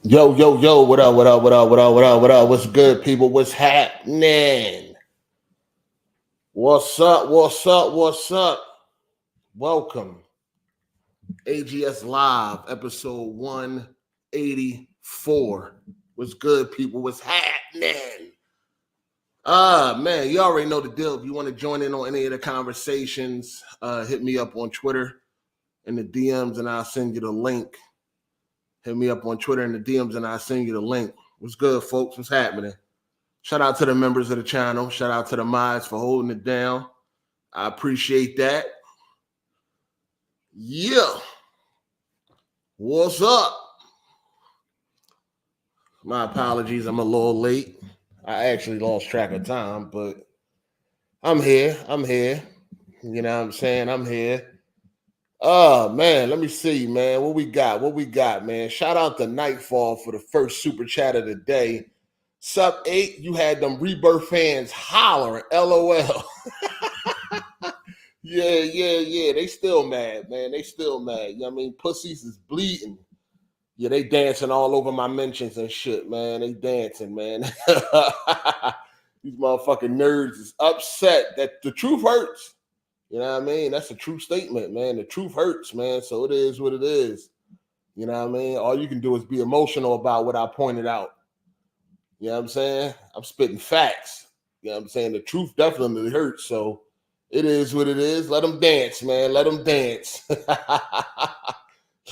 Yo, what up? What's good, people? What's happening? What's up? Welcome. AGS Live, episode 184. What's good, people? What's happening? Man, you already know the deal. If you want to join in on any of the conversations, hit me up on Twitter in the DMs and I'll send you the link. Hit me up on Twitter in the DMs and I'll send you the link. What's good, folks? What's happening? Shout out to the members of the channel. Shout out to the mods for holding it down. I appreciate that. Yeah. What's up? My apologies. I'm a little late. I actually lost track of time, but I'm here. You know what I'm saying? I'm here. Oh, man, let me see, man. What we got, man? Shout out to Nightfall for the first super chat of the day. Sup 8, you had them Rebirth fans hollering, LOL. Yeah. They still mad, man. They still mad. You know what I mean? Pussies is bleeding. Yeah, they dancing all over my mentions and shit, man. They dancing, man. These motherfucking nerds is upset that the truth hurts. You know what I mean? That's a true statement, man. The truth hurts, man. So it is what it is. You know what I mean? All you can do is be emotional about what I pointed out. You know what I'm saying? I'm spitting facts. You know what I'm saying? The truth definitely hurts. So it is what it is. Let them dance, man. Let them dance.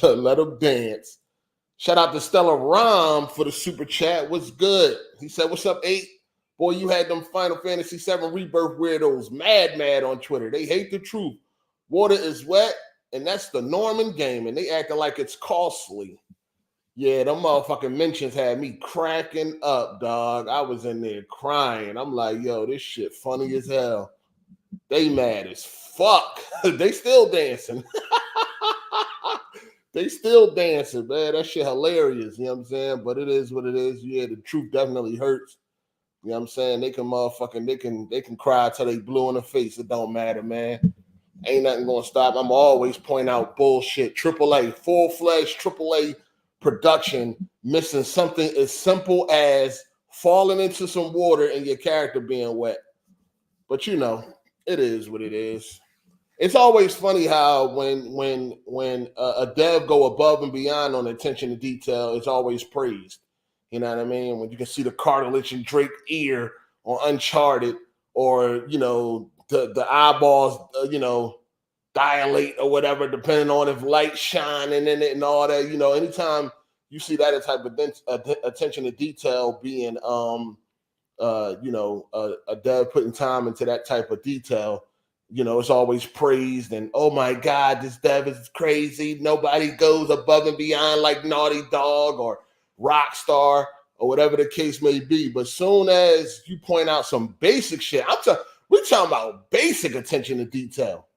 Let them dance. Shout out to Stella Rom for the super chat. What's good? He said, what's up, 8? Boy, you had them Final Fantasy VII Rebirth weirdos mad on Twitter. They hate the truth. Water is wet, and that's the norm in gaming. They acting like it's costly. Yeah, them motherfucking mentions had me cracking up, dog. I was in there crying. I'm like, yo, this shit funny as hell. They mad as fuck. They still dancing. They still dancing, man. That shit hilarious. You know what I'm saying? But it is what it is. Yeah, the truth definitely hurts. You know what I'm saying? They can cry till they blue in the face. It don't matter, man. Ain't nothing gonna stop. I'm always point out bullshit. AAA, full-fledged AAA production missing something as simple as falling into some water and your character being wet. But you know, it is what it is. It's always funny how when a dev go above and beyond on attention to detail, it's always praised. You know what I mean? When you can see the cartilage and Drake ear on Uncharted, or you know the eyeballs, dilate or whatever, depending on if light shining in it and all that. You know, anytime you see that type of attention to detail being, a dev putting time into that type of detail, you know, it's always praised and, oh my God, this dev is crazy. Nobody goes above and beyond like Naughty Dog or Rockstar or whatever the case may be. But soon as you point out some basic shit, we're talking about basic attention to detail.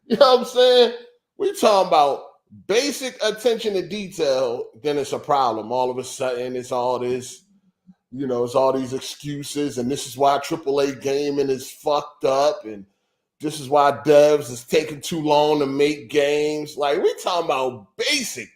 You know what I'm saying? We're talking about basic attention to detail, then it's a problem. All of a sudden, it's all this, you know, it's all these excuses, and this is why AAA gaming is fucked up, and this is why devs is taking too long to make games. Like, we talking about basic.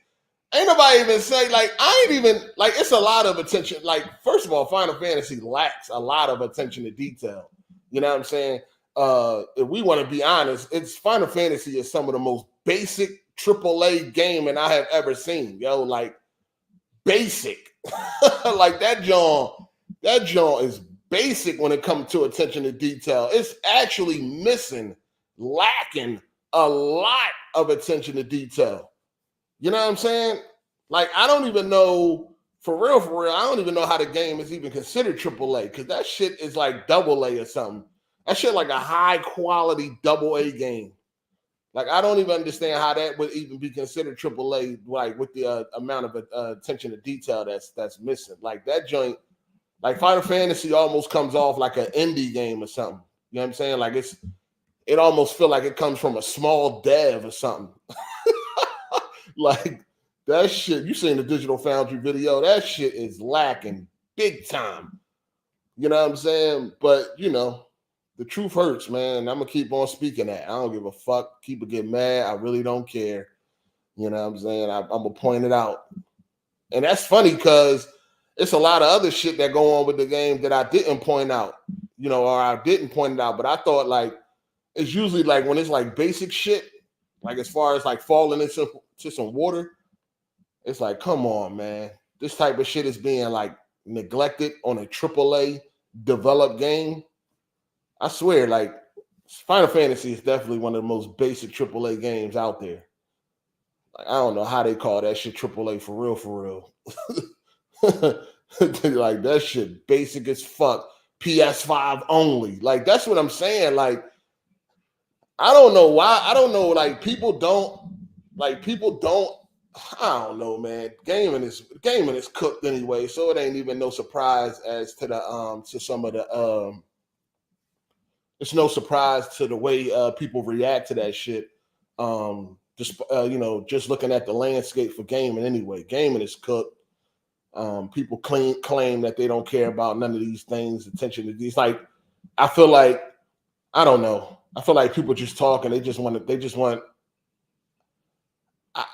Ain't nobody even say, like, it's a lot of attention. Like, first of all, Final Fantasy lacks a lot of attention to detail. You know what I'm saying? If we want to be honest, it's Final Fantasy is some of the most basic AAA gaming I have ever seen. Yo, like, basic. Like, that joint is basic when it comes to attention to detail. It's actually lacking a lot of attention to detail. You know what I'm saying? Like, I don't even know, for real, I don't even know how the game is even considered AAA, because that shit is like AA or something. That shit like a high quality AA game. Like, I don't even understand how that would even be considered AAA, like with the amount of attention to detail that's missing. Like, that joint, like Final Fantasy almost comes off like an indie game or something. You know what I'm saying? Like, it almost feel like it comes from a small dev or something. Like, that shit, you seen the Digital Foundry video, that shit is lacking big time. You know what I'm saying? But, you know, the truth hurts, man. I'm going to keep on speaking that. I don't give a fuck. People get mad. I really don't care. You know what I'm saying? I'm going to point it out. And that's funny because it's a lot of other shit that go on with the game that I didn't point out, or I didn't point it out. But I thought like it's usually like when it's like basic shit, like as far as like falling into some water, it's like, come on, man. This type of shit is being like neglected on a AAA developed game. I swear, like Final Fantasy is definitely one of the most basic AAA games out there. Like, I don't know how they call that shit AAA for real. Like that shit basic as fuck. PS5 only. Like that's what I'm saying. Like I don't know why. I don't know. Like people don't. I don't know, man. Gaming is cooked anyway, so it ain't even no surprise as to the to some of the It's no surprise to the way people react to that shit. Just looking at the landscape for gaming anyway. Gaming is cooked. People claim that they don't care about none of these things, attention to these. Like, I feel like, I don't know. I feel like people just talk and they just want,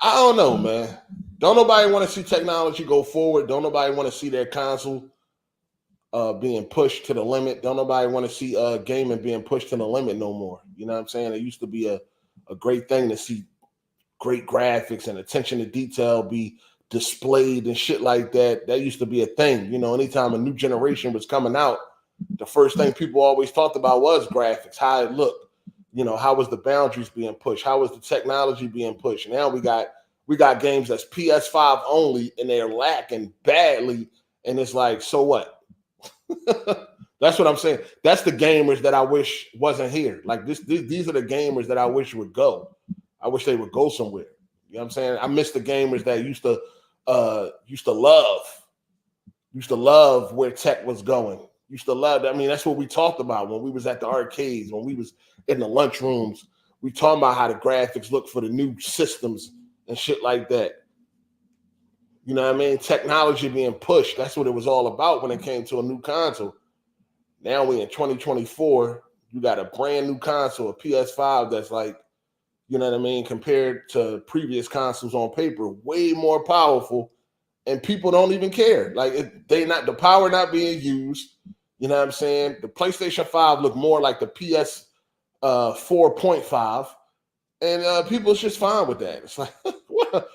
I don't know, man. Don't nobody want to see technology go forward. Don't nobody want to see their console being pushed to the limit. Don't nobody want to see gaming being pushed to the limit no more. You know what I'm saying? It used to be a great thing to see great graphics and attention to detail be displayed and shit like that. That used to be a thing. Anytime a new generation was coming out, the first thing people always talked about was graphics, how it looked. How was the boundaries being pushed? How was the technology being pushed? Now we got games that's PS5 only and they're lacking badly. And it's like, so what? That's what I'm saying. That's the gamers that I wish wasn't here. Like these are the gamers that I wish would go. I wish they would go somewhere. You know what I'm saying? I miss the gamers that used to love where tech was going. Used to love that. I mean, that's what we talked about when we was at the arcades, when we was in the lunchrooms. We talking about how the graphics look for the new systems and shit like that. You know what I mean? Technology being pushed. That's what it was all about when it came to a new console. Now we in 2024. You got a brand new console, a PS5 that's like, you know what I mean, compared to previous consoles on paper, way more powerful, and people don't even care. Like the power not being used. You know what I'm saying? The PlayStation 5 looked more like the PS 4.5, and people's just fine with that. It's like,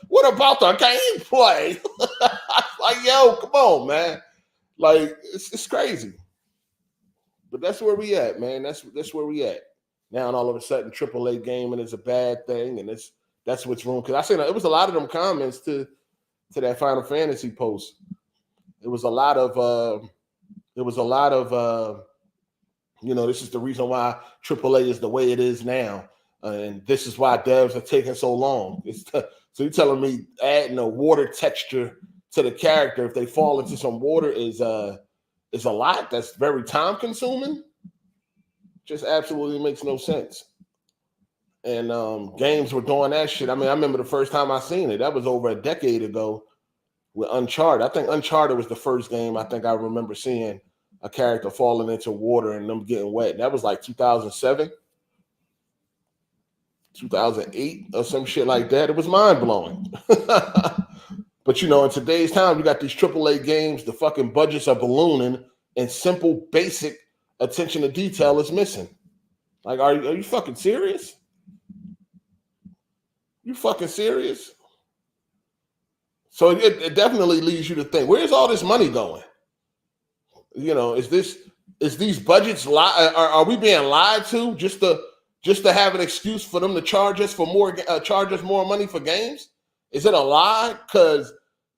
what about the gameplay? Like, yo, come on, man. Like, it's crazy. But that's where we at, man. That's where we at. Now, and all of a sudden, AAA gaming is a bad thing, and that's what's wrong. Because I said it was a lot of them comments to that Final Fantasy post. It was a lot of this is the reason why AAA is the way it is now, and this is why devs are taking so long. So you're telling me adding a water texture to the character if they fall into some water is a lot that's very time consuming? Just absolutely makes no sense. And games were doing that shit. I mean, I remember the first time I seen it. That was over a decade ago with Uncharted. I think Uncharted was the first game I think I remember seeing a character falling into water and them getting wet. And that was like 2007, 2008 or some shit like that. It was mind-blowing. But, in today's time, you got these AAA games, the fucking budgets are ballooning, and simple, basic attention to detail is missing. Like, are you fucking serious? You fucking serious? So it definitely leads you to think, where's all this money going? Is these budgets are we being lied to just to have an excuse for them to charge us more money for games? Is it a lie? Because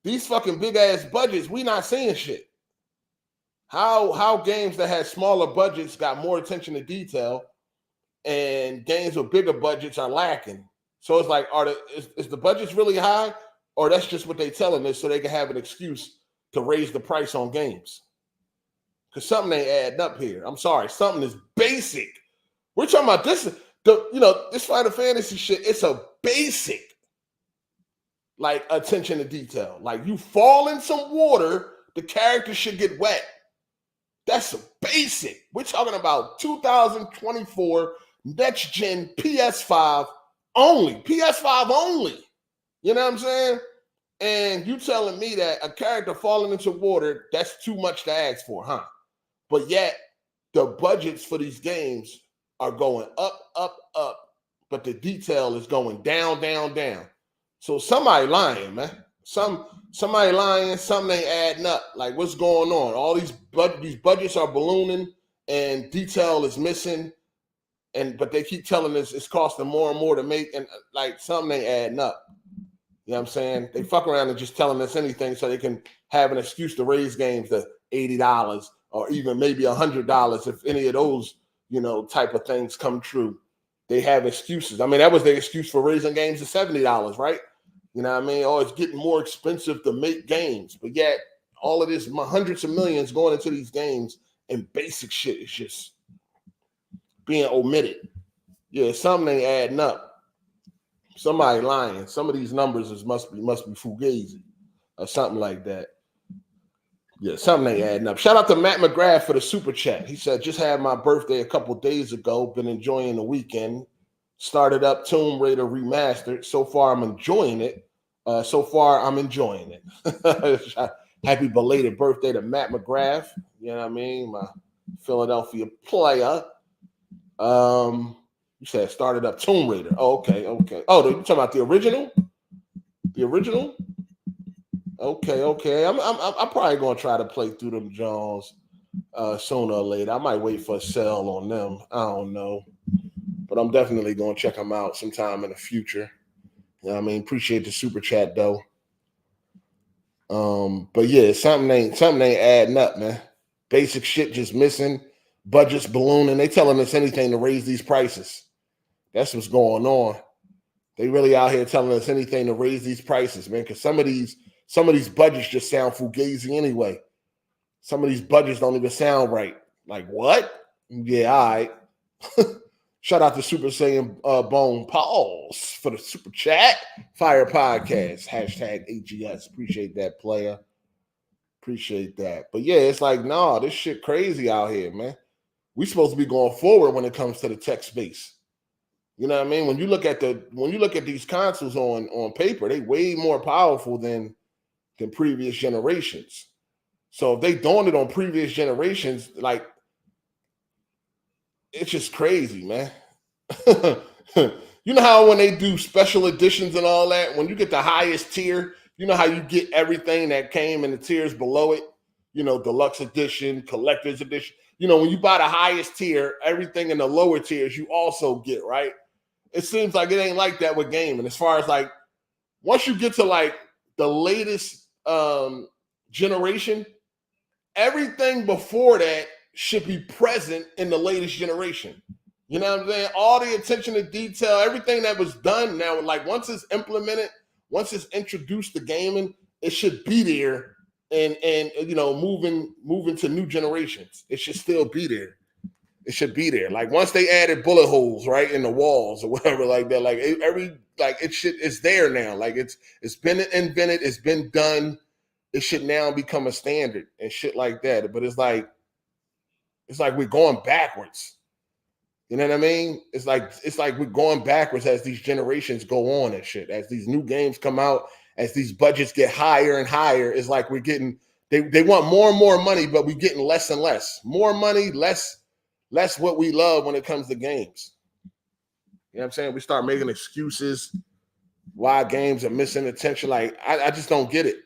these fucking big ass budgets, we not seeing shit. How games that had smaller budgets got more attention to detail, and games with bigger budgets are lacking. So it's like, is the budgets really high, or that's just what they telling us so they can have an excuse to raise the price on games? Because something ain't adding up here. I'm sorry, something is basic. We're talking about this. This Final Fantasy shit. It's a basic, like, attention to detail. Like, you fall in some water, the character should get wet. That's a basic. We're talking about 2024 next gen PS5 only. PS5 only. You know what I'm saying? And you telling me that a character falling into water, that's too much to ask for, huh? But yet the budgets for these games are going up, up, up, but the detail is going down, down, down. So somebody lying, man. Somebody lying, something ain't adding up. Like, what's going on? All these budgets are ballooning and detail is missing. But they keep telling us it's costing more and more to make, and like something ain't adding up. You know what I'm saying? They fuck around and just telling us anything so they can have an excuse to raise games to $80 or even maybe $100 if any of those, type of things come true. They have excuses. I mean, that was their excuse for raising games to $70, right? You know what I mean? Oh, it's getting more expensive to make games. But yet, all of this hundreds of millions going into these games and basic shit is just being omitted. Yeah, something ain't adding up. Somebody lying. Some of these numbers must be fugazi or something like that. Yeah, something ain't adding up. Shout out to Matt McGrath for the super chat. He said, just had my birthday a couple days ago. Been enjoying the weekend. Started up Tomb Raider Remastered. So far, I'm enjoying it. Happy belated birthday to Matt McGrath. You know what I mean? My Philadelphia player. You said started up Tomb Raider. Oh, okay. Oh, you talking about the original? The original? Okay. I'm probably gonna try to play through them Jones sooner or later. I might wait for a sale on them. I don't know, but I'm definitely gonna check them out sometime in the future. You know what I mean? Appreciate the super chat though. But yeah, something ain't adding up, man. Basic shit just missing. Budgets ballooning. They telling us anything to raise these prices. That's what's going on. They really out here telling us anything to raise these prices, man. Because some of these budgets just sound fugazi anyway. Some of these budgets don't even sound right. Like what? Yeah, all right. Shout out to Super Saiyan Bone Pause for the super chat. Fire podcast. Hashtag AGS. Appreciate that, player. Appreciate that. But yeah, it's like, nah, this shit crazy out here, man. We supposed to be going forward when it comes to the tech space. You know what I mean? When you look at these consoles on paper, they way more powerful than previous generations. So if they doing it on previous generations, like, it's just crazy, man. You know how when they do special editions and all that, when you get the highest tier, you know how you get everything that came in the tiers below it, deluxe edition, collector's edition. When you buy the highest tier, everything in the lower tiers you also get, right? It seems like it ain't like that with gaming. As far as like, once you get to like the latest generation, everything before that should be present in the latest generation. You know what I'm saying? All the attention to detail, everything that was done now, like once it's implemented, once it's introduced to gaming, it should be there and moving to new generations. It should still be there. It should be there. Like once they added bullet holes right in the walls or whatever like that, like it's there now. Like it's been invented, it's been done. It should now become a standard and shit like that. But it's like we're going backwards. You know what I mean? It's like we're going backwards as these generations go on and shit. As these new games come out, as these budgets get higher and higher, it's like we're getting they want more and more money, but we're getting less and less. More money, less what we love when it comes to games. You know what I'm saying? We start making excuses why games are missing attention. Like, I just don't get it.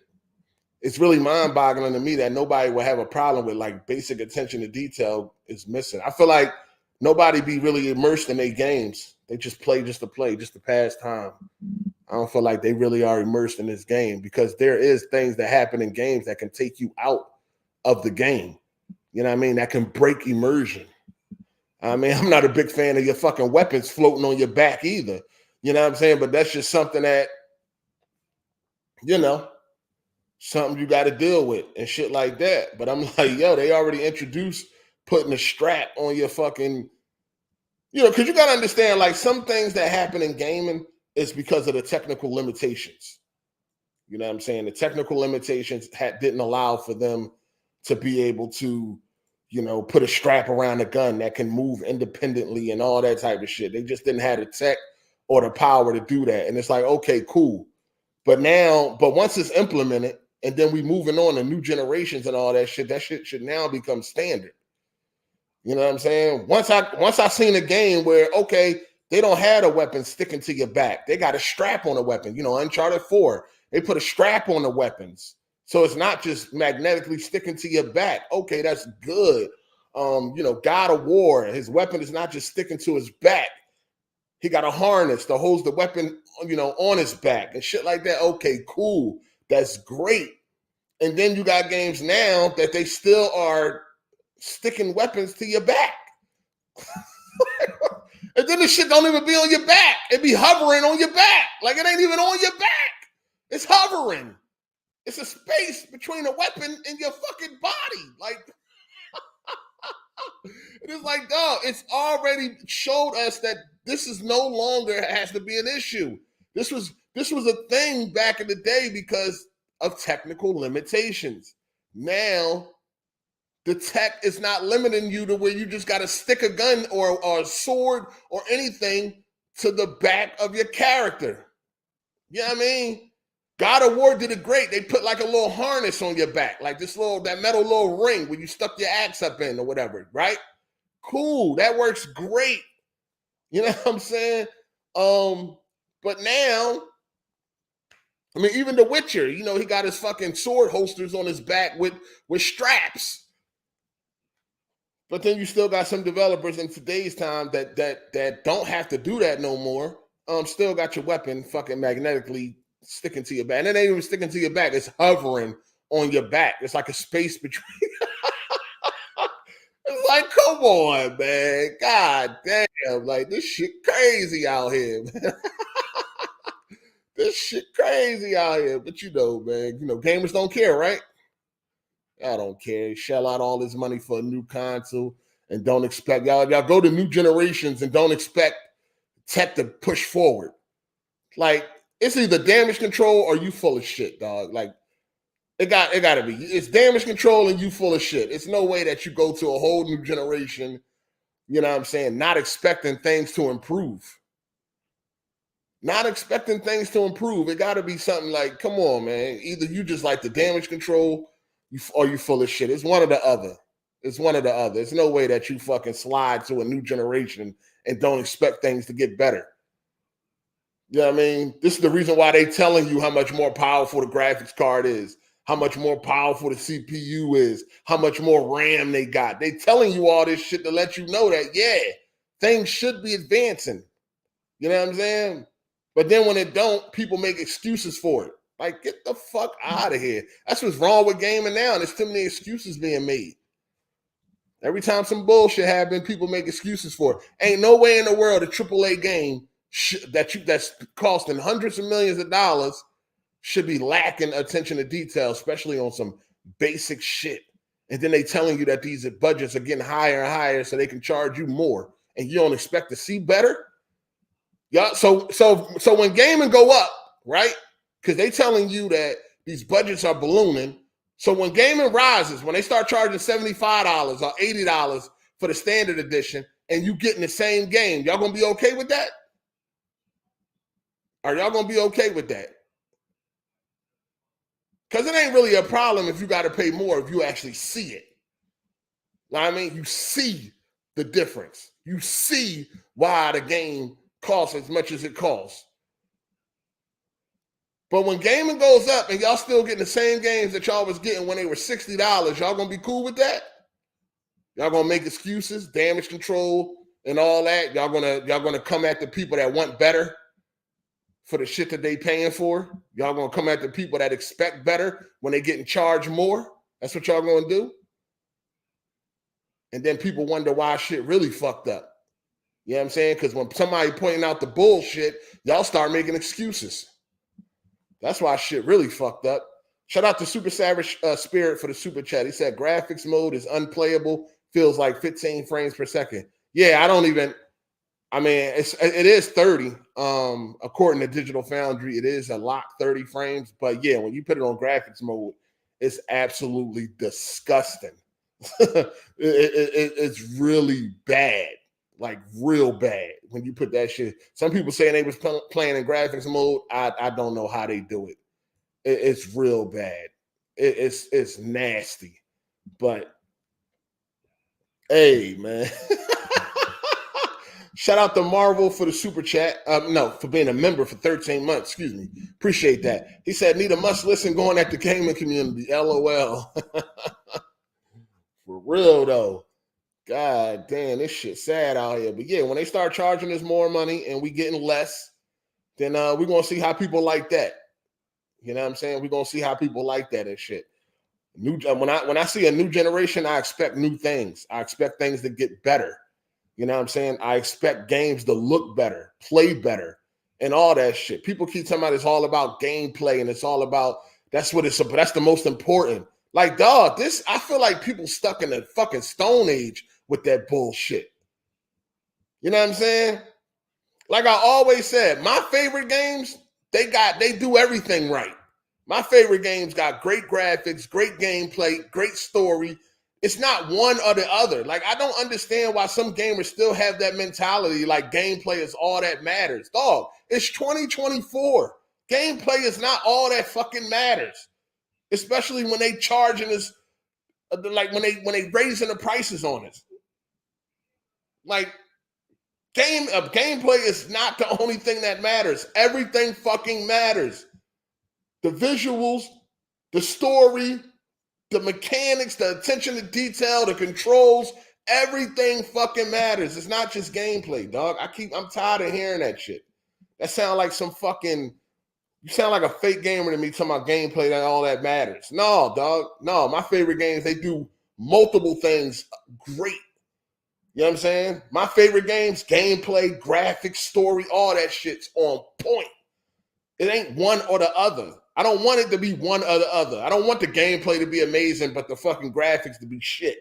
It's really mind-boggling to me that nobody will have a problem with like basic attention to detail is missing. I feel like nobody be really immersed in their games. They just play just to play, just to pass time. I don't feel like they really are immersed in this game because there is things that happen in games that can take you out of the game. You know what I mean? That can break immersion. I mean, I'm not a big fan of your fucking weapons floating on your back either. You know what I'm saying? But that's just something that, something you got to deal with and shit like that. But I'm like, yo, they already introduced putting a strap on your fucking, because you got to understand, like, some things that happen in gaming is because of the technical limitations. You know what I'm saying? The technical limitations didn't allow for them to be able to, put a strap around a gun that can move independently and all that type of shit. They just didn't have the tech or the power to do that. And it's like, okay, cool. But once it's implemented, and then we moving on to new generations and all that shit should now become standard. You know what I'm saying? Once I seen a game where, okay, they don't have a weapon sticking to your back. They got a strap on a weapon. You know, Uncharted 4, they put a strap on the weapons. So it's not just magnetically sticking to your back. Okay, that's good. You know, God of War, his weapon is not just sticking to his back. He got a harness that holds the weapon, you know, on his back and shit like that. Okay, cool. That's great. And then you got games now that they still are sticking weapons to your back. And then the shit don't even be on your back. It be hovering on your back. Like it ain't even on your back. It's hovering. It's a space between a weapon and your fucking body. Like, it is like, dog, it's already showed us that this is no longer has to be an issue. This was a thing back in the day because of technical limitations. Now, the tech is not limiting you to where you just got to stick a gun or a sword or anything to the back of your character. You know what I mean? God of War did it great. They put like a little harness on your back, like that metal little ring where you stuck your axe up in or whatever, right? Cool. That works great. You know what I'm saying? But now, I mean, even The Witcher, you know, he got his fucking sword holsters on his back with straps. But then you still got some developers in today's time that don't have to do that no more. Still got your weapon fucking magnetically sticking to your back. And it ain't even sticking to your back. It's hovering on your back. It's like a space between. It's like, come on, man. God damn. Like, this shit crazy out here, man. This shit crazy out here. But you know, man, you know, gamers don't care, right? I don't care. Shell out all this money for a new console and don't expect y'all go to new generations and don't expect tech to push forward. Like, it's either damage control or you full of shit, dog. Like, it gotta be. It's damage control and you full of shit. It's no way that you go to a whole new generation, you know what I'm saying, not expecting things to improve. Not expecting things to improve. It gotta be something like, come on, man. Either you just like the damage control or you full of shit. It's one or the other. It's one or the other. There's no way that you fucking slide to a new generation and don't expect things to get better. You know what I mean? This is the reason why they telling you how much more powerful the graphics card is, how much more powerful the CPU is, how much more RAM they got. They telling you all this shit to let you know that, yeah, things should be advancing. You know what I'm saying? But then when it don't, people make excuses for it. Like, get the fuck out of here. That's what's wrong with gaming now. There's too many excuses being made. Every time some bullshit happens, people make excuses for it. Ain't no way in the world a AAA game that's costing hundreds of millions of dollars should be lacking attention to detail, especially on some basic shit. And then they telling you that these budgets are getting higher and higher so they can charge you more. And you don't expect to see better? Yeah. So when gaming go up, right? Because they telling you that these budgets are ballooning. So when gaming rises, when they start charging $75 or $80 for the standard edition, and you getting the same game, y'all gonna be okay with that? Are y'all gonna be okay with that? Because it ain't really a problem if you got to pay more if you actually see it. You know what I mean? You see the difference. You see why the game costs as much as it costs. But when gaming goes up and y'all still getting the same games that y'all was getting when they were $60, y'all gonna be cool with that? Y'all gonna make excuses, damage control, and all that? Y'all gonna come at the people that want better for the shit that they paying for? Y'all gonna come at the people that expect better when they getting charged more? That's what y'all gonna do? And then people wonder why shit really fucked up. You know what I'm saying? Because when somebody pointing out the bullshit, y'all start making excuses. That's why shit really fucked up. Shout out to Super Savage Spirit for the super chat. He said graphics mode is unplayable, feels like 15 frames per second. Yeah, I mean, it is 30. According to Digital Foundry, it is a lock 30 frames. But yeah, when you put it on graphics mode, it's absolutely disgusting. It's really bad. like real bad when you put that shit. Some people saying they was playing in graphics mode. I don't know how they do it. It's real bad. It's nasty. But hey, man. Shout out to Marvel for the super chat. No, for being a member for 13 months. Excuse me. Appreciate that. He said, need a must listen going at the gaming community. LOL. For real, though. God damn, this shit sad out here. But yeah, when they start charging us more money and we getting less, then we're going to see how people like that. You know what I'm saying? We're going to see how people like that and shit. When I see a new generation, I expect new things. I expect things to get better. You know what I'm saying? I expect games to look better, play better, and all that shit. People keep talking about it's all about gameplay and it's all about that's the most important. Like, dog, I feel like people stuck in the fucking Stone Age with that bullshit. You know what I'm saying? Like I always said, my favorite games, they do everything right. My favorite games got great graphics, great gameplay, great story. It's not one or the other. Like, I don't understand why some gamers still have that mentality like gameplay is all that matters. Dog, it's 2024. Gameplay is not all that fucking matters. Especially when they charging us, like when they raising the prices on us. Like, gameplay is not the only thing that matters. Everything fucking matters. The visuals, the story, the mechanics, the attention to detail, the controls, everything fucking matters. It's not just gameplay, dog. I'm tired of hearing that shit. That sound like you sound like a fake gamer to me talking about gameplay that all that matters. No, dog. No, my favorite games, they do multiple things great. You know what I'm saying? My favorite games, gameplay, graphics, story, all that shit's on point. It ain't one or the other. I don't want it to be one or the other. I don't want the gameplay to be amazing, but the fucking graphics to be shit.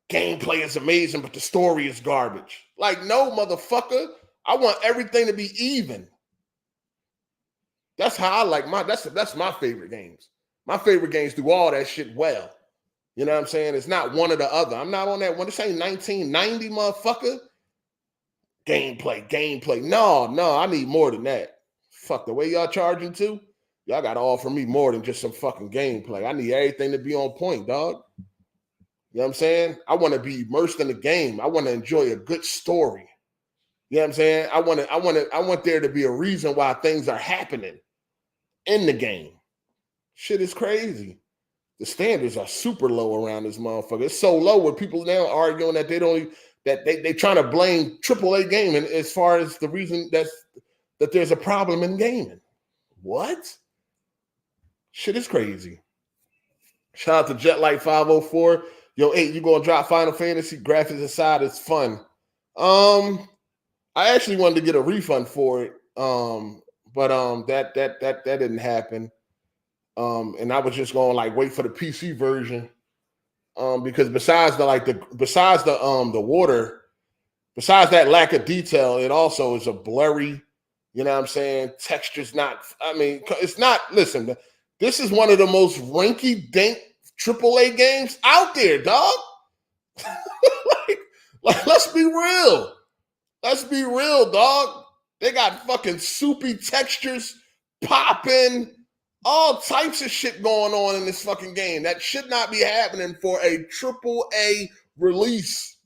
Gameplay is amazing, but the story is garbage. Like, no, motherfucker. I want everything to be even. That's how I like that's my favorite games. My favorite games do all that shit well. You know what I'm saying? It's not one or the other. I'm not on that one. This ain't 1990, motherfucker. Gameplay. No, I need more than that. Fuck, the way y'all charging too, y'all got to offer me more than just some fucking gameplay. I need everything to be on point, dog. You know what I'm saying? I want to be immersed in the game. I want to enjoy a good story. You know what I'm saying? I want there to be a reason why things are happening in the game. Shit is crazy. The standards are super low around this motherfucker. It's so low where people now arguing that they trying to blame AAA gaming as far as the reason that there's a problem in gaming. What? Shit is crazy. Shout out to Jetlight504. Yo, 8, you gonna drop Final Fantasy graphics aside? It's fun. I actually wanted to get a refund for it. But that didn't happen. And I was just going like wait for the PC version. Because besides the water, besides that lack of detail, it also is a blurry, you know what I'm saying? Texture's not, it's not, listen, this is one of the most rinky-dink AAA games out there, dog. like, let's be real. Let's be real, dog. They got fucking soupy textures, popping, all types of shit going on in this fucking game. That should not be happening for a AAA release.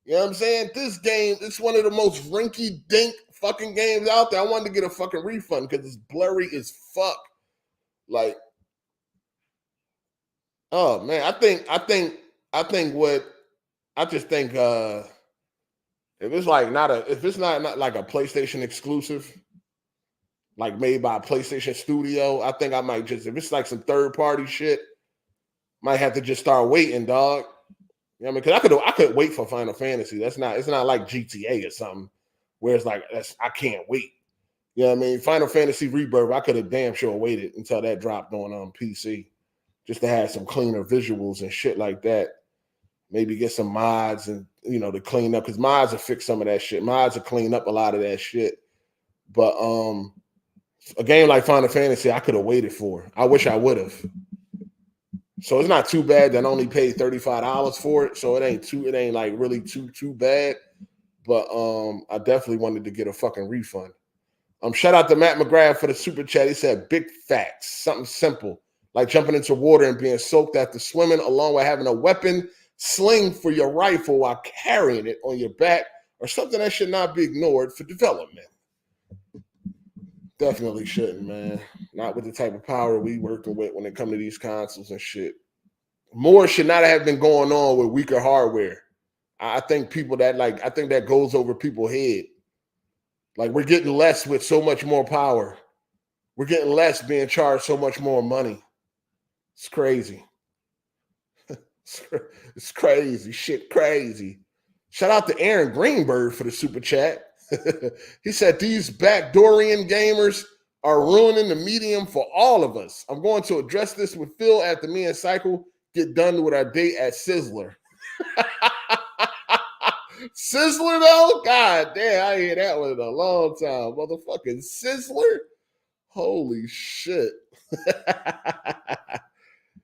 You know what I'm saying? This game, it's one of the most rinky-dink fucking games out there. I wanted to get a fucking refund because it's blurry as fuck. Like, oh man, I think if it's not like a PlayStation exclusive, like made by a PlayStation studio, I think I might just, if it's like some third party shit, might have to just start waiting, dog. You know what I mean? Because I could wait for Final Fantasy. It's not like GTA or something where it's like I can't wait. You know what I mean? Final Fantasy Rebirth, I could have damn sure waited until that dropped on PC just to have some cleaner visuals and shit like that. Maybe get some mods and, to clean up, because mods will fix some of that shit. Mods will clean up a lot of that shit. But a game like Final Fantasy, I could have waited for. I wish I would have. So it's not too bad that I only paid $35 for it. So it ain't like really too bad. But I definitely wanted to get a fucking refund. Shout out to Matt McGrath for the super chat. He said big facts, something simple, like jumping into water and being soaked after swimming, along with having a weapon sling for your rifle while carrying it on your back, or something that should not be ignored for development. Definitely shouldn't, man. Not with the type of power we working with when it comes to these consoles and shit. More should not have been going on with weaker hardware. I think that goes over people's head. Like, we're getting less with so much more power. We're getting less being charged so much more money. It's crazy. It's crazy. Shit crazy. Shout out to Aaron Greenberg for the super chat. He said, these backdoorian gamers are ruining the medium for all of us. I'm going to address this with Phil after me and Cycle get done with our date at Sizzler. Sizzler, though? God damn, I hear that one in a long time. Motherfucking Sizzler? Holy shit.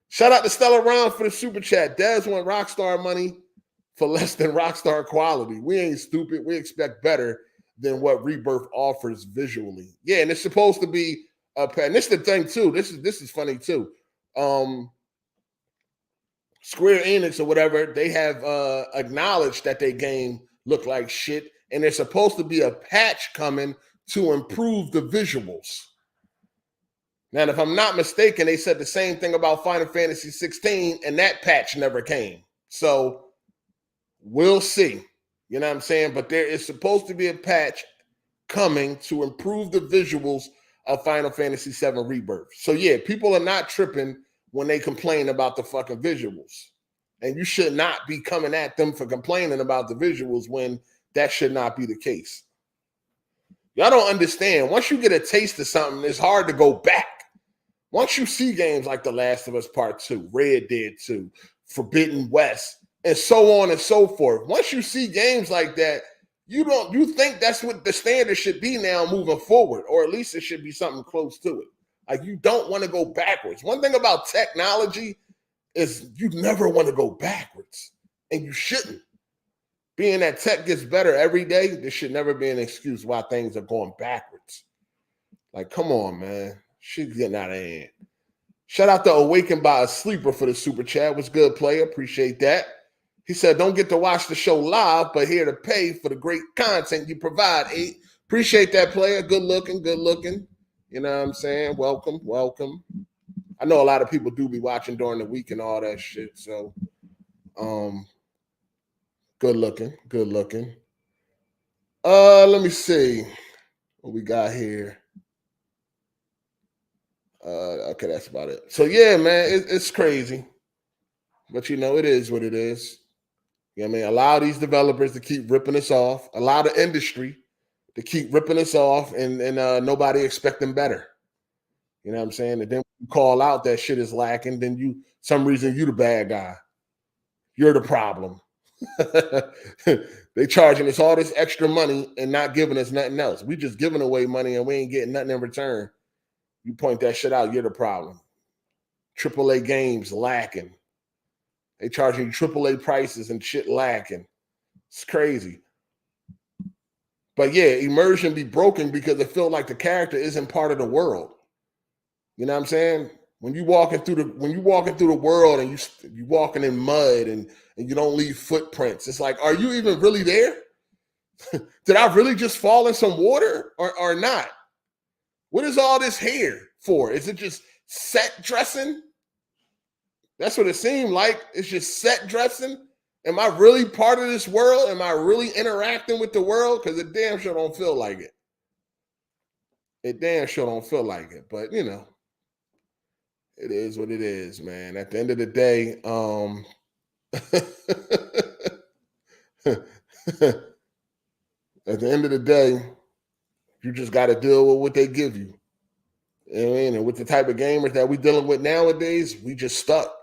Shout out to Stella Round for the super chat. Dez want Rockstar money for less than Rockstar quality. We ain't stupid. We expect better than what Rebirth offers visually. Yeah, and it's supposed to be and this is the thing too. This is funny too. Square Enix or whatever, they have acknowledged that their game looked like shit, and there's supposed to be a patch coming to improve the visuals. Now, if I'm not mistaken, they said the same thing about Final Fantasy 16, and that patch never came. So we'll see. You know what I'm saying? But there is supposed to be a patch coming to improve the visuals of Final Fantasy VII Rebirth. So yeah, people are not tripping when they complain about the fucking visuals. And you should not be coming at them for complaining about the visuals when that should not be the case. Y'all don't understand. Once you get a taste of something, it's hard to go back. Once you see games like The Last of Us Part 2, Red Dead 2, Forbidden West, and so on and so forth, once you see games like that, you think that's what the standard should be now moving forward, or at least it should be something close to it. Like, you don't want to go backwards. One thing about technology is you never want to go backwards, and you shouldn't. Being that tech gets better every day, there should never be an excuse why things are going backwards. Like, come on, man. Shit's getting out of hand. Shout out to Awakened by a Sleeper for the super chat. Was good, player. Appreciate that. He said, don't get to watch the show live, but here to pay for the great content you provide. Appreciate that, player. Good looking. You know what I'm saying? Welcome. I know a lot of people do be watching during the week and all that shit. So, good looking. Let me see what we got here. Okay, that's about it. So yeah, man, it's crazy, but it is what it is. You know what I mean? Allow these developers to keep ripping us off. Allow the industry to keep ripping us off, and nobody expecting better. You know what I'm saying? And then you call out that shit is lacking, then some reason you the bad guy. You're the problem. They charging us all this extra money and not giving us nothing else. We just giving away money and we ain't getting nothing in return. You point that shit out, you're the problem. AAA games lacking. They charging you AAA prices and shit lacking. It's crazy. But yeah, immersion be broken because it feels like the character isn't part of the world. You know what I'm saying? When you walking through the world and you walking in mud and you don't leave footprints, it's like, are you even really there? Did I really just fall in some water or not? What is all this hair for? Is it just set dressing? That's what it seemed like. It's just set dressing. Am I really part of this world? Am I really interacting with the world? Because it damn sure don't feel like it. It damn sure don't feel like it. But, it is what it is, man. At the end of the day, you just got to deal with what they give you. You know what I mean? And with the type of gamers that we're dealing with nowadays, we just stuck.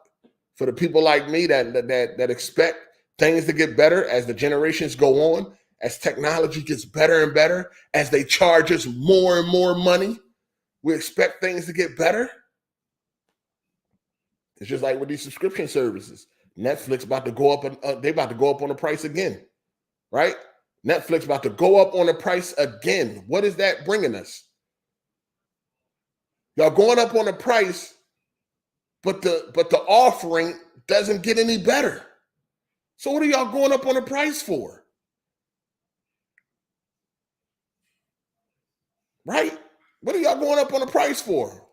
For the people like me that expect things to get better as the generations go on, as technology gets better and better, as they charge us more and more money, we expect things to get better. It's just like with these subscription services. Netflix about to go up. They about to go up on the price again, right? Netflix about to go up on the price again. What is that bringing us? Y'all going up on the price, but the offering doesn't get any better. So what are y'all going up on the price for? Right? What are y'all going up on the price for?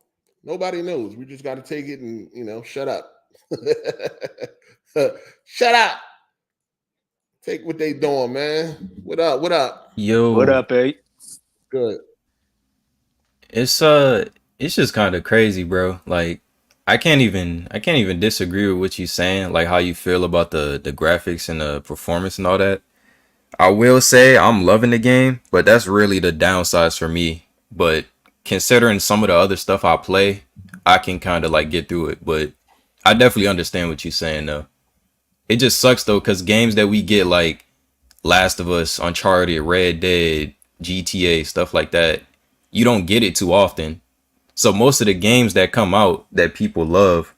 Nobody knows. We just got to take it and, shut up. Shut up. Take what they doing, man. What up? What up? Yo. What up, A? Good. It's just kind of crazy, bro. Like I can't even disagree with what you're saying, like how you feel about the graphics and the performance and all that. I will say I'm loving the game, but that's really the downsides for me. But considering some of the other stuff I play, I can kind of like get through it. But I definitely understand what you're saying though. It just sucks though, because games that we get like Last of Us, Uncharted, Red Dead, GTA, stuff like that, you don't get it too often. So most of the games that come out that people love,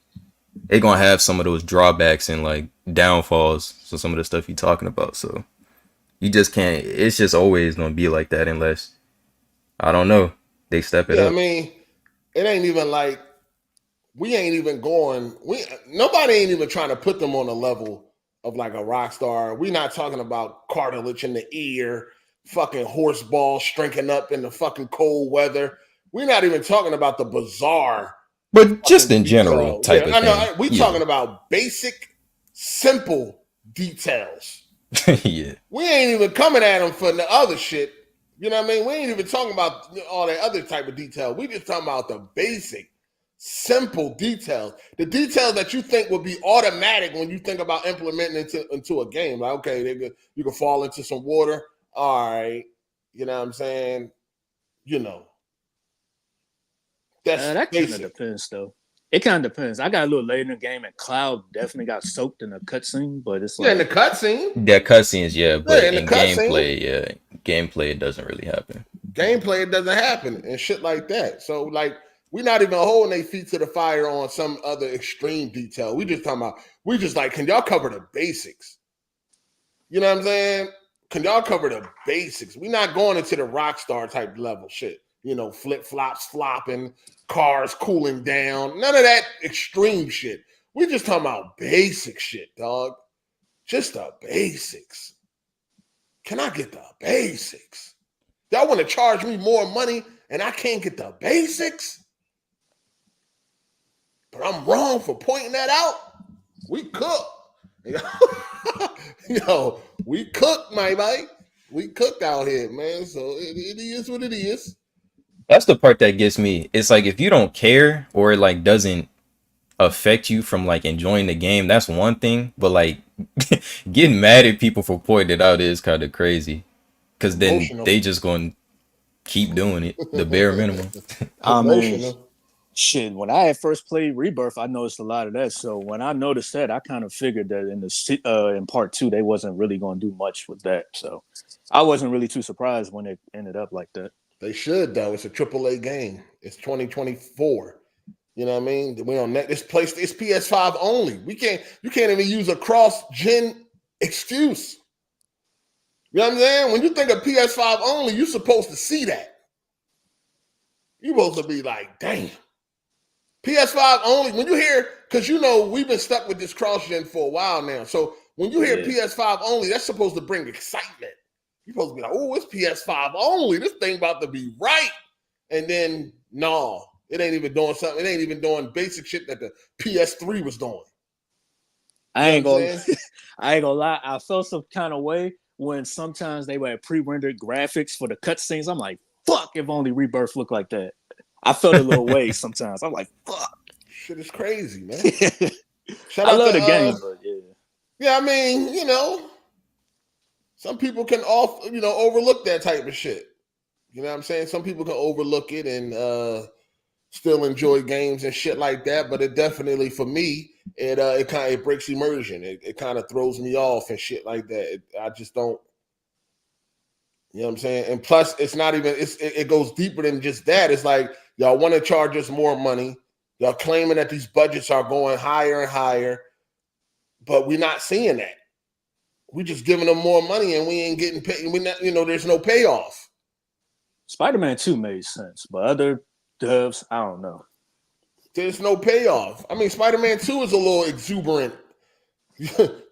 they're gonna have some of those drawbacks and like downfalls. So some of the stuff you're talking about. So you just can't, it's just always gonna be like that unless, I don't know, they step it up. I mean, it ain't even like we ain't even going. Nobody ain't even trying to put them on a level of like a rock star. We're not talking about cartilage in the ear, fucking horse balls shrinking up in the fucking cold weather. We're not even talking about the bizarre, but just in general type of thing. I know. We talking about basic, simple details. Yeah. We ain't even coming at them for the other shit. You know what I mean? We ain't even talking about all that other type of detail. We just talking about the basic, simple details. The details that you think would be automatic when you think about implementing into a game. Like, okay, you can fall into some water. All right. You know what I'm saying? That kind of depends, though. It kind of depends. I got a little late in the game, and Cloud definitely got soaked in a cutscene, but it's like... Yeah, in the cutscene. Yeah, cutscenes, yeah, but in gameplay, gameplay, it doesn't really happen. Gameplay, it doesn't happen and shit like that. So, like, we're not even holding their feet to the fire on some other extreme detail. We just like, can y'all cover the basics? You know what I'm saying? Can y'all cover the basics? We're not going into the Rockstar type level shit. Flip-flops flopping, cars cooling down. None of that extreme shit. We just talking about basic shit, dog. Just the basics. Can I get the basics? Y'all want to charge me more money and I can't get the basics? But I'm wrong for pointing that out. We cook. We cook, my boy. We cook out here, man. So it is what it is. That's the part that gets me. It's like if you don't care or it like doesn't affect you from like enjoying the game, that's one thing. But like getting mad at people for pointing it out is kind of crazy. Because then they just going to keep doing it, the bare minimum. I mean, shit, when I had first played Rebirth, I noticed a lot of that. So when I noticed that, I kind of figured that in part 2, they wasn't really going to do much with that. So I wasn't really too surprised when it ended up like that. They should, though. It's a AAA game. It's 2024. You know what I mean? We on this place. It's PS5 only. You can't even use a cross-gen excuse. You know what I'm saying? When you think of PS5 only, you're supposed to see that. You're supposed to be like, damn. PS5 only, when you hear, because we've been stuck with this cross-gen for a while now. So when you hear PS5 only, that's supposed to bring excitement. You're supposed to be like, oh, it's PS5 only. This thing about to be right. And then, no, it ain't even doing something. It ain't even doing basic shit that the PS3 was doing. I ain't gonna lie. I felt some kind of way when sometimes they were pre-rendered graphics for the cutscenes. I'm like, fuck, if only Rebirth looked like that. I felt a little way sometimes. I'm like, fuck. Shit is crazy, man. I love the game, but yeah. Yeah, I mean, some people can overlook that type of shit. You know what I'm saying? Some people can overlook it and still enjoy games and shit like that. But it definitely, for me, it breaks immersion. It kind of throws me off and shit like that. I just don't. You know what I'm saying? And plus, it's not even. It goes deeper than just that. It's like y'all want to charge us more money. They're claiming that these budgets are going higher and higher, but we're not seeing that. We're just giving them more money and we ain't getting paid. We not, there's no payoff. Spider-Man 2 made sense, but other dubs, I don't know. There's no payoff. I mean, Spider-Man 2 is a little exuberant.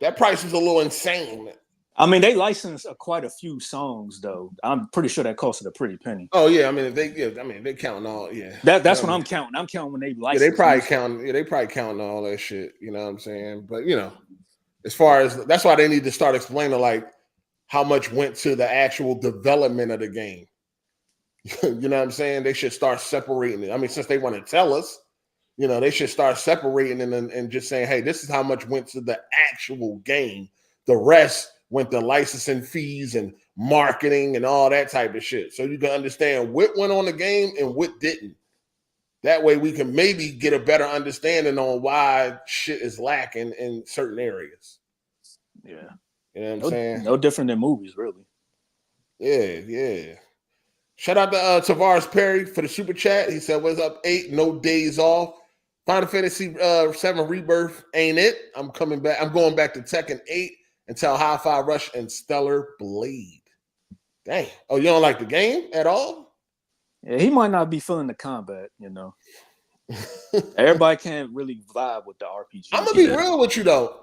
That price was a little insane. I mean, they licensed quite a few songs, though. I'm pretty sure that costed a pretty penny. Oh yeah, I mean, they counting all. Yeah, that's what I'm counting. I'm counting when they licensed. Yeah, they probably counting. Yeah, they probably counting all that shit. You know what I'm saying? But as far as that's why they need to start explaining like how much went to the actual development of the game. You know what I'm saying? They should start separating it. I mean, since they want to tell us, they should start separating and just saying, hey, this is how much went to the actual game. The rest went to licensing fees and marketing and all that type of shit. So you can understand what went on the game and what didn't. That way we can maybe get a better understanding on why shit is lacking in certain areas. Yeah. You know what I'm saying? No different than movies, really. Yeah. Shout out to Tavares Perry for the super chat. He said, what's up, 8? No days off. Final Fantasy VII Rebirth ain't it. I'm coming back. I'm going back to Tekken 8 until Hi-Fi Rush and Stellar Blade. Dang. Oh, you don't like the game at all? Yeah, he might not be feeling the combat, Everybody can't really vibe with the RPG. I'm going to be real with you, though.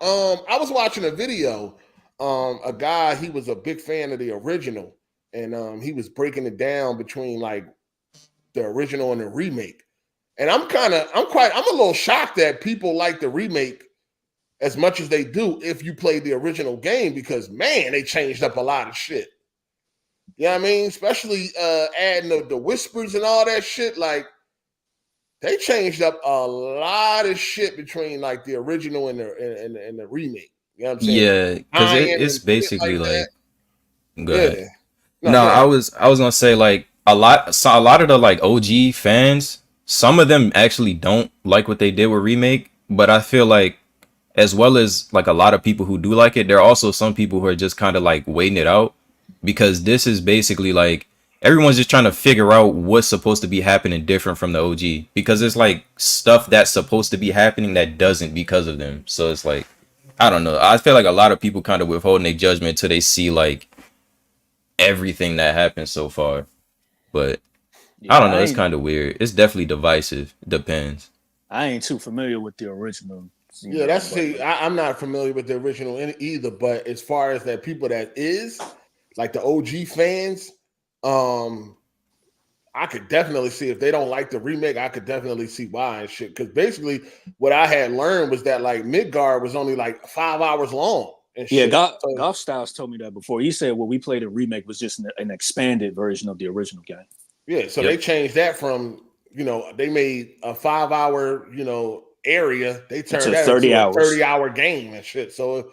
I was watching a video. A guy, he was a big fan of the original. And he was breaking it down between like the original and the remake. And I'm a little shocked that people like the remake as much as they do if you played the original game, because man, they changed up a lot of shit. You know what I mean? Especially adding the whispers and all that shit. Like they changed up a lot of shit between like the original and the remake. You know what I'm saying? Yeah, because it's basically like go ahead. Yeah. No, I was gonna say like a lot of the like OG fans, some of them actually don't like what they did with remake, but I feel like as well as like a lot of people who do like it, there are also some people who are just kind of like waiting it out, because this is basically like everyone's just trying to figure out what's supposed to be happening different from the OG, because it's like stuff that's supposed to be happening that doesn't because of them. So it's like, I don't know. I feel like a lot of people kind of withholding their judgment till they see like everything that happened so far. But yeah, I don't know, it's kind of weird. It's definitely divisive. Depends. I ain't too familiar with the original. Yeah, I'm not familiar with the original either, but as far as that people that is like the OG fans, I could definitely see if they don't like the remake, I could definitely see why and shit. Because basically what I had learned was that like Midgard was only like 5 hours long. Yeah, Golf Styles told me that before. He said what we played in remake was just an expanded version of the original game. Yeah, so they changed that from, they made a 5 hour, area. They turned that 30 into hours. a 30-hour game and shit. So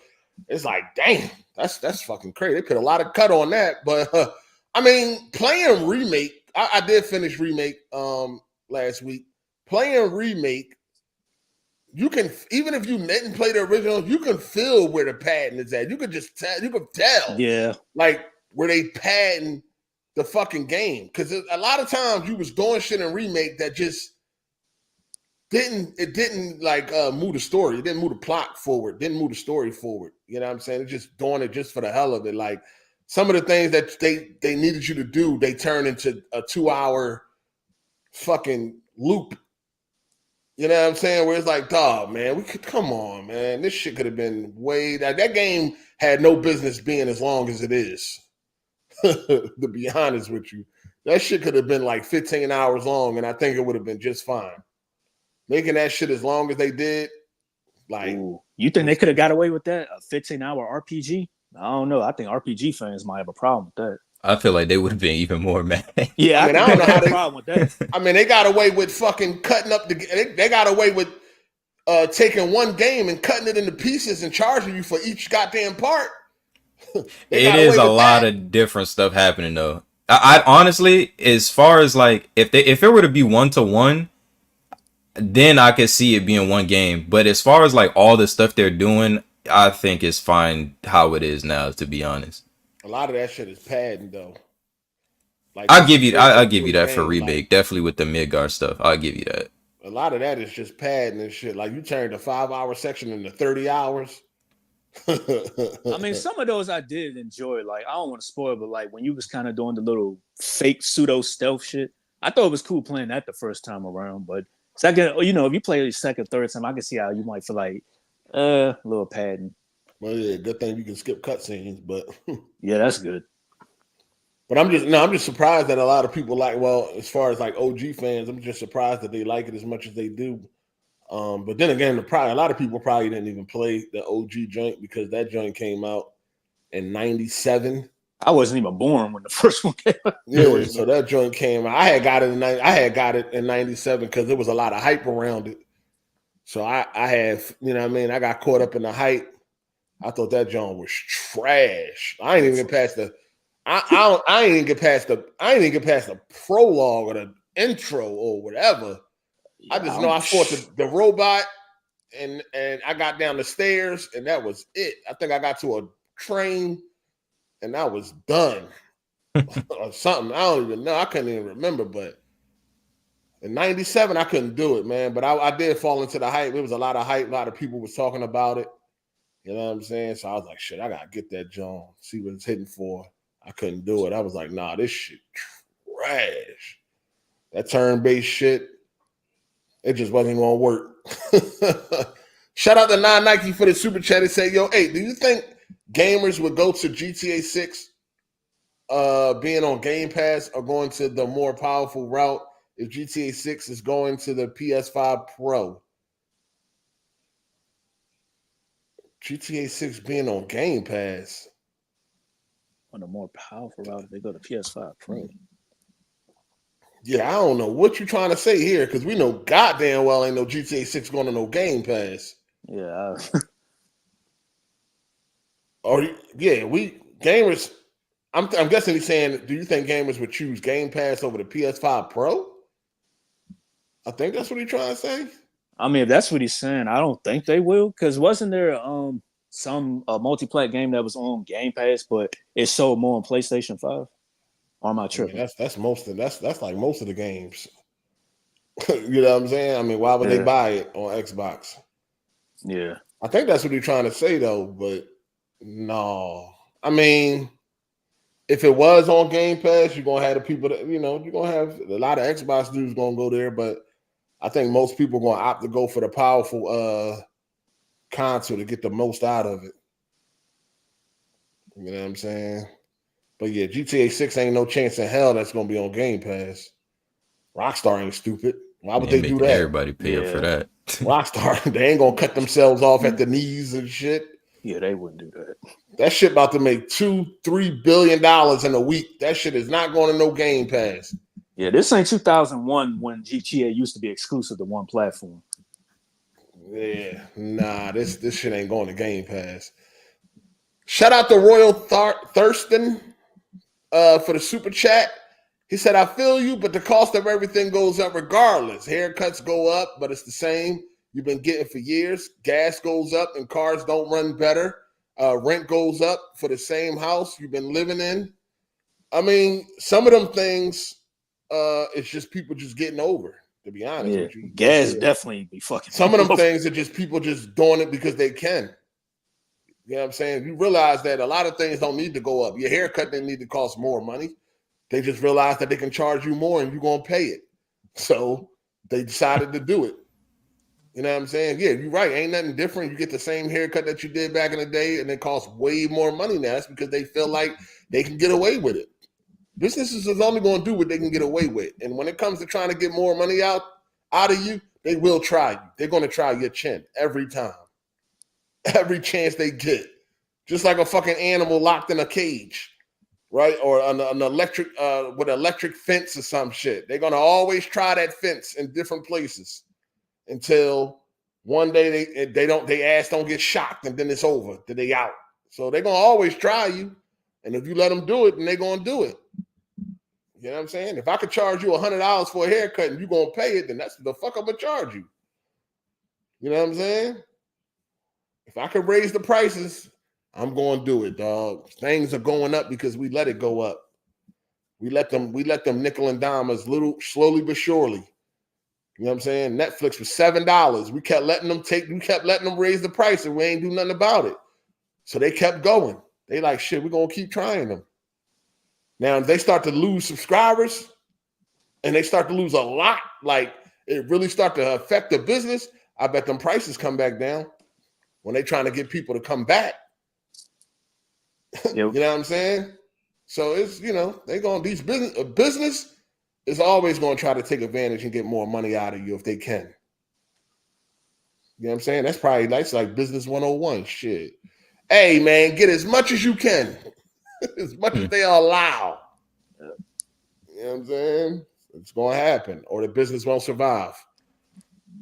it's like, damn, that's fucking crazy. They put a lot of cut on that. But I mean, playing remake, I did finish remake last week. Playing remake, you can, even if you didn't play the original, you can feel where the patent is at. You could just tell, yeah, like where they patent the fucking game. Because a lot of times you was doing shit in remake that just didn't like move the story. It didn't move the plot forward. Didn't move the story forward. You know what I'm saying? It's just doing it just for the hell of it. Like some of the things that they needed you to do, they turned into a 2 hour fucking loop. You know what I'm saying? Where it's like, dog, man, come on, man. This shit could have been that game had no business being as long as it is. To be honest with you, that shit could have been like 15 hours long, and I think it would have been just fine. Making that shit as long as they did, like, ooh, you think they could have got away with that? A 15-hour RPG? I don't know. I think RPG fans might have a problem with that. I feel like they would have been even more mad. Yeah, I don't know how they problem with that. I mean, they got away with fucking cutting up they got away with taking one game and cutting it into pieces and charging you for each goddamn part. It is a lot of different stuff happening though. I honestly, as far as like if it were to be 1-to-1, then I could see it being one game. But as far as like all the stuff they're doing, I think it's fine how it is now, to be honest. A lot of that shit is padding though. Like I'll give you that for remake, definitely with the Midgard stuff. I'll give you that. a lot of that is just padding and shit. Like you turned the 5-hour section into 30 hours. I mean, some of those I did enjoy. Like, I don't want to spoil, but like when you was kind of doing the little fake pseudo stealth shit, I thought it was cool playing that the first time around. But second, you know, if you play the second, third time, I can see how you might feel like a little padding. Well, yeah, good thing you can skip cutscenes, but yeah, that's good. But I'm just surprised that a lot of people like. Well, as far as like OG fans, I'm just surprised that they like it as much as they do. But then again, a lot of people probably didn't even play the OG joint because that joint came out in '97. I wasn't even born when the first one came out. Yeah, so that joint came out. I had got it in '97 because there was a lot of hype around it. So I have, you know what I mean? I got caught up in the hype. I thought that joint was trash. I ain't even get past the I ain't even get past the prologue or the intro or whatever. Yeah, I just know I fought the robot and I got down the stairs and that was it. I think I got to a train and I was done. Or something. I don't even know. I couldn't even remember, but in '97, I couldn't do it, man. But I did fall into the hype. There was a lot of hype. A lot of people was talking about it. You know what I'm saying? So I was like, shit, I got to get that joint, see what it's hitting for. I couldn't do it. I was like, nah, this shit trash. That turn-based shit, it just wasn't going to work. Shout out to Non-Nike for the super chat and say, yo, hey, do you think gamers would go to GTA 6 being on Game Pass or going to the more powerful route if GTA 6 is going to the PS5 Pro? GTA 6 being on Game Pass. On a more powerful route if they go to PS5 Pro. Yeah, I don't know what you're trying to say here because we know goddamn well ain't no GTA 6 going to no Game Pass. Yeah. Or yeah, we gamers. I'm guessing he's saying, do you think gamers would choose Game Pass over the PS5 Pro? I think that's what he's trying to say. I mean, if that's what he's saying, I don't think they will. Because wasn't there some multiplayer game that was on Game Pass, but it sold more on PlayStation 5? Or am I tripping? I mean, that's like most of the games. You know what I'm saying? I mean, why would they buy it on Xbox? Yeah. I think that's what he's trying to say though, but no. I mean, if it was on Game Pass, you're gonna have the people that, you know, you're gonna have a lot of Xbox dudes gonna go there, but I think most people are gonna opt to go for the powerful console to get the most out of it. You know what I'm saying? But yeah, GTA 6 ain't no chance in hell that's gonna be on Game Pass. Rockstar ain't stupid. Why would they do that? Everybody pay up for that. Rockstar, they ain't gonna cut themselves off at the knees and shit. Yeah, they wouldn't do that. That shit about to make $2-3 billion in a week. That shit is not going to no Game Pass. Yeah, this ain't 2001 when GTA used to be exclusive to one platform. Yeah, nah, this shit ain't going to Game Pass. Shout out to Royal Thurston for the super chat. He said, I feel you, but the cost of everything goes up regardless. Haircuts go up, but it's the same you've been getting for years. Gas goes up and cars don't run better. Rent goes up for the same house you've been living in. I mean, some of them things, it's just people just getting over, to be honest with you. Gas definitely be fucking. Some of them things are just people just doing it because they can. You know what I'm saying? You realize that a lot of things don't need to go up. Your haircut didn't need to cost more money. They just realized that they can charge you more and you're going to pay it. So they decided to do it. You know what I'm saying? Yeah, you're right. Ain't nothing different. You get the same haircut that you did back in the day and it costs way more money now. That's because they feel like they can get away with it. Businesses is only going to do what they can get away with. And when it comes to trying to get more money out of you, they will try you. They're going to try your chin every time. Every chance they get. Just like a fucking animal locked in a cage. Right? Or an electric with an electric fence or some shit. They're gonna always try that fence in different places until one day they ass don't get shocked and then it's over. Then they out. So they're gonna always try you. And if you let them do it, then they're gonna do it. You know what I'm saying? If I could charge you $100 for a haircut and you're gonna pay it, then that's the fuck I'm gonna charge you. You know what I'm saying? If I could raise the prices, I'm going to do it, dog. Things are going up because we let it go up. We let them nickel and dime us slowly but surely. You know what I'm saying? Netflix was $7. We kept letting them raise the price, and we ain't do nothing about it. So they kept going. They like, shit, we're gonna keep trying them. Now, if they start to lose subscribers and they start to lose a lot, like it really start to affect the business, I bet them prices come back down when they trying to get people to come back. Yep. You know what I'm saying? So it's, they going these business is always going to try to take advantage and get more money out of you if they can. You know what I'm saying? That's like business 101 shit. Hey man, get as much as you can. As much as they allow. You know what I'm saying? It's going to happen or the business won't survive.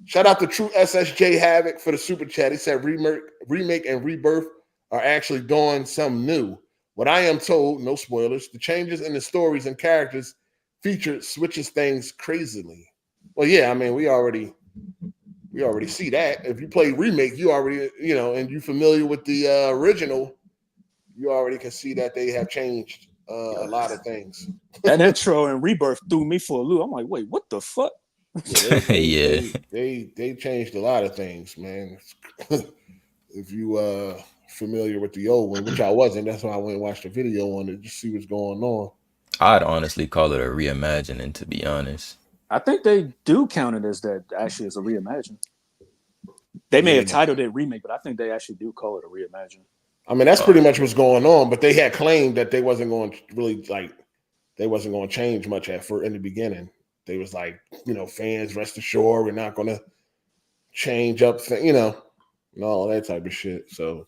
Shout out to True SSJ Havoc for the super chat. He said remake and rebirth are actually doing something new. What I am told, no spoilers, the changes in the stories and characters featured switches things crazily. Well, yeah, I mean, we already see that. If you play remake, you already, and you're familiar with the original, you already can see that they have changed a lot of things. That intro and rebirth threw me for a loop. I'm like, wait, what the fuck? Yeah, they changed a lot of things, man. If you familiar with the old one, which I wasn't, that's why I went and watched the video on it, just see what's going on. I'd honestly call it a reimagining, to be honest. I think they do count it as that actually as a reimagine. They may have titled it remake, but I think they actually do call it a reimagine. I mean, that's pretty much what's going on, but they had claimed that they wasn't going to change much in the beginning. They was like, fans, rest assured, we're not going to change up, and all that type of shit. So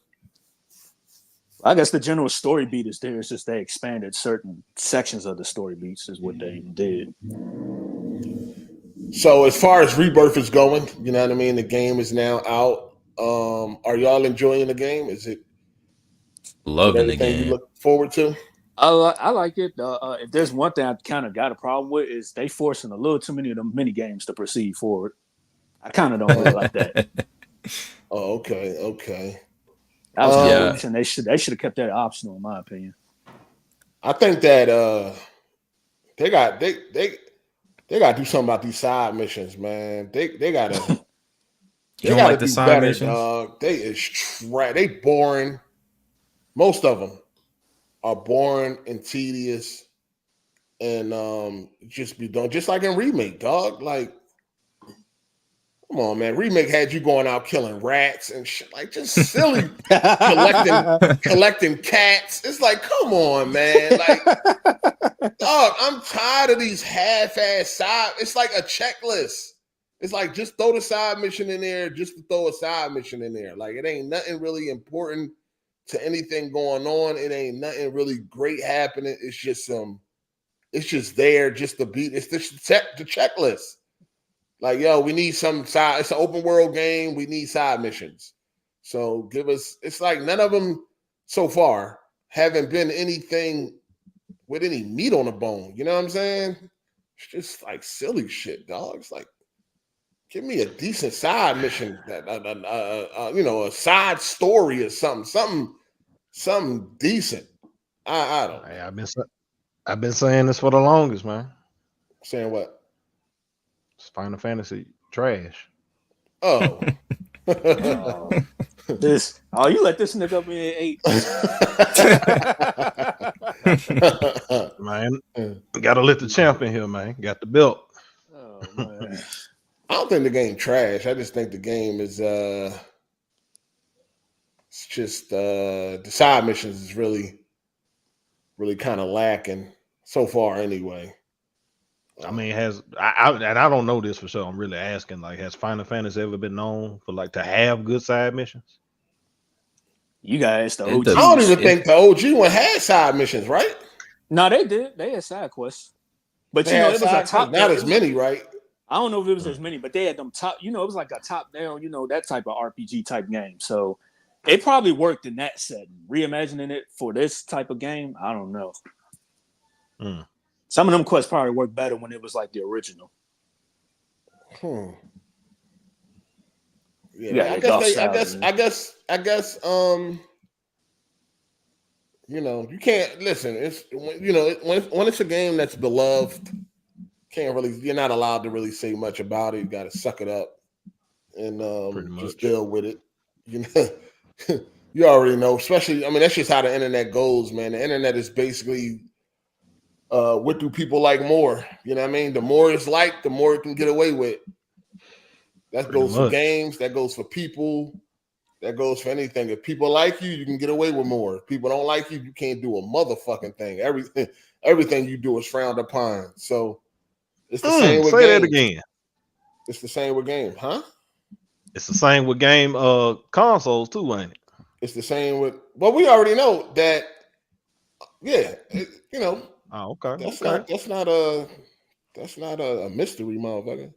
I guess the general story beat is there. It's just they expanded certain sections of the story beats is what they did. So as far as Rebirth is going, you know what I mean? The game is now out. Are y'all enjoying the game? Is it loving the game? You look forward to? I like it. If there's one thing I kind of got a problem with is they forcing a little too many of them mini games to proceed forward. I kind of don't really like that. Oh, okay. That was and they should have kept that optional, in my opinion. I think that they got to do something about these side missions, man. They got to. You don't like the side better, missions? Dog. They boring. Most of them are boring and tedious, and just be done just like in remake, dog. Like, come on, man. Remake had you going out killing rats and shit, like just silly collecting cats. It's like, come on, man. Like, dog, I'm tired of these half-ass side. It's like a checklist. It's like just throw the side mission in there, just to throw a side mission in there. Like, it ain't nothing really important to anything going on. It ain't nothing really great happening. It's just there just to beat. It's the checklist. Like, yo, we need some side. It's an open world game. We need side missions. So give us. It's like none of them so far haven't been anything with any meat on the bone. You know what I'm saying? It's just like silly shit, dog. It's like, give me a decent side mission, a side story or something decent. I don't know. Hey, I've been saying this for the longest, man. Saying what? It's Final Fantasy trash. Oh. You let this nigga up in 8. Man, gotta let the champ in here, man. Got the belt. Oh, man. I don't think the game trash. I just think the game is it's just the side missions is really kind of lacking so far anyway. I mean, I don't know this for sure. I'm really asking, like, has Final Fantasy ever been known for like to have good side missions? You guys, the OG. I don't even think the OG one had side missions, right? No, they did. They had side quests, but it was a top. Not as many, right? I don't know if it was as many, but they had them top. It was like a top down. That type of RPG type game. So it probably worked in that setting. Reimagining it for this type of game, I don't know. Some of them quests probably worked better when it was like the original. Yeah, I guess. You can't listen. It's when it's a game that's beloved, You're not allowed to really say much about it. You got to suck it up and just deal with it. You know, you already know. Especially, I mean, that's just how the internet goes, man. The internet is basically what do people like more? You know what I mean? The more it's liked, the more it can get away with. That goes for games. That goes for people. That goes for anything. If people like you, you can get away with more. If people don't like you, you can't do a motherfucking thing. Everything you do is frowned upon. So it's the same with say games. That again. It's the same with games, huh? It's the same with game consoles too, ain't it? It's the same with. Well, we already know that. Yeah, you know. Oh, okay. That's not a mystery, motherfucker.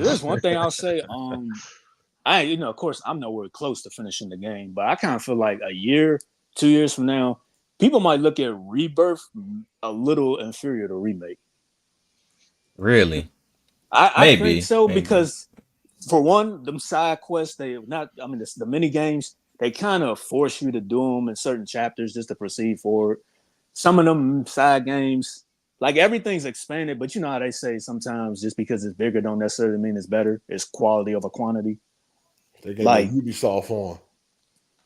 There's one thing I'll say. Of course, I'm nowhere close to finishing the game, but I kind of feel like a year, 2 years from now, people might look at Rebirth a little inferior to Remake. Really? I think so because, for one, them side quests, the mini games, they kind of force you to do them in certain chapters just to proceed forward. Some of them side games, like everything's expanded, but you know how they say sometimes just because it's bigger don't necessarily mean it's better. It's quality over quantity. They gave like Ubisoft on.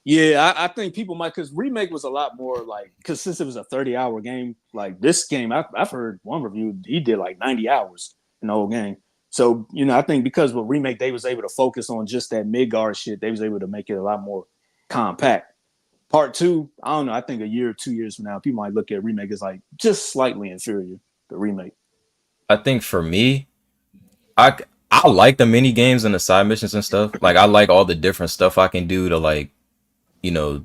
Yeah, I think people might, because Remake was a lot more like, because since it was a 30-hour game, like this game, I've heard one review, he did like 90 hours in the whole game. So, you know, I think because with Remake, they was able to focus on just that Midgard shit. They was able to make it a lot more compact. Part 2, I don't know, I think a year or 2 years from now, people might look at Remake as like just slightly inferior to Remake. I think for me, I like the mini games and the side missions and stuff. Like, I like all the different stuff I can do to, like, you know,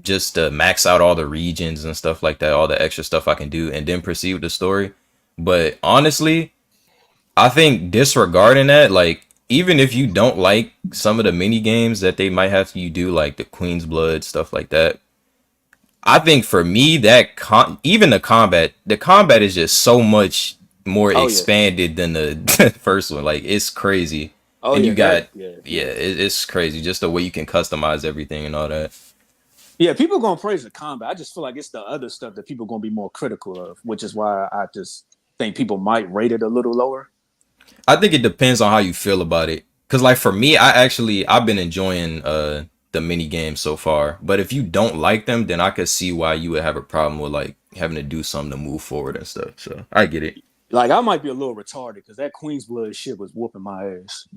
just to max out all the regions and stuff like that, all the extra stuff I can do, and then proceed with the story. But honestly, I think disregarding that, like, even if you don't like some of the mini games that they might have you do, like the Queen's Blood, stuff like that, I think for me, that even the combat is just so much more expanded than the first one. Like, it's crazy. And you got it's crazy just the way you can customize everything and all that. Yeah, people are gonna praise the combat. I just feel like it's the other stuff that people are gonna be more critical of, which is why I just think people might rate it a little lower. I think it depends on how you feel about it. Cause like for me, I've been enjoying the mini games so far. But if you don't like them, then I could see why you would have a problem with like having to do something to move forward and stuff. So I get it. Like, I might be a little retarded because that Queen's Blood shit was whooping my ass.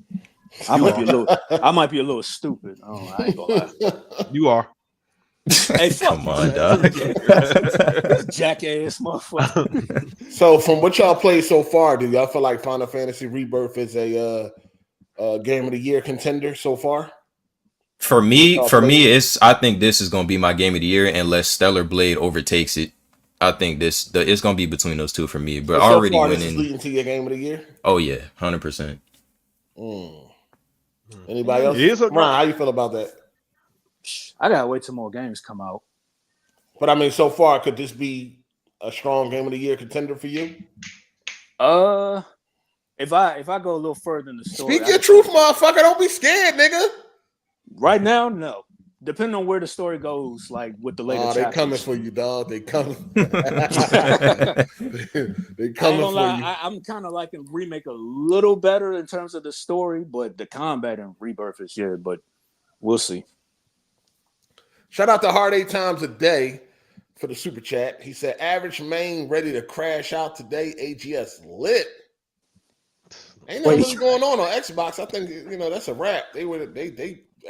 I might be a little stupid. Oh, I ain't gonna lie. You are. Hey, come on, dog. Jackass motherfucker. So, from what y'all played so far, do y'all feel like Final Fantasy Rebirth is a Game of the Year contender so far? For me, I think this is gonna be my Game of the Year unless Stellar Blade overtakes it. I think it's gonna be between those two for me. But so already far, winning. This is leading to your Game of the Year. Oh yeah, 100%. Anybody else? Ron, how you feel about that? I gotta wait till more games come out. But I mean, so far, could this be a strong Game of the Year contender for you? If I go a little further in the story, speak your truth, motherfucker. Don't be scared, nigga. Right now, no. Depending on where the story goes, like with the later chapters. They coming for you, dog. They coming. They coming for you. I'm kind of liking Remake a little better in terms of the story, but the combat in Rebirth is good. But we'll see. Shout out to Hard8times a day for the super chat. He said, "Average main ready to crash out today. AGS lit." Ain't nothing really going on Xbox. I think that's a wrap. They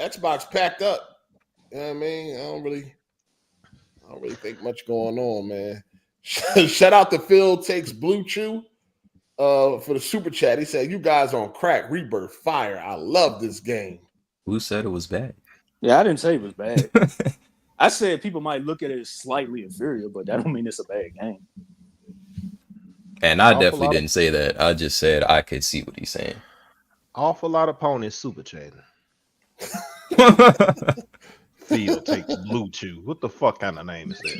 Xbox packed up. You know what I mean? I don't really think much going on, man. Shout out to Phil Takes Blue Chew for the super chat. He said, "You guys on crack. Rebirth fire. I love this game." Who said it was bad? Yeah, I didn't say it was bad. I said people might look at it as slightly inferior, but that don't mean it's a bad game. And I definitely didn't say that. I just said I could see what he's saying. Awful lot of ponies super chatting. Phil Takes Blue Chew. What the fuck kind of name is that?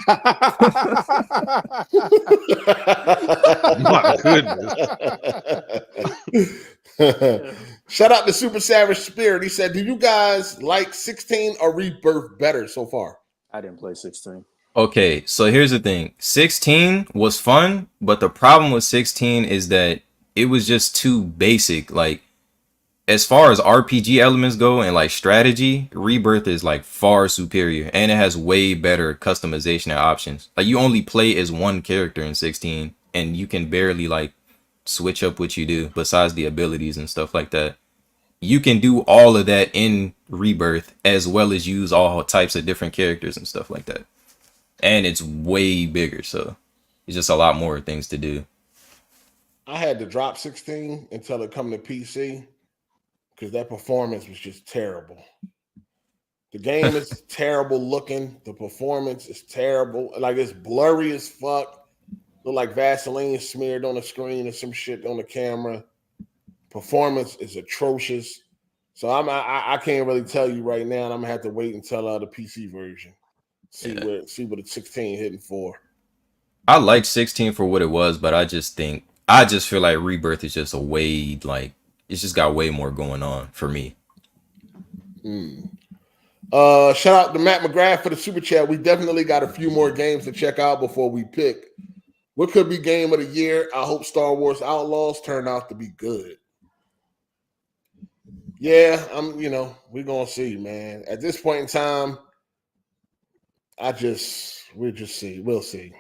My goodness. Shout out to Super Savage Spirit. He said, "Do you guys like 16 or Rebirth better so far?" I didn't play 16. Okay, so here's the thing. 16 was fun, but the problem with 16 is that it was just too basic. Like, as far as RPG elements go and like strategy, Rebirth is like far superior, and it has way better customization and options. Like, you only play as one character in 16, and you can barely like switch up what you do besides the abilities and stuff like that. You can do all of that in Rebirth as well as use all types of different characters and stuff like that. And it's way bigger, so it's just a lot more things to do. I had to drop 16 until it come to PC because that performance was just terrible. The game is terrible looking. The performance is terrible. Like, it's blurry as fuck. Look like Vaseline smeared on the screen or some shit on the camera. Performance is atrocious. So I can't really tell you right now, and I'm gonna have to wait until the PC version. See what it's 16 hitting for. I liked 16 for what it was, but I just feel like Rebirth is just a way, like, it's just got way more going on for me. Shout out to Matt McGrath for the super chat. We definitely got a few more games to check out before we pick what could be game of the year. I hope Star Wars Outlaws turn out to be good. Yeah, we're gonna see, man. At this point in time, we'll just see. We'll see.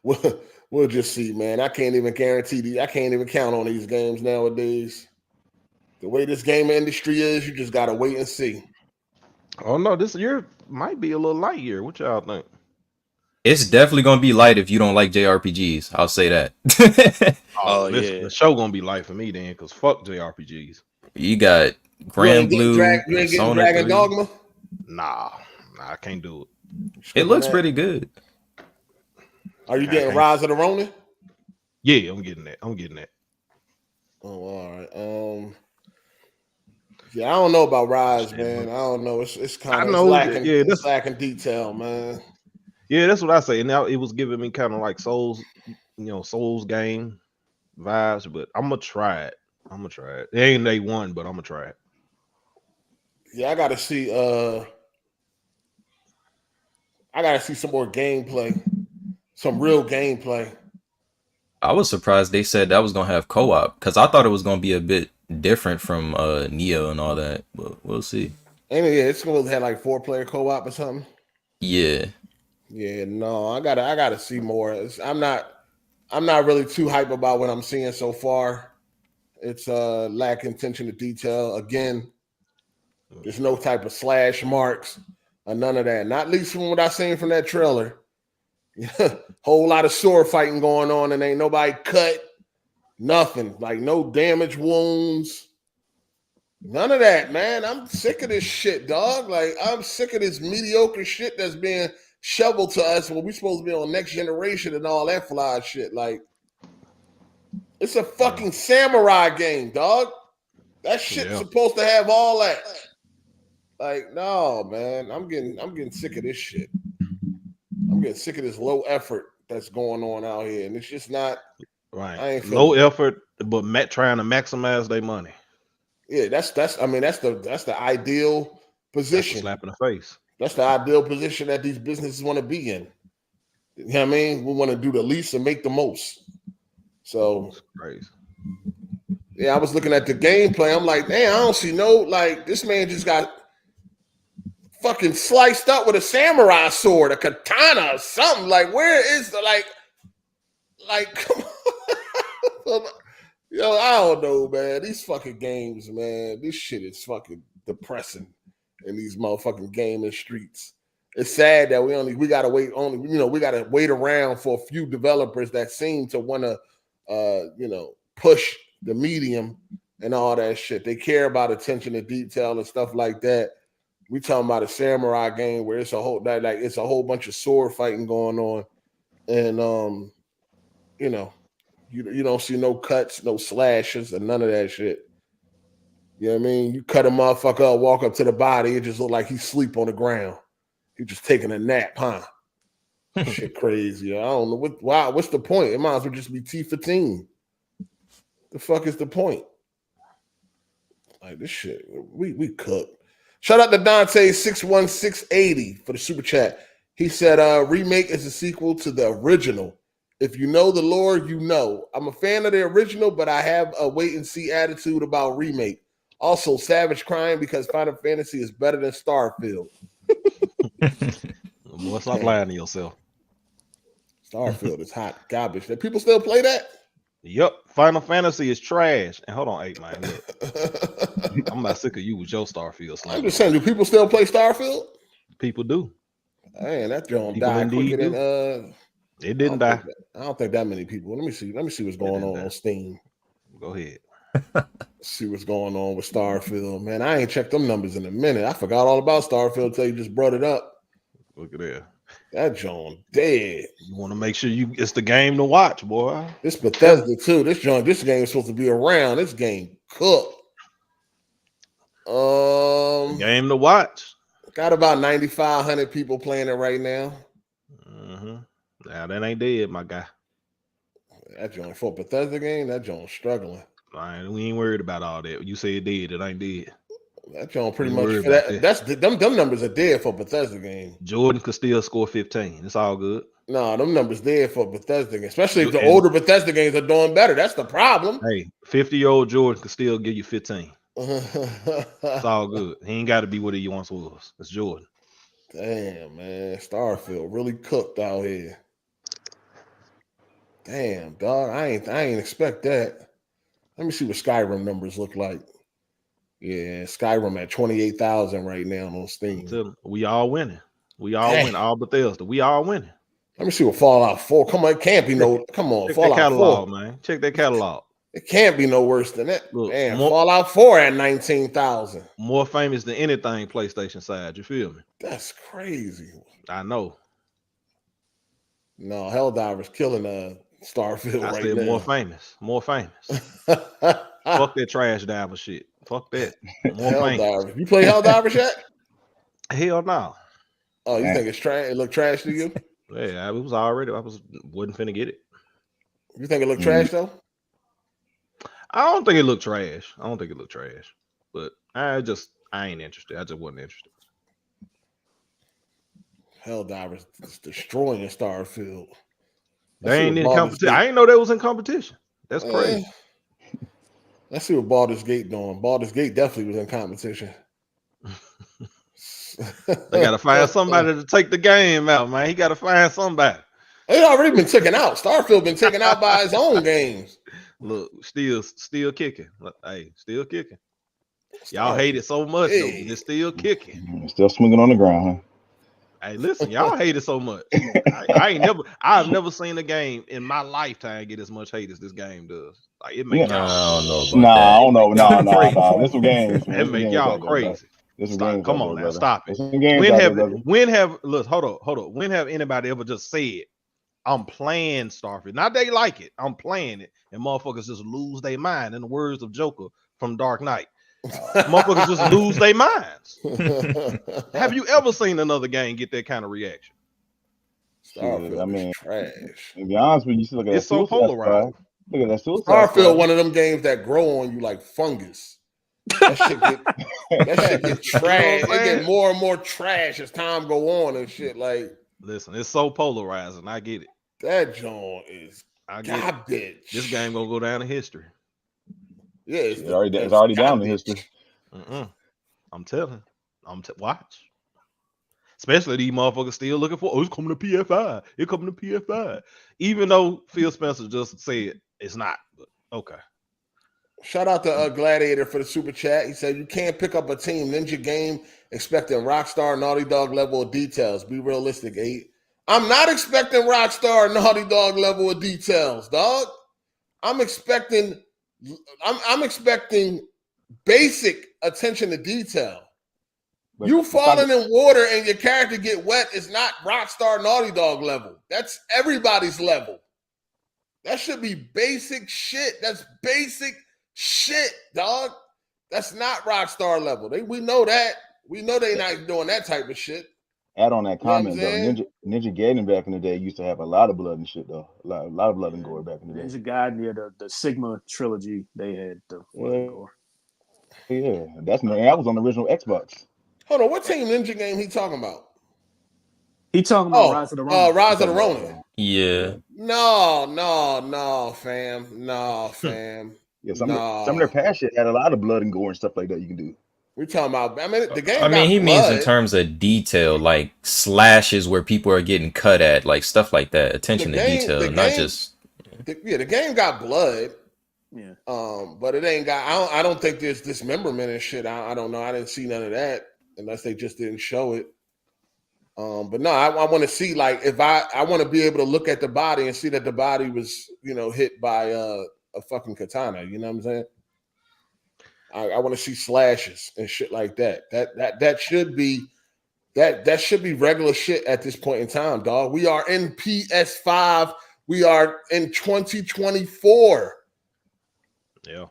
we'll just see, man. I can't even guarantee these. I can't even count on these games nowadays. The way this game industry is, you just gotta wait and see. Oh no, this year might be a little light year. What y'all think? It's definitely gonna be light if you don't like JRPGs. I'll say that. The show gonna be light for me then, because fuck JRPGs. You got Grand Blue. You ain't getting Dragon Dogma? Nah, I can't do it. It looks pretty good. Are you getting Rise of the Ronin? Yeah, I'm getting that. Oh, all right. Yeah, I don't know about Rise, man. I don't know. It's kind of lacking. Yeah, that's lacking detail, man. Yeah, that's what I say. And now it was giving me kind of like Souls game vibes. But I'm gonna try it. It ain't day one, but I'm gonna try it. Yeah, I gotta see some more gameplay, some real gameplay. I was surprised they said that was gonna have co-op, because I thought it was gonna be a bit different from Neo and all that, but we'll see. And yeah, it's gonna have like 4-player co-op or something. Yeah, no, I gotta see more. I'm not really too hype about what I'm seeing so far. It's lacking attention to detail. Again, there's no type of slash marks or none of that. Not least from what I seen from that trailer. Whole lot of sword fighting going on, and ain't nobody cut. Nothing. Like, no damage wounds. None of that, man. I'm sick of this shit, dog. Like, I'm sick of this mediocre shit that's being shoveled to us when we supposed to be on Next Generation and all that fly shit. Like, it's a fucking samurai game, dog. That shit's supposed to have all that. Like, no, man. I'm getting sick of this shit. I'm getting sick of this low effort that's going on out here, and it's just not right. Low effort, but trying to maximize their money. Yeah, that's the ideal position. That's a slap in the face. That's the ideal position that these businesses want to be in. You know what I mean? We want to do the least and make the most. So that's crazy. Yeah, I was looking at the gameplay. I'm like, damn, I don't see this man just got fucking sliced up with a samurai sword, a katana or something. Like, where is the come on. Yo, I don't know, man. These fucking games, man. This shit is fucking depressing in these motherfucking gaming streets. It's sad that we gotta wait we gotta wait around for a few developers that seem to want to push the medium and all that shit. They care about attention to detail and stuff like that. We talking about a samurai game where it's a whole bunch of sword fighting going on, and you don't see no cuts, no slashes, and none of that shit. You know what I mean? You cut a motherfucker up, walk up to the body, it just look like he's asleep on the ground. He's just taking a nap, huh? Shit crazy. I don't know what's the point? It might as well just be T15. The fuck is the point? Like, this shit, we cooked. Shout out to Dante61680 for the super chat. He said, remake is a sequel to the original. If you know the lore, you know. I'm a fan of the original, but I have a wait-and-see attitude about remake. Also, Savage crying because Final Fantasy is better than Starfield. Boy, stop lying to yourself. Starfield is hot garbage. Do people still play that? Yep. Final Fantasy is trash. And hold on, 8 man. Look. I'm not sick of you with your Starfield. I'm just saying, do people still play Starfield? People do. Man, that joint died quicker than it didn't die. I don't think that many people. Let me see what's going on Steam. Go ahead. See what's going on with Starfield. Man, I ain't checked them numbers in a minute. I forgot all about Starfield until you just brought it up. Look at that. That joint dead. You want to make sure it's the game to watch, boy. This Bethesda too. This game is supposed to be around. This game cooked. Game to watch. Got about 9,500 people playing it right now. Mm-hmm. Now that ain't dead, my guy. That joint for Bethesda game, that joint's struggling. We ain't worried about all that. You say it dead, it ain't dead. That joint pretty much them numbers are dead for Bethesda game. Jordan could still score 15. It's all good. No, them numbers dead for Bethesda game, especially if the older Bethesda games are doing better. That's the problem. Hey, 50-year-old Jordan could still give you 15. It's all good. He ain't got to be what he once was. It's Jordan. Damn, man. Starfield really cooked out here. Damn, dog. I ain't expect that. Let me see what Skyrim numbers look like. Yeah, Skyrim at 28,000 right now on Steam. We all winning. We all win. All Bethesda. We all winning. Let me see what Fallout 4. Come on, it can't be no. Come on, check Fallout that catalog, 4, man. Check that catalog. It can't be no worse than that. Look, man, Fallout 4 at 19,000. More famous than anything PlayStation side. You feel me? That's crazy. I know. No, Helldivers killing Starfield I right said now. more famous. More famous. Fuck that trash diver shit. Fuck that. More famous. You play Helldivers yet? Hell no. Oh, you think it's trash? It look trash to you? Yeah, it was already. Wasn't finna get it. You think it look trash though? I don't think it looked trash. But I ain't interested. I just wasn't interested. Helldivers is destroying Starfield. They ain't in competition. I ain't know they was in competition. That's crazy. Let's see what Baldur's Gate doing. Baldur's Gate definitely was in competition. They gotta find somebody to take the game out, man. He gotta find somebody. It's already been taken out. Starfield been taken out by his own games. Look, still kicking. Hey, still kicking. Y'all hate it so much, though, but it's still kicking. Still swinging on the ground, huh? Hey, listen, y'all hate it so much. I've never seen a game in my lifetime get as much hate as this game does. Like it makes y'all. I don't know. I don't know. No. This was games. It make y'all crazy. Stop. Come on now, stop it. Look, hold up. When have anybody ever just said, I'm playing Starfield? Now they like it. I'm playing it. And motherfuckers just lose their mind. In the words of Joker from Dark Knight. Motherfuckers just lose their minds. Have you ever seen another game get that kind of reaction? Starfield trash. To be honest with you, look at it's so polarized. Look at that Suicide Starfield, one of them games that grow on you like fungus. That shit get trash. It get more and more trash as time go on and shit. Like, listen, it's so polarizing. I get it. That joint is garbage. This game gonna go down in history. Yeah, it's already down in history. I'm telling. Watch. Especially these motherfuckers still looking for. Oh, it's coming to PS5. It's coming to PS5. Even though Phil Spencer just said it's not. But okay. Shout out to Gladiator for the super chat. He said, you can't pick up a Team Ninja game expecting Rockstar Naughty Dog level of details. Be realistic, 8. I'm not expecting Rockstar Naughty Dog level of details, dog. I'm expecting basic attention to detail. But you falling in water and your character get wet is not Rockstar Naughty Dog level. That's everybody's level. That should be basic shit. That's basic shit, dog. That's not Rockstar level. We know that. We know they not doing that type of shit. Add on that comment though. Ninja Gaiden back in the day used to have a lot of blood and shit though. A lot of blood and gore back in the day. Ninja Gaiden, the Sigma trilogy, they had the blood and gore. Yeah, that was on the original Xbox. Hold on, what Team Ninja game he talking about? He talking about Rise of the Ronin. Rise of the Ronin. Yeah. No, fam. Yeah, some of their past shit had a lot of blood and gore and stuff like that you can do. We're talking about, I mean, the game. I mean, he blood. means in terms of detail, like slashes where people are getting cut at, like stuff like that. Attention to detail, not just. The game got blood. Yeah. But it ain't got. I don't think there's dismemberment and shit. I don't know. I didn't see none of that unless they just didn't show it. But no, I want to see, like, if I want to be able to look at the body and see that the body was, hit by a fucking katana. You know what I'm saying? I want to see slashes and shit like that. That should be regular shit at this point in time, dog. We are in PS5. We are in 2024. Yeah.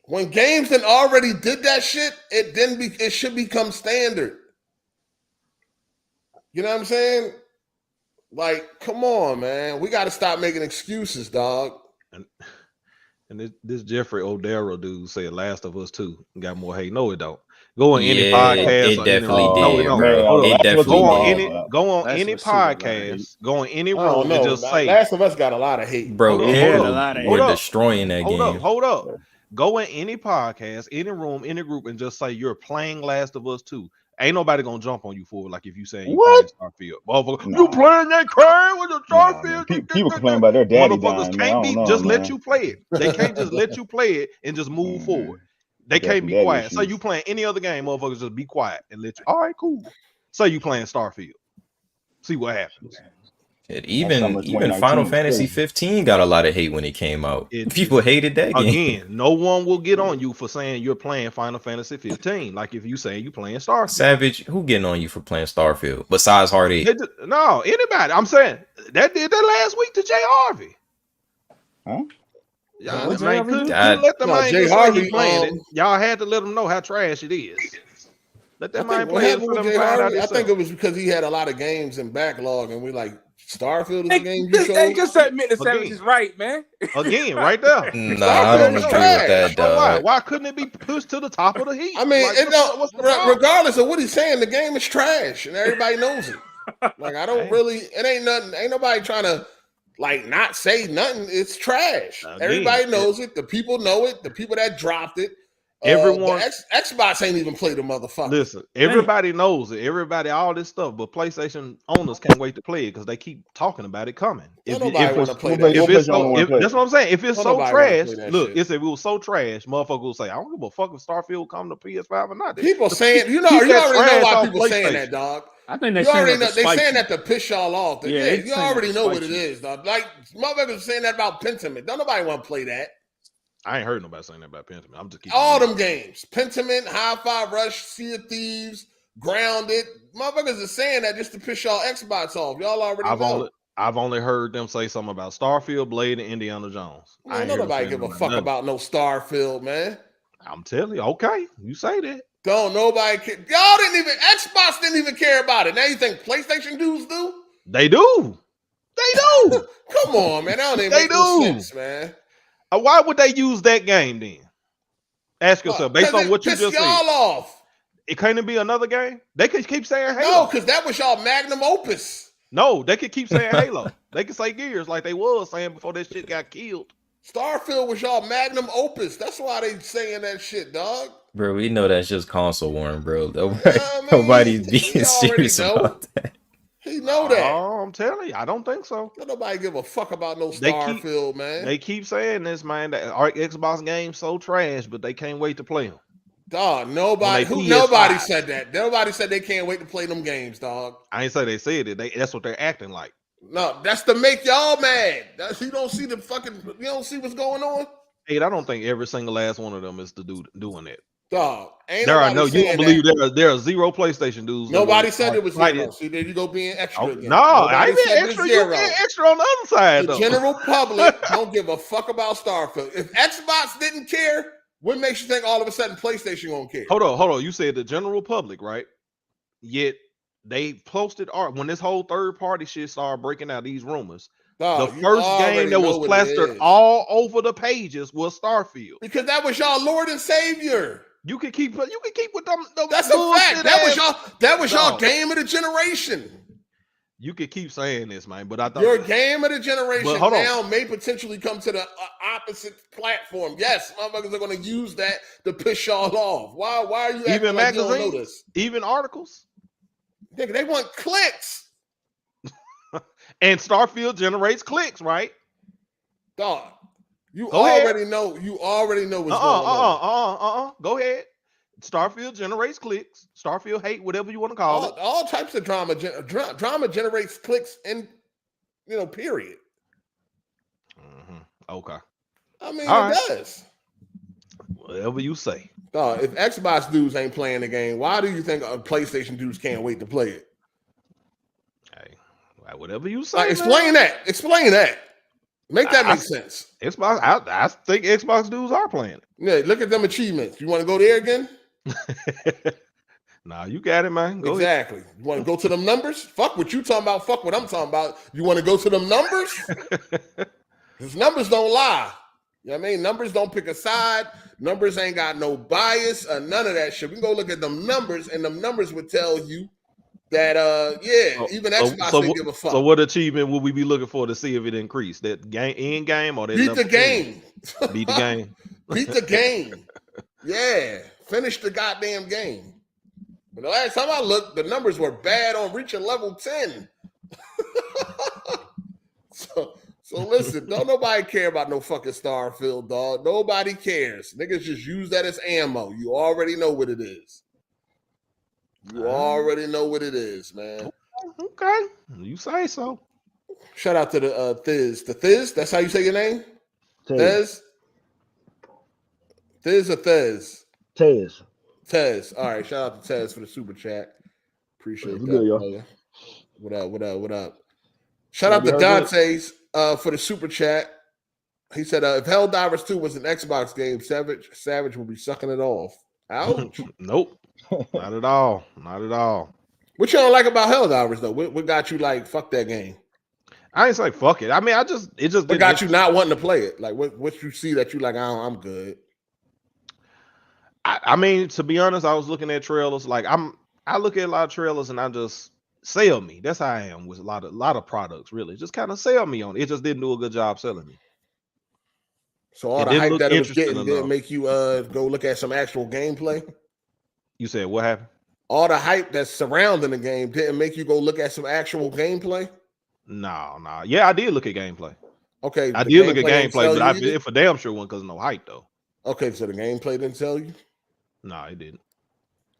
When games that already did that shit, it should become standard. You know what I'm saying? Like, come on, man. We got to stop making excuses, dog. And this Jeffrey Odero dude said Last of Us 2 got more hate. No, it don't. Go on any podcast. It definitely did. No, it don't. It definitely go on any podcast. Go on any room and just say Last of Us got a lot of hate. Bro, we're destroying that game. Hold up. Go in any podcast, any room, any group, and just say you're playing Last of Us 2. Ain't nobody gonna jump on you for it, like if you saying you playing Starfield. You playing that crap with the Starfield? People complain about their daddy motherfuckers can't just let you play it. They can't just let you play it and just move forward. They can't be quiet. So you playing any other game, motherfuckers just be quiet and let you. All right, cool. So you playing Starfield. See what happens. Even Final Fantasy 15 got a lot of hate when it came out. People hated that game. Again, no one will get on you for saying you're playing Final Fantasy 15. Like if you say you playing Starfield. Savage, who getting on you for playing Starfield besides Hard 8? No, anybody. I'm saying that did that last week to Jay Harvey. Huh? Y'all couldn't let the man Jay Harvey playing it. Y'all had to let him know how trash it is. Let that man play it for them. I think it was because he had a lot of games in backlog, and we like. Starfield is a game you chose. Hey, just admit the Savage is right, man. Again, right there. Nah, I don't agree with that, dog. Why couldn't it be pushed to the top of the heap? I mean, regardless of what he's saying, the game is trash, and everybody knows it. Like, I don't really. It ain't nothing. Ain't nobody trying to like not say nothing. It's trash. Everybody knows it. The people know it. The people that dropped it. Everyone, Xbox ain't even played the motherfucker. Listen, everybody knows it. Everybody, all this stuff, but PlayStation owners can't wait to play it because they keep talking about it coming. That's what I'm saying. If it's so trash, look, if it was so trash, motherfucker will say, "I don't give a fuck if Starfield come to PS5 or not." People saying, you already know why people saying that, dog. I think they saying that to piss y'all off. Yeah, you already know what it is, dog. Like motherfuckers saying that about Pentiment. Don't nobody want to play that. I ain't heard nobody saying that about Pentiment. I'm just keeping all them games. Pentiment, Hi-Fi Rush, Sea of Thieves, Grounded. Motherfuckers are saying that just to piss y'all Xbox off. Y'all already know. I've only heard them say something about Starfield, Blade, and Indiana Jones. Man, nobody give a fuck about no Starfield, man. I'm telling you, okay, you say that. Don't nobody care. Y'all Xbox didn't even care about it. Now you think PlayStation dudes do? They do. They do. Come on, man. That don't even make no sense, man. Why would they use that game then? Ask yourself, based on what you just said. Y'all off. It couldn't be another game? They could keep saying Halo. No, because that was y'all magnum opus. No, they could keep saying Halo. They could say Gears like they was saying before that shit got killed. Starfield was y'all magnum opus. That's why they saying that shit, dog. Bro, we know that's just console warning, bro. Nobody's being serious about that. He know that. Oh, I'm telling you, I don't think so. Don't nobody give a fuck about no Starfield, man. They keep saying this, man. That our Xbox game's so trash, but they can't wait to play them. Dog, nobody said that. Nobody said they can't wait to play them games, dog. I ain't say they said it. That's what they're acting like. No, that's to make y'all mad. You don't see the fucking. You don't see what's going on. Hey, I don't think every single last one of them is the dude doing it. Dog, you don't believe there are zero PlayStation dudes. Nobody said it was zero. See, there you go being extra again. No, I ain't being extra. You're being extra on the other side. The general public don't give a fuck about Starfield. If Xbox didn't care, what makes you think all of a sudden PlayStation won't care? Hold on. You said the general public, right? Yet they posted art when this whole third party shit started breaking out these rumors. The first game that was plastered all over the pages was Starfield. Because that was y'all Lord and Savior. You can keep with them. That's a fact. That was y'all game of the generation. You could keep saying this, man, but I thought your game of the generation now on. may potentially come to the opposite platform. Yes, motherfuckers are going to use that to piss y'all off. Why are you acting even like magazines, you don't know this? Even articles? Nigga, they want clicks. And Starfield generates clicks, right? Dog, you already know what's going on. Go ahead. Starfield generates clicks. Starfield hate, whatever you want to call it. All types of drama. Drama generates clicks, and period. Mm-hmm. Okay. I mean, it does. Whatever you say. If Xbox dudes ain't playing the game, why do you think PlayStation dudes can't wait to play it? Hey, whatever you say. Explain that. Make that make sense. Xbox. I think Xbox dudes are playing it. Yeah, look at them achievements. You want to go there again? Nah, you got it, man. Go exactly. ahead. You want to go to them numbers? Fuck what you talking about. Fuck what I'm talking about. You want to go to them numbers? Because numbers don't lie. You know what I mean? Numbers don't pick a side. Numbers ain't got no bias or none of that shit. We can go look at them numbers, and them numbers would tell you that even Xbox didn't give a fuck. So what achievement would we be looking for to see if it increased? That end game or that beat the game? Beat the game. Beat the game. Yeah. Finish the goddamn game. But the last time I looked, the numbers were bad on reaching level 10. So listen, don't nobody care about no fucking Starfield, dog. Nobody cares. Niggas just use that as ammo. You already know what it is. You already know what it is, man. Okay. You say so. Shout out to the Thiz. The Thiz? That's how you say your name? Thiz? Thiz or Thiz? Tez. All right. Shout out to Tez for the super chat. Appreciate that. Good, y'all. What up? Shout out to Dante's for the super chat. He said, if Helldivers 2 was an Xbox game, Savage would be sucking it off. Ouch. Nope. Not at all. Not at all. What you don't like about Helldivers though? What got you like fuck that game? I ain't say fuck it. I mean, it just what got you not wanting to play it? Like what you see that you like, I'm good. I mean, to be honest, I was looking at trailers. Like I look at a lot of trailers and I just sell me. That's how I am with a lot of products, really. Just kind of sell me on it. It just didn't do a good job selling me. So all the hype that it was getting didn't make you go look at some actual gameplay? You said what happened? All the hype that's surrounding the game didn't make you go look at some actual gameplay? No. Yeah, I did look at gameplay. Okay. I did look at gameplay, but it for damn sure wasn't because of no hype, though. Okay, so the gameplay didn't tell you? No, it didn't.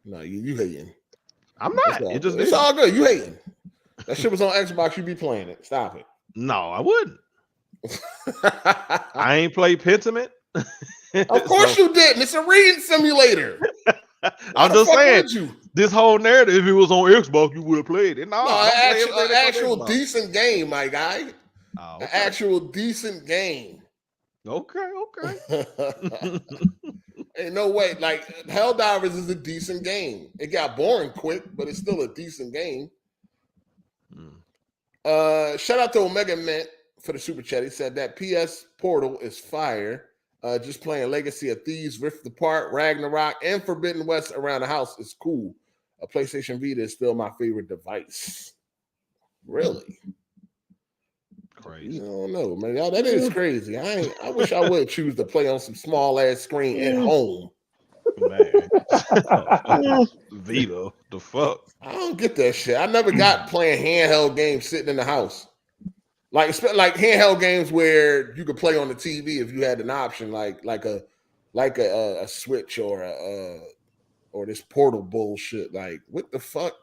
No, you hating. I'm not. It's all good. You hating. That shit was on Xbox, you be playing it. Stop it. No, I wouldn't. I ain't played Pentiment. Of course you didn't. It's a reading simulator. I'm just saying, this whole narrative, if it was on Xbox, you would have played it. No, an actual decent game, my guy. Oh, okay. An actual decent game. Okay. Ain't no way. Like, Helldivers is a decent game. It got boring quick, but it's still a decent game. Shout out to Omega Mint for the super chat. He said that PS Portal is fire. Just playing Legacy of Thieves, Rift Apart, Ragnarok, and Forbidden West around the house is cool. A PlayStation Vita is still my favorite device. Really? Crazy. I don't know, man. Y'all, that is crazy. I wish I would choose to play on some small ass screen at home. Man. Vita, the fuck? I don't get that shit. I never got playing handheld games sitting in the house. Like handheld games where you could play on the TV if you had an option, like a Switch or this Portal bullshit. Like, what the fuck?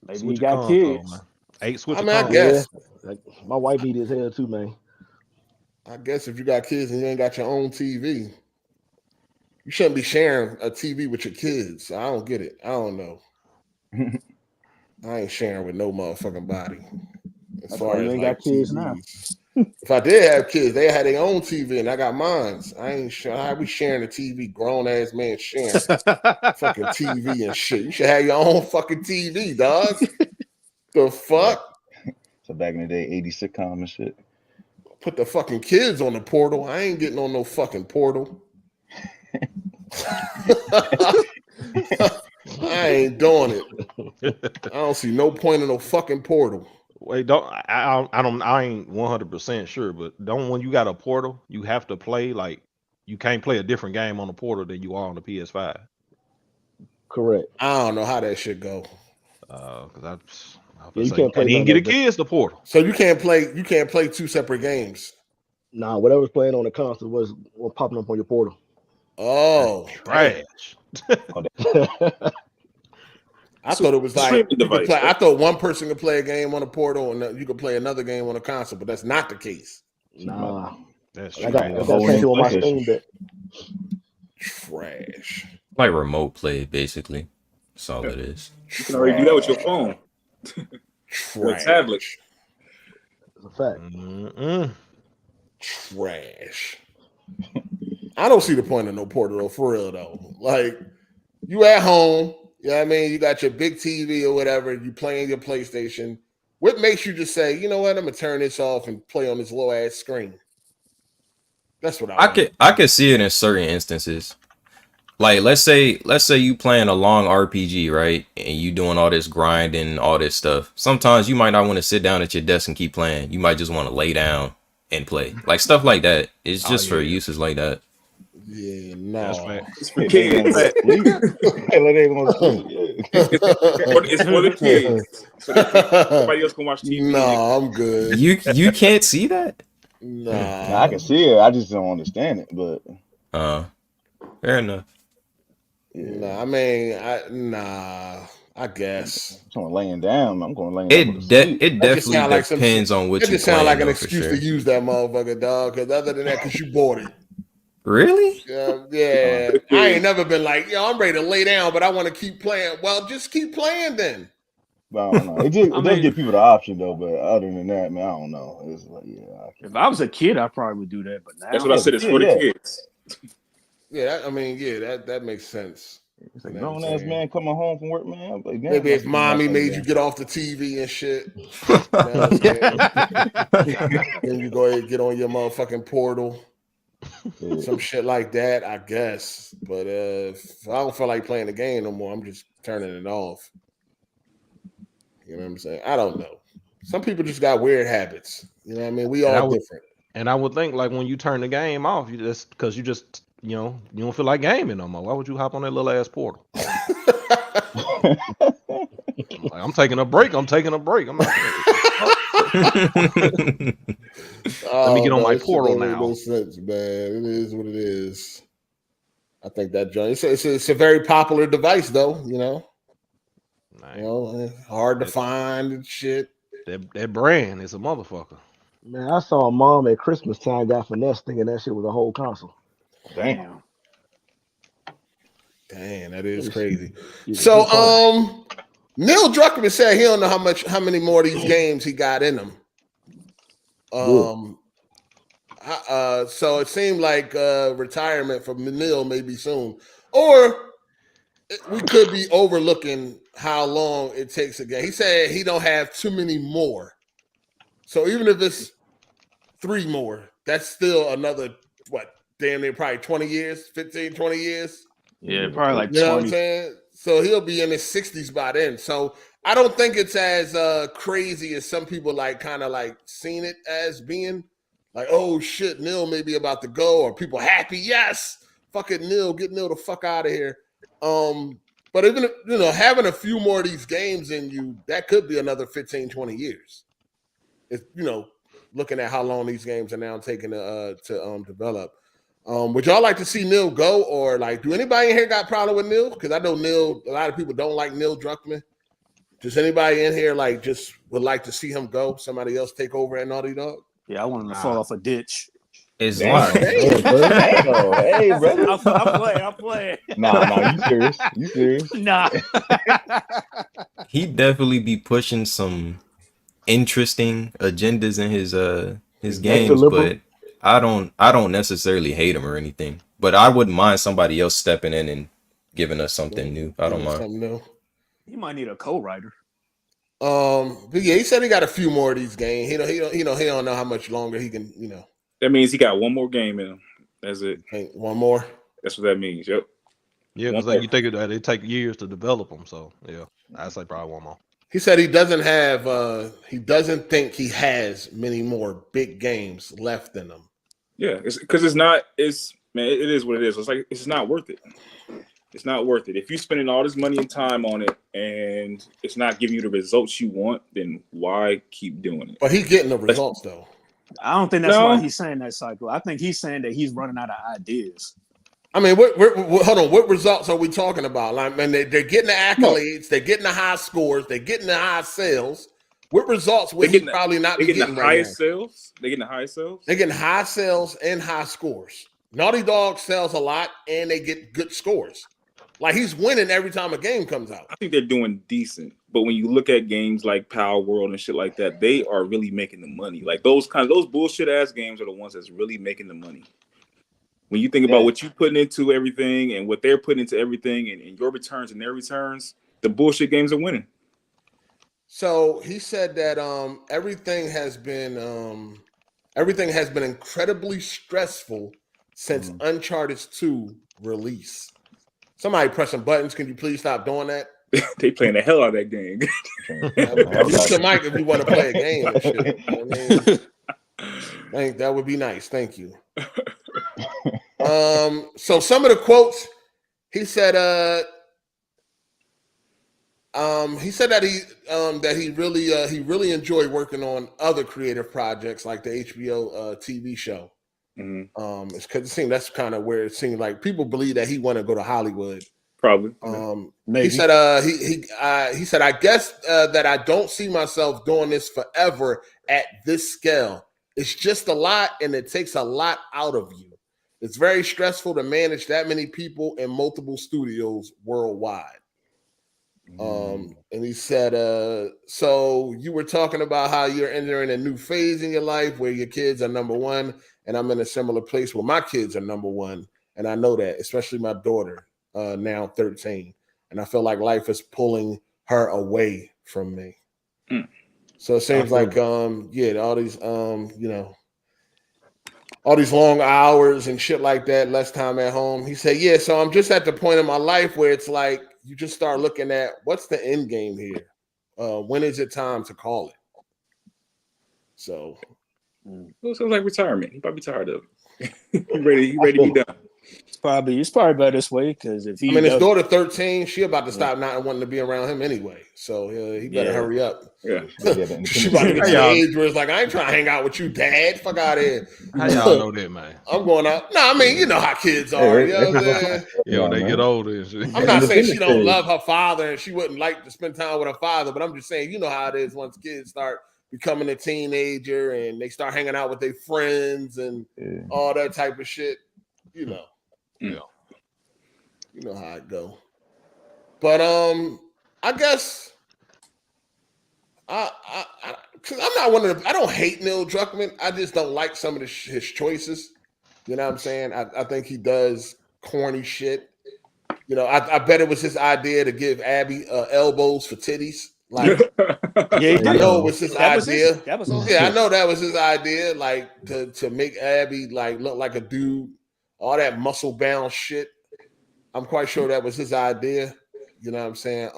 Maybe you got kids. 8 Switch. I mean, I guess. Yeah. Like, my wife beat his hell too, man. I guess if you got kids and you ain't got your own TV, you shouldn't be sharing a TV with your kids. I don't get it. I don't know. I ain't sharing with no motherfucking body. As far as you ain't got kids now. If I did have kids, they had their own TV and I got mine. I ain't sure how we sharing a TV, grown ass man sharing fucking TV and shit. You should have your own fucking TV, dog. The fuck? So back in the day, 80 sitcom and shit. Put the fucking kids on the Portal. I ain't getting on no fucking Portal. I ain't doing it. I don't see no point in no fucking Portal. Wait, I ain't 100% sure, but when you got a Portal, you have to play like you can't play a different game on the Portal than you are on the PS5. Correct. I don't know how that shit go. Because you can't play. You didn't get a kids the Portal, so you can't play two separate games. Nah, whatever's playing on the console was popping up on your Portal. Oh, trash. I thought it was like I thought one person could play a game on a Portal and you could play another game on a console, but that's not the case. Nah, that's I got people on my Steam deck. Trash. Like remote play, basically. That's all it is. You can already do that with your phone. Or a tablet. It's a fact. Trash. I don't see the point of no Portal though, for real though. Like you at home, you know what I mean? You got your big TV or whatever, you playing your PlayStation. What makes you just say, you know what, I'm gonna turn this off and play on this low ass screen? That's what I could see it in certain instances. Like let's say you playing a long RPG, right? And you doing all this grinding, all this stuff. Sometimes you might not want to sit down at your desk and keep playing. You might just want to lay down and play. Like stuff like that. It's just for uses like that. Yeah, no. It's for kids. It's for the kids. So somebody else can watch TV. No, I'm good. You can't see that? Nah. I can see it. I just don't understand it. But fair enough. Nah, I mean, I guess. I'm laying down. I'm going laying down. It definitely depends on what you. It just sounds like an excuse to use that motherfucker, dog. Because other than that, because you bought it. Really? Yeah. I ain't never been like, yo, I'm ready to lay down, but I want to keep playing. Well, just keep playing then. Well, I don't know. It does give people the option though, but other than that, man, I don't know. It's like, if I was a kid, I probably would do that. But now that's what I said. It's for the kids. Yeah, that makes sense. It's like grown ass man coming home from work, man. Like, maybe if mommy made you get off the TV and shit. Then you go ahead and get on your motherfucking Portal. Some shit like that, I guess. But if I don't feel like playing the game no more, I'm just turning it off. You know what I'm saying? I don't know. Some people just got weird habits. You know what I mean? We all different. And I would think like when you turn the game off, you just you don't feel like gaming no more. Why would you hop on that little ass Portal? I'm taking a break. I'm not. Let me get on my Portal now. No sense, man. It is what it is. I think that joint. It's a very popular device, though. You know, hard to find and shit. That brand is a motherfucker. Man, I saw a mom at Christmas time got finessed thinking that shit was a whole console. Damn, that is crazy. So, Neil Druckmann said he don't know how many more of these games he got in him. So it seemed like retirement from Neil maybe soon, or we could be overlooking how long it takes again. He said he don't have too many more. So even if it's 3 more, that's still another, damn near probably 20 years, 15, 20 years. Yeah, probably like 20. You know what I'm saying? So he'll be in his 60s by then. So I don't think it's as crazy as some people kind of seen it as being. Like, oh shit, Neil may be about to go, or people happy, yes, fucking Neil, get Neil the fuck out of here. But even having a few more of these games in you, that could be another 15, 20 years. It's looking at how long these games are now taking to develop. Would y'all like to see Neil go, or do anybody in here got a problem with Neil? Because I know Neil, a lot of people don't like Neil Druckmann. Does anybody in here just would like to see him go? Somebody else take over at Naughty Dog? Yeah, I want him to fall off a ditch. It's hey, brother. I'm playing. Nah, you serious? Nah. He definitely be pushing some interesting agendas in his games, but I don't necessarily hate him or anything. But I wouldn't mind somebody else stepping in and giving us something new. I don't mind. Something new. He might need a co-writer. But yeah, he said he got a few more of these games. He don't know how much longer he can. That means he got one more game in him. That's it. One more. That's what that means. Yep. Yeah, because like you think they take years to develop them. So yeah, I'd say probably one more. He said he doesn't think he has many more big games left in him. Yeah, because it is what it is. It's like it's not worth it. It's not worth it. If you're spending all this money and time on it and it's not giving you the results you want, then why keep doing it? But he's getting the results though. I don't think that's why he's saying that, Cycle. I think he's saying that he's running out of ideas. I mean, hold on. What results are we talking about? Like, man, they're getting the accolades, they're getting the high scores, they're getting the high sales. What results would he probably not be getting? The highest sales. They're getting the highest sales. They're getting high sales and high scores. Naughty Dog sells a lot, and they get good scores. Like he's winning every time a game comes out. I think they're doing decent, but when you look at games like Power World and shit like that, they are really making the money. Like those bullshit ass games are the ones that's really making the money. When you think about what you putting into everything and what they're putting into everything and your returns and their returns, the bullshit games are winning. So he said that everything has been incredibly stressful since Uncharted 2 release. Somebody pressing buttons. Can you please stop doing that? They playing the hell out of that game. Use the mic if you want to play a game and shit. I think that would be nice. Thank you. So some of the quotes he said that he really enjoyed working on other creative projects like the HBO TV show. Mm-hmm. It's because it seemed that's kind of where it seemed like people believe that he want to go to Hollywood. Probably. Maybe. He said he said I guess that I don't see myself doing this forever at this scale. It's just a lot, and it takes a lot out of you. It's very stressful to manage that many people in multiple studios worldwide. And he said, so you were talking about how you're entering a new phase in your life where your kids are number one, and I'm in a similar place where my kids are number one. And I know that, especially my daughter, now 13. And I feel like life is pulling her away from me. So it seems like, all these, all these long hours and shit like that, less time at home. He said, yeah, so I'm just at the point in my life where it's like, you just start looking at what's the end game here? When is it time to call it? So it sounds like retirement. He probably tired of it. He ready to be done. It's probably better this way because if he his daughter 13, she about to stop not wanting to be around him anyway. So he better hurry up. Yeah. She about to get to the age where it's like, I ain't trying to hang out with you, Dad. Fuck out of here. How y'all know that, man? I'm going out. No, I mean, you know how kids are. You know what I'm saying? Yeah, when they get older and shit. I'm not saying she don't love her father and she wouldn't like to spend time with her father, but I'm just saying, you know how it is once kids start becoming a teenager and they start hanging out with their friends and all that type of shit. You know. Yeah. You know how it go. But I guess cause I'm not one of the, I don't hate Neil Druckmann. I just don't like some of his choices. You know what I'm saying? I think he does corny shit. You know, I bet it was his idea to give Abby elbows for titties. Like, I know it was his idea. I know that was his idea. Like to make Abby like look like a dude. All that muscle bound shit. I'm quite sure that was his idea. You know what I'm saying?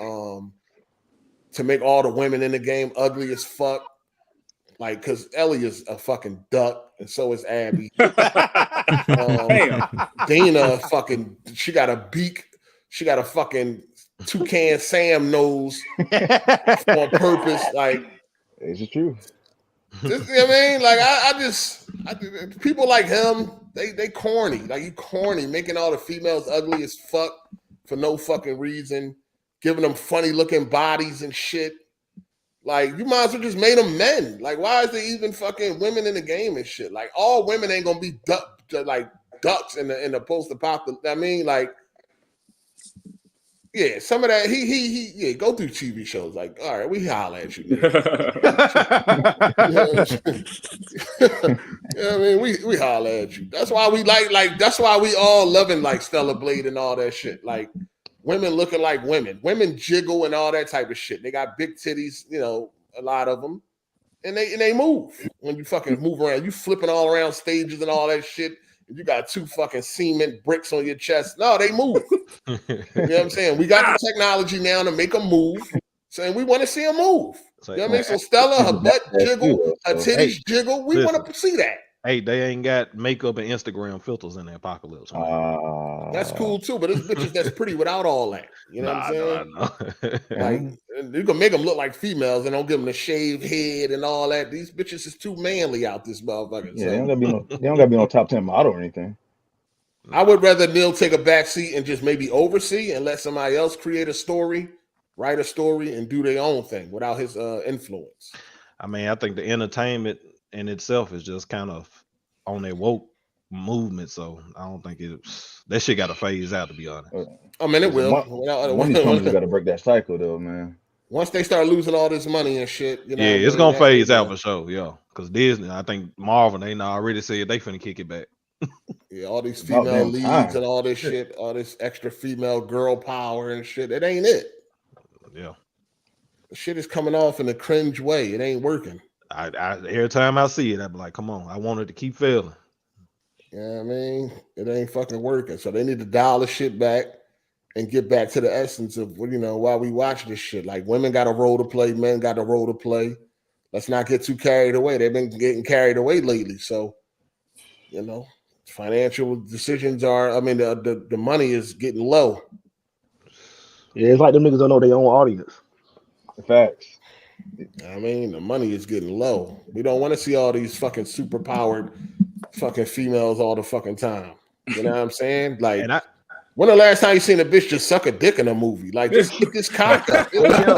To make all the women in the game ugly as fuck. Like, because Ellie is a fucking duck, and so is Abby. Dana fucking, she got a beak. She got a fucking Toucan Sam nose on purpose. Like, is it true? You know what I mean? Like, I people like him, they corny. Like, you corny, making all the females ugly as fuck for no fucking reason, giving them funny looking bodies and shit. Like, you might as well just made them men. Like, why is there even fucking women in the game and shit? Like, all women ain't gonna be ducks in the post-apocalypse. I mean, like, yeah, some of that he go through TV shows. Like, all right, we holler at you. You know what I mean? We holler at you. That's why we like that's why we all loving like Stella Blade and all that shit. Like, women looking like women. Women jiggle and all that type of shit. They got big titties, you know, a lot of them. And they move when you fucking move around. You flipping all around stages and all that shit. You got 2 fucking cement bricks on your chest. No, they move. You know what I'm saying? We got the technology now to make them move. Saying we want to see them move. You know what I mean? So Stella, her butt jiggle, her titties jiggle. We want to see that. Hey, they ain't got makeup and Instagram filters in the apocalypse. That's cool too, but it's bitches that's pretty without all that. You know what I'm saying? Like you can make them look like females and don't give them the shaved head and all that. These bitches is too manly out this motherfucker. Yeah, they don't gotta be on top 10 model or anything. I would rather Neil take a back seat and just maybe oversee and let somebody else create a story, write a story, and do their own thing without his influence. I mean, I think the entertainment in itself is just kind of on their woke movement, so I don't think that shit got to phase out, to be honest. I mean, it will. One of these companies got to break that cycle, though, man. Once they start losing all this money and shit, you know, yeah, it's gonna phase out for sure. Yeah, because Disney, I think Marvel, they already said they finna kick it back. Yeah, all these female leads and all this shit, all this extra female girl power and shit. It ain't it. Yeah, the shit is coming off in a cringe way. It ain't working. I every time I see it, I'm like, come on, I want it to keep failing. You know what I mean? It ain't fucking working. So they need to dial the shit back and get back to the essence of, you know, why we watch this shit. Like, women got a role to play, men got a role to play. Let's not get too carried away. They've been getting carried away lately. So, you know, financial decisions are, I mean, the money is getting low. Yeah, it's like them niggas don't know their own audience. Facts. I mean, the money is getting low. We don't want to see all these fucking super powered fucking females all the fucking time. You know what I'm saying? Like, when the last time you seen a bitch just suck a dick in a movie? Like, just get this cock up. You ain't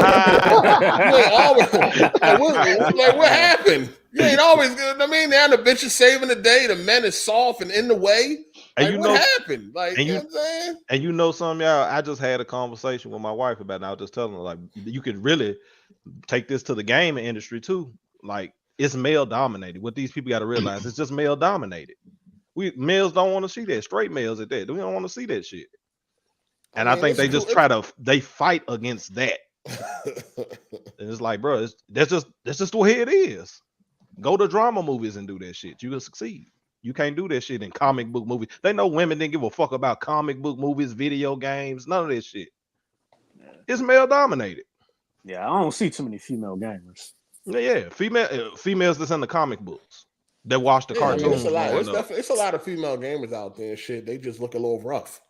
always, like, what happened? You ain't always good. I mean, now the bitch is saving the day. The men is soft and in the way. Like, and what happened? Like, you know what I'm saying? And you know something, y'all? I just had a conversation with my wife about it. And I was just telling her, like, you could really take this to the gaming industry too. Like, it's male dominated. What these people got to realize, it's just male dominated. Males don't want to see that. Straight males at that. We don't want to see that shit. And I think they just they fight against that. And it's like, bro, that's just the way it is. Go to drama movies and do that shit. You will succeed. You can't do that shit in comic book movies. They know women didn't give a fuck about comic book movies, video games, none of that shit. It's male dominated. Yeah, I don't see too many female gamers. Yeah, females that's in the comic books that watch the cartoons. I mean, it's a lot of female gamers out there and shit. They just look a little rough.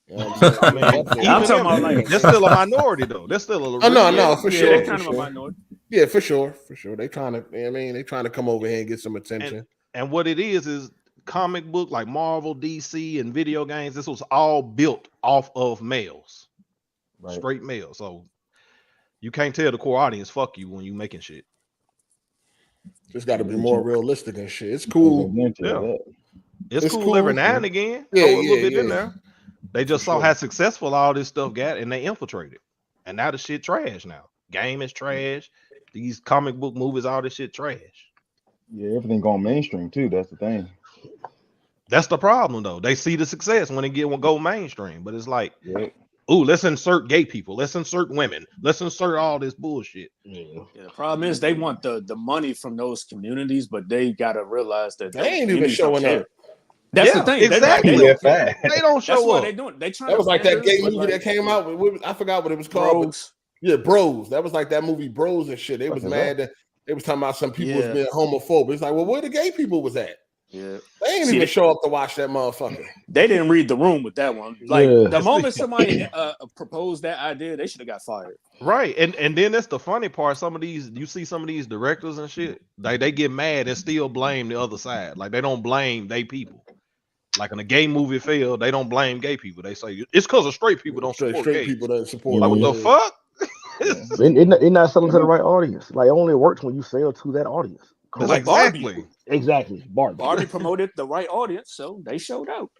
You know what I'm saying? I'm talking about, like, they're still a minority though. They're still a no, for sure. They're kind of a minority. Yeah, for sure. They trying to, I mean, they trying to come over here and get some attention. And what it is comic book like Marvel, DC, and video games. This was all built off of males, right? Straight males. So you can't tell the core audience "fuck you" when you making shit. Just got to be more realistic and shit. It's cool. Yeah. It's cool every now and again. Throw a little bit in there. They just saw how successful all this stuff got, and they infiltrated. And now the shit trash now. Game is trash. These comic book movies, all this shit trash. Yeah, everything going mainstream too. That's the thing. That's the problem though. They see the success when they go mainstream, but it's like, ooh, let's insert gay people, let's insert women, let's insert all this bullshit. Yeah, the problem is they want the money from those communities, but they gotta realize that they ain't even showing up. That's the thing. Exactly. They don't show up. They doing. They trying. That was like that gay movie that came out. I forgot what it was called. Bros. Yeah, Bros. That was like that movie Bros and shit. They was mad that they was talking about some people was being homophobic. It's like, well, where the gay people was at? Yeah, they ain't even show up to watch that motherfucker. They didn't read the room with that one. Like the moment somebody proposed that idea, they should have got fired. Right, and then that's the funny part. You see some of these directors and shit, like they get mad and still blame the other side. Like they don't blame they people. Like in a gay movie failed, they don't blame gay people. They say it's because of straight people don't support straight gay people don't support. Like, what the fuck? It's not selling to the right audience. Like, it only works when you sell to that audience. Like Barbie. Exactly. Barbie promoted the right audience, so they showed out.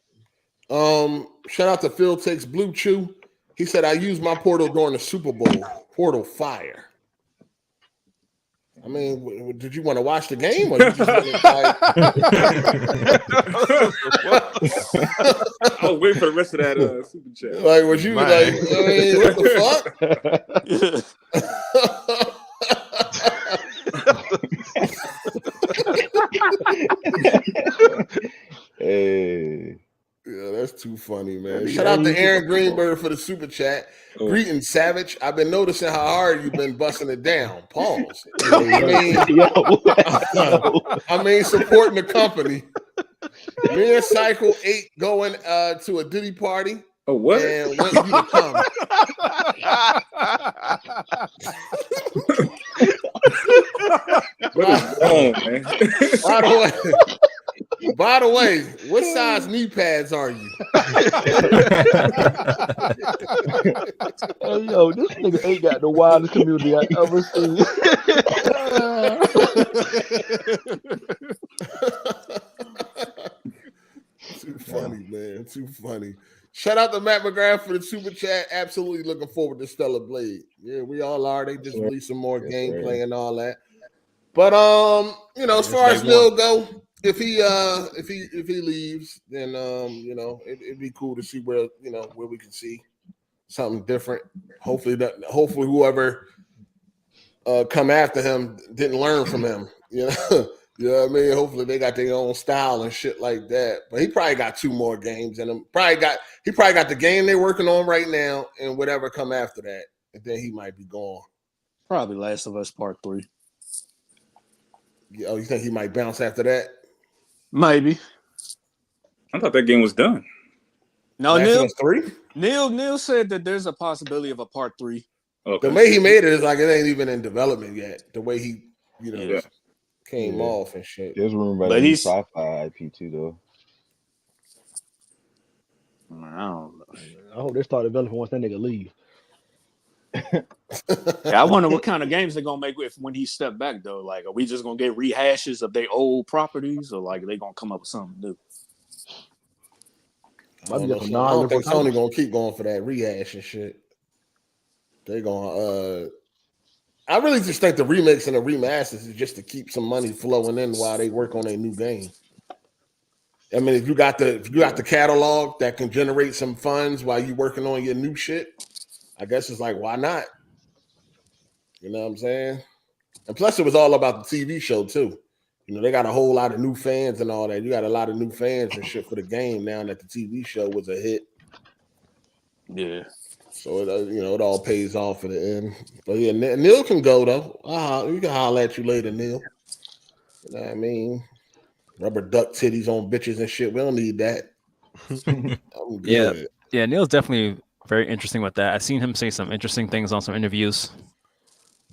Shout out to Phil Takes Blue Chew. He said, I used my portal during the Super Bowl. Portal fire. I mean, did you want to watch the game or you just want to I'll wait for the rest of that super chat. Like, was you like, I mean, what the fuck? Hey. That's too funny, man. Shout out to Aaron Greenberg for the super chat. Greetings, Savage. I've been noticing how hard you've been busting it down. Pause. I mean, supporting the company. Me and Cycle 8 going to a Diddy party. Oh, what? And want you to come. What is wrong, man? By the way, what size knee pads are you? Hey, yo, this nigga ain't got the wildest community I ever seen. Too funny, man. Too funny. Shout out to Matt McGrath for the super chat. Absolutely looking forward to Stellar Blade. Yeah, we all are. They just released some more gameplay and all that. But as far as Neil go, if he leaves, then it'd be cool to see where we can see something different. Hopefully whoever come after him didn't learn from him. You know what I mean? Hopefully they got their own style and shit like that. But he probably got 2 more games in him. He probably got the game they're working on right now and whatever come after that. And then he might be gone. Probably Last of Us Part 3. Oh, you think he might bounce after that? Maybe. I thought that game was done. No, Neil said that there's a possibility of a Part 3. Okay. The way he made it is like it ain't even in development yet. The way he, came off and shit. There's rumor about a sci-fi IP too, though. I don't know. I hope they start developing once that nigga leave. I wonder what kind of games they're gonna make when he step back though. Like, are we just gonna get rehashes of their old properties, or like they gonna come up with something new? I don't think Sony gonna keep going for that rehash and shit. They're gonna. I really just think the remakes and the remasters is just to keep some money flowing in while they work on a new game. I mean, if you got the catalog that can generate some funds while you working on your new shit, I guess it's like, why not? You know what I'm saying? And plus, it was all about the TV show too. They got a whole lot of new fans and all that. You got a lot of new fans and shit for the game now that the TV show was a hit. Yeah. So it all pays off at the end. But yeah, Neil can go though. We can holler at you later, Neil. You know what I mean? Rubber duck titties on bitches and shit. We don't need that. Yeah. Neil's definitely very interesting with that. I've seen him say some interesting things on some interviews.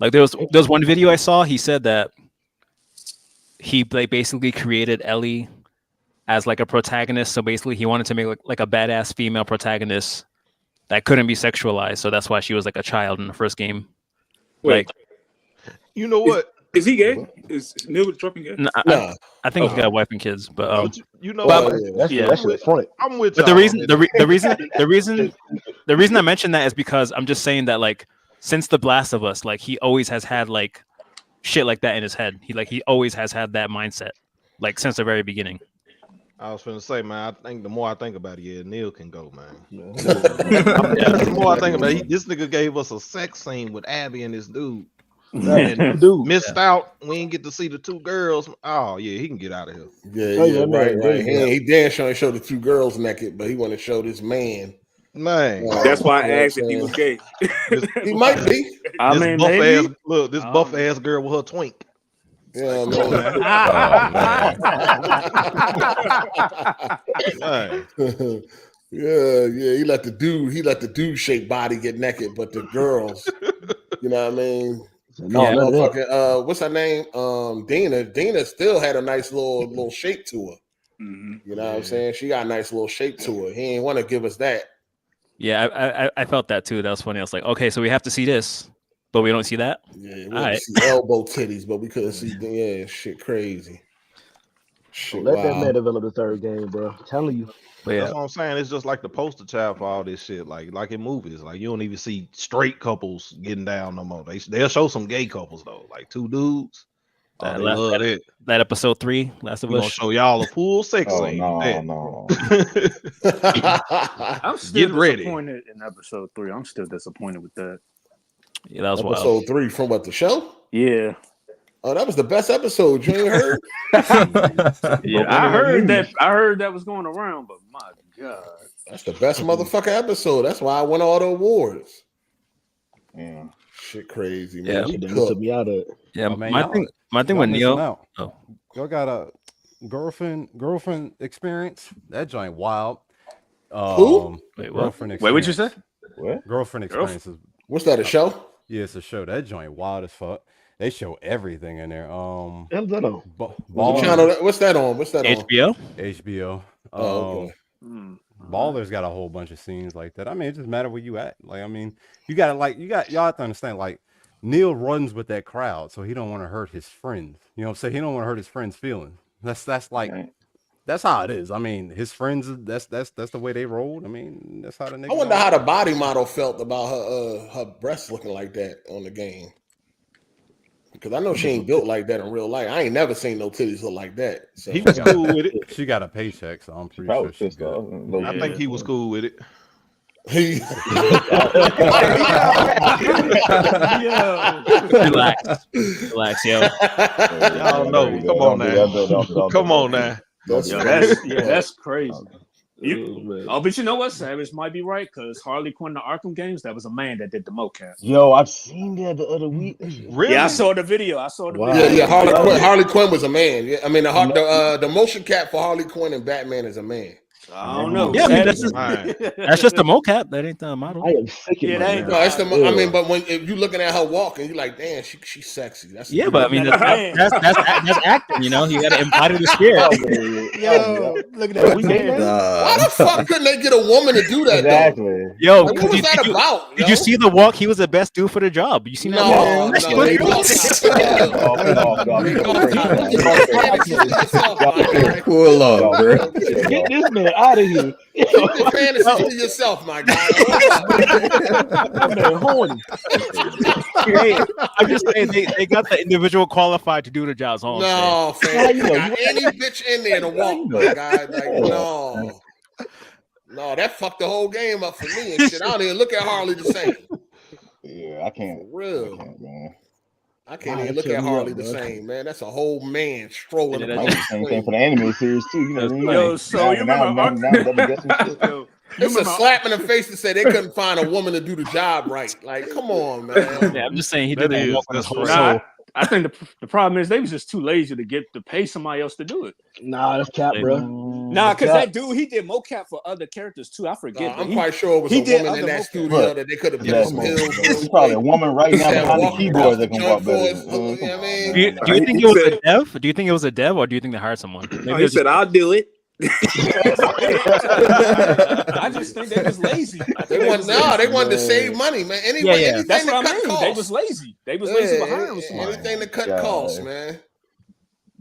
Like there was one video I saw. He said that he basically created Ellie as like a protagonist. So basically, he wanted to make like a badass female protagonist that couldn't be sexualized, so that's why she was like a child in the first game. Wait, you know what? Is he gay? Is Neil dropping gay? No, I think he's got a wife and kids, but that's funny. I'm with. But the reason I mentioned that is because I'm just saying that like since The Last of Us, like he always has had like shit like that in his head. He always has had that mindset, like since the very beginning. I was going to say, man, I think the more I think about it, Neil can go, man. The more I think about it, this nigga gave us a sex scene with Abby and this dude. Missed out. We didn't get to see the 2 girls. Oh, yeah, he can get out of here. Yeah, right. He damn sure show the 2 girls naked, but he want to show this man. Man. That's why I asked if he was gay. He might be. This buff-ass girl with her twink. Yeah, he let the dude shape body get naked, but the girls, you know what I mean? What's her name? Dina still had a nice little shape to her. Mm-hmm. You know what I'm saying? She got a nice little shape to her. He ain't want to give us that. Yeah, I felt that too. That was funny. I was like, okay, so we have to see this. But we don't see that. Yeah, we see elbow titties, but we couldn't see. Yeah, shit, crazy. Shit, let that man develop the 3rd game, bro. I'm telling you. That's what I'm saying. It's just like the poster child for all this shit. Like in movies, like you don't even see straight couples getting down no more. They'll show some gay couples though, like 2 dudes. They love it. That episode 3, Last of Us. Gonna show y'all a full sex scene. No. I'm still disappointed in episode 3. I'm still disappointed with that. Yeah, that was episode 3 from what, the show? Yeah. Oh, that was the best episode. You ain't heard? Yeah, I heard that. I heard that was going around, but my God, that's the best motherfucking episode. That's why I won all the awards. Yeah, shit, crazy, man. Yeah, They took me out of it. Yeah, Oh, man, my thing with Neo. Oh, y'all got a girlfriend experience? That joint wild. Who? Wait, what? Girlfriend experience. Wait, what'd you say? what? Girlfriend experience is. What's that? A show? Yeah, it's a show. That joint wild as fuck. They show everything in there. How's that on? What channel? What's that on? What's that HBO? on? HBO. Oh, okay. Baller's got a whole bunch of scenes like that. I mean, it just matter where you at. Like, I mean, y'all have to understand, like, Neil runs with that crowd, so he don't want to hurt his friends. You know what I'm saying? He don't want to hurt his friends' feelings. That's like that's how it is. I mean, his friends, that's the way they rolled. I mean, that's how the nigga. I wonder how the body model felt about her breasts looking like that on the game. Because I know she ain't built like that in real life. I ain't never seen no titties look like that. So. He was cool with it. She got a paycheck, so I'm pretty sure she's good. I think he was cool with it. Relax, yo. Y'all know. Come on now. Come on now. That's crazy. But you know what? Savage might be right because Harley Quinn, the Arkham games, that was a man that did the mocap. Yo, I've seen that the other week. Really? Yeah, I saw the video. Yeah, Harley Quinn was a man. Yeah, I mean the motion cap for Harley Quinn and Batman is a man. I don't know. Yeah, I mean, that's just the mocap. That ain't the model. I am sick of it. No, it's the. I mean, but if you looking at her walking, you're like, damn, she's sexy. That's but I mean, that's acting. You know, you got to embody the spirit. Yo, look at that. Why the fuck couldn't they get a woman to do that? Exactly. Though? Yo, like, what was that about? Did you see the walk? He was the best dude for the job. You seen that? Cool off, bro. Get this man out of here. Keep the fantasy to yourself, my guy. Horny. I'm just saying they got the individual qualified to do the jobs. No, fam. You got any bitch in there to walk, my guy. Like, no, that fucked the whole game up for me and shit. I don't even look at Harley the same. Yeah, I can't. For real. Man. I can't even look at Harley the same, man. That's a whole man strolling. Same thing for the anime series too. You know what I mean? Yo, so you remember? It's a slap in the face to say they couldn't find a woman to do the job right. Like, come on, man. Yeah, I'm just saying he did that. I think the problem is they was just too lazy to pay somebody else to do it. Nah, that's cap, bro. Nah, because that dude, he did mocap for other characters too. I forget. I'm quite sure it was a woman in that studio that they could have given some pills. There's probably a woman right now behind the keyboard that can walk better. Do you think it was a dev? Do you think it was a dev, or do you think they hired someone? He said, "I'll do it." I just think they was lazy. They wanted to save money, man. Anything that's what to I cut mean. costs. They was lazy. They was lazy behind them. Anything to cut costs, man.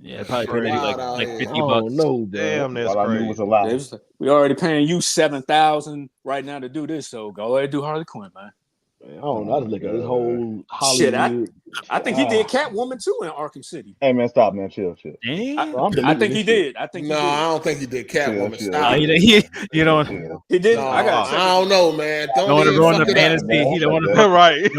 Yeah, probably like $50. No, damn, that's crazy. Was a lot. We already paying you $7,000 right now to do this, so go ahead and do Harley Quinn, man. I don't know. I was looking at this whole Hollywood. Shit, I think he did Catwoman too in Arkham City. Hey man, stop, man, chill. I think he did. I don't think he did Catwoman. Stop. You don't. He did. No, I don't know, man. Don't want to ruin the fantasy. He don't want to right.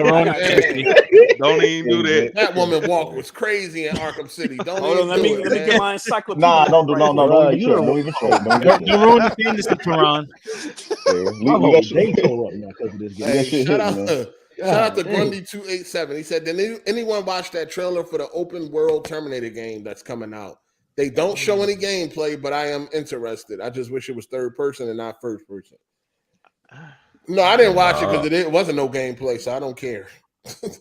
Don't even do that. Catwoman walk was crazy in Arkham City. Don't hold on. Let me get my encyclopedia. Nah, don't do no. Don't even don't ruin the fantasy, Teron. Shout out to Grundy287. He said, did anyone watch that trailer for the open world Terminator game that's coming out? They don't show any gameplay, but I am interested. I just wish it was third person and not first person. No, I didn't watch it because it wasn't no gameplay, so I don't care.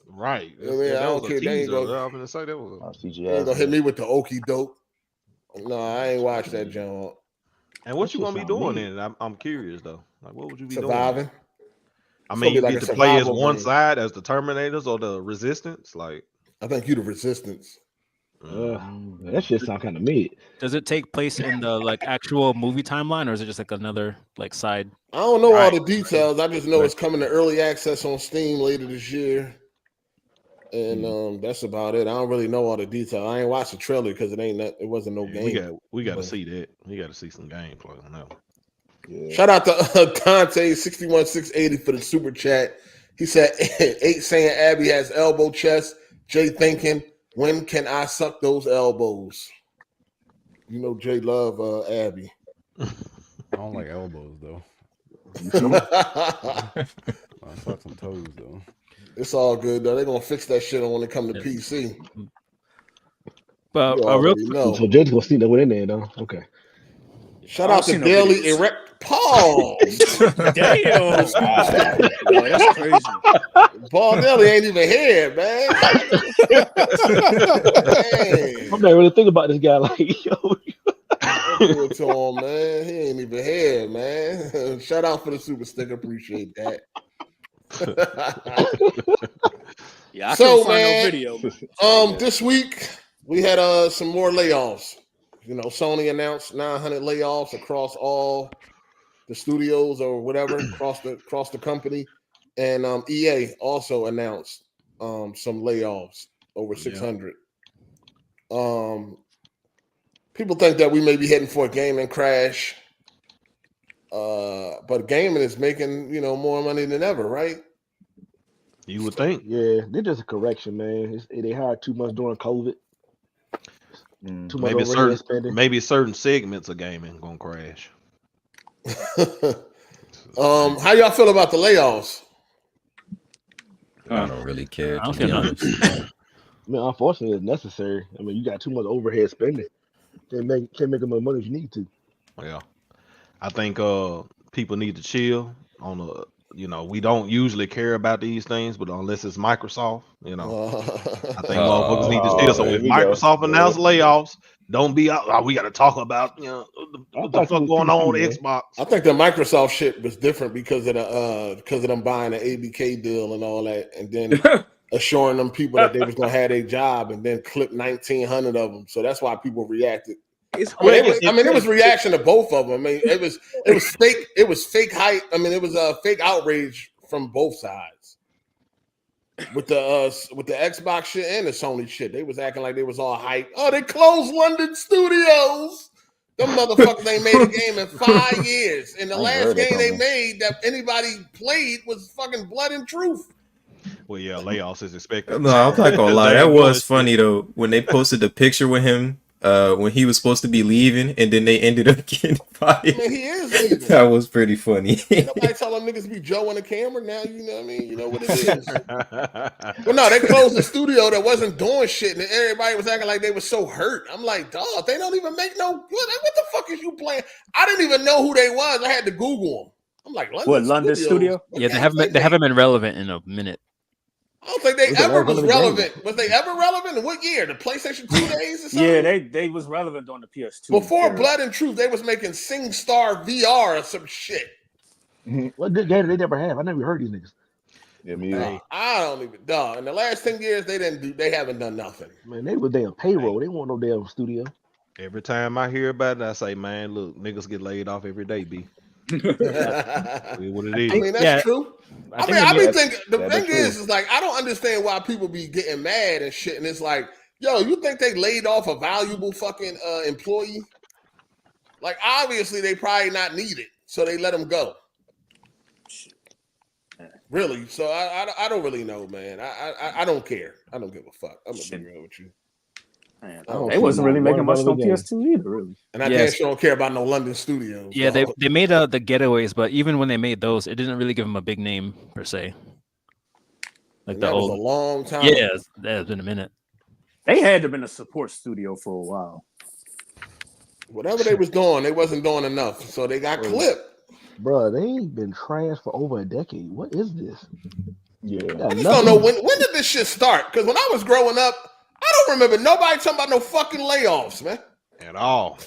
Right. I don't care. They ain't gonna hit me with the okie doke. No, I ain't watched that junk. And what you gonna be doing then? I'm curious though. Like, what would you be surviving? Doing? I mean, you get to play as one side as the Terminators or the Resistance. Like, I think you the Resistance. That shit sound kind of mid. Does it take place in the actual movie timeline, or is it just another side? I don't know all the details. I just know it's coming to early access on Steam later this year, and that's about it. I don't really know all the details. I ain't watched the trailer because it wasn't no game. We got to see that. We got to see some gameplay on that. Yeah. Shout out to Dante 61680 for the super chat. He said 8 saying Abby has elbow chest. Jay thinking When can I suck those elbows? You know, Jay love Abby. I don't like elbows though. I suck some toes though. It's all good though. They're gonna fix that shit when they come to PC. But so Jay's gonna sneak that one in there though. Okay. Shout out to Daily Erect Paul. Damn. Yo, that's crazy. Paul Daly ain't even here, man. I'm not really thinking about this guy like yo. Do it to him, man. He ain't even here, man. Shout out for the super sticker. Appreciate that. Yeah, I couldn't find no video. This week we had some more layoffs. You know, Sony announced 900 layoffs across all the studios or whatever across the company, and EA also announced some layoffs over 600. People think that we may be heading for a gaming crash, but gaming is making more money than ever, right? You would think. Yeah, they're just a correction, man. They hired too much during COVID. Too much maybe spending. Maybe certain segments of gaming gonna crash. How y'all feel about the layoffs? I don't really care. I don't To be feel honest. I mean, unfortunately, it's necessary. I mean, you got too much overhead spending. Can't make as much money as you need to. Yeah, I think people need to chill on the. We don't usually care about these things, but unless it's Microsoft, I think motherfuckers need to chill. So if Microsoft announced layoffs, don't be out. We got to talk about what the fuck going on with Xbox. I think the Microsoft shit was different because of them buying the ABK deal and all that, and then assuring them people that they was gonna have a job, and then clip 1,900 of them. So that's why people reacted. It was reaction to both of them. I mean, it was fake. It was fake hype. I mean, it was a fake outrage from both sides. With the Xbox shit and the Sony shit, they was acting like they was all hype. Oh, they closed London studios. Them motherfuckers ain't made a game in 5 years, and the last game they made that anybody played was fucking Blood and Truth. Well, yeah, layoffs is expected. No, I'm not gonna lie. That was funny though when they posted the picture with him. When he was supposed to be leaving, and then they ended up getting fired. I mean, he is leaving. That was pretty funny. Nobody tell them niggas be Joe on the camera now. You know what I mean? You know what it is. Well, no, they closed the studio that wasn't doing shit, and everybody was acting like they were so hurt. I'm like, dog, they don't even make no. What the fuck is you playing? I didn't even know who they was. I had to Google them. I'm like, London Studio? Yeah, they haven't been relevant in a minute. I don't think they ever was relevant. Was they ever relevant? In what year? The PlayStation 2 days or something? Yeah, they was relevant on the PS2. Before Blood and Truth, they was making SingStar VR or some shit. What good game they never have? I never heard these niggas. Yeah, me either. I don't even dog. In the last 10 years, they haven't done nothing. Man, they was damn payroll. They want no damn studio. Every time I hear about it, I say, man, look, niggas get laid off every day, B. What it is. I mean, that's true. I be thinking the thing is like I don't understand why people be getting mad and shit. And it's like, yo, you think they laid off a valuable fucking employee? Like, obviously they probably not needed, so they let him go. Really? So I don't really know, man. I don't care. I don't give a fuck. I'm gonna be real with you. Man, they wasn't really making much on PS2 either, really. And I guess you don't care about no London studios. Yeah, they made the Getaways, but even when they made those, it didn't really give them a big name per se. Like that was a long time. Yeah, that's been a minute. They had to have been a support studio for a while. Whatever they was doing, they wasn't doing enough, so they got clipped. Bro, they ain't been trash for over a decade. What is this? Yeah, I just don't know when did this shit start? Because when I was growing up, I don't remember nobody talking about no fucking layoffs, man. At all.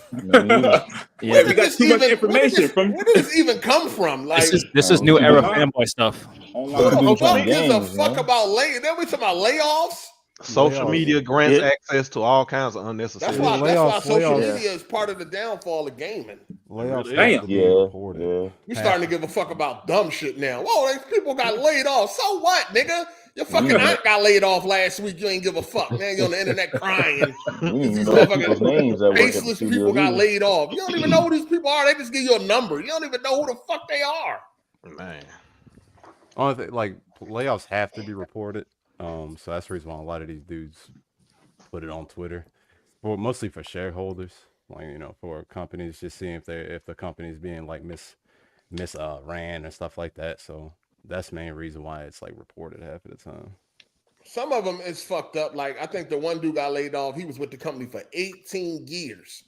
Yeah, you got too much information from. Where did this even come from? Like this is new era fanboy stuff. Nobody gives a fuck about layoffs. Then we talking about layoffs. Social media grants access to all kinds of unnecessary. That's why social media is part of the downfall of gaming. Damn. Yeah. We starting to give a fuck about dumb shit now. Whoa, these people got laid off. So what, nigga? Your fucking aunt got laid off last week. You ain't give a fuck, man. You're on the internet crying. These motherfucking faceless people got laid off. You don't even know who these people are. They just give you a number. You don't even know who the fuck they are. Man. Only thing, like layoffs have to be reported. So that's the reason why a lot of these dudes put it on Twitter, mostly for shareholders, like for companies, just seeing if the company's being like ran and stuff like that. So that's the main reason why it's like reported half of the time. Some of them is fucked up. Like I think the one dude got laid off. He was with the company for 18 years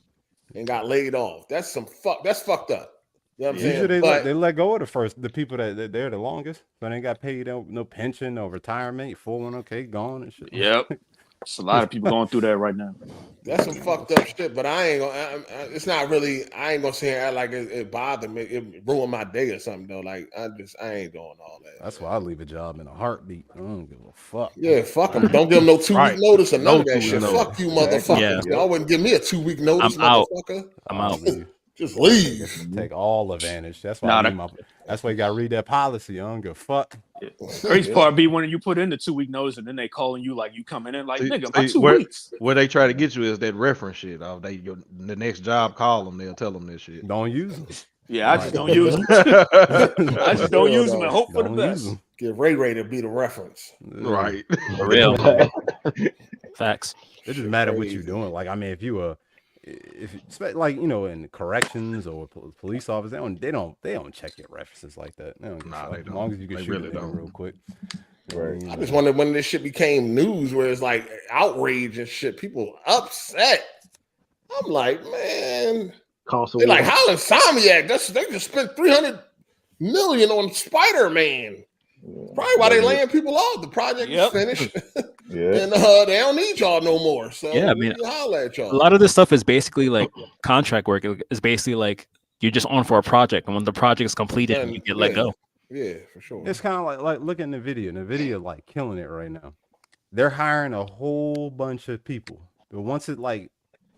and got laid off. That's fucked up. You know what I'm saying? Usually they let go of the people that they're the longest, but they got paid no pension, no retirement, 401k gone and shit. Yep. It's a lot of people going through that right now. That's some fucked up shit, but I ain't gonna. It's not really. I ain't gonna say it like it bothered me. It ruined my day or something though. Like I ain't doing all that. That's why I leave a job in a heartbeat. I don't give a fuck. Yeah, fuck them. Don't give them no 2-week notice or none of that shit. Fuck you, motherfucker. Yeah. Y'all wouldn't give me a 2-week notice, motherfucker. I'm out. Just leave. Take all advantage. That's why that's why you gotta read that policy. I don't give a fuck. Crazy part be when you put in the 2-week notice and then they calling you like you coming in like nigga, my 2 weeks. Where they try to get you is that reference shit. The next job call them, they'll tell them this shit. Don't use them. Yeah, I just don't use them. I just don't use them and hope for the best. Get Ray to be the reference. Right. For real. Facts. It doesn't matter what you're doing. Like, I mean, if like in corrections or police office, they don't check your references like that. They don't. As long as you can shoot it down real quick. Right. I just wondered when this shit became news, where it's like outrage and shit, people upset. I'm like, man, they like how Insomniac. They just spent $300 million on Spider-Man. Probably why they laying people off. The project is finished. And they don't need y'all no more. So yeah, I mean, holler at y'all. A lot of this stuff is basically like contract work. It's basically like you're just on for a project, and when the project is completed, you get let go. Yeah, for sure. It's kind of like look at NVIDIA like killing it right now. They're hiring a whole bunch of people, but once it like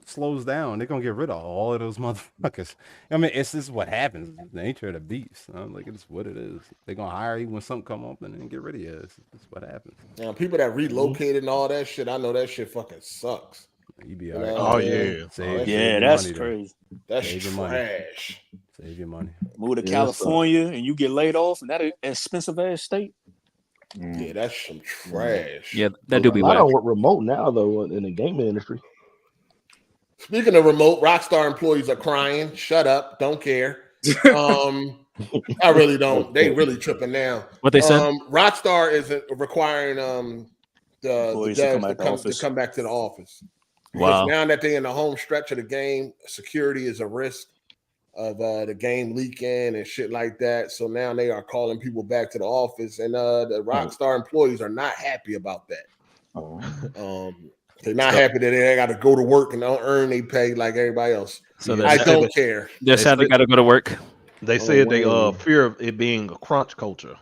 slows down, they're gonna get rid of all of those motherfuckers. I mean, this is what happens. It's the nature of the beast. Like it's what it is. They're gonna hire you when something come up and then get rid of you. It's what happens. Now, people that relocated and all that shit, I know that shit fucking sucks. You be all right. Oh yeah, that's crazy. That's trash. Save your money. Move to California and you get laid off in that expensive ass state. Yeah, that's some trash. Yeah, that do be. I don't work remote now though in the gaming industry. Speaking of remote, Rockstar employees are crying. Shut up. Don't care. I really don't. They really tripping now. What they said? Rockstar is requiring the devs to come back to the office. Wow. Because now that they're in the home stretch of the game, security is a risk of the game leaking and shit like that. So now they are calling people back to the office, and the Rockstar employees are not happy about that. They're not happy that they got to go to work and don't earn their pay like everybody else. So I don't care. They're sad they got to go to work. They said they fear of it being a crunch culture.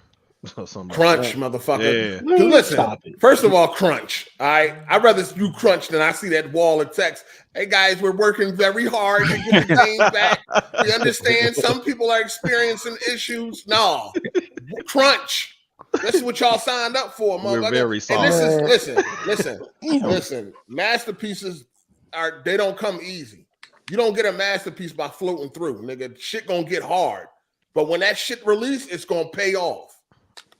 Crunch, motherfucker. Yeah. Listen, first of all, crunch. I'd rather do crunch than I see that wall of text. Hey guys, we're working very hard to get the game back. You understand? Some people are experiencing issues. No, crunch. This is what y'all signed up for, motherfucker. We're very sorry. And this is listen. Masterpieces they don't come easy. You don't get a masterpiece by floating through, nigga. Shit gonna get hard. But when that shit release, it's gonna pay off.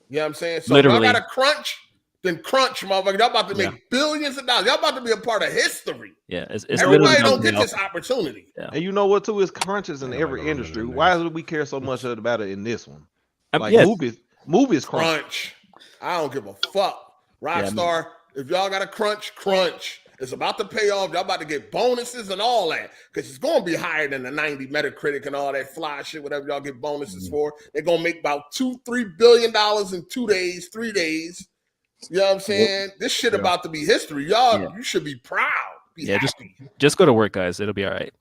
You know what I'm saying? So literally. If y'all got to crunch, then crunch, motherfucker. Y'all about to make billions of dollars. Y'all about to be a part of history. Yeah, it's everybody don't get this opportunity. Yeah. And you know what, too? It's crunches in every industry. Why do we care so much about it in this one? Like movies crunch. I don't give a fuck. Rockstar, if y'all got to crunch. It's about to pay off. Y'all about to get bonuses and all that because it's going to be higher than the 90 Metacritic and all that fly shit, whatever y'all get bonuses for. They're going to make about $2-3 billion in 2 days, 3 days. You know what I'm saying? This shit about to be history. Y'all, you should be proud. Be happy. Just go to work, guys. It'll be all right.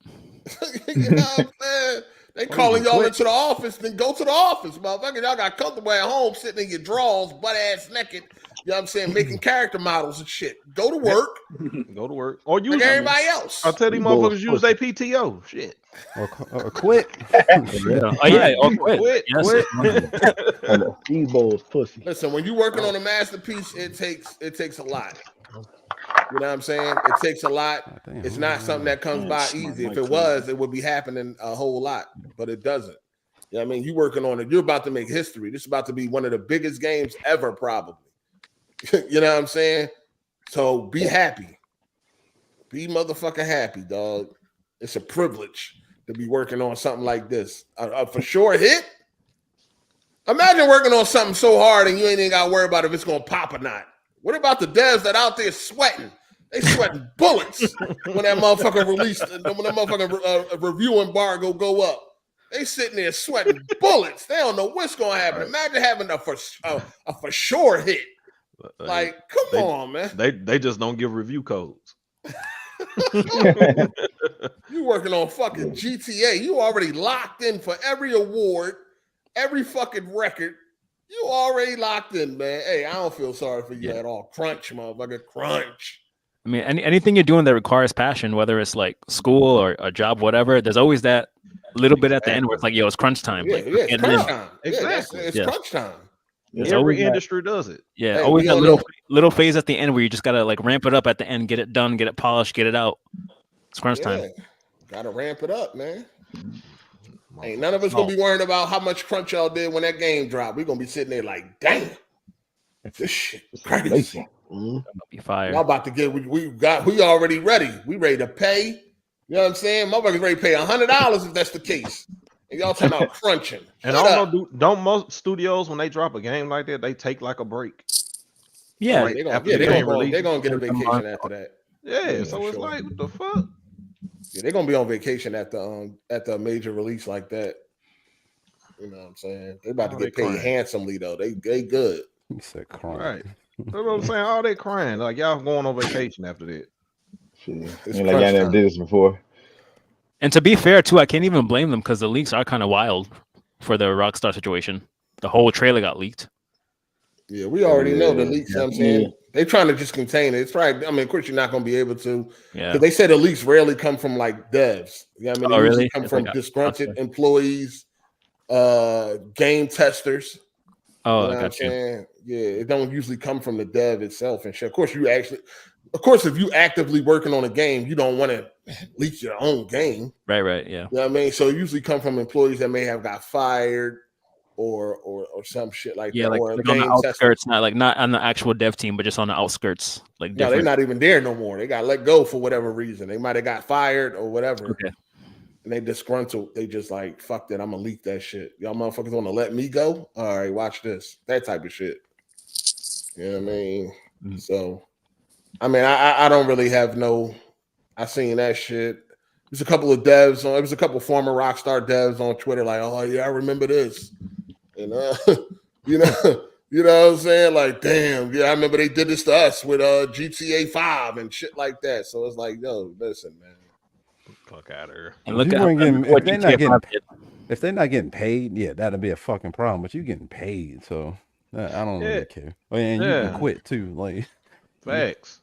You know what I'm saying? They calling y'all into the office, then go to the office, motherfucker. Y'all got comfortable at home sitting in your drawers, butt-ass naked. You know what I'm saying? Making character models and shit. Go to work. Go to work. Or use like everybody else. I'll tell these motherfuckers use their PTO. Shit. Or quit. Or quit. Yes. These balls pussy. Listen, when you're working on a masterpiece, it takes a lot. You know what I'm saying? It takes a lot. It's not something that comes by easy. If it was, it would be happening a whole lot, but it doesn't. You know what I mean? You're working on it. You're about to make history. This is about to be one of the biggest games ever, probably. You know what I'm saying? So be happy. Be motherfucking happy, dog. It's a privilege to be working on something like this. A for sure hit. Imagine working on something so hard and you ain't even got to worry about if it's going to pop or not. What about the devs that out there sweating? They sweating bullets when that motherfucker released, when that motherfucking review embargo go up. They sitting there sweating bullets. They don't know what's going to happen. Imagine having a for sure hit. Like, come on, man. They just don't give review codes. You working on fucking GTA. You already locked in for every award, every fucking record. You already locked in, man. Hey, I don't feel sorry for you at all. Crunch, motherfucker. Crunch. I mean, anything you're doing that requires passion, whether it's like school or a job, whatever, there's always that little bit at the end where it's like, yo, it's crunch time. Yeah, like, it's crunch time. Exactly. It's crunch time. Every industry does it. Yeah, Hey, always that little phase at the end where you just gotta like ramp it up at the end, get it done, get it polished, get it out. It's crunch time. Gotta ramp it up, man. Ain't none of us gonna be worrying about how much crunch y'all did when that game dropped. We're gonna be sitting there like, damn, this shit is crazy. Be fired. Y'all about to get we already ready. We ready to pay. You know what I'm saying? Motherfuckers ready to pay $100 if that's the case. And y'all talking about crunching. And I don't know, don't most studios when they drop a game like that, they take like a break? Yeah, they're gonna get a vacation after that. Yeah, so it's like, what the fuck? Yeah, they're gonna be on vacation at the major release like that. You know what I'm saying? They about to get paid handsomely though. They good. He said crying. Right. That's what I'm saying. All they crying. Like y'all going on vacation after that. It's like y'all never did this before. And to be fair too, I can't even blame them because the leaks are kind of wild for the Rockstar situation. The whole trailer got leaked. Yeah, we already know the leaks. You know what I'm saying? They're trying to just contain it. It's right. I mean, of course, you're not going to be able to. Yeah. Because they said the leaks rarely come from like devs. You know what I mean? They usually come from disgruntled employees, game testers. Oh, you know what I'm saying? Yeah, it don't usually come from the dev itself and shit. Of course, if you actively working on a game, you don't want to leak your own game. Right, yeah. You know what I mean? So it usually come from employees that may have got fired or some shit like that. Like, or like on the outskirts, not on the actual dev team, but just on the outskirts. Like no, they're not even there no more. They got let go for whatever reason. They might have got fired or whatever. Okay. And they disgruntled. They just like, fuck that. I'm gonna leak that shit. Y'all motherfuckers want to let me go? All right, watch this. That type of shit. You know what I mean? Mm-hmm. So, I mean, I don't really have I seen that shit. There's a couple of devs it was a couple former Rockstar devs on Twitter like, oh yeah, I remember this. And you know what I'm saying? Like, damn, yeah, I remember they did this to us with GTA 5 and shit like that. So it's like, yo, listen, man. Fuck out of here. And look if they're not getting paid, yeah, that'd be a fucking problem. But you getting paid, so I don't really care. And you can quit too, like facts.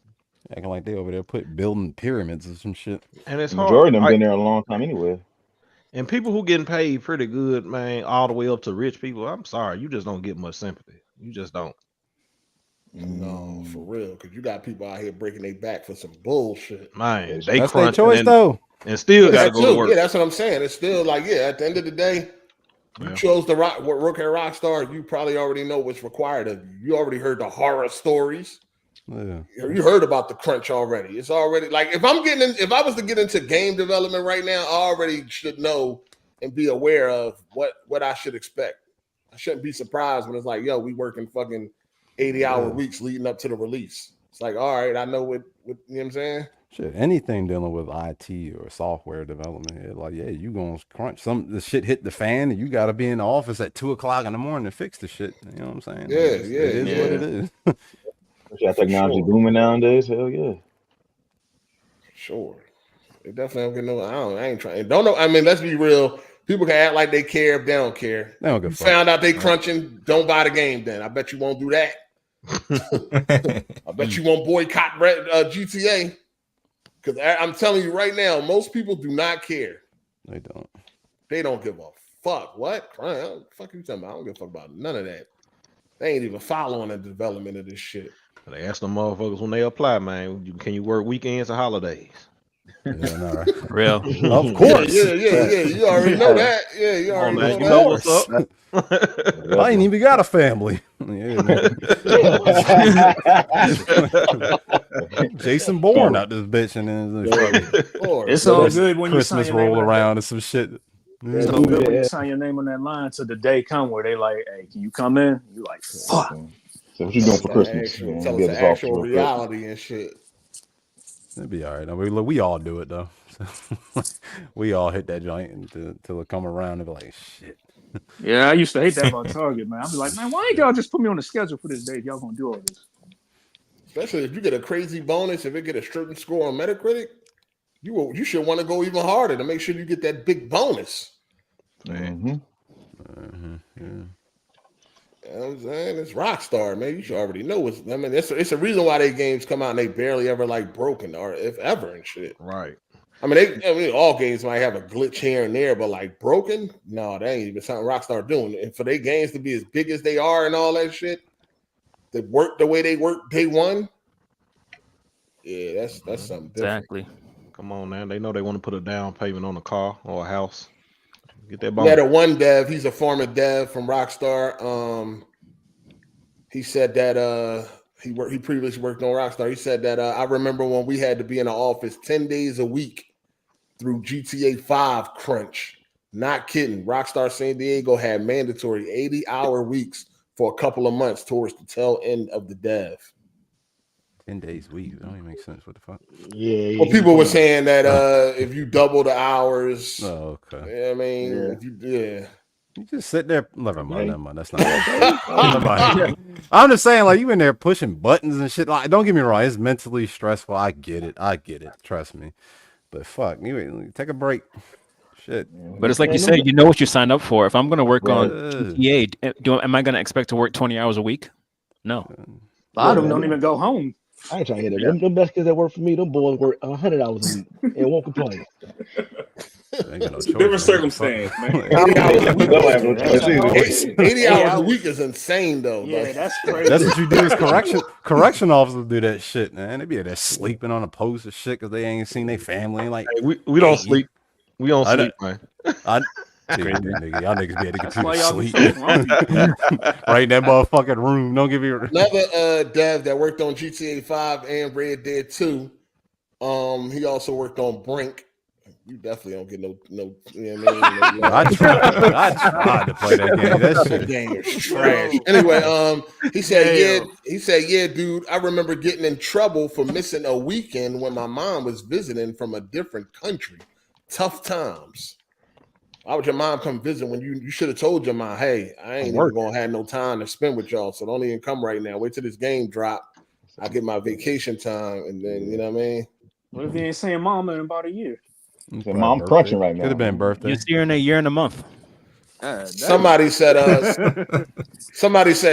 Acting like they over there building pyramids or some shit. And it's majority of them been there a long time anyway. And people who getting paid pretty good, man, all the way up to rich people, I'm sorry, you just don't get much sympathy. You just don't. No, for real, because you got people out here breaking their back for some bullshit. Man, that's their choice though. And still got to go to work. Yeah, that's what I'm saying. It's still like, yeah, at the end of the day, you chose to work at Rockstar. You probably already know what's required of you. You already heard the horror stories. Yeah. You heard about the crunch already. It's already like if I was to get into game development right now, I already should know and be aware of what I should expect. I shouldn't be surprised when it's like, yo, we working fucking 80-hour weeks leading up to the release. It's like, all right, I know what you know what I'm saying? Shit, anything dealing with IT or software development, like, yeah, you gonna crunch the shit hit the fan and you gotta be in the office at 2:00 in the morning to fix the shit. You know what I'm saying? Yeah, it is what it is. Technology booming nowadays, hell yeah. Sure. They definitely don't get I ain't trying. Don't know. I mean, let's be real. People can act like they care if they don't care. They don't give a fuck. Found out they crunching, don't buy the game then. I bet you won't do that. I bet you won't boycott GTA. Because I'm telling you right now, most people do not care. They don't. They don't give a fuck. What? What the fuck are you talking about? I don't give a fuck about none of that. They ain't even following the development of this shit. They ask them motherfuckers when they apply, man, can you work weekends or holidays? Yeah, no, right. Real. Of course. Yeah. You already know that. Yeah, you already know what's up. I ain't even got a family. Yeah, man. Jason Bourne out this bitch, and then it's all good when Christmas you sign your roll name around and some shit. It's all good when you sign your name on that line to the day come where they like, hey, can you come in? You like, fuck. So what you doing for Christmas? Tell us the actual reality and shit. It'd be all right. I mean, look, we all do it though. We all hit that joint until it come around and be like, shit. Yeah, I used to hate that about Target, man. I'd be like, man, why ain't y'all just put me on the schedule for this day if y'all gonna do all this? Especially if you get a crazy bonus, if it get a certain score on Metacritic, you should want to go even harder to make sure you get that big bonus. Mm-hmm. Yeah. You know what I'm saying? It's Rockstar, man. You should already know it's a reason why their games come out and they barely ever like broken or if ever and shit. Right. I mean, all games might have a glitch here and there, but like broken, no, that ain't even something Rockstar doing. And for their games to be as big as they are and all that shit, they work the way they work day one. Yeah, that's something different. Exactly. Come on, man. They know they want to put a down payment on a car or a house. Get that bonus. We had a one dev. He's a former dev from Rockstar. He said that he previously worked on Rockstar. He said that I remember when we had to be in the office 10 days a week through GTA 5 crunch. Not kidding. Rockstar San Diego had mandatory 80-hour weeks for a couple of months towards the tail end of the dev. 10 days a week. That don't even make sense. What the fuck? Yeah. Well, people were saying that if you double the hours. Oh, okay. You know what I mean, if you you just sit there. Never mind. That's not. I'm just saying, like, you in there pushing buttons and shit. Like, don't get me wrong. It's mentally stressful. I get it. Trust me. But fuck, you take a break. Shit. But it's like you said, you know what you signed up for. If I'm going to work on GTA, am I going to expect to work 20 hours a week? No. A lot of them don't even go home. I ain't trying to hear that. Them best kids that work for me, them boys work 100 hours a week and won't complain. It's a different circumstance, man. 80 hours a week is insane, though. Yeah, that's crazy. That's what you do is correction officers do that shit, man. They be there sleeping on a post of shit because they ain't seen their family. Like, hey, we don't sleep. We don't sleep, man. Y'all niggas be at the computer sleep. Right in that motherfucking room. Don't give me another dev that worked on GTA 5 and Red Dead 2. He also worked on Brink. You definitely don't get no you know what I mean? I tried to play that game. That game is trash. Anyway, he said, yeah, dude, I remember getting in trouble for missing a weekend when my mom was visiting from a different country. Tough times. Why would your mom come visit when you should have told your mom, hey, I ain't even gonna have no time to spend with y'all, so don't even come right now. Wait till this game drop. I get my vacation time, and then you know what I mean. What if you ain't saying mom in about a year? Mom crunching right now. Could have been birthday. You see her in a year and a month. Somebody said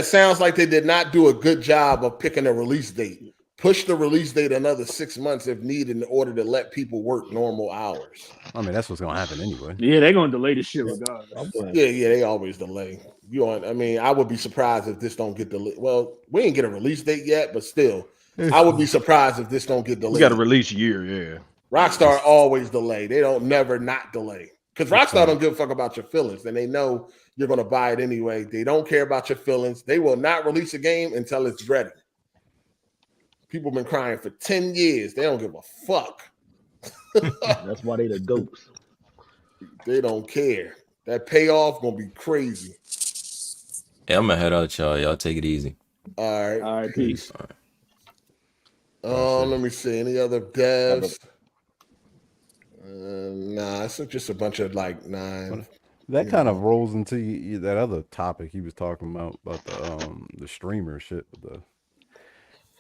sounds like they did not do a good job of picking a release date. Push the release date another 6 months if needed in order to let people work normal hours. I mean, that's what's gonna happen anyway. Yeah, they're gonna delay this shit regardless. Yeah, they always delay. I would be surprised if this don't get delayed. Well, we ain't get a release date yet, but still, I would be surprised if this don't get delayed. We got a release year, yeah. Rockstar always delay. They don't never not delay. Because Rockstar don't give a fuck about your feelings. And they know you're going to buy it anyway. They don't care about your feelings. They will not release a game until it's ready. People been crying for 10 years. They don't give a fuck. That's why they the goats. They don't care. That payoff going to be crazy. Yeah, I'm going to head out, y'all. Y'all take it easy. All right. All right, peace. All right. Let me see. Any other devs? Nah, it's just a bunch of like nine. That kind of rolls into that other topic he was talking about the streamer shit, the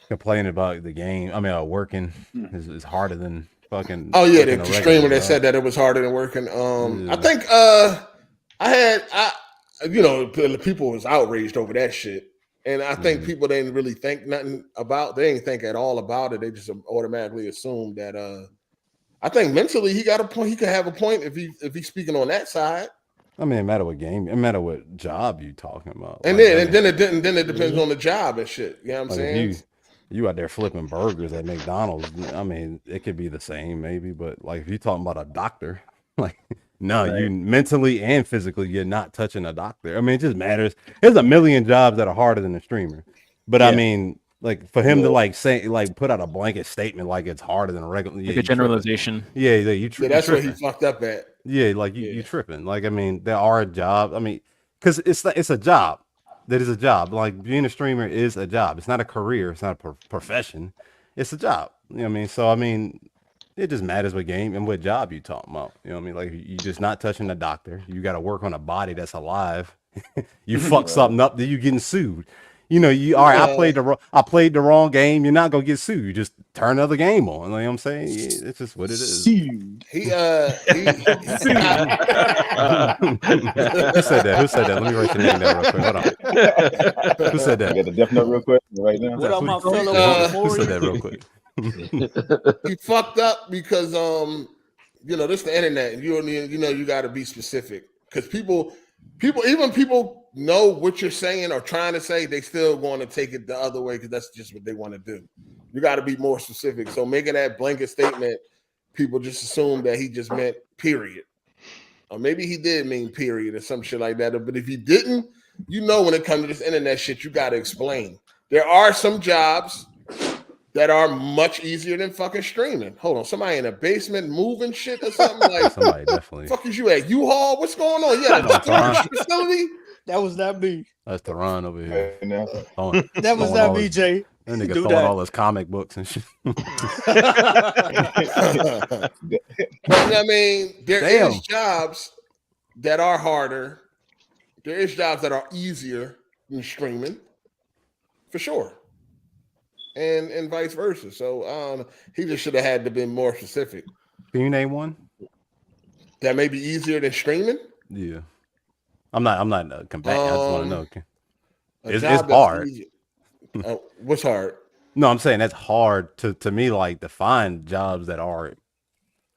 complaining about the game. I mean, working is harder than fucking. Oh yeah, the streamer that said that it was harder than working. I think people was outraged over that shit, and I think people didn't really think nothing about. They didn't think at all about it. They just automatically assumed that. I think mentally he got a point. He could have a point if he's speaking on that side. I mean, it matter what game, it matter what job you talking about. And then it depends on the job and shit. You know what I'm saying? You out there flipping burgers at McDonald's. I mean, it could be the same maybe, but like if you talking about a doctor, like No, you mentally and physically, you're not touching a doctor. I mean, it just matters. There's a million jobs that are harder than a streamer. But I mean, like for him to like say, like put out a blanket statement like it's harder than a regular, like a generalization. Yeah, that's where he fucked up at. Yeah, like you tripping. Like I mean, there are jobs. I mean, because it's a job. That is a job. Like being a streamer is a job. It's not a career. It's not a profession. It's a job. You know what I mean? So I mean, it just matters what game and what job you talking about. You know what I mean? Like you just not touching a doctor. You got to work on a body that's alive. You fuck something up, then you getting sued. You know, all right. I played the wrong game. You're not gonna get sued. You just turn another game on. You know what I'm saying? Yeah, it's just what it is. Who said that? Who said that? Let me write your name down real quick. Hold on. Who said that? I got the death note real quick right now. What up, my fellow? Who said that real quick? He fucked up because you know, this the internet, and you got to be specific because people know what you're saying or trying to say. They still going to take it the other way because that's just what they want to do. You got to be more specific. So making that blanket statement, people just assume that he just meant period, or maybe he did mean period or some shit like that. But if he didn't, when it comes to this internet shit, you got to explain. There are some jobs that are much easier than fucking streaming. Hold on, somebody in a basement moving shit or something like. Somebody definitely. Fuck is you at U-Haul? What's going on? Yeah, the facility. That was not me. That's the run over here. That was not me, Jay. That nigga throwing all his comic books and shit. I mean, there is jobs that are harder. There is jobs that are easier than streaming, for sure. And vice versa. So he just should have had to been more specific. Can you name one that may be easier than streaming? Yeah, I'm not combating. I just want to know. It's hard. What's hard? No, I'm saying that's hard to me. Like to find jobs that are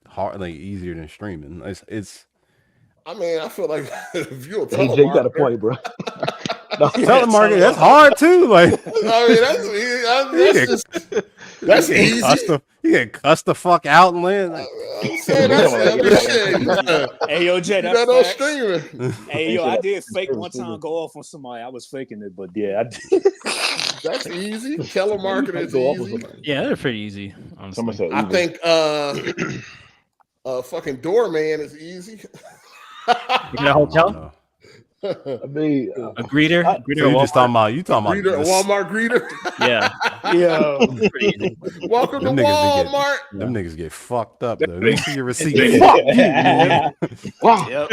hard, like easier than streaming. It's. I mean, I feel like if you're a AJ, you got a point, bro. Telemarketing, that's hard too. Like, I mean, that's easy. You can cuss the fuck out and land. Like, hey yo, Jay, that's no streaming. Hey yo, I did fake one time. Go off on somebody. I was faking it, but yeah, I did. That's easy. Telemarketing is easy. Yeah, they're pretty easy. Honestly. I think fucking doorman is easy. You get a hotel. I mean, a greeter. So you just talking about greeter, a Walmart greeter. Yeah. Welcome to Walmart. Them niggas get fucked up though. They see your receipt. Wow. Yep.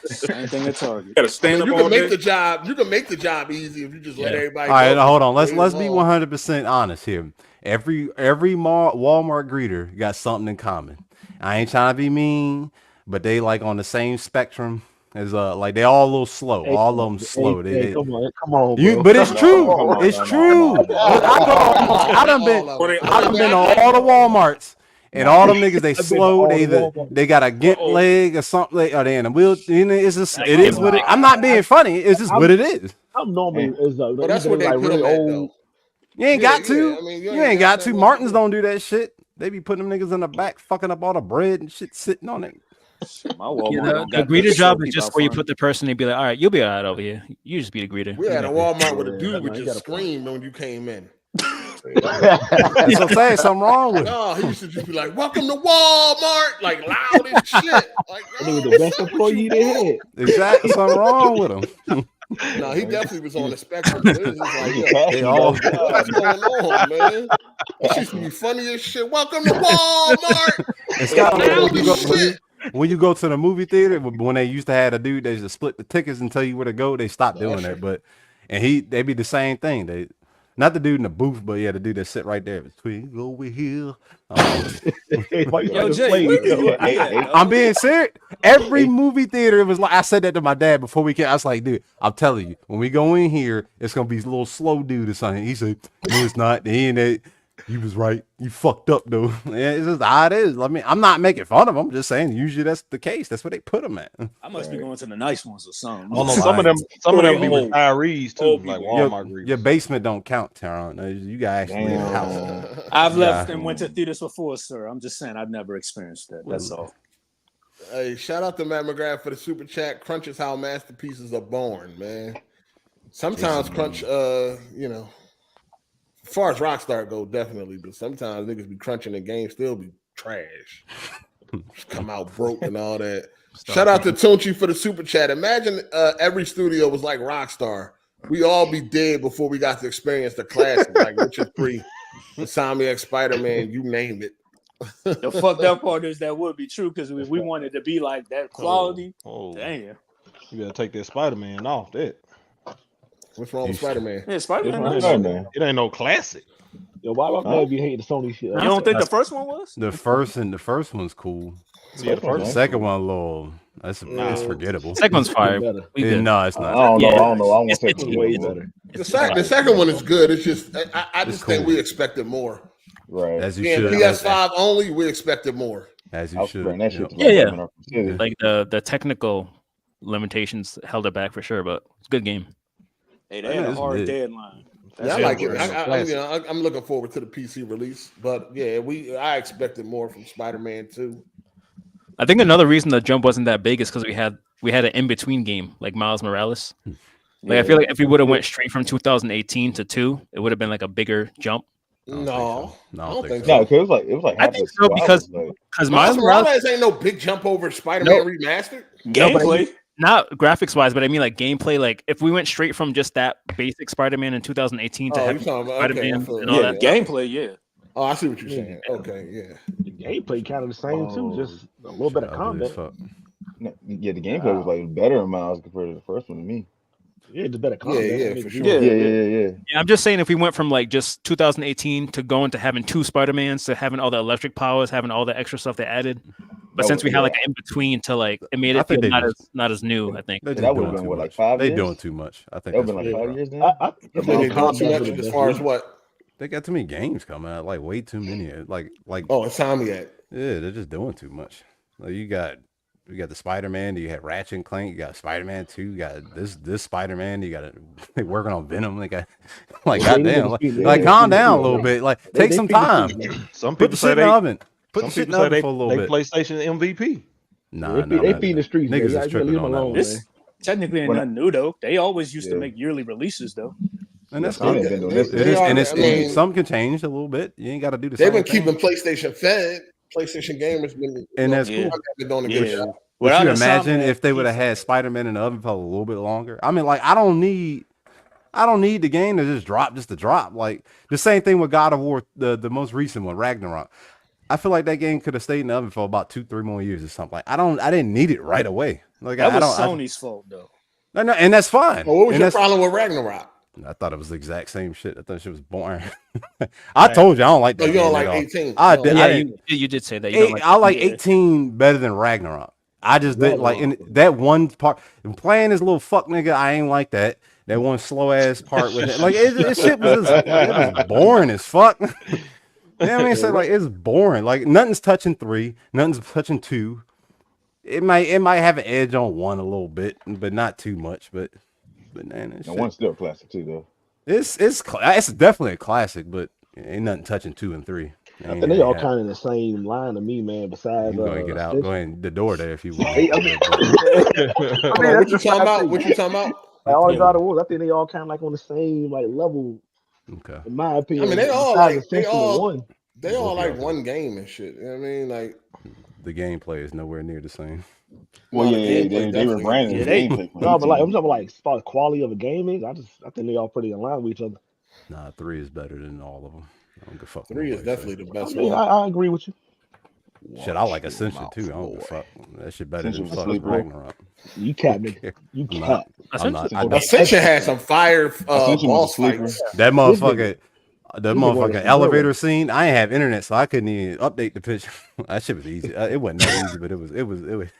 Same thing at Target. Gotta stand up. You can make the job. You can make the job easy if you just let everybody. All right, now, hold on. Let's be 100% honest here. Every Walmart greeter got something in common. I ain't trying to be mean, but they like on the same spectrum. As like they all a little slow, all of them slow. Come on, bro. But it's true. It's true. I done been to all the Walmarts, and all them niggas they slow. They got a gimp leg or something, or they in a wheel. It's just it is what it. I'm not being funny. It's just what it is. I'm normally that's what they like really old. You ain't got to. I mean, you ain't got to. Martins don't do that shit. They be putting them niggas in the back, fucking up all the bread and shit sitting on it. The greeter job is just where you put the person and be like, all right, you'll be all right over here. You just be the greeter. We had a Walmart with a dude would just scream when you came in. That's what I'm saying. Something wrong with it. No, he used to just be like, welcome to Walmart, like loud as shit. Like, the best employee they had. Exactly. Something wrong with him. No, he definitely was on the spectrum. It was just like, what's going on, man? This used to be funny as shit. Welcome to Walmart. It's kind of when you go to the movie theater, when they used to have a dude that just split the tickets and tell you where to go, they stopped doing that. But they be the same thing. They not the dude in the booth, but yeah, the dude that sit right there. Between over here. Yo, Jay, I'm being serious. Every movie theater, it was like I said that to my dad before we came. I was like, dude, I'm telling you, when we go in here, it's gonna be a little slow dude or something. He said, no, it's not. He was right. You fucked up though. Yeah, it's just how it is. I mean, I'm not making fun of them. I'm just saying usually that's the case. That's where they put them at. I must be going to the nice ones or something. Some of them be retirees too, like Walmart. Your basement don't count, Taron. You guys actually leave the house. I've left and went to theaters before, sir. I'm just saying I've never experienced that. That's all. Hey, shout out to Matt McGrath for the super chat. Crunch is how masterpieces are born, man. Sometimes crunch, you know, as far as Rockstar go, definitely, but sometimes niggas be crunching the game, still be trash. Just come out broke and all that. Shout out to Tunchi for the super chat. Imagine every studio was like Rockstar. We all be dead before we got to experience the classic, like Witcher 3, Insomniac, Spider-Man, you name it. The fucked up part is that would be true because we wanted to be like that quality. Damn. You gotta take that Spider-Man off that. What's wrong with Spider-Man? Yeah, Spider-Man. It ain't no classic. Yo, why you hate the Sony shit? You don't think the first one was? The first one's cool. Yeah, The second one, a little. It's forgettable. Second one's fire. No, it's not. I don't know. I want to say it's way better. The second one is good. It's just I just think we expected more. Right. As you Yeah, should. PS5 only, we expected more. As you should. That shit Yeah. Like the technical limitations held it back for sure, but it's a good game. Hey, they had a hard deadline. Yeah, I like it. I'm looking forward to the PC release, but yeah, I expected more from Spider-Man 2. I think another reason the jump wasn't that big is because we had an in-between game like Miles Morales. Like I feel like if we would have went straight from 2018 to 2, it would have been like a bigger jump. No, I don't think so. so. No, because it was like I think so because Miles Morales ain't no big jump over Spider-Man remastered. Gameplay. Not graphics wise, but I mean like gameplay. Like if we went straight from just that basic Spider-Man in 2018 to Spider-Man and all that gameplay, yeah. Oh, I see what you're saying. Okay, yeah. The gameplay kind of the same too, just a little bit of combat. Yeah, the gameplay was like better in Miles compared to the first one to me. Yeah, it's better combat. Yeah, for sure. Yeah. I'm just saying if we went from like just 2018 to going to having 2 Spider-Mans to having all the electric powers, having all the extra stuff they added. But since we had like an in between to like it made it feel not as new, I think. That would have been like 5 years. They doing too much. I think that would have been like 5 years now. I think they doing too much as far as what? They got too many games coming out, like way too many. Like Insomniac. Yeah, they're just doing too much. Like you got the Spider-Man, you had Ratchet and Clank, you got Spider-Man 2, you got this Spider-Man, you got they working on Venom. They got like goddamn, like calm down a little bit. Like take some time. Some people say they put the shit in the oven for a little bit. PlayStation MVP. Nah, they feed the streets. Niggas is tripping on that. This technically ain't nothing new though. They always used to make yearly releases though. And that's good. It's some can change a little bit. You ain't got to do the same. They've been keeping PlayStation fed. PlayStation gamers been, and that's cool. Doing a good job. Would you imagine if they would have had Spider-Man in the oven for a little bit longer? I mean, like I don't need the game to just drop just to drop. Like the same thing with God of War, the most recent one, Ragnarok. I feel like that game could have stayed in the oven for about 2-3 more years or something. Like I didn't need it right away. Like that was Sony's fault though. No, and that's fine. Well, what was your problem with Ragnarok? I thought it was the exact same shit. I thought shit was boring. I told you I don't like that. You don't like 18. You did say that. I like 18 better than Ragnarok. I just didn't like in that one part. Playing this little fuck nigga, I ain't like that. That one slow ass part with it. Like it shit was boring as fuck. You know what I mean? So like it's boring. Like nothing's touching 3, nothing's touching 2. It might have an edge on 1 a little bit, but not too much. But man, one's still a classic too, though. It's definitely a classic, but ain't nothing touching 2 and 3. I think they all kind of in the same line to me, man. Besides, you gonna get out, go ahead the door there if you want. What you talking about? What you talking about? Like all the God of War, I think they all kind of like on the same like level. Okay. In my opinion, I mean, they all like one game and shit. You know what I mean? Like the gameplay is nowhere near the same. Well, they were branding the gameplay. No, but like I'm talking like as far as quality of a game is, I think they all pretty in line with each other. Nah, 3 is better than all of them. I don't give a fuck. 3 is definitely the best one. I agree with you. Shit, I like Ascension too. I don't give a fuck. That shit better than fucking Ragnarok. You cap, nigga. You cap. Ascension had some fire boss fights. That motherfucker. The motherfucking elevator scene. I ain't have internet, so I couldn't even update the picture. That shit was easy. It wasn't that easy, but it was.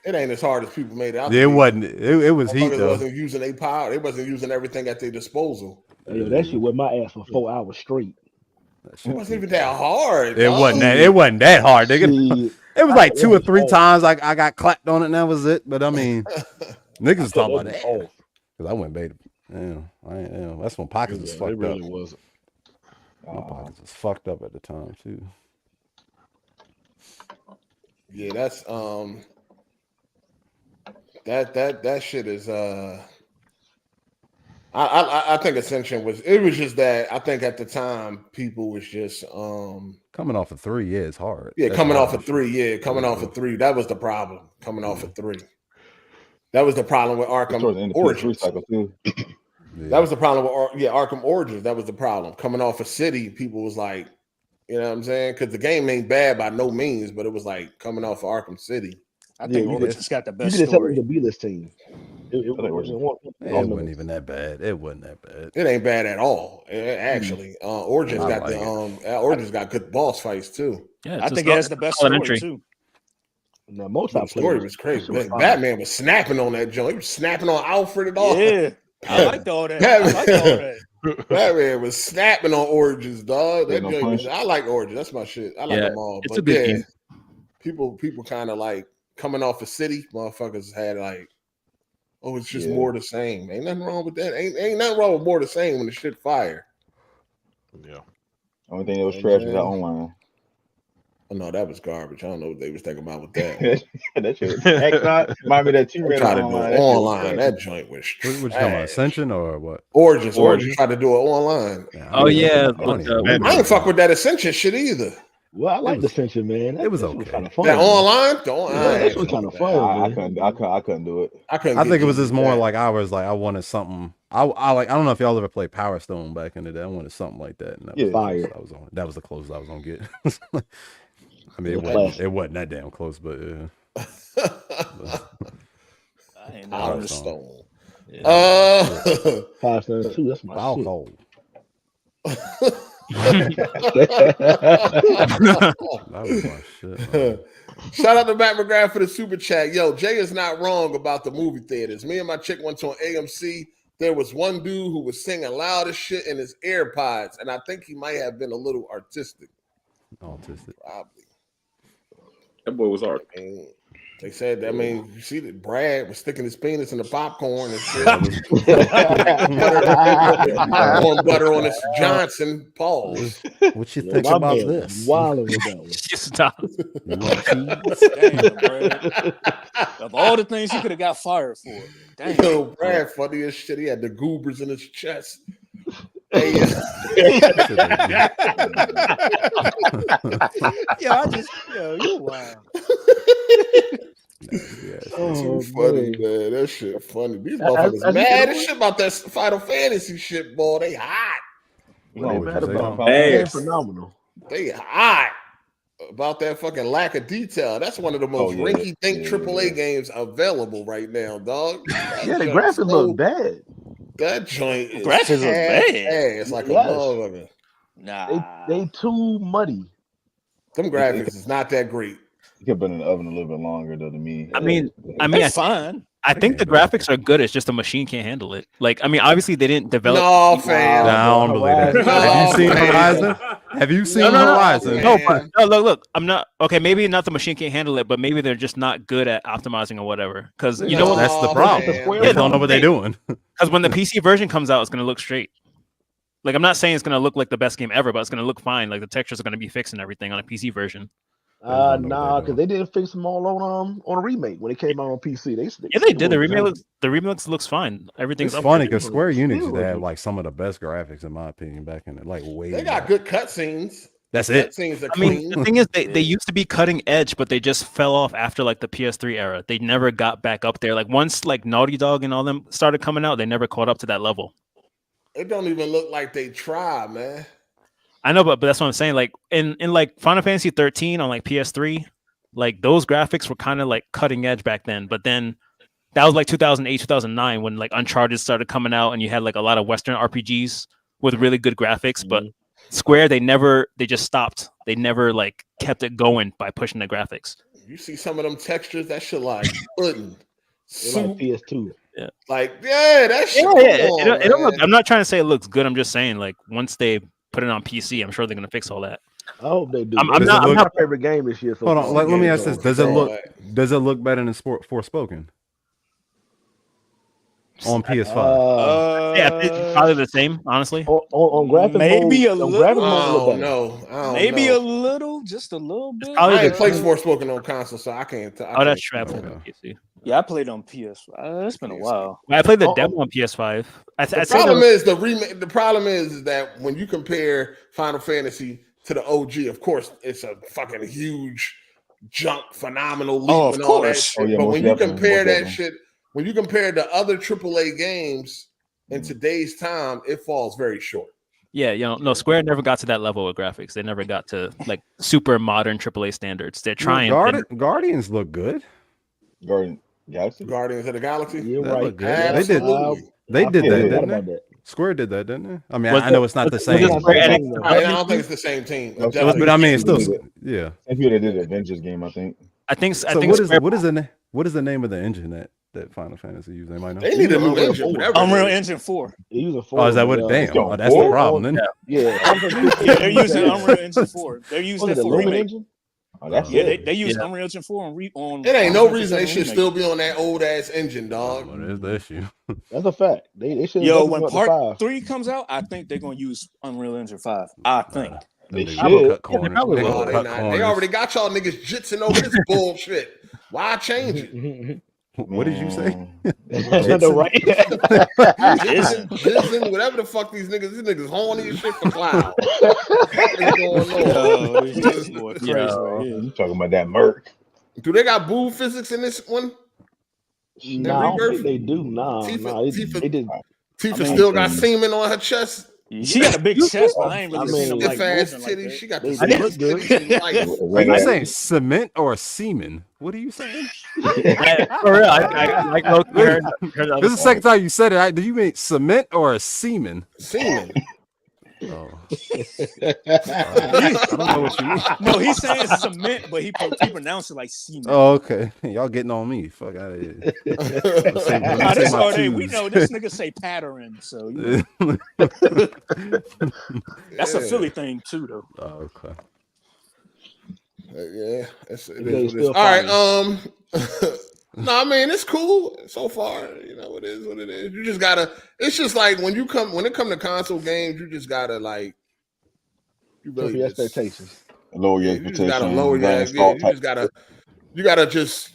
It ain't as hard as people made it out. It wasn't. It was heat though. They wasn't using their power. They wasn't using everything at their disposal. Yeah, that shit went my ass for 4 hours straight. It wasn't even that hard. It wasn't that hard, nigga. It was like 2 or 3 times I got clapped on it, and that was it. But I mean, niggas was talking about that because I went beta. Yeah, that's when pockets was fucked up. It really wasn't. My pockets was fucked up at the time too. Yeah, that's that shit is I think Ascension was just that I think at the time people was just coming off of 3, it's hard. Yeah, That's coming hard off of 3, off of 3. That was the problem. Coming off of 3. That was the problem with Arkham Origins. That was the problem with Arkham Origins. That was the problem. Coming off of City, people was like, you know what I'm saying? Because the game ain't bad by no means, but it was like coming off of Arkham City. I think Origins got the best story. You story. The B-list team. It wasn't even that bad. It wasn't that bad. It ain't bad at all. Actually, Origins Origins got good boss fights too. Yeah, I think it has the best story too. Now, most the story was crazy. Batman was snapping on that joint. He was snapping on Alfred and all. Yeah, I liked all that. Batman was snapping on Origins, dog. I like Origins. That's my shit. I like them all. It's a good game. People kind of like coming off of City. Motherfuckers had like, oh, it's just more the same. Ain't nothing wrong with that. Ain't nothing wrong with more the same when the shit fire. Yeah. Only thing that was trash was that online. Oh, no, that was garbage. I don't know what they was thinking about with that. That shit. Remind me that T-Red tried to do it online. That joint was trash. What you talking about? Ascension or what? Origins tried to do it online. Oh yeah. I ain't fuck with that Ascension shit either. Well, I like the Ascension, man. It was okay. Kind of fun. That online? That was kind of fun. I couldn't do it. I think it was just more like I wanted something. I don't know if y'all ever played Power Stone back in the day. I wanted something like that. And that was that was the closest I was gonna get. I mean, it wasn't that damn close, but Power Stone. Power Stone 2. That's my alcohol. That was my shit. Shout out to Matt McGrath for the super chat. Yo, Jay is not wrong about the movie theaters. Me and my chick went to an AMC. There was one dude who was singing loud as shit in his AirPods, and I think he might have been a little artistic. Probably. That boy was art. They said, I mean, you see that Brad was sticking his penis in the popcorn and shit. Popcorn butter on his Johnson. Pause. What you think about this? Wilding with that one. Stop. Damn, of all the things he could have got fired for. Damn. Yo, Brad, funny as shit. He had the goobers in his chest. Hey, you wild. Too funny, man. That shit funny. These motherfuckers mad as shit about that Final Fantasy shit, boy. They hot. They're phenomenal. They hot about that fucking lack of detail. That's one of the most rinky-dink AAA games available right now, dog. The graphics look bad. That joint is graphics look bad. It's like a motherfucker. Nah, they too muddy. Them graphics is not that great. It could have been in the oven a little bit longer though to me. I mean, it's fine. I think the graphics are good. It's just the machine can't handle it. Like, I mean, obviously they didn't develop. No, fam. I don't believe that. Have you seen Horizon? Have you seen Horizon? No, but look. I'm not okay. Maybe not the machine can't handle it, but maybe they're just not good at optimizing or whatever. Because you know what? That's the problem. They don't know what they're doing. Because when the PC version comes out, it's going to look straight. Like, I'm not saying it's going to look like the best game ever, but it's going to look fine. Like, the textures are going to be fixed and everything on a PC version. Nah, because they didn't fix them all on a remake when it came out on PC. They did. The remake looks fine. Everything's funny because Square Enix had like some of the best graphics in my opinion back in it. Like they got good cutscenes. That's it. I mean, the thing is, they used to be cutting edge, but they just fell off after like the PS3 era. They never got back up there. Like once like Naughty Dog and all them started coming out, they never caught up to that level. It don't even look like they try, man. I know, but that's what I'm saying. Like in like Final Fantasy 13 on like PS3, like those graphics were kind of like cutting edge back then. But then that was like 2008, 2009 when like Uncharted started coming out, and you had like a lot of Western RPGs with really good graphics. But Square, they just stopped. They never like kept it going by pushing the graphics. You see some of them textures, that shit like pudding. Like PS2. Yeah. Like that shit. I'm not trying to say it looks good. I'm just saying like once they put it on PC, I'm sure they're gonna fix all that. I hope they do. I'm not my favorite game this year. Hold on, let me ask this: Does it look better than Forspoken on PS5? Yeah, it's probably the same, honestly. On graphics, maybe a little. Maybe a little, just a little bit. I ain't played Forspoken on console, so I can't. That's trap on PC. Yeah, I played on PS. It's been a while. I played the demo on PS5. The problem is that when you compare Final Fantasy to the OG, of course, it's a fucking huge jump, phenomenal leap and all that shit. But when you compare that shit, when you compare the other AAA games in today's time, it falls very short. Yeah, no, Square never got to that level of graphics. They never got to like super modern AAA standards. They're trying. Guardians look good. Guardians of the Galaxy. You're right. They did that, didn't they? Square did that, didn't they? I mean, I know it's not the same. I don't think it's the same team. But I mean, it's still, yeah. I feel they did an Avengers game. I think. What is the name of the engine that Final Fantasy used? They might know. They need a new engine. Unreal Engine 4. They use a 4. Oh, is that what? Damn, oh, that's the problem. Then. Yeah, they're using Unreal Engine 4. They're using it for remake. They use Unreal Engine 4 on. It ain't no reason they should still be on that old ass engine, dog. Well, there's the issue. That's a fact. They should. When Part 3 comes out, I think they're gonna use Unreal Engine 5. I think. They should. They already got y'all niggas jitsing over this bullshit. Why change it? What did you say? Jizzing, whatever the fuck these niggas horny as shit for cloud. You talking about that Merc? Do they got boo physics in this one? No, I don't think they do. Tifa still got semen on her chest. She got a big chest, but I ain't really seen them like titties. She got the Are you saying cement or semen? What are you saying? For real, I like this is the second time you said it. Do you mean cement or a semen? Semen. Oh. I don't know what you mean. No, he's saying cement, but he pronounced it like semen. Oh, okay. Y'all getting on me. Fuck out of here. We know this nigga say pattern, so that's a Philly thing too, though. Oh, okay. Yeah, it is. All right. No, I mean it's cool so far. You know, it is what it is. You just gotta. It's just like when it comes to console games, you just gotta like. You really your expectations. Lower your expectations. You just gotta lower your.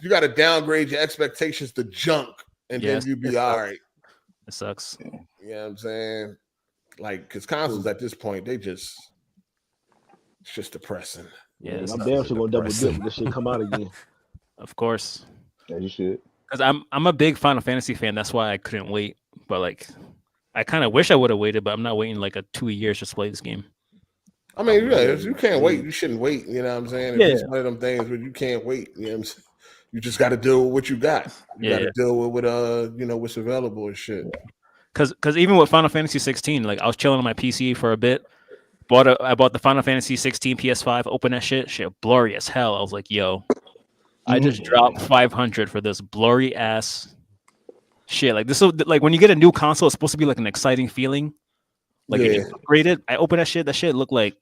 You gotta downgrade your expectations to junk, and then you be all right. It sucks. You know what I'm saying? Like, because consoles at this point, it's just depressing. Yeah, I'm damn sure gonna double dip when this shit come out again. Of course. Yeah, you should. Because I'm a big Final Fantasy fan. That's why I couldn't wait. But like, I kind of wish I would have waited, but I'm not waiting like 2 years just to play this game. I mean, yeah, if you can't wait, you shouldn't wait. You know what I'm saying? It's one of them things where you can't wait. You know what I'm saying? You just got to deal with what you got. You got to deal with what's available and shit. Because even with Final Fantasy 16, like I was chilling on my PC for a bit. I bought the Final Fantasy 16 PS5. Open that shit blurry as hell. I was like, yo. I just dropped $500 for this blurry ass shit. Like this, like when you get a new console, it's supposed to be like an exciting feeling. Like it upgraded. I opened that shit. That shit looked like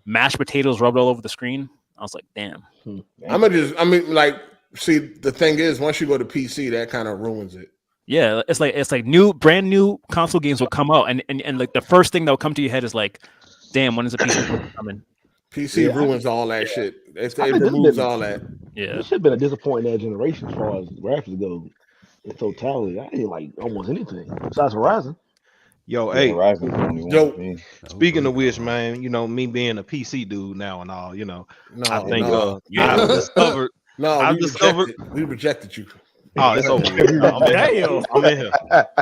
mashed potatoes rubbed all over the screen. I was like, damn. See, the thing is, once you go to PC, that kind of ruins it. Yeah, it's like brand new console games will come out, and like the first thing that will come to your head is like, damn, when is the PC coming? PC ruins all that shit. It removes all that. Yeah, it should have been a disappointing generation as far as graphics go. In totality, I ain't like almost anything besides Horizon. Yo, hey, speaking of which, man, you know, me being a PC dude now and all, you know, I think I discovered. We rejected you. Oh, it's over. I'm in here.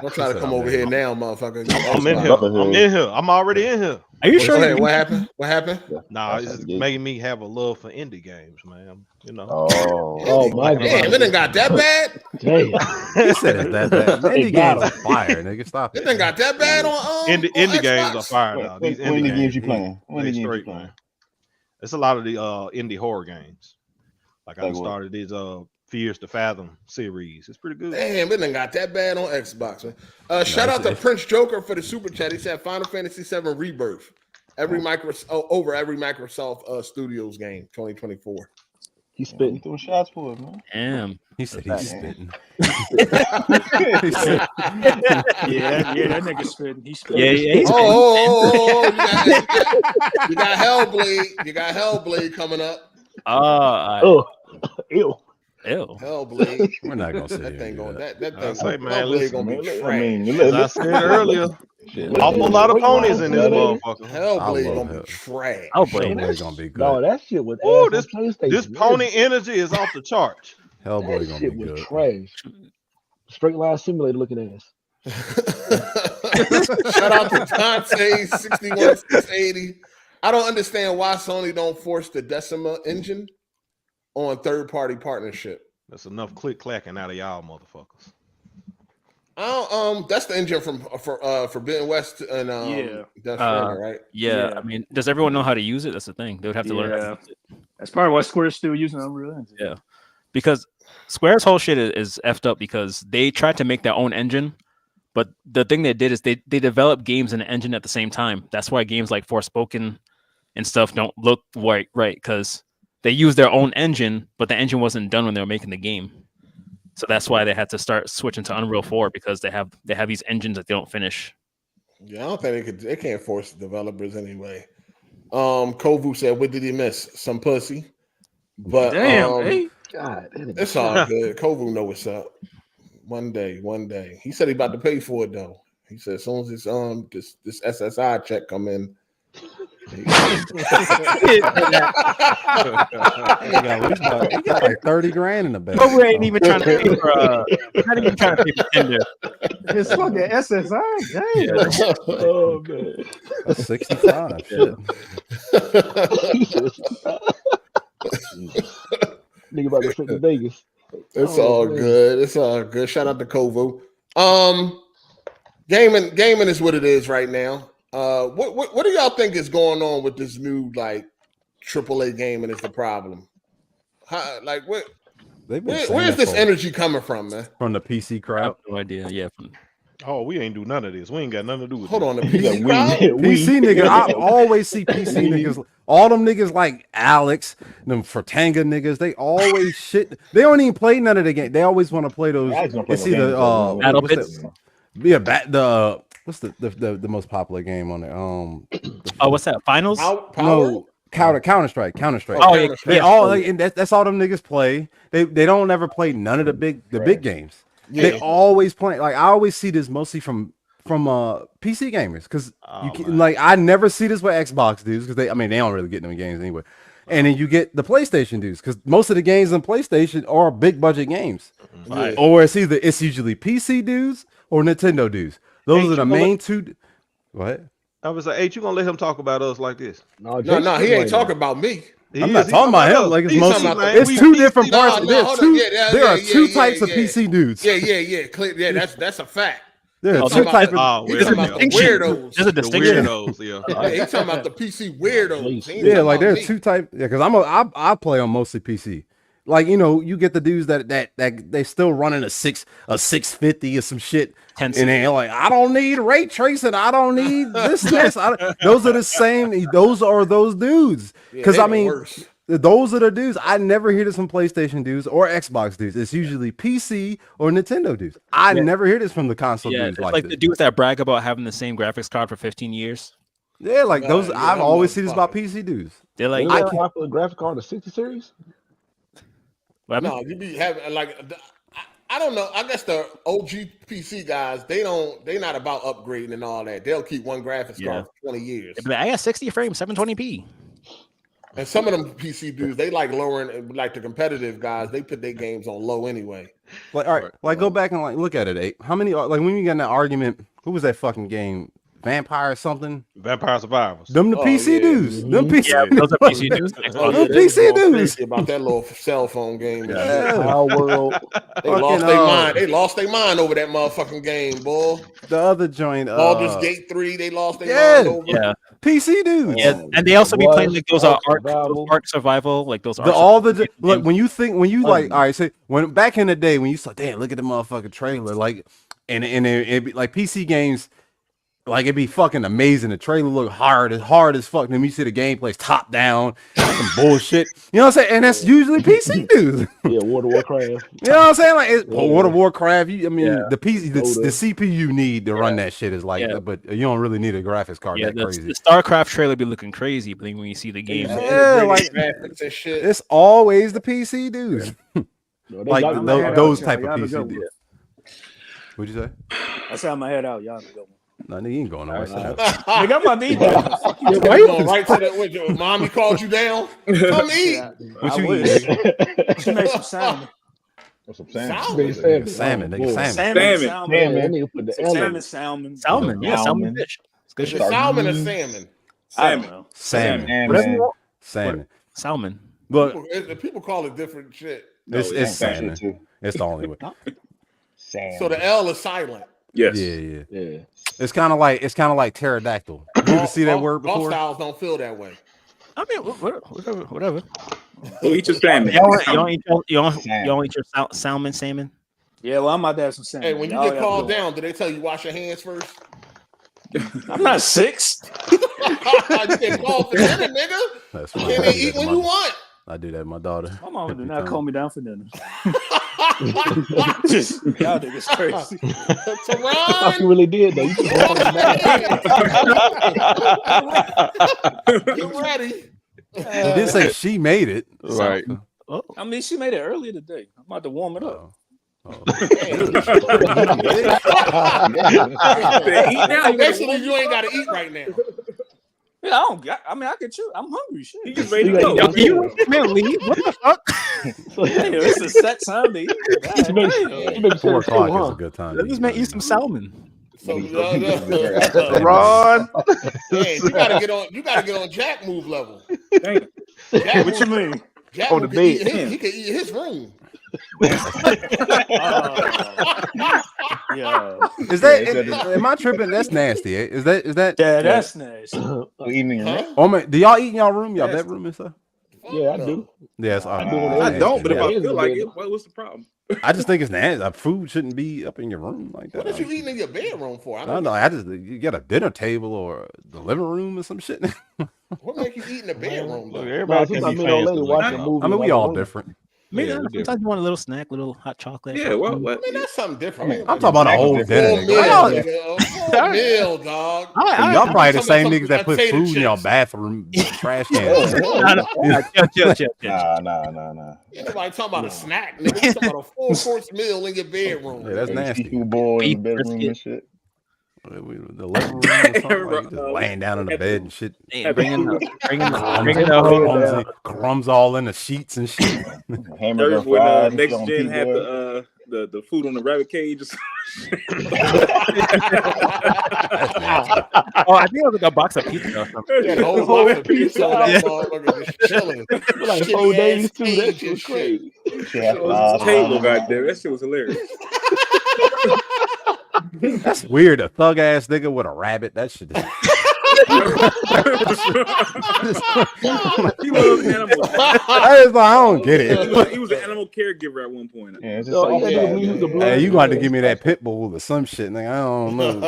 Don't try to come over here now, motherfucker. I'm in here. I'm already in here. Are you sure? What happened? What happened? Nah, it's making me have a love for indie games, man. You know. Oh my god! Damn, it done got that bad. Damn, he said it that bad. Indie games are fire, nigga. Stop it. It done got that bad on indie games are fire now. These indie games you playing? What indie games you playing? It's a lot of the indie horror games. Like I started these Fears to Fathom series. It's pretty good. Damn, it done got that bad on Xbox, man. Shout out to Prince Joker for the super chat. He said Final Fantasy VII Rebirth. Over every Microsoft Studios game, 2024. He's spitting through shots for it, man. Damn. He said he's spitting. That nigga spitting. He's spitting. Yeah. You got Hellblade. You got Hellblade coming up. Ew. Ew. Hellblade. We're not gonna say that thing going. That I thing. say, man, Hellblade listen, gonna be man, trash. I mean, As I said earlier, awful lot of ponies in this motherfucker. Hellblade love gonna be Hell. trash. Hellblade gonna be good. No, that shit was Ooh, ass on PlayStation. this pony energy is off the charts. Hellblade That gonna shit be was good. trash. Straight line simulator looking ass. Shout out to Dante 61680. I don't understand why Sony don't force the Decima engine on third-party partnership. That's enough click clacking out of y'all motherfuckers. That's the engine from Forbidden West and Death Stranding, right? Yeah, I mean, does everyone know how to use it? That's the thing. They would have to learn how to use it. That's probably why Square's still using Unreal Engine. Yeah, because Square's whole shit is effed up because they tried to make their own engine, but the thing they did is they developed games in the engine at the same time. That's why games like Forspoken and stuff don't look right because they use their own engine, but the engine wasn't done when they were making the game. So that's why they had to start switching to Unreal 4 because they have these engines that they don't finish. Yeah, I don't think they can't force the developers anyway. Kovu said, what did he miss? Some pussy. But hey. God, it's all good. Kovu know what's up. One day. He said he about to pay for it though. He said as soon as this SSI check come in. He got like 30 grand in the bank. But we ain't even trying to pay for not even trying to pay for Tinder. It's fucking SSI. Damn. Oh man. That's 65. Shit. Nigga about to fit to Vegas. It's all good. It's all good. Shout out to Kovu. Gaming is what it is right now. What do y'all think is going on with this new like AAA gaming is the problem? Where's this energy coming from, man? From the PC crowd? I have no idea. Yeah. Oh, we ain't do none of this. We ain't got nothing to do with Hold this. on, the PC crowd? PC niggas, I always see PC niggas. All them niggas like Alex, them Fratanga niggas, they always shit. They don't even play none of the game. They always want to play those. It's either what's the most popular game on there? What's that? Finals? No, Counter Strike. Oh, yeah, They all and that's all them niggas play. They don't ever play none of the big games. Yeah. They always play. Like I always see this mostly from PC gamers because I never see this with Xbox dudes because they don't really get them games anyway. And then you get the PlayStation dudes because most of the games on PlayStation are big budget games, or it's usually PC dudes or Nintendo dudes. Those are the main two. What? I was like, hey, you gonna let him talk about us like this? No, he ain't talking about me. I'm not talking about him. Like it's two different parts. There are two types of PC dudes. Yeah. Clear. Yeah, that's a fact. There are two types of weirdos. There's a distinction. He's talking about the PC weirdos. Yeah, like there's two types. Yeah, because I play on mostly PC. Like you get the dudes that they still running a 650 or some shit, and they're like, I don't need ray tracing, I don't need this. Those are the same. Those are those dudes. Because those are the dudes. I never hear this from PlayStation dudes or Xbox dudes. It's usually PC or Nintendo dudes. I never hear this from the console dudes. Like the dudes that brag about having the same graphics card for 15 years. Yeah, like those. I've always seen this about PC dudes. They're like, I can't for the graphic card the 60 series. No, you be having like I don't know. I guess the OG PC guys, they not about upgrading and all that. They'll keep one graphics card for 20 years. I got 60 frames, 720p. And some of them PC dudes, they like lowering, like the competitive guys, they put their games on low anyway. Like, all right, like go back and like look at it, Ape. How many like when you got in that argument? Who was that fucking game? Vampire or something? Vampire Survivors. Them the PC dudes. Them PC. Yeah, those are PC dudes. Them PC dudes. About that little cell phone game. Our world. They lost their mind. They lost their mind over that motherfucking game, boy. The other joint. Baldur's Gate 3. They lost their mind over. Yeah. PC dudes. Yeah, and they also be playing like those arc survival, like those. Look, when you like, all right, say when back in the day when you saw, damn, look at the motherfucking trailer, like, and it be like PC games. Like it'd be fucking amazing. The trailer look hard as fuck. Then you see the gameplay's top down, some bullshit. You know what I'm saying? And that's usually PC dudes. Yeah, World of Warcraft. You know what I'm saying? Like World of Warcraft. The PC, the CPU you need to run that shit is like, but you don't really need a graphics card. Yeah, that crazy. The StarCraft trailer be looking crazy, but then when you see the game, like graphics and shit. It's always the PC dudes. Like those type of PC. What'd you say? I said I'm gonna head out. Y'all have a good one. No, nigga, you ain't going nowhere. Nigga, I'm about to eat. You going right to that window. Mommy called you down. Come eat. What you eat? She made some salmon. Some salmon. Salmon, nigga. Salmon. Yeah, salmon fish. It's good shit. Salmon or salmon? Salmon. But people call it different shit. It's salmon. It's the only way. So the L is silent. Yes. Yeah. It's kind of like pterodactyl. You ever see that word before? All styles don't feel that way. I mean, whatever. We'll eat your salmon. Y'all eat your salmon? Yeah, well, I'm about to have some salmon. Hey, when you get called down, do they tell you wash your hands first? I'm not 6. You get called for dinner, nigga. That's You can't eat when you want. I do that with my daughter. My mama do not call me down for dinner. Just y'all niggas crazy. I thought you really did though. Get ready. She did say she made it. Right. So, I mean, she made it earlier today. I'm about to warm it up. Basically, you ain't got to eat right now. Yeah, I can chew. I'm hungry. Shit. He just ready to go. Man, leave. What the fuck? It's a set time to eat. 4 o'clock is a good time. Let this man eat some salmon. So, Ron, man, you gotta get on Jack move level. Damn. Jack What you mean? Jack on the bed. he can eat his room. Yeah. Is that? Am I tripping? That's nasty. Eh? Is that? Yeah, that's nice. Eating in your room? Oh man, do y'all eat in y'all room, y'all bedroom and stuff? yeah, I do. Yes, I don't, but if I feel like it, what's the problem? I just think it's nasty. Food shouldn't be up in your room like that. What are you eating in your bedroom for? I don't know. You get a dinner table or the living room or some shit. What make you eat in the bedroom? Look, everybody can be watching a movie. I mean, we all different. Maybe sometimes you want a little snack, little hot chocolate. Yeah, what? I mean, that's something different. I'm talking about a whole dinner. Full meal, dog. Y'all probably the same niggas that put food in your bathroom trash can. Nah. Everybody talking about a snack. Nigga. You talking about a full course meal in your bedroom. Yeah, that's nasty. Seafood bowl in the bedroom and shit. The living room or something, like just laying down in the bed and shit. Bringing crumbs all in the sheets and shit. Hamburger when Next Gen had the food on the rabbit cage. Oh, I think it was like a box of pizza or something. Yeah, the whole box of pizza. Just chilling. Like 4 days too. That shit was crazy. Table, goddamn, that shit was hilarious. That's weird. A thug ass nigga with a rabbit. That shit. He was an animal. I don't get it. He was an animal caregiver at one point. Hey, you got to give me that pit bull or some shit, nigga. I don't know.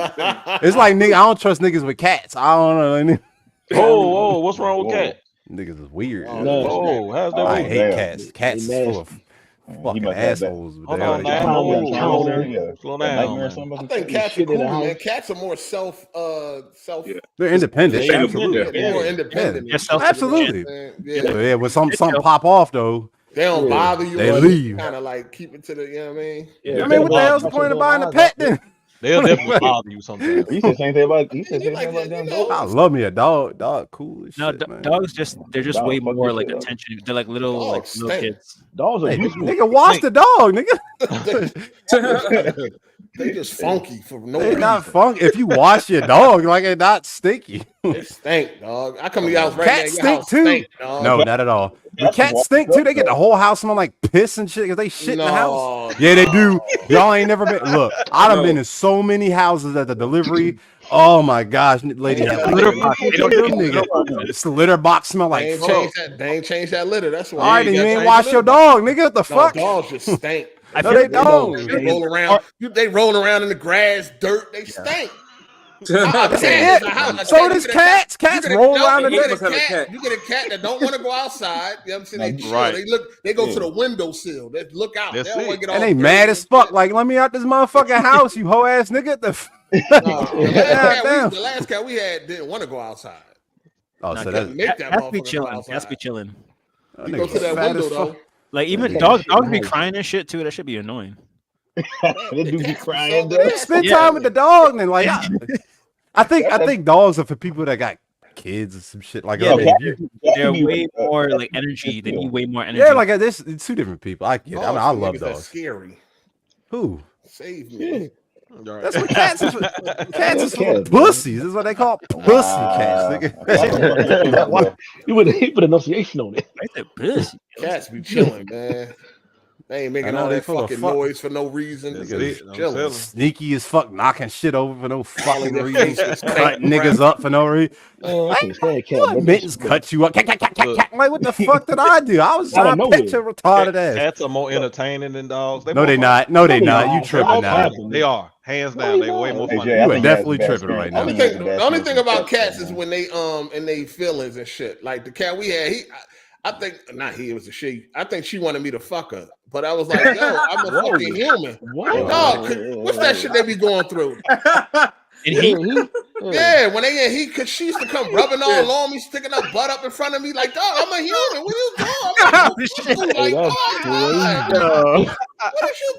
It's like nigga, I don't trust niggas with cats. I don't know. Oh, what's wrong with cats? Niggas is weird. Oh, how's that? I hate cats. Cats full of fucking assholes. Slow down. I think cats are cool, man. Cats are more self. They're independent. They're more independent. Absolutely. Yeah, when something pop off though, they don't bother you. They leave. Kind of like keep it to the. You know what I mean? I mean, what the hell's the point of buying a pet then? They'll definitely bother you sometimes. You said same thing about them. I love me a dog. Dog, cool as no, shit, man. dogs they're just way more like attention. They're like little kids. Dogs are nigga, watch the dog, nigga. They just funky for no They reason. not funky. If you wash your dog, like it's not stinky. They stink, dog. I come to your house right Cats now. Your house stink too. stink, dog. No, not at all. The cats stink too. They get the whole house smell like piss and shit because they shit in the house. Yeah, they do. Y'all ain't never been. Look, I done been in so many houses at the delivery. Oh my gosh, lady, litter box. It's the litter box smell like fuck. They ain't changed that litter. That's why. All right, then you ain't wash your dog, nigga. What the fuck? Dogs just stink. No, they don't. They roll around. They roll around in the grass, dirt. They stink. So does cats. Cats roll around in You the get a cat that don't want to go outside. You know what I'm saying? They chill. They go to the windowsill. They look out. They don't want to get off. And they mad as fuck. Like, let me out this motherfucking house, you hoe ass nigga. The last cat we had didn't want to go outside. Oh, so that's Cats be chilling. Cats be chilling. You go to that window though. Like even dogs be crying and shit too. That should be annoying. They do be crying though. Spend time with the dog, and like I think dogs are for people that got kids or some shit like that. They're way more like energy. They need way more energy. Yeah, like this. It's two different people. I get it. I love dogs. That's scary. Who? Save me. That's what cats is. Cats is for pussies. That's what they call pussy cats. You put enunciation on it. I said pussy. Cats be chilling, man. They ain't making all that fucking noise for no reason. Chilling. Sneaky as fuck, knocking shit over for no fucking reason. Cutting niggas up for no reason. Mittens cut you up. Like, what the fuck did I do? I was trying to picture retarded ass. Cats are more entertaining than dogs. No, they not. No, they not. You tripping now. They are. Hands down, they way more funny. You are definitely tripping right now. The only thing about cats is when they in they feelings and shit. Like the cat we had, I think not he, it was a she. I think she wanted me to fuck her. But I was like, yo, I'm a fucking human. Dog, what's that shit they be going through? Yeah, when they in heat, because she used to come rubbing all on me, sticking her butt up in front of me, like, dog, I'm a human. What are you doing? What are you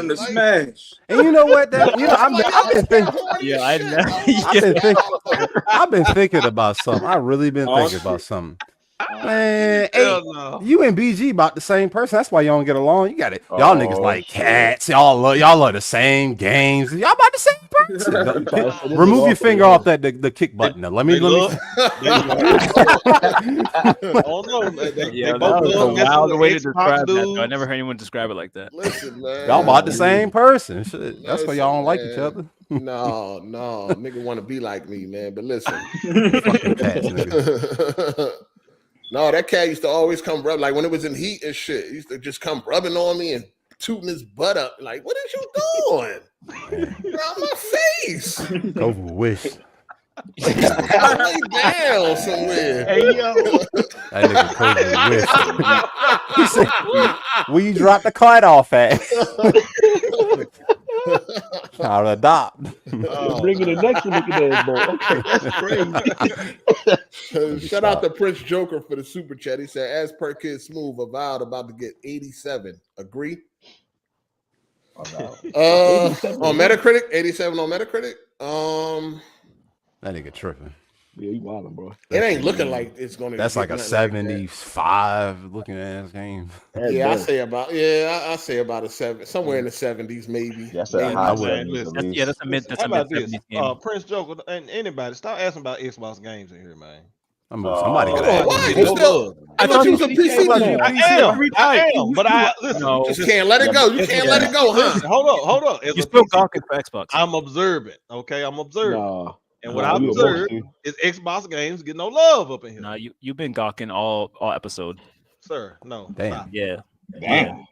doing? Smash. And you know what? I've been thinking about something. I really been thinking about something. Man, you and BG about the same person. That's why y'all don't get along. You got it. Y'all niggas like cats. Y'all love the same games. Y'all about the same person. Remove your finger off the kick button. Now. Let me. Oh no, that was a wild way to describe that. Though. I never heard anyone describe it like that. Listen, man. Y'all about the same person. That's why y'all don't like each other. No, nigga want to be like me, man. But listen, fucking cats, nigga. No, that cat used to always come rub, like when it was in heat and shit. He used to just come rubbing on me and tooting his butt up. Like, what is you doing? You're on my face. Over wish. Lay down somewhere. Hey, yo. That nigga wish. He said, where you drop the card off at? I'll adopt. Bringing the next one, look at that, boy. Okay, that's crazy. Shout out to Prince Joker for the super chat. He said, as per Kid Smooth, Avowed about to get 87. Agree? On Metacritic, 87 on Metacritic. That nigga tripping. Yeah, you wildin', bro. It ain't looking like it's gonna. That's like a 75 looking ass game. Yeah, I say about a 7, somewhere in the 70s, maybe. That's a high end. That's a mid. That's a mid 70s game. Prince Joker and anybody, stop asking about Xbox games in here, man. Somebody got I thought you was a PC. I am, but listen. No, just can't let it go. You can't let it go, huh? Hold up. You still gawking for Xbox. I'm observant. Okay, I'm observant. No. And what I've observed is Xbox games get no love up in here. Nah, you've been gawking all episode. Sir, no. Damn. Stop. Yeah. Damn.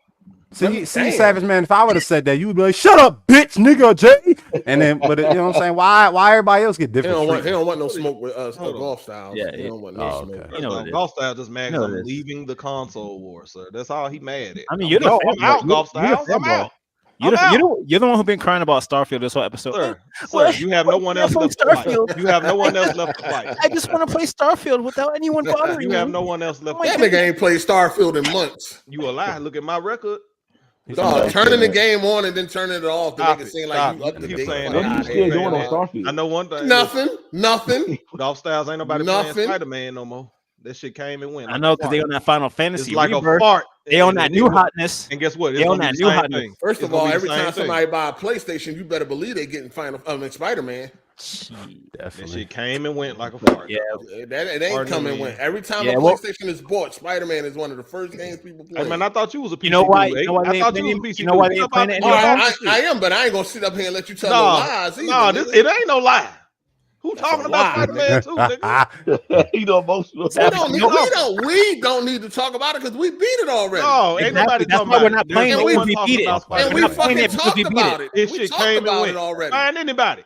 See, Savage Man, if I would have said that, you would be like, shut up, bitch, nigga, Jay. And then, but you know what I'm saying? Why everybody else get different? He don't want no smoke with us. Golf style. Yeah, he don't want no smoke. You know Golf style just mad because I'm leaving the console war, sir. That's all he mad at. I mean, I'm out, Golf style. I'm out. You're the one who been crying about Starfield this whole episode. Sir, you have no one else left to fight. You have no one else left to fight. I just want to play Starfield without anyone bothering you. You have no one else left. That nigga ain't played Starfield in months. You a lie. Look at my record. Turning the game on and then turning it off to make it seem like you up to date. I know one thing. Nothing. Golf styles ain't nobody playing Spider-Man no more. That shit came and went. I know because they on that Final Fantasy. It's like Rebirth. A fart. They on that new hotness. And guess what? They on that new hotness. First of all, every time somebody buy a PlayStation, you better believe they getting Spider-Man. That shit came and went like a fart. Yeah, it ain't come and went. Every time a PlayStation is bought, Spider-man is one of the first games people play. Hey man, I thought you was a PC. You know why? I thought you was a PC. You know why they ain't playing it anymore? I am, but I ain't gonna sit up here and let you tell no lies. No, it ain't no lie. Who talking about Spider-Man too, nigga? You know emotional. We don't need to talk about it because we beat it already. No, ain't nobody talking about it. We're not playing it. We beat it. And we fucking talked about it. This shit came and went already. Find anybody.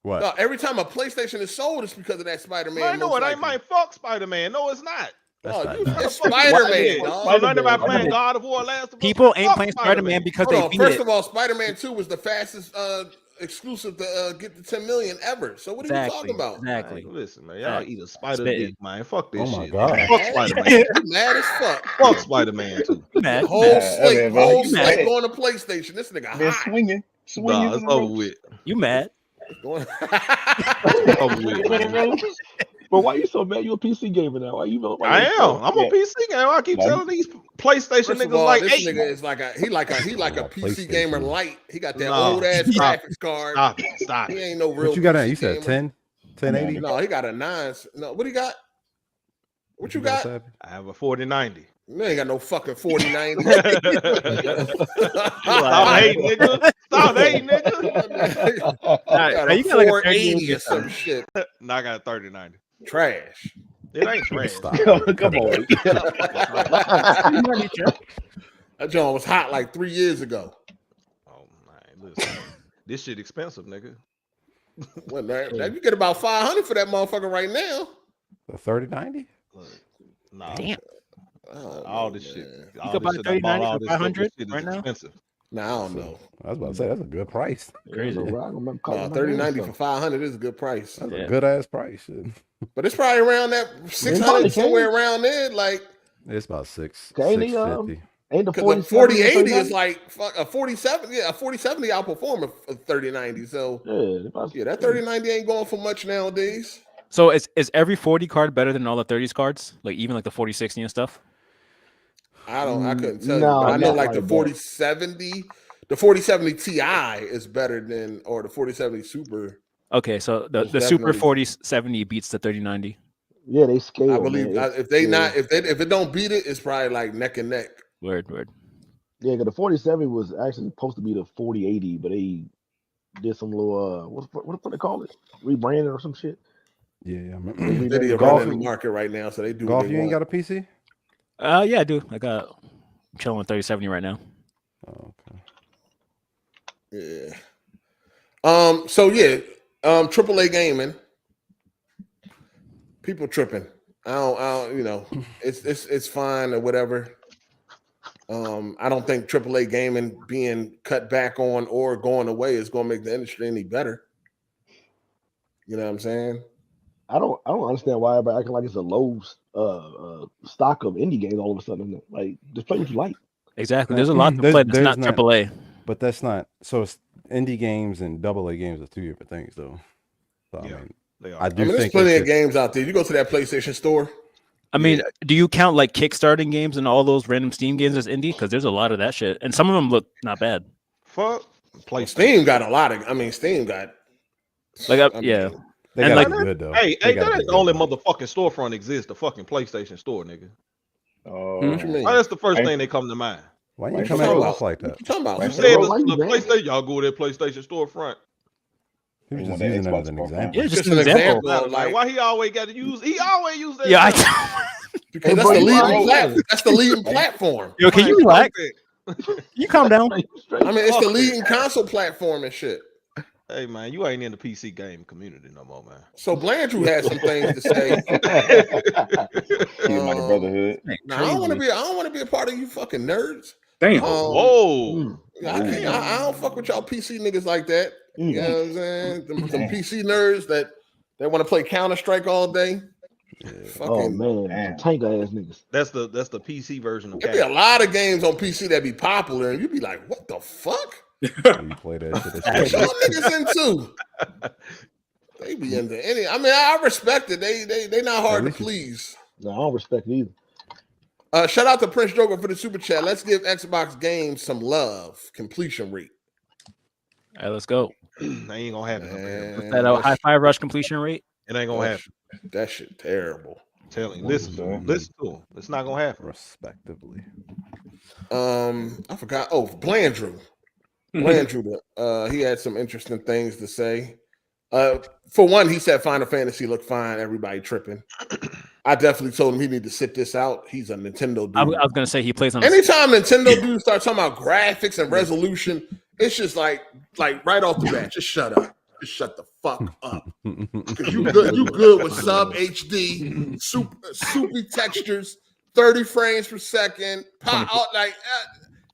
What? No, every time a PlayStation is sold, it's because of that Spider-Man. I know it ain't my fuck Spider-Man. No, it's not. It's Spider-Man. Nobody playing God of War Last of Us. People ain't playing Spider-Man because they beat it. First of all, Spider-Man 2 was the fastest exclusive to get the 10 million ever. So what are you talking about? Exactly. Man, listen, man, y'all eat a spider dick, man. Fuck this Oh my shit. God. Man. Fuck Spider-Man. You mad as fuck. Fuck Spider-Man too. Mad. Whole slate man, going to PlayStation. This nigga Been hot. swinging. Nah, it's over with. You mad? Going- Over with, man. But why you so mad? You a PC gamer now? Why you? I am. I'm a PC gamer. I keep telling these PlayStation First of niggas all, like, this hey, nigga is like a PC gamer PlayStation. light. He got that Nah, old ass stop graphics card. stop it, stop He it. ain't no real. What you got PC at? You said gamer. 10? 1080? No, he got a 9. No, what he got? What you got? Savage? I have a 4090. You ain't got no fucking 4090. Stop hating, nigga. Stop hating, nigga. Got a you got like a 480 or some shit. Now I got a 3090. Trash. It ain't trash. Stop. Come on. That joint was hot like 3 years ago. Oh man, listen. This shit expensive, nigga. Well, you get about 500 for that motherfucker right now. The 3090? Look, nah, Damn. all this shit. You All could this buy shit I bought, 3090 all for this stuff, 500 this shit is right now? expensive. Nah, I don't know. I was about to say, that's a good price. Crazy. No, 3090 for 500 is a good price. That's Yeah. a good ass price. Shit. But it's probably around that 600 probably somewhere can. around there. Like, It's about 6, Okay, 650. Ain't the 'cause 4080 a 4080 is like fuck, a 4070. Yeah, a 4070 outperform a 3090. So yeah, that 3090 ain't going for much nowadays. So is every 40 card better than all the 30s cards? Like even like the 4060 and stuff? I couldn't tell you. No, But I know not like like the that. 4070, the 4070 Ti is better than, or the 4070 Super. Okay, so the Most Super definitely. 4070 beats the 3090. Yeah, they scale. I believe man. if it don't beat it, it's probably like neck and neck. Word. Yeah, because the 4070 was actually supposed to be the 4080, but they did some little what they call it? Rebranding or some shit. Yeah, I remember. Nvidia Golf, running the market right now, so they do. Golf, what they you ain't want. got a PC? Yeah, I do. I'm chilling with 3070 right now. Oh, Yeah. okay. So yeah, AAA gaming. People tripping. I don't. You know, it's fine or whatever. I don't think AAA gaming being cut back on or going away is going to make the industry any better. You know what I'm saying? I don't understand why everybody acting like it's a low stock of indie games all of a sudden. Like, just play what you like. Exactly. There's a lot to play that's not AAA. But that's not. So it's indie games and AA games are two different things, though. So, Yeah, I mean, they are. I do there's think plenty of games out there. You go to that PlayStation store. I mean, do you count like Kickstarting games and all those random Steam games as indie? Because there's a lot of that shit, and some of them look not bad. Fuck. Steam got a lot of. I mean, Steam got like yeah. They and got like, good though. Hey, They that got ain't the good, only though. motherfucking storefront exists. The fucking PlayStation Store, nigga. What you mean? Why that's the first thing they come to mind. Why you What come you at talking us about? like that? What you talking about? You said Why you the mad? PlayStation. Y'all go to that PlayStation storefront. He was They just want that using that as Xbox an program. example. yeah, just Just an an example. example. Like, why he always got to use? He always use that. Yeah, Because that's bro, the you leading right. platform. That's the leading platform. Yo, can you relax? You calm down. I mean, it's the leading console platform and shit. Hey man, you ain't in the PC game community no more, man. So Blandrew had some things to say. Human Brotherhood. Now, I don't want to be a part of you fucking nerds. Damn. Whoa. I don't fuck with y'all PC niggas like that. You know what I'm saying? Some PC nerds that want to play Counter-Strike all day. Oh man, tank ass niggas. That's the PC version of There'd be a lot of games on PC that be popular, and you'd be like, "What the fuck?" You play that shit. What y'all niggas into? They be into any. I mean, I respect it. They not hard to please. No, I don't respect it either. Shout out to Prince Joker for the super chat. Let's give Xbox games some love. Completion rate. All right, let's go. They ain't gonna happen. Man, That high five rush completion rate. It ain't gonna happen. That shit terrible. I'm telling you, listen to him. It's not gonna happen. Respectively. I forgot. Oh, Blandrew. Blandrew. He had some interesting things to say. For one, he said Final Fantasy looked fine. Everybody tripping. I definitely told him he need to sit this out. He's a Nintendo dude. I was gonna say he plays on. Anytime Nintendo dudes start talking about graphics and resolution, it's just like right off the bat, just shut up. Just shut the fuck up. Because you good with sub HD, soupy textures, 30 frames per second.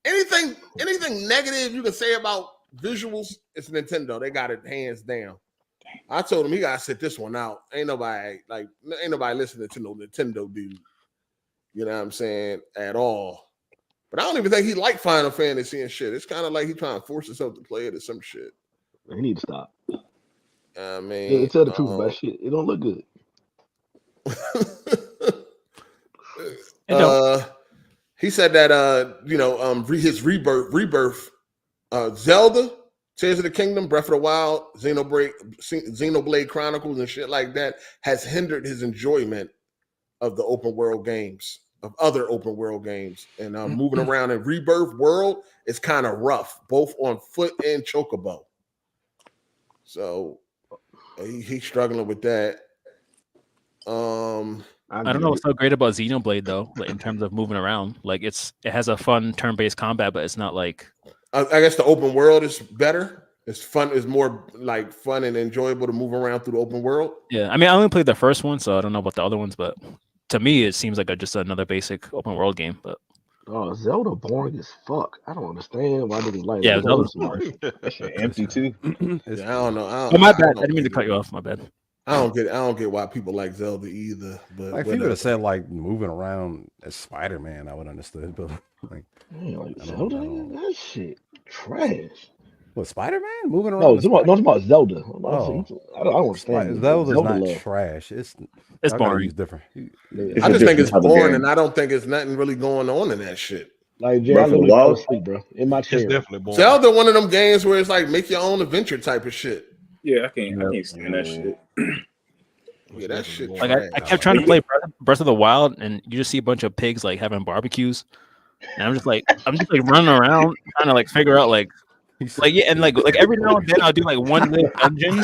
Anything negative you can say about visuals, it's Nintendo. They got it hands down. I told him he gotta sit this one out. Ain't nobody listening to no Nintendo dude. You know what I'm saying? At all. But I don't even think he liked Final Fantasy and shit. It's kind of like he trying to force himself to play it or some shit. He need to stop. I mean, tell the truth about shit. It don't look good. He said that his rebirth, Zelda, Tears of the Kingdom, Breath of the Wild, Xenoblade Chronicles, and shit like that has hindered his enjoyment of the open world games, of other open world games, and moving around in Rebirth world is kind of rough, both on foot and chocobo. So he's struggling with that. I don't know what's so great about Xenoblade though, like, in terms of moving around. Like it has a fun turn-based combat, but it's not like. I guess the open world is better. It's fun. It's more like fun and enjoyable to move around through the open world. Yeah, I mean, I only played the first one, so I don't know about the other ones. But to me, it seems like just another basic open world game. But Zelda boring as fuck. I don't understand why they like. Yeah, Zelda's that shit empty too. I don't know. Oh, my bad. I didn't mean to cut you off. My bad. I don't get why people like Zelda either. But like if you would have said like moving around as Spider-Man, I would understood. But like, Zelda, that shit trash. What, Spider-Man moving around? No, talking about Zelda. I don't understand. Zelda's not trash. It's boring. It's different. I just think it's boring, and I don't think it's nothing really going on in that shit. Like, Jay, I literally fall asleep, bro, in my chair. It's definitely boring. Zelda, one of them games where it's like make your own adventure type of shit. Yeah, I can't stand that shit. Yeah, that shit. Like I kept trying to play Breath of the Wild, and you just see a bunch of pigs like having barbecues, and I'm just like running around trying to like figure out like yeah, and like every now and then I'll do like one little dungeon.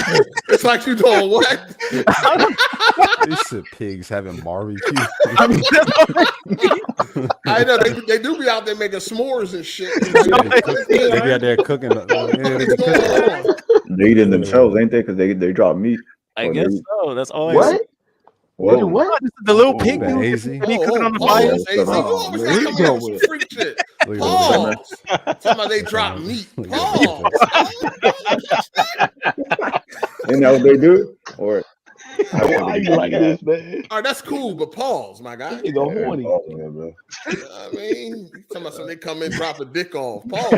It's like you doing what? These are pigs having barbecue. I know they do be out there making s'mores and shit. They be out there cooking. They eating themselves, ain't they? Because they drop meat. I guess so. That's all. What? What? The little pig dude hazy. he cooking on the fire. Freak shit. Pause. Somebody they drop meat. Pause. Isn't that what they do? Or why you like this, man? All right, that's cool, but pause, my guy. You go horny. I mean, you talking about somebody come in, drop a dick off. Pause.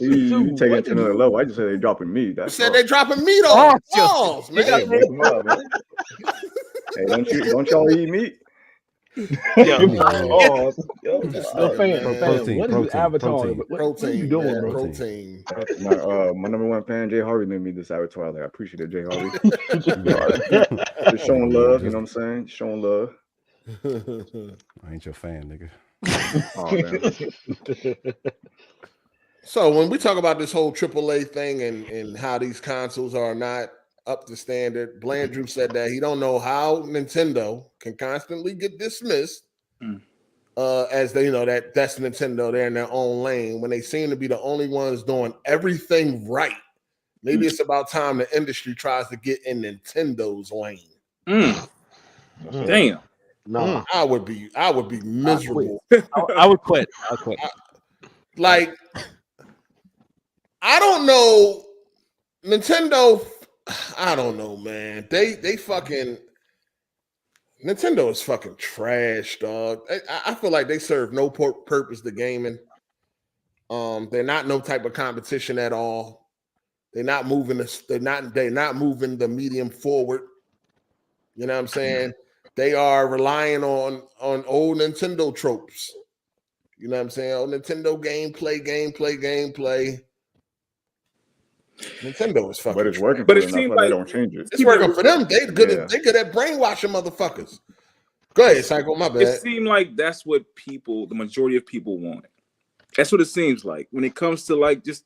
You take it to another level. I just said they dropping meat. You said they dropping meat off. Pause, man. Hey, don't y'all eat meat? Fam, what is Avatar? What are you doing, bro? Protein. My number one fan, Jay Harvey, named me this Avatar. Like, I appreciate it, Jay Harvey. Just showing love, you know what I'm saying? Showing love. I ain't your fan, nigga. Oh, man. So when we talk about this whole AAA thing and how these consoles are not up to standard, Blandrew said that he don't know how Nintendo can constantly get dismissed as they that's Nintendo. They're in their own lane when they seem to be the only ones doing everything right. Maybe it's about time the industry tries to get in Nintendo's lane. Damn. No, I would be miserable. I would quit. I'll quit. Like, I don't know. Nintendo, I don't know, man. They fucking Nintendo is fucking trash, dog. I feel like they serve no purpose to gaming. They're not no type of competition at all. They're not moving they're not moving the medium forward. You know what I'm saying? They are relying on old Nintendo tropes. You know what I'm saying? Old Nintendo gameplay. Nintendo is fucking. But it's working. But for it them. seems That's why like they don't change it. It's working for them. They good at brainwashing motherfuckers. Go ahead, Psycho. My bad. It seemed like that's what the majority of people want. That's what it seems like when it comes to like just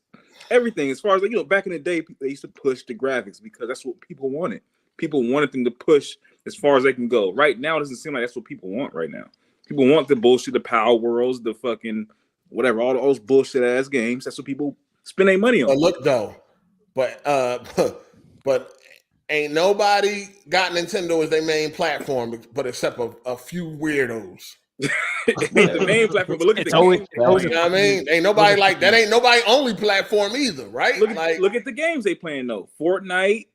everything. As far as like, back in the day, they used to push the graphics because that's what people wanted. People wanted them to push as far as they can go. Right now, it doesn't seem like that's what people want right now. People want the bullshit, the Power Worlds, the fucking whatever, all those bullshit ass games. That's what people spend their money on. But look though, but ain't nobody got Nintendo as their main platform, but except a few weirdos. The main platform, but look at It's the always- games. it's always- You know what I mean? Ain't nobody like that. Ain't nobody only platform either, right? Look at the games they playing though. Fortnite,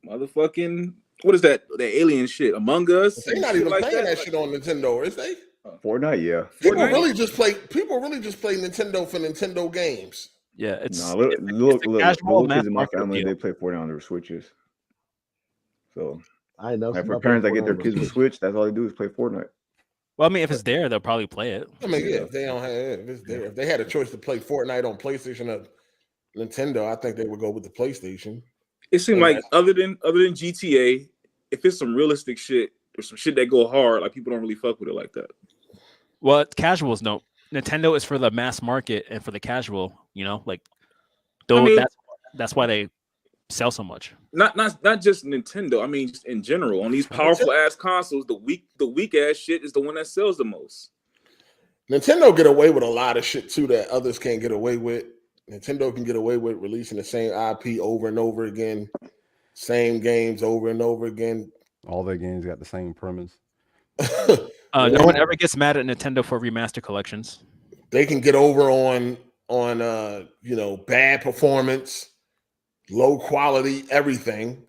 motherfucking, what is that? The alien shit, Among Us. They not even playing that shit on Nintendo, is they? Fortnite, yeah. People really just play Nintendo for Nintendo games. Yeah, it's look, it's a casual kids mass in my market family, appeal. they play Fortnite on their Switches. So, I know for parents that get their kids a Switch, that's all they do is play Fortnite. Well, I mean, if it's there, they'll probably play it. I mean, yeah, if they don't have if it's there, if they had a choice to play Fortnite on PlayStation or Nintendo, I think they would go with the PlayStation. It seemed like other than GTA, if it's some realistic shit or some shit that go hard, like people don't really fuck with it like that. Well, casuals no. Nintendo is for the mass market and for the casual. You know, like that's why they sell so much. Not just Nintendo. I mean, just in general, on these powerful ass consoles, the weak ass shit is the one that sells the most. Nintendo get away with a lot of shit too that others can't get away with. Nintendo can get away with releasing the same IP over and over again, same games over and over again. All their games got the same premise. No one ever gets mad at Nintendo for remaster collections. They can get over on bad performance, low quality, everything,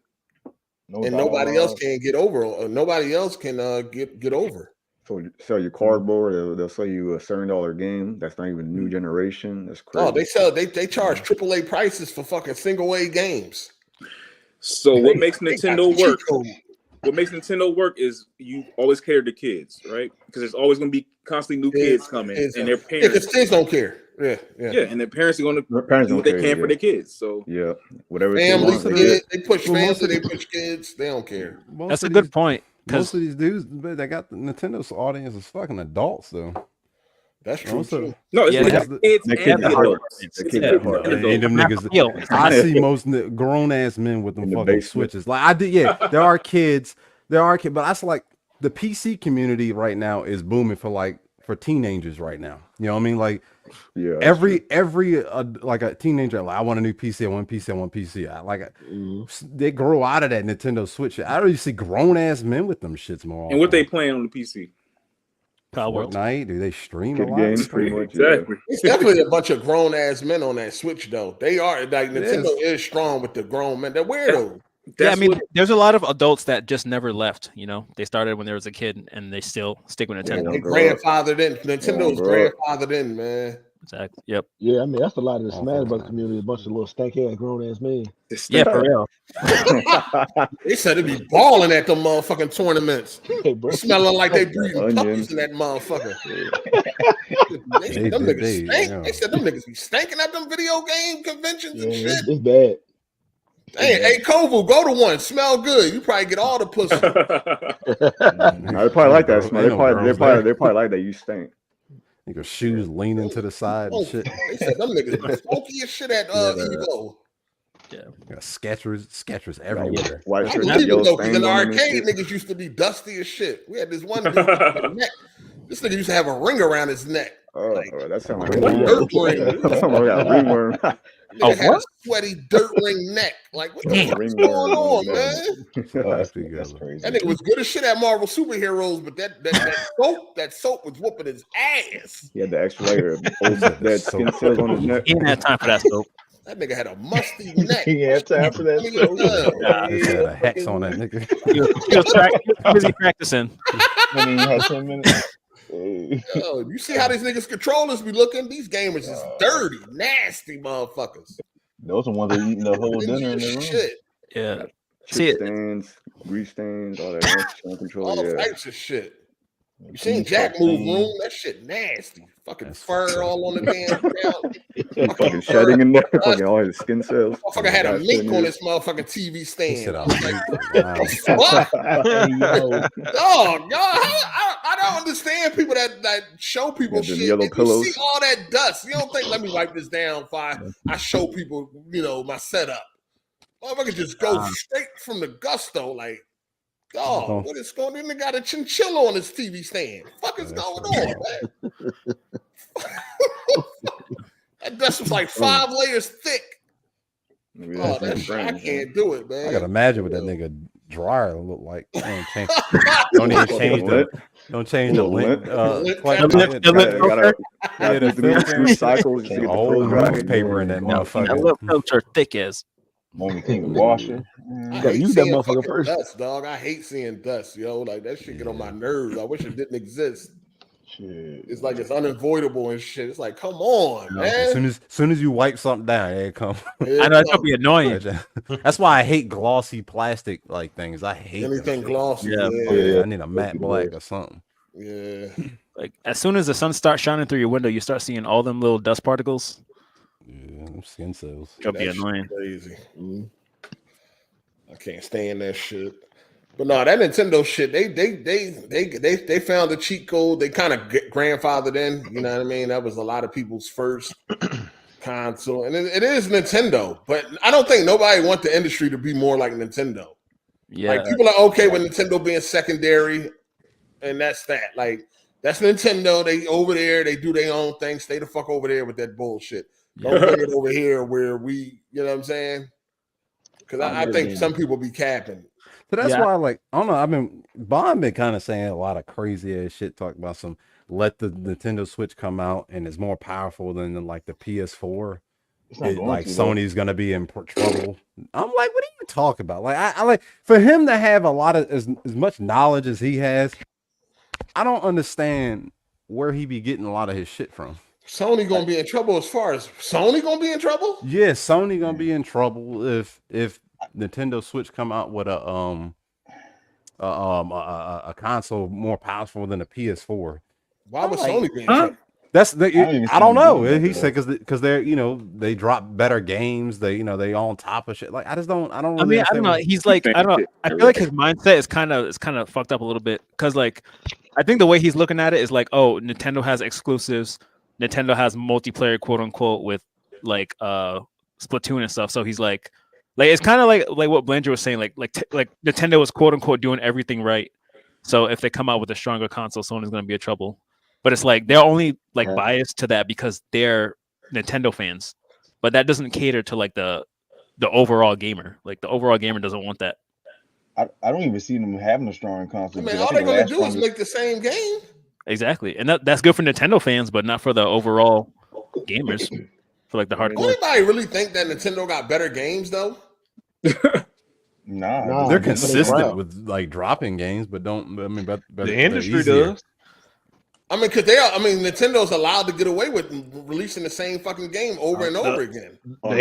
and nobody else can get over. Nobody else can get over. So sell you cardboard, they'll sell you a $7 game that's not even new generation. That's crazy. Oh, they charge AAA prices for fucking single A games. So what makes Nintendo work? What makes Nintendo work is you always cater to kids, right? Because there's always going to be constantly new kids coming, and their parents. Because kids don't care. Yeah, and their parents are going to do what they can for their kids. So whatever. Families, they push family, they push kids. They don't care. That's a good point. Most of these dudes, they got the Nintendo's audience is fucking adults though. That's true. Too. No, it's kids and adults. Ain't them niggas. I see most grown ass men with them fucking Switches. Like I do, there are kids, but that's like the PC community right now is booming for teenagers right now. You know what I mean? Like every like a teenager, like I want a new PC, I want PC. They grow out of that Nintendo Switch. I don't really see grown ass men with them shits more. And what they playing on the PC? Fortnite, do they stream a lot? Games pretty much. Exactly. It's definitely a bunch of grown ass men on that Switch though. They are like Nintendo is strong with the grown men. They're weirdos. Yeah, I mean, there's a lot of adults that just never left. You know, they started when there was a kid, and they still stick with Nintendo. They grandfathered in. Nintendo's grandfathered in, man. Exactly. Yep. Yeah, I mean that's a lot of the Smash Bros. Community. A bunch of little stank ass grown ass men. Yeah, for real. They said it'd be balling at them motherfucking tournaments, Hey, bro. smelling like they breathing puppies in that motherfucker. They said them niggas stink. They said them niggas be stinking at them video game conventions and shit. It's bad. Hey, Kovu, go to one. Smell good. You probably get all the pussy. No, they probably like that smell. They probably like that you stink. Your shoes leaning to the side and shit. They said them niggas be funky as shit at Evo. Yeah, Skechers everywhere. I believe it though, because in the arcade, niggas used to be dusty as shit. We had this one dude with a neck. This nigga used to have a ring around his neck. That sounds like dirt ring. That sounds like a ringworm. Nigga had a sweaty dirt ring neck. Like, what the fuck's going on, man? That's crazy. That nigga was good as shit at Marvel superheroes, but that soap was whooping his ass. He had the extra layer of that skin cells on his neck. He didn't have time for that soap. That nigga had a musty neck. He had time for that. He had a hex on that nigga. He was busy practicing. I mean, you had 10 minutes. Yo, you see how these niggas controllers be looking? These gamers is dirty, nasty motherfuckers. Those are ones that eating the whole dinner in the room. Shit. Yeah. See stains, grease stains, all that control. All types of shit. You seen Jack move room? That shit nasty. Fucking fur all on the damn ground. Fucking shedding in there. Fucking all his skin cells. Motherfucker had a mink on this motherfucking TV stand. Dog, I don't understand people that show people shit. Yellow pillows. You see all that dust. You don't think, let me wipe this down before I show people, my setup. Motherfucker just go straight from the gusto, like, dog, what is going on? They got a chinchilla on his TV stand. What the fuck is going on, man? That dust was like 5 layers thick. Maybe Oh, that's that his shit, I friend. can't do it, man. I gotta imagine what that nigga dryer look like. Don't even change the lint. Got the three cycles. A whole newspaper in that motherfucker. That little filter thick as. Only thing the washer. I hate seeing fucking dust, dog. I hate seeing dust, yo. Like that shit get on my nerves. I wish it didn't exist. Shit. It's like it's unavoidable and shit. It's like, come on, man. As soon as you wipe something down, it comes. I know it's gonna be annoying. That's why I hate glossy plastic like things. I hate anything glossy. Yeah, I need a matte black or something. Yeah. Like as soon as the sun starts shining through your window, you start seeing all them little dust particles. Yeah, skin cells. It'll be annoying. Crazy. I can't stand that shit. But no, that Nintendo shit, they found the cheat code. They kind of grandfathered in. You know what I mean? That was a lot of people's first console, and it is Nintendo. But I don't think nobody want the industry to be more like Nintendo. Yeah, like people are okay with Nintendo being secondary, and that's that. Like that's Nintendo. They over there, they do their own thing. Stay the fuck over there with that bullshit. Don't bring it over here where we, you know what I'm saying? Because I think some people be capping. So that's why, like, I don't know. Bond been kind of saying a lot of crazy ass shit, talking about let the Nintendo Switch come out and it's more powerful than like the PS4. Like Sony's gonna be in trouble. I'm like, what are you talking about? Like, I like for him to have a lot of as much knowledge as he has. I don't understand where he be getting a lot of his shit from. Sony gonna be in trouble as far as Sony gonna be in trouble? Yeah, Sony gonna be in trouble if Nintendo Switch come out with a console more powerful than a PS4. Why would Sony be in trouble? I don't know. He said because they're they drop better games. They on top of shit. Like I don't. I don't know. He's like I don't know. I feel like his mindset is kind of fucked up a little bit because like I think the way he's looking at it is like, oh, Nintendo has exclusives. Nintendo has multiplayer, quote unquote, with like Splatoon and stuff. So he's like it's kind of like what Blanger was saying, like Nintendo is quote unquote doing everything right. So if they come out with a stronger console, Sony's gonna be in trouble. But it's like they're only like biased to that because they're Nintendo fans. But that doesn't cater to like the overall gamer. Like the overall gamer doesn't want that. I don't even see them having a strong console. I mean, all they're gonna do is make the same game. Exactly, and that's good for Nintendo fans, but not for the overall gamers. For like the hardcore. Anybody really think that Nintendo got better games though? Nah, they're consistent with like dropping games, but don't. I mean, but the industry does. I mean, because Nintendo's allowed to get away with releasing the same fucking game over and over again. On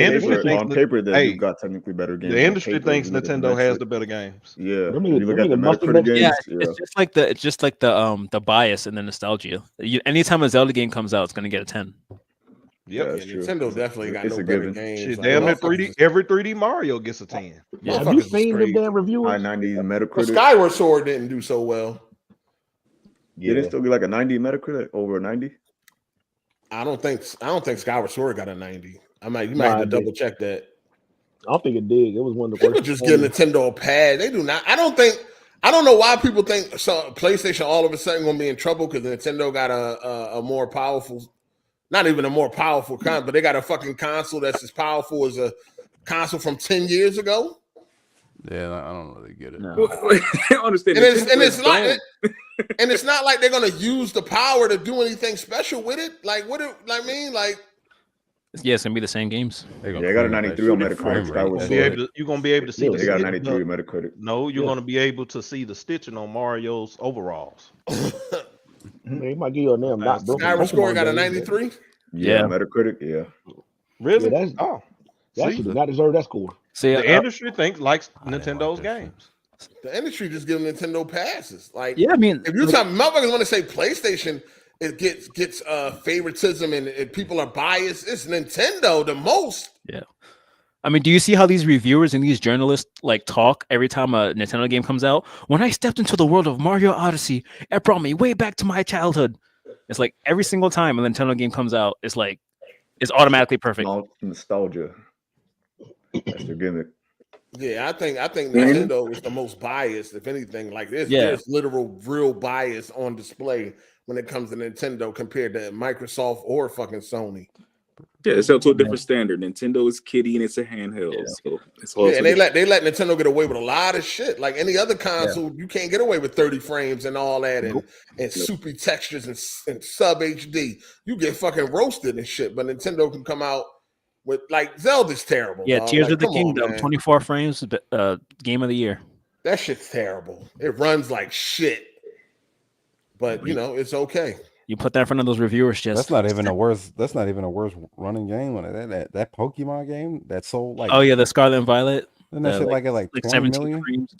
paper, they've got technically better games. The industry thinks Nintendo has the better games. Yeah, you look at the Metacritic games. It's just like the bias and the nostalgia. Anytime a Zelda game comes out, it's gonna get a 10. Yeah, Nintendo definitely got no better games. Shit, damn it, every 3D Mario gets a 10. Yeah, have you seen the damn reviewers? 90 Metacritic. Well, Skyward Sword didn't do so well. Did it still get like a 90 Metacritic over a 90? I don't think Skyward Sword got a 90. You might have to double check that. I don't think it did. It was one of the people just give Nintendo a pad. They do not. I don't know why people think PlayStation all of a sudden gonna be in trouble because Nintendo got a more powerful, not even a more powerful console, but they got a fucking console that's as powerful as a console from 10 years ago. Yeah, I don't really get it. No. I understand. And it's not like they're gonna use the power to do anything special with it. Like what? I mean, like. Yeah, it's gonna be the same games. I got a 93 on Metacritic. You're gonna be able to see. They got a 93 on Metacritic. No, you're gonna be able to see the stitching on Mario's overalls. They might give you a name. Skyward Sword got a 93. Yeah, Metacritic. Yeah. Really? Yeah, that should not deserve that score. See, the industry likes Nintendo's games. The industry just give Nintendo passes. Like, yeah, I mean, if you're talking, motherfuckers want to say PlayStation, it gets favoritism and people are biased. It's Nintendo the most. Yeah, I mean, do you see how these reviewers and these journalists like talk every time a Nintendo game comes out? When I stepped into the world of Mario Odyssey, it brought me way back to my childhood. It's like every single time a Nintendo game comes out, it's like it's automatically perfect. Nostalgia. That's their gimmick. Yeah, I think Nintendo is the most biased, if anything. Like there's literal real bias on display when it comes to Nintendo compared to Microsoft or fucking Sony. Yeah, it's held to a different standard. Nintendo is kiddie and it's a handheld, so it's hard. Yeah, and they let Nintendo get away with a lot of shit. Like any other console, you can't get away with 30 frames and all that, and soupy textures and sub HD. You get fucking roasted and shit. But Nintendo can come out with like Zelda's terrible. Yeah, dog. Tears like, of the come on, Kingdom, man. 24 frames, game of the year. That shit's terrible. It runs like shit. But you know, it's okay. You put that in front of those reviewers, just that's not even a worse running game. That Pokemon game that sold like the Scarlet and Violet. And that shit like 20 million. Frames.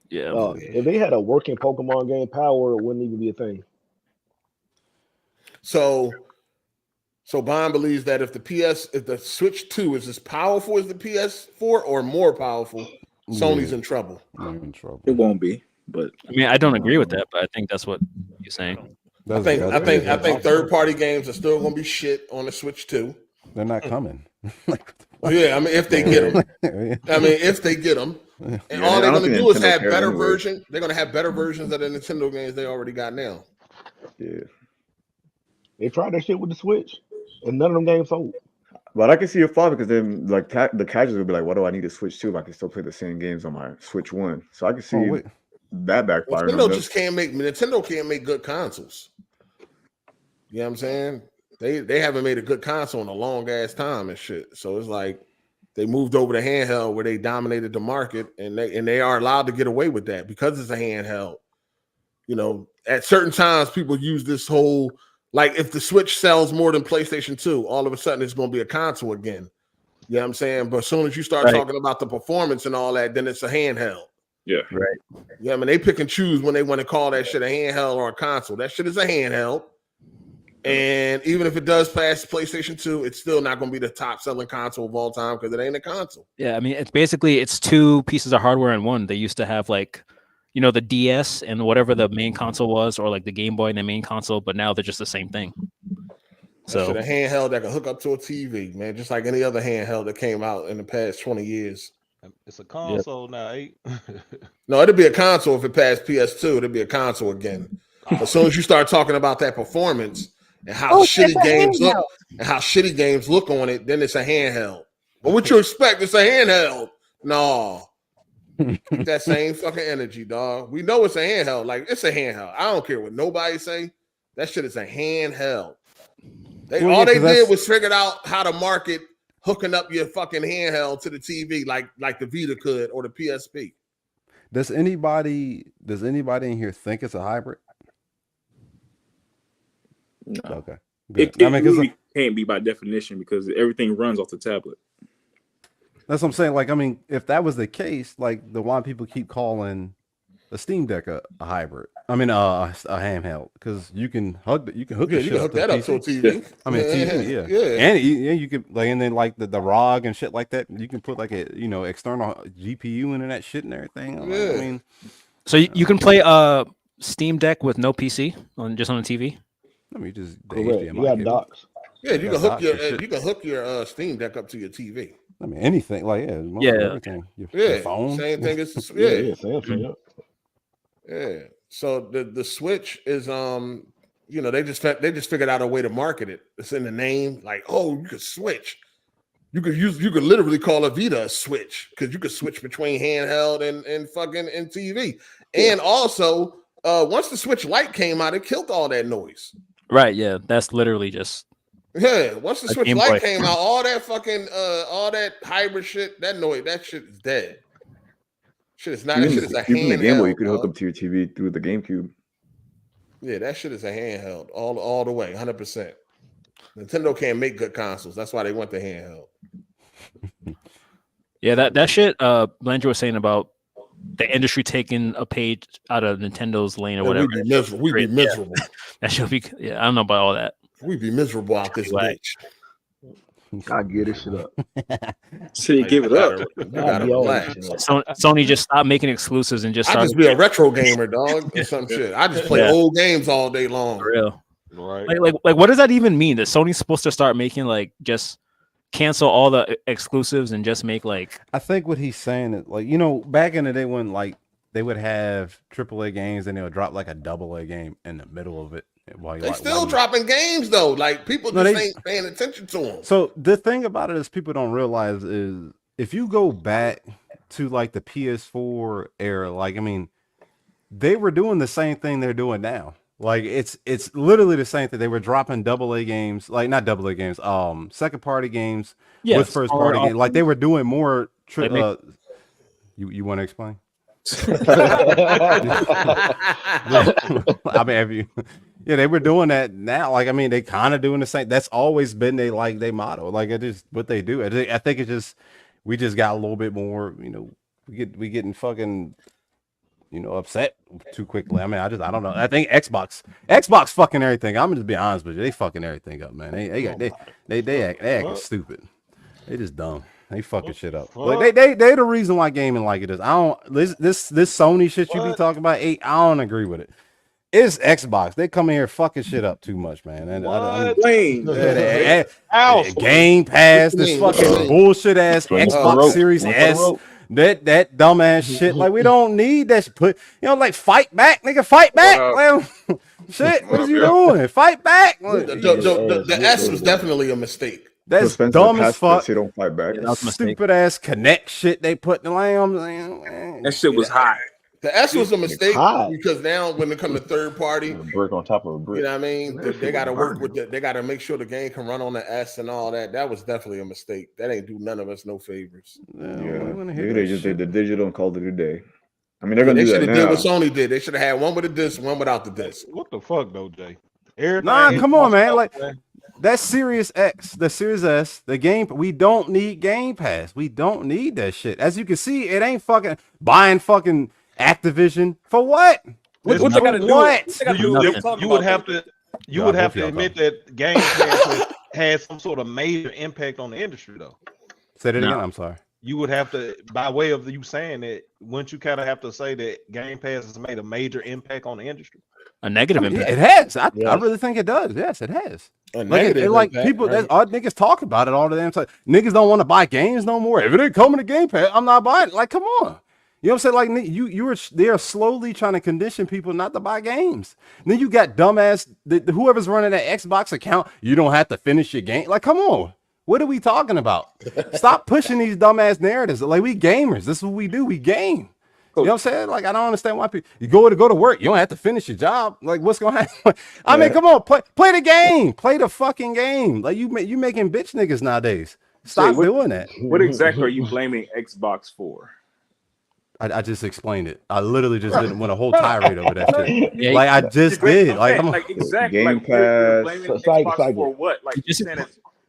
Yeah. If they had a working Pokemon game, power wouldn't even be a thing. So Bond believes that if the Switch 2 is as powerful as the PS4 or more powerful, Sony's in trouble. It won't be, but I mean, I don't agree with that, but I think that's what you're saying. I think third-party games are still going to be shit on the Switch 2. They're not coming. Yeah, I mean, if they get them. And all they're going to do is have better versions. They're going to have better versions of the Nintendo games they already got now. Yeah. They tried that shit with the Switch, and none of them games sold. But I can see your father because then, like, the casuals will be like, "What do I need to Switch to? If I can still play the same games on my Switch 1." So I can see that backfire. Nintendo can't make good consoles. You know what I'm saying? They haven't made a good console in a long ass time and shit. So it's like they moved over to handheld where they dominated the market, and they are allowed to get away with that because it's a handheld. You know, at certain times people use this whole, like, if the Switch sells more than PlayStation 2, all of a sudden it's going to be a console again. You know what I'm saying? But as soon as you start talking about the performance and all that, then it's a handheld. Yeah. Right. Yeah, I mean, they pick and choose when they want to call that shit a handheld or a console. That shit is a handheld. And even if it does pass PlayStation 2, it's still not going to be the top selling console of all time because it ain't a console. Yeah, I mean, it's two pieces of hardware in one. They used to have like, the DS and whatever the main console was, or like the Game Boy and the main console, but now they're just the same thing. So a handheld that can hook up to a TV, man, just like any other handheld that came out in the past 20 years. It's a console now, 8. No, it'll be a console if it passed PS2. It'll be a console again. As soon as you start talking about that performance and how shitty games look on it, then it's a handheld. But what you expect? It's a handheld. No. That same fucking energy, dog. We know it's a handheld. Like, it's a handheld. I don't care what nobody say. That shit is a handheld. All they did was figured out how to market hooking up your fucking handheld to the TV like the Vita could or the PSP. Does anybody in here think it's a hybrid? No. Okay. It really can't be by definition because everything runs off the tablet. That's what I'm saying. Like, I mean, if that was the case, like, the why people keep calling the Steam Deck a hybrid. I mean, a handheld, because you can hook that up to a TV. I mean, TV, yeah. And you can and then like the ROG and shit like that. You can put like a external GPU into that shit and everything. I mean, so you can play Steam Deck with no PC just on the TV. I mean, just you got docks. Yeah, you can hook your Steam Deck up to your TV. I mean, anything like everything. Your phone, same thing. It's yeah. So the Switch is they just figured out a way to market it. It's in the name, like, oh, you could switch. You could literally call a Vita a Switch because you could switch between handheld and fucking and TV. And also, once the Switch Lite came out, it killed all that noise. Right. Yeah, that's literally just. Yeah, once the Switch Lite came out, all that fucking all that hybrid shit, that shit is dead. Shit is not. That shit is a handheld. Even the Game Boy, you could hook up to your TV through the GameCube. Yeah, that shit is a handheld all the way, 100%. Nintendo can't make good consoles. That's why they went the handheld. Yeah, that shit. Blandrew was saying about the industry taking a page out of Nintendo's lane or whatever. We'd be miserable. Yeah. That should be. Yeah, I don't know about all that. We'd be miserable out this bitch. I get this shit up. See, give it up. Sony just stopped making exclusives and just. I just be a retro gamer, dog, or some shit. I just play old games all day long. For real. Right. Like, what does that even mean? That Sony's supposed to start making just cancel all the exclusives and just make like. I think what he's saying is back in the day when they would have AAA games and they would drop like a AA game in the middle of it. They still dropping games though. Like people just ain't paying attention to them. So the thing about it is people don't realize is if you go back to like the PS4 era, like I mean, they were doing the same thing they're doing now. Like it's literally the same thing. They were dropping AA games, like not AA games, second party games with first party games. Like they were doing more. You want to explain? I mean, have you? Yeah, they were doing that now. Like, I mean, they kind of doing the same. That's always been they motto. Like, it is what they do. I think it's just we just got a little bit more. You know, we getting fucking, you know, upset too quickly. I mean, I don't know. I think Xbox fucking everything. I'm gonna just be honest with you. They fucking everything up, man. They act stupid. They just dumb. They fucking shit up. Like they the reason why gaming like it is. I don't this Sony shit you be talking about. I don't agree with it. It's Xbox. They come in here fucking shit up too much, man. And Game Pass, this fucking bullshit ass Xbox Series S. That dumbass shit. Like we don't need that shit. Put like fight back, nigga. Fight back. Shit. What are you doing? Fight back. The S was definitely a mistake. That's dumb as fuck. They don't fight back. Stupid ass Connect shit they put in the lamb. That shit was hot. The S was a mistake because now when it comes to third party, a brick on top of a brick. You know what I mean? They got to work with they got to make sure the game can run on the S and all that. That was definitely a mistake. That ain't do none of us no favors. Maybe they just did the digital and called it a day. I mean, they're gonna do that now. They should have did what Sony did. They should have had one with a disc, one without the disc. What the fuck, though, Jay? Come on, man. Like that Series X, the Series S, the game. We don't need Game Pass. We don't need that shit. As you can see, it ain't fucking buying fucking Activision for what? What they gotta do? What? You would have to admit that Game Pass has some sort of major impact on the industry, though. Say that again. I'm sorry. You would have to, by way of you saying that, wouldn't you kind of have to say that Game Pass has made a major impact on the industry? A negative impact. It has. I really think it does. Yes, it has. Like people, right? Our niggas talk about it all the damn time. Niggas don't want to buy games no more. If it ain't coming to Game Pass, I'm not buying it. Like, come on. You know what I'm saying? Like they're slowly trying to condition people not to buy games. And then you got dumbass whoever's running that Xbox account. You don't have to finish your game. Like, come on. What are we talking about? Stop pushing these dumbass narratives. Like, we gamers. This is what we do. We game. You know what I'm saying? Like, I don't understand why people you go to work. You don't have to finish your job. Like, what's going to happen? I mean, come on, play the game. Play the fucking game. Like you making bitch niggas nowadays. Stop doing that. What exactly are you blaming Xbox for? I just explained it. I literally just didn't want a whole tirade over that shit. Like I just did. Like exactly. Game Pass. Blaming Xbox for what? Like you saying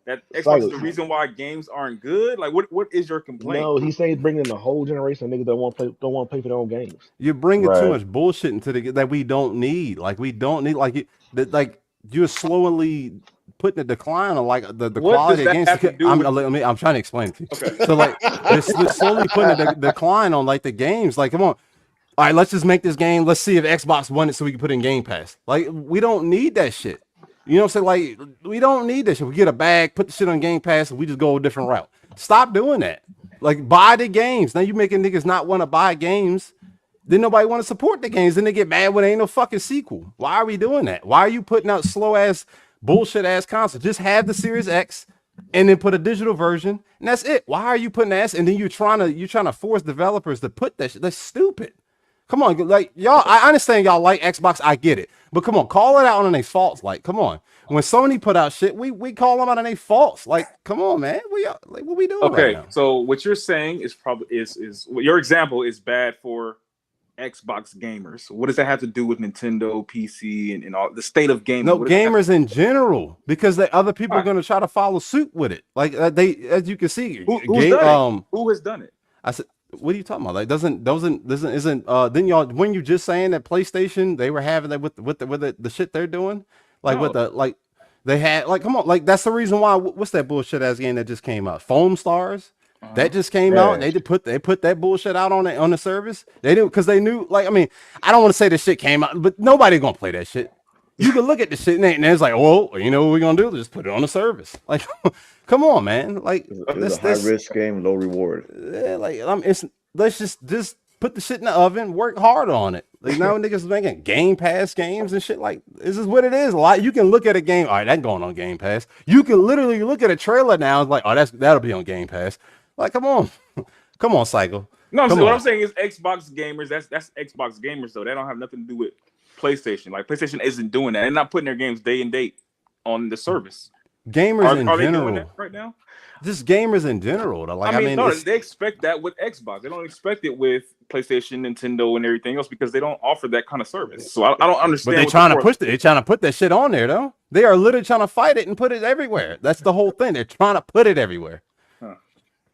that Xbox is the reason why games aren't good. Like what is your complaint? No, he said he's bringing the whole generation of niggas that don't want to pay for their own games. You're bringing too much bullshit into that we don't need. Like we don't need. Like you're slowly putting a decline on like the quality of games. I'm trying to explain it to you. Okay. So like they're slowly putting a decline on like the games. Like, come on. All right, let's just make this game. Let's see if Xbox won it so we can put it in Game Pass. Like, we don't need that shit. You know what I'm saying? Like, we don't need that shit. We get a bag, put the shit on Game Pass, and we just go a different route. Stop doing that. Like, buy the games. Now you making niggas not want to buy games. Then nobody want to support the games. Then they get mad when there ain't no fucking sequel. Why are we doing that? Why are you putting out slow ass bullshit ass consoles? Just have the Series X and then put a digital version, and that's it. Why are you putting that? And then you're trying to force developers to put that shit. That's stupid. Come on, like y'all. I understand y'all like Xbox. I get it, but come on, call it out on their faults. Like, come on. When Sony put out shit, we call them out on their faults. Like, come on, man. Like, what we doing? Okay, right now? So what you're saying is probably is your example is bad for Xbox gamers. What does that have to do with Nintendo, PC, and all the state of gaming? No, gamers in general, because other people are going to try to follow suit with it. Like as you can see, who has done it? I said, what are you talking about? Like, then y'all, when you just saying that PlayStation, they were having that with the shit they're doing, like with the like they had like, come on, like that's the reason why. What's that bullshit ass game that just came out? Foam Stars. That just came out. And they put that bullshit out on the service. They didn't because they knew. Like, I mean, I don't want to say this shit came out, but nobody gonna play that shit. You can look at the shit and it's like, well, you know what we're gonna do? Just put it on the service. Like, come on, man. Like, it's a high risk game, low reward. Yeah, like let's just put the shit in the oven, work hard on it. Like now niggas making Game Pass games and shit. Like this is what it is. A lot you can look at a game. All right, that going on Game Pass. You can literally look at a trailer now. It's like, oh, that'll be on Game Pass. Like, come on, come on, Cycle. No, what I'm saying is Xbox gamers. That's Xbox gamers though. That don't have nothing to do with PlayStation. Like PlayStation isn't doing that. They're not putting their games day and date on the service. Gamers in are general. they doing that right now? Just gamers in general. Like, I mean no, they expect that with Xbox. They don't expect it with PlayStation, Nintendo, and everything else because they don't offer that kind of service. So I don't understand. But they're trying to push it. They're trying to put that shit on there, though. They are literally trying to fight it and put it everywhere. That's the whole thing. They're trying to put it everywhere. Huh.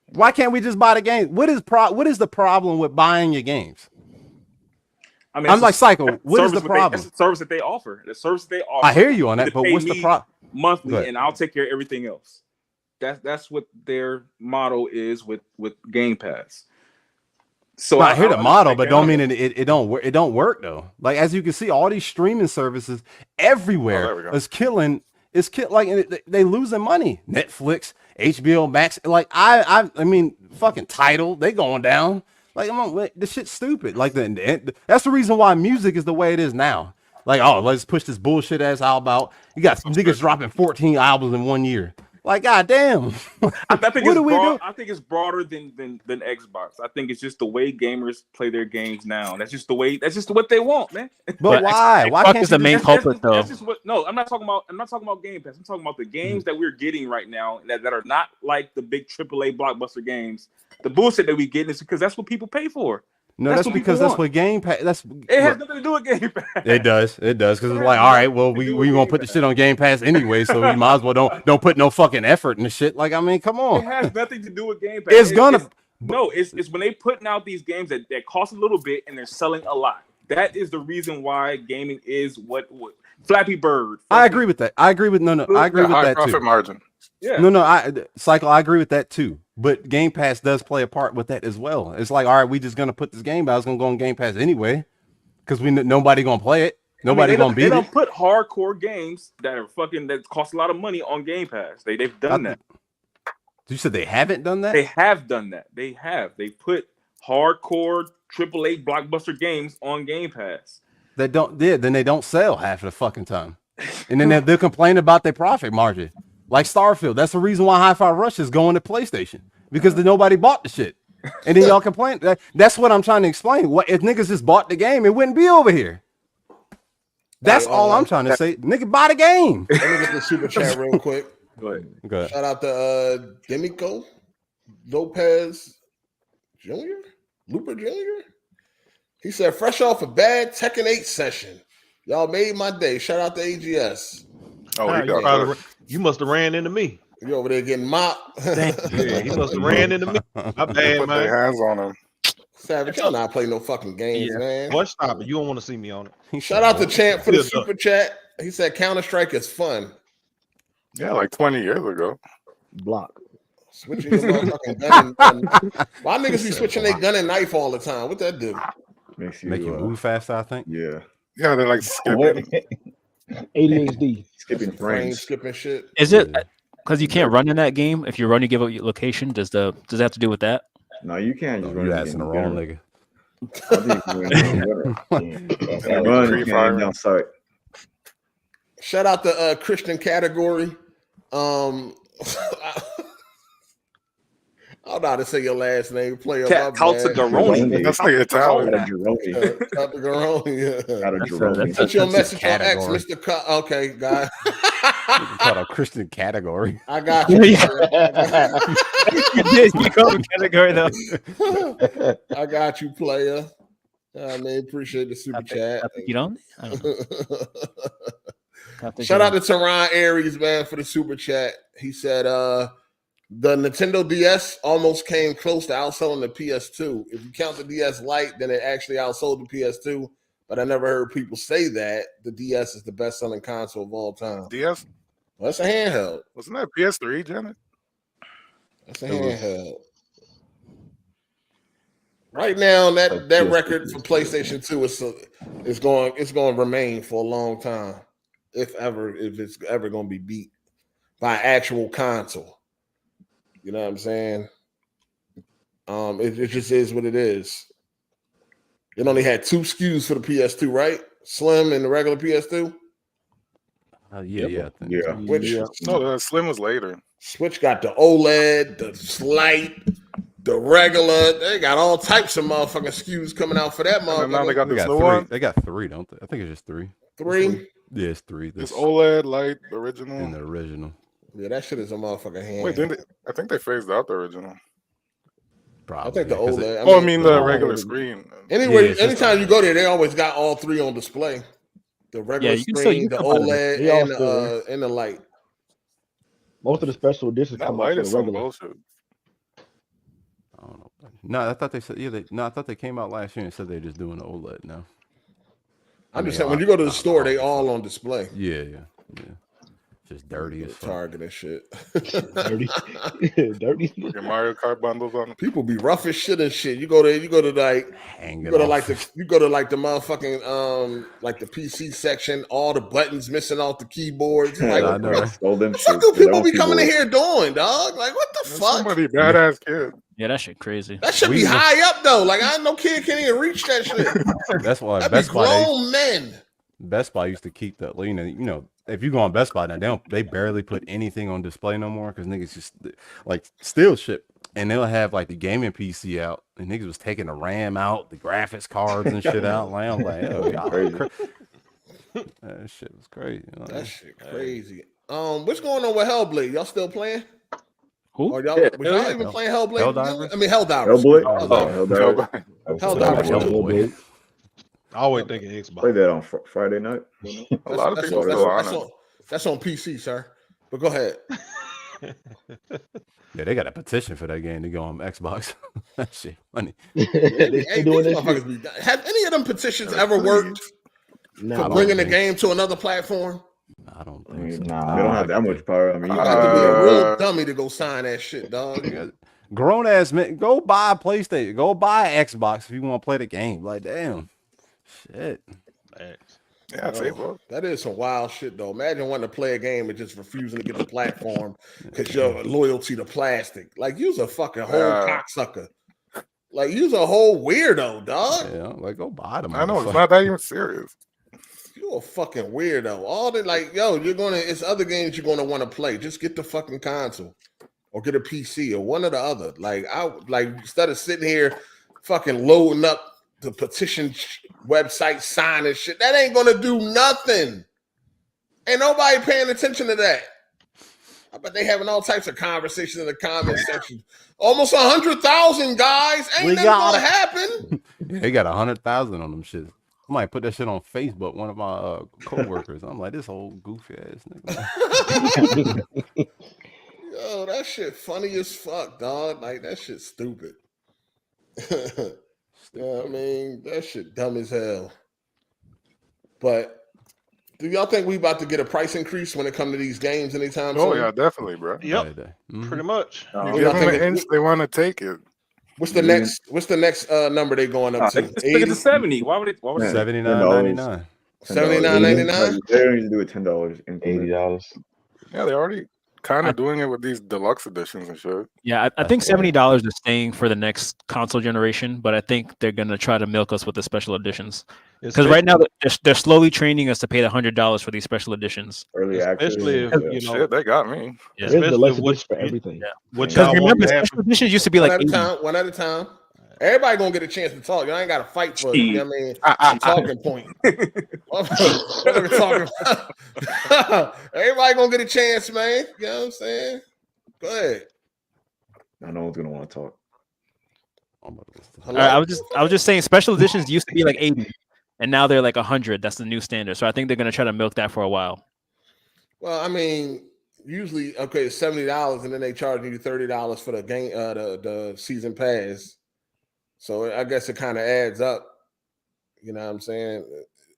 Why can't we just buy the game? What is the problem with buying your games? I mean, I'm like Cycle. What is the problem? It's a service that they offer. The service they offer. I hear you on that, but what's the problem? Monthly, and I'll take care of everything else. That's what their motto is with Game Pass. So I hear the model, but don't mean it don't work. It don't work though. Like as you can see, all these streaming services everywhere is killing. Like they losing money. Netflix, HBO Max. Like I mean, fucking Tidal. They going down. Like this shit's stupid. Like that's the reason why music is the way it is now. Like let's push this bullshit ass album out. You got niggas dropping 14 albums in 1 year. Like, goddamn. I think it's broader than Xbox. I think it's just the way gamers play their games now. That's just what they want, man. But why? Why can't is the main culprit though? I'm not talking about Game Pass. I'm talking about the games that we're getting right now that are not like the big AAA blockbuster games. The bullshit that we get is because that's what people pay for. No, that's because that's what Game Pass. It has nothing to do with Game Pass. It does, because it's like, all right, well, we won't put the shit on Game Pass anyway, so we might as well don't put no fucking effort in the shit. Like, I mean, come on. It has nothing to do with Game Pass. It's when they putting out these games that cost a little bit and they're selling a lot. That is the reason why gaming is what Flappy Bird. I agree with that. I agree with that profit too. Margin. Yeah. No, Cycle. I agree with that too. But Game Pass does play a part with that as well. It's like, all right, we just gonna put this game out. It's gonna go on Game Pass anyway, because nobody gonna play it. Nobody gonna beat it. They don't put hardcore games that cost a lot of money on Game Pass. They've done that. You said they haven't done that? They have done that. They have. They put hardcore AAA blockbuster games on Game Pass. Then they don't sell half of the fucking time, and then they'll complain about their profit margin. Like Starfield, that's the reason why Hi-Fi Rush is going to PlayStation, because nobody bought the shit, and then y'all complain. That's what I'm trying to explain. What if niggas just bought the game? It wouldn't be over here. That's all I'm trying to say. Nigga, buy the game. Let me get the super chat real quick. Go ahead. Shout out to Demico Lopez Looper Jr. He said, fresh off a bad Tekken 8 session. Y'all made my day. Shout out to AGS. Oh, you must have ran into me. You over there getting mopped. Yeah, he must have ran into me. My bad, put man. their hands on him. Savage, y'all not play no fucking games, man. What? Stop it. You don't want to see me on it. Shout out to Champ for the super chat. He said Counter-Strike is fun. Yeah, like 20 years ago. Block. Switching your motherfucking gun and why niggas be switching their gun and knife all the time? What that do? Makes Make you move faster, I think. Yeah. Yeah, they're like skipping. ADHD. Skipping frames. Skipping shit. Is it because you can't run in that game? If you run, you give up your location. Does it have to do with that? No, you can't just run. You asking the wrong nigga. Shout out to Christian Category. I don't know how to say your last name. Player. Caltagaroni. That's like Italian. Caltagaroni. Put your message on X, Mr. Okay, guy. Called a Christian Category. I got you. You call him Category though. I got you, player. I appreciate the super chat. You don't? Shout out to Teron Aries, man, for the super chat. He said, the Nintendo DS almost came close to outselling the PS2. If you count the DS Lite, then it actually outsold the PS2. But I never heard people say that the DS is the best-selling console of all time. DS? Well, that's a handheld. Wasn't that PS3, Janet? That's a handheld. Right now, that record for PlayStation 2 is going to remain for a long time, if it's ever going to be beat by an actual console. You know what I'm saying? It just is what it is. It only had 2 SKUs for the PS2, right? Slim and the regular PS2. Yeah. Which No, the Slim was later. Switch got the OLED, the Slight, the regular. They got all types of motherfucking SKUs coming out for that motherfucker. And now they got this new three. one. They got 3, don't they? I think it's just 3. 3? Yeah, it's 3. This OLED, light, the original. And the original. Yeah, that shit is a motherfucking hand. Wait, I think they phased out the original. I Probably. think the OLED. I mean the regular screen. Anyway, anytime you go there, they always got all 3 on display. The regular screen, the OLED, and the light. Most of the special editions That come light out is for some regular. bullshit. I don't know. No, I thought they said I thought they came out last year and said they're just doing the OLED now. I'm just saying, when you go to the store, they all on display. Yeah. Just dirty as fuck. Target and shit. Dirty. Your Mario Kart bundles on. People be rough as shit and shit. You go to the motherfucking like the PC section, all the buttons missing off the keyboards. Like, I know. what the fuck do people be coming in here doing, dog? Like, what the fuck? Somebody badass kid. Yeah, that shit crazy. That should be high up though. Like, no kid can even reach that shit. That's why That'd be grown men. Best Buy used to keep the if you go on Best Buy now, they barely put anything on display no more because niggas just like steal shit. And they'll have like the gaming PC out, and niggas was taking the RAM out, the graphics cards and shit out. Like, I'm like, oh, y'all that shit was crazy. That shit crazy. What's going on with Hellblade? Y'all still playing? Who? Or y'all even playing Hellblade? Helldivers? I mean Helldivers. Hellblade. I always think of Xbox. Play that on Friday night. A lot of people still on it. That's on PC, sir. But go ahead. Yeah, they got a petition for that game to go on Xbox. That shit funny. Have any of them petitions ever worked for bringing the game to another platform? I don't think so. Nah, they don't have that much power. I mean, you have to be a real dummy to go sign that shit, dog. Grown ass man, go buy a PlayStation, go buy an Xbox if you want to play the game. Like, damn, shit. Yeah, I'd say bro. That is some wild shit, though. Imagine wanting to play a game and just refusing to get the platform because your loyalty to plastic. Like, you's a fucking whole cocksucker. Like, you's a whole weirdo, dog. Yeah, like, go buy them. I know, it's not that even serious. You a fucking weirdo. All the it's other games you're gonna want to play. Just get the fucking console or get a PC or one or the other. Like, instead of sitting here fucking loading up the petition website, signing shit, that ain't gonna do nothing. Ain't nobody paying attention to that. I bet they having all types of conversations in the comment section. Almost 100,000 guys. Ain't nothing gonna happen. They got 100,000 on them shit. I might put that shit on Facebook. One of my co-workers. I'm like, this old goofy ass nigga. Yo, that shit funny as fuck, dog. Like, that shit stupid. Yeah, I mean, that shit dumb as hell. But do y'all think we about to get a price increase when it comes to these games anytime soon? Oh yeah, definitely, bro. Yep, pretty much. You give them an inch, they want to take it. What's the next number they going up to? It's bigger than 70. Why would it? $79.99. $79.99. They don't need to do it $10, $80. Yeah, they're already kind of doing it with these deluxe editions and shit. Yeah, I think $70 is staying for the next console generation, but I think they're gonna try to milk us with the special editions. Because right now they're slowly training us to pay the $100 for these special editions. Early access, especially if, shit, they got me. Yeah. There's deluxe editions for everything. Yeah. Because remember, special editions used to be like one at a time. Everybody gonna get a chance to talk. You ain't got to fight for it. You know what I mean, talking point. What are we talking about? Everybody gonna get a chance, man. You know what I'm saying? Go ahead. No one's gonna want to talk. I was just saying special editions used to be like 80, and now they're like 100. That's the new standard. So I think they're gonna try to milk that for a while. Well, I mean, usually it's $70, and then they charge you $30 for the game, the season pass. So I guess it kind of adds up. You know what I'm saying?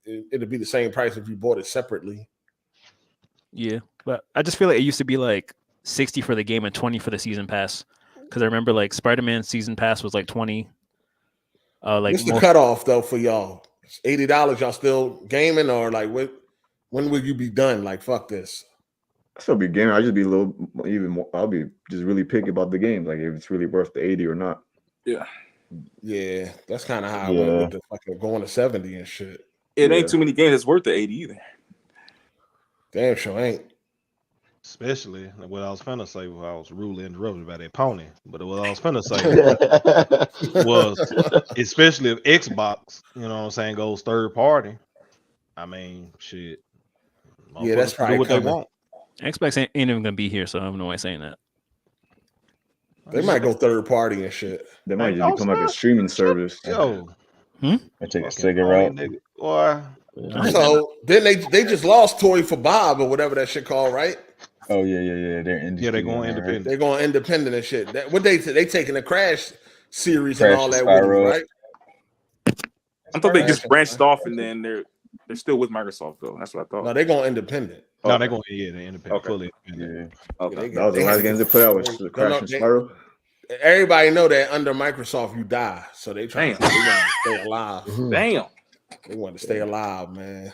It'd be the same price if you bought it separately. Yeah, but I just feel like it used to be like 60 for the game and 20 for the season pass. Because I remember like Spider-Man season pass was like 20. What's the cutoff though for y'all? $80. Y'all still gaming or like when will you be done? Like, fuck this. I still be gaming. I just be a little even more. I'll be just really picky about the game, like if it's really worth the $80 or not. Yeah. Yeah, that's kind of how I went with the fucking going to 70 and shit. It ain't too many games that's worth the 80 either. Damn sure ain't. Especially what I was finna say, I was rudely interrupted by that pony. But what I was finna say was, especially if Xbox, you know what I'm saying, goes third party. I mean, shit. Yeah, that's probably do what coming. they want. Xbox ain't even gonna be here, so I have no way saying that. They might go third party and shit. They might just become like a streaming service. Yo, I take a cigarette. Boy. So then they just lost Toy for Bob or whatever that shit called, right? Oh yeah. They're going independent. They're going independent and shit. What they taking the Crash series Crash and all that with them, Spyro. right? I thought they just branched off and then they're still with Microsoft though. That's what I thought. No, they're going independent. No, they're going they're independent, Okay. fully independent. Yeah. Okay. That was the last game they put out was the Crash and Spyro. Everybody know that under Microsoft you die, so they trying to stay alive. Damn. They want to stay alive, man.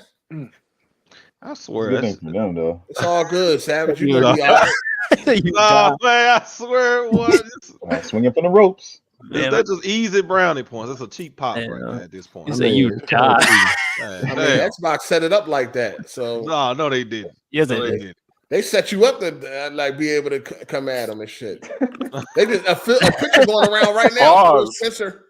I swear. Good thing for them though. It's all good, Savage. You gonna be all right. Nah, man, I swear it was. Swinging from the ropes. That's just easy brownie points. That's a cheap pop right now at this point. You say you die. I mean, Xbox set it up like that, so no, they didn't. Yes, No, they they did. didn't. they set you up to like be able to come at them and shit. They just a picture going around right now. Phil Spencer,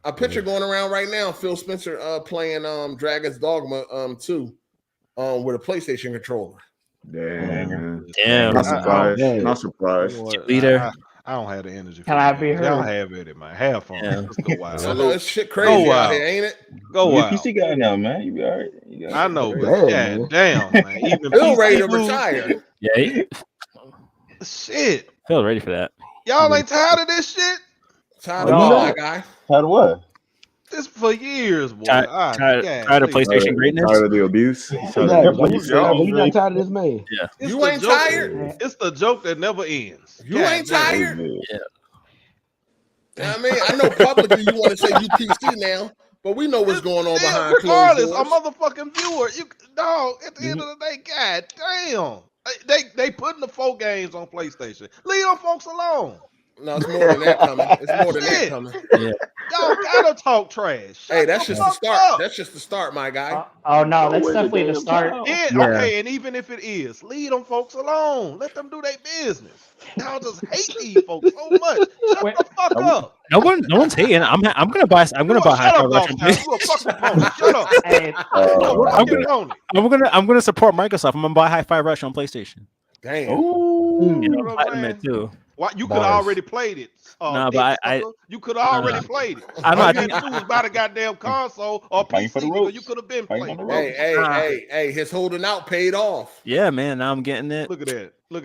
a picture going around right now. Phil Spencer playing Dragon's Dogma 2 with a PlayStation controller. Damn. Not surprised. Not surprised. Leader. I don't have the energy. Can I be heard? Y'all have it, man. Have fun. Yeah. Let's go wild. I know it's shit crazy out here, ain't it? Go You wild. PC guy now, man. You be all right. I know, but damn, man. Even Phil ready to PC retire. Yeah. Shit. Phil ready for that. Y'all ain't tired of this shit? Tired of my guy. Tired of what? This for years, boy. Tired of PlayStation greatness. Tired of the abuse. You're not tired of this man. Yeah. It's You the ain't joke- tired? It's the joke that never ends. You God ain't damn. tired? Yeah. I mean, I know publicly you want to say you PC now, but we know what's going on behind closed Regardless, doors. a motherfucking viewer. At the end of the day, god damn. They putting the 4 games on PlayStation. Leave them folks alone. No, it's more than that coming. It's more than that Shit. coming. Yeah. Y'all gotta talk trash. Hey, that's Shut just the fuck start. up. That's just the start, my guy. Oh no, that's definitely the start. Okay, and even if it is, leave them folks alone. Let them do their business. Y'all just hate these folks so much. Shut the fuck up. No one's hating. I'm gonna buy Hi-Fi Rush. You a fucking pony. Shut up. Hey, I'm gonna support Microsoft. I'm gonna buy Hi-Fi Rush on PlayStation. Damn. You know, what I'm platinum saying? it too. Why you could have already played it? No, but you could have already played it. I know. All I you think had to do was buy the goddamn console or Fighting for the PC. ropes. You could have been Fighting playing. for the Hey, his holding out paid off. Yeah, man. Now I'm getting it. Look at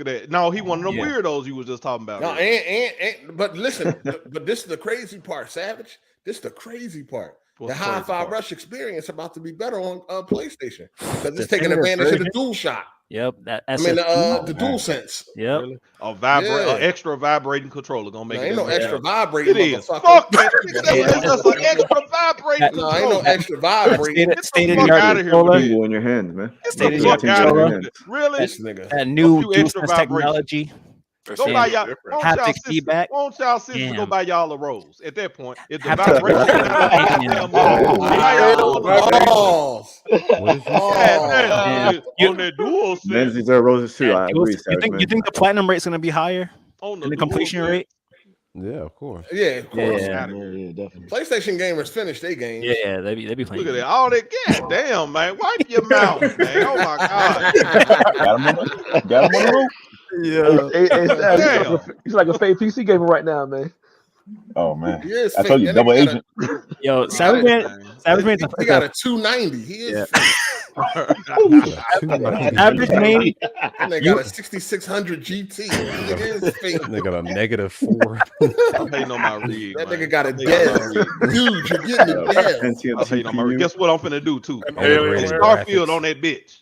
that. No, he one of them weirdos you was just talking about. No, earlier. but listen, but this is the crazy part, Savage. This is the crazy part. What's The the crazy Hi-Fi part? Rush experience about to be better on PlayStation because it's taking advantage of the DualShock. Yep. I mean, the DualSense. Yep. Really? A Yeah. extra vibrating controller gonna make No, it. ain't no better. extra vibrating. It is. motherfucker. Fuck that. It's just an extra vibrating No, ain't controller. no extra vibrating. State the of fuck the art outta here with controller. that. Tingle in your hand, man. Get State the of the art fuck out of controller. here with it. Really? This nigga. That new few extra DualSense vibrations. technology. That Go shit buy is y'all. different. Won't y'all Haptic sisters, feedback. won't y'all sisters go Damn. buy y'all a rose? At that point, if the Haptic vibration feedback. buy y'all a rose. Balls. What is this? God damn. You- On that dual Men sense. deserve roses too. I You agree, Savage, think man. you think the platinum rate's gonna be higher On than the dual completion sense. rate? Yeah, of course. Yeah, of course. Yeah. Yeah, definitely. PlayStation gamers finish their games. Yeah, they be playing. Look at that. All that. God damn, man. Wipe your mouth, man. Oh my God. Got him on the rope. Hey, Sal, Damn. he's like a fake PC gamer right now, man. Oh man. He is I fake. told you, That double nigga got agent. Yo, Savage Man, He got a 290. He is fake. Average main. And they got a 6600 GT. That nigga is fake. They got a -4. I'm hating on my rig. That man. nigga got a I'm hating on my dev. rig. Dude, you're getting a dev. Pentium I'm hating on my rig. CPU. Guess what I'm finna do too? Alien Starfield on that bitch.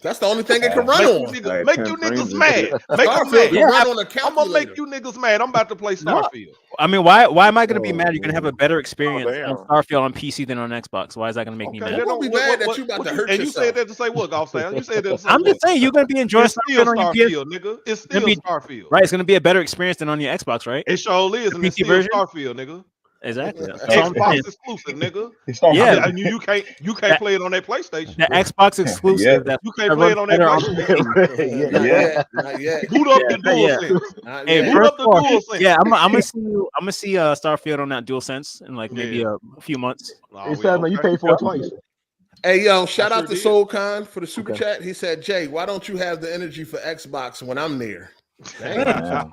That's the only thing it can run Make on. you Like niggas, make 10 you frames niggas and mad. shit. Make them Starfield mad. can run on a I'm calculator. gonna make you niggas mad. I'm about to play Starfield. I mean, why am I gonna be mad? You're gonna have a better Oh, experience damn. on Starfield on PC than on Xbox. Why is that gonna make me Okay, mad? then Don't be mad that you about to hurt And you yourself. said that to say what, Golf Sal? You said that to say I'm what? just saying you're gonna be enjoying It's still Starfield on your PS. Starfield, nigga. It's Gonna still be- Starfield. Right, it's gonna be a better experience than on your Xbox, right? It sure is, The and it's PC still version? Starfield, nigga. Exactly. Xbox exclusive, nigga. Yeah, and you can't play it on that PlayStation. The Xbox exclusive. That You can't play it on that PlayStation. Not yet. Boot up the DualSense. Hey, boot up the DualSense. Yeah, I'm gonna see Starfield on that DualSense in like maybe a few months. It says man, you paid for it twice. Hey yo, shout out to SoulCon for the super chat. He said, Jay, why don't you have the energy for Xbox when I'm there? That's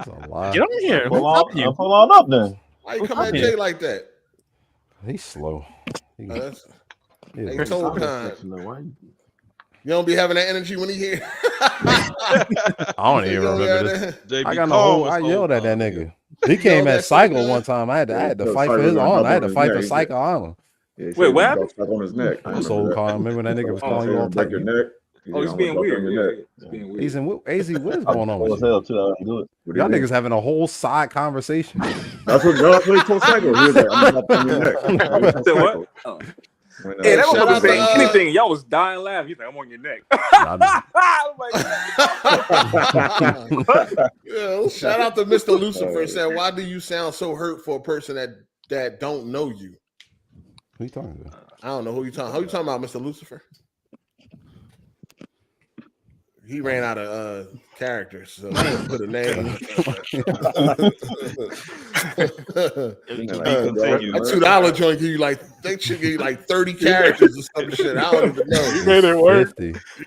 a lot. Get on here. Pull on up then. Why you come at Jay like that? He's slow. Hey, SoulCon. You don't be having that energy when he here. I don't even remember this. I got no whole. I yelled at that nigga. He came at Cycle one time. I had to fight for his honor. I had to fight for Cycle honor. Wait, what happened? On his neck. Remember when that nigga was calling you all break your neck? Oh, he's being weird. He's being weird. He's in AZ. What is going on with you? Y'all niggas having a whole side conversation. That's what he told Cycle. He was like, I'm not on your neck. What? Hey, that was saying anything. Y'all was dying laughing. He's like, I'm on your neck. Shout out to Mr. Lucifer. Said, why do you sound so hurt for a person that don't know you? Who you talking about? I don't know who you talking. Who you talking about, Mr. Lucifer? He ran out of characters, so he put a name. A $2 joint give you like they should give you like 30 characters or some shit. I don't even know. You made it work.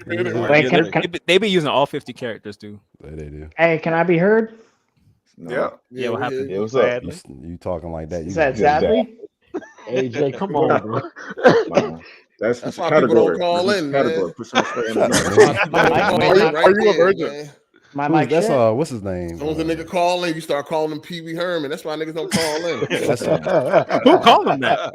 Wait, they be using all 50 characters, dude. They do. Hey, can I be heard? No. Yeah, what happened? Yeah, what's up? You talking like that? You Sadly? AJ, come on, bro. That's why people don't call in, man. Are you a virgin? My mic. That's what's his name? As soon as a nigga call in, you start calling him Pee Wee Herman. That's why niggas don't call in. Who called him that?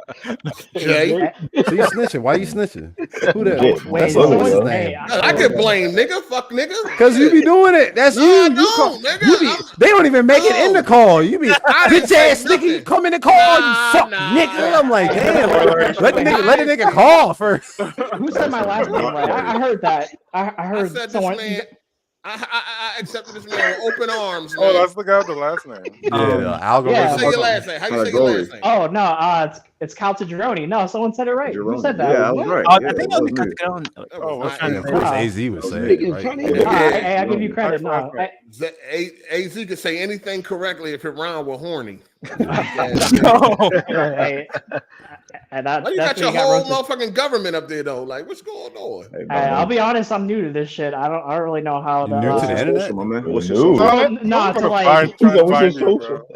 Jay. So you snitching? Why you snitching? Who that? Wait, That's someone, his hey, name. I could blame nigga. Fuck nigga. Cause you be doing it. That's No, you. I You don't, call, nigga. you be, they don't even make it in the call. You be bitch ass nigga. You come in the call. You fuck nigga. I'm like, damn. Let the nigga call first. Who said my last name right? I heard that. I heard said someone. this man. I accepted this man with open arms. Oh, that's the guy with the last name. Algorithm. How you say your last name? How you say your last name? Oh no, it's Caltagirone. No, someone said it right. Who said that? Yeah, I was right. I think I was Caltagirone. Of course, AZ would say it. Right? Hey, I give you credit. No, AZ could say anything correctly if it rhymed with horny. Why you got your whole motherfucking government up there though? Like, what's going on? I'll be honest, I'm new to this shit. I don't really know how to. New to the internet? What's your social? No, to like. What's your social?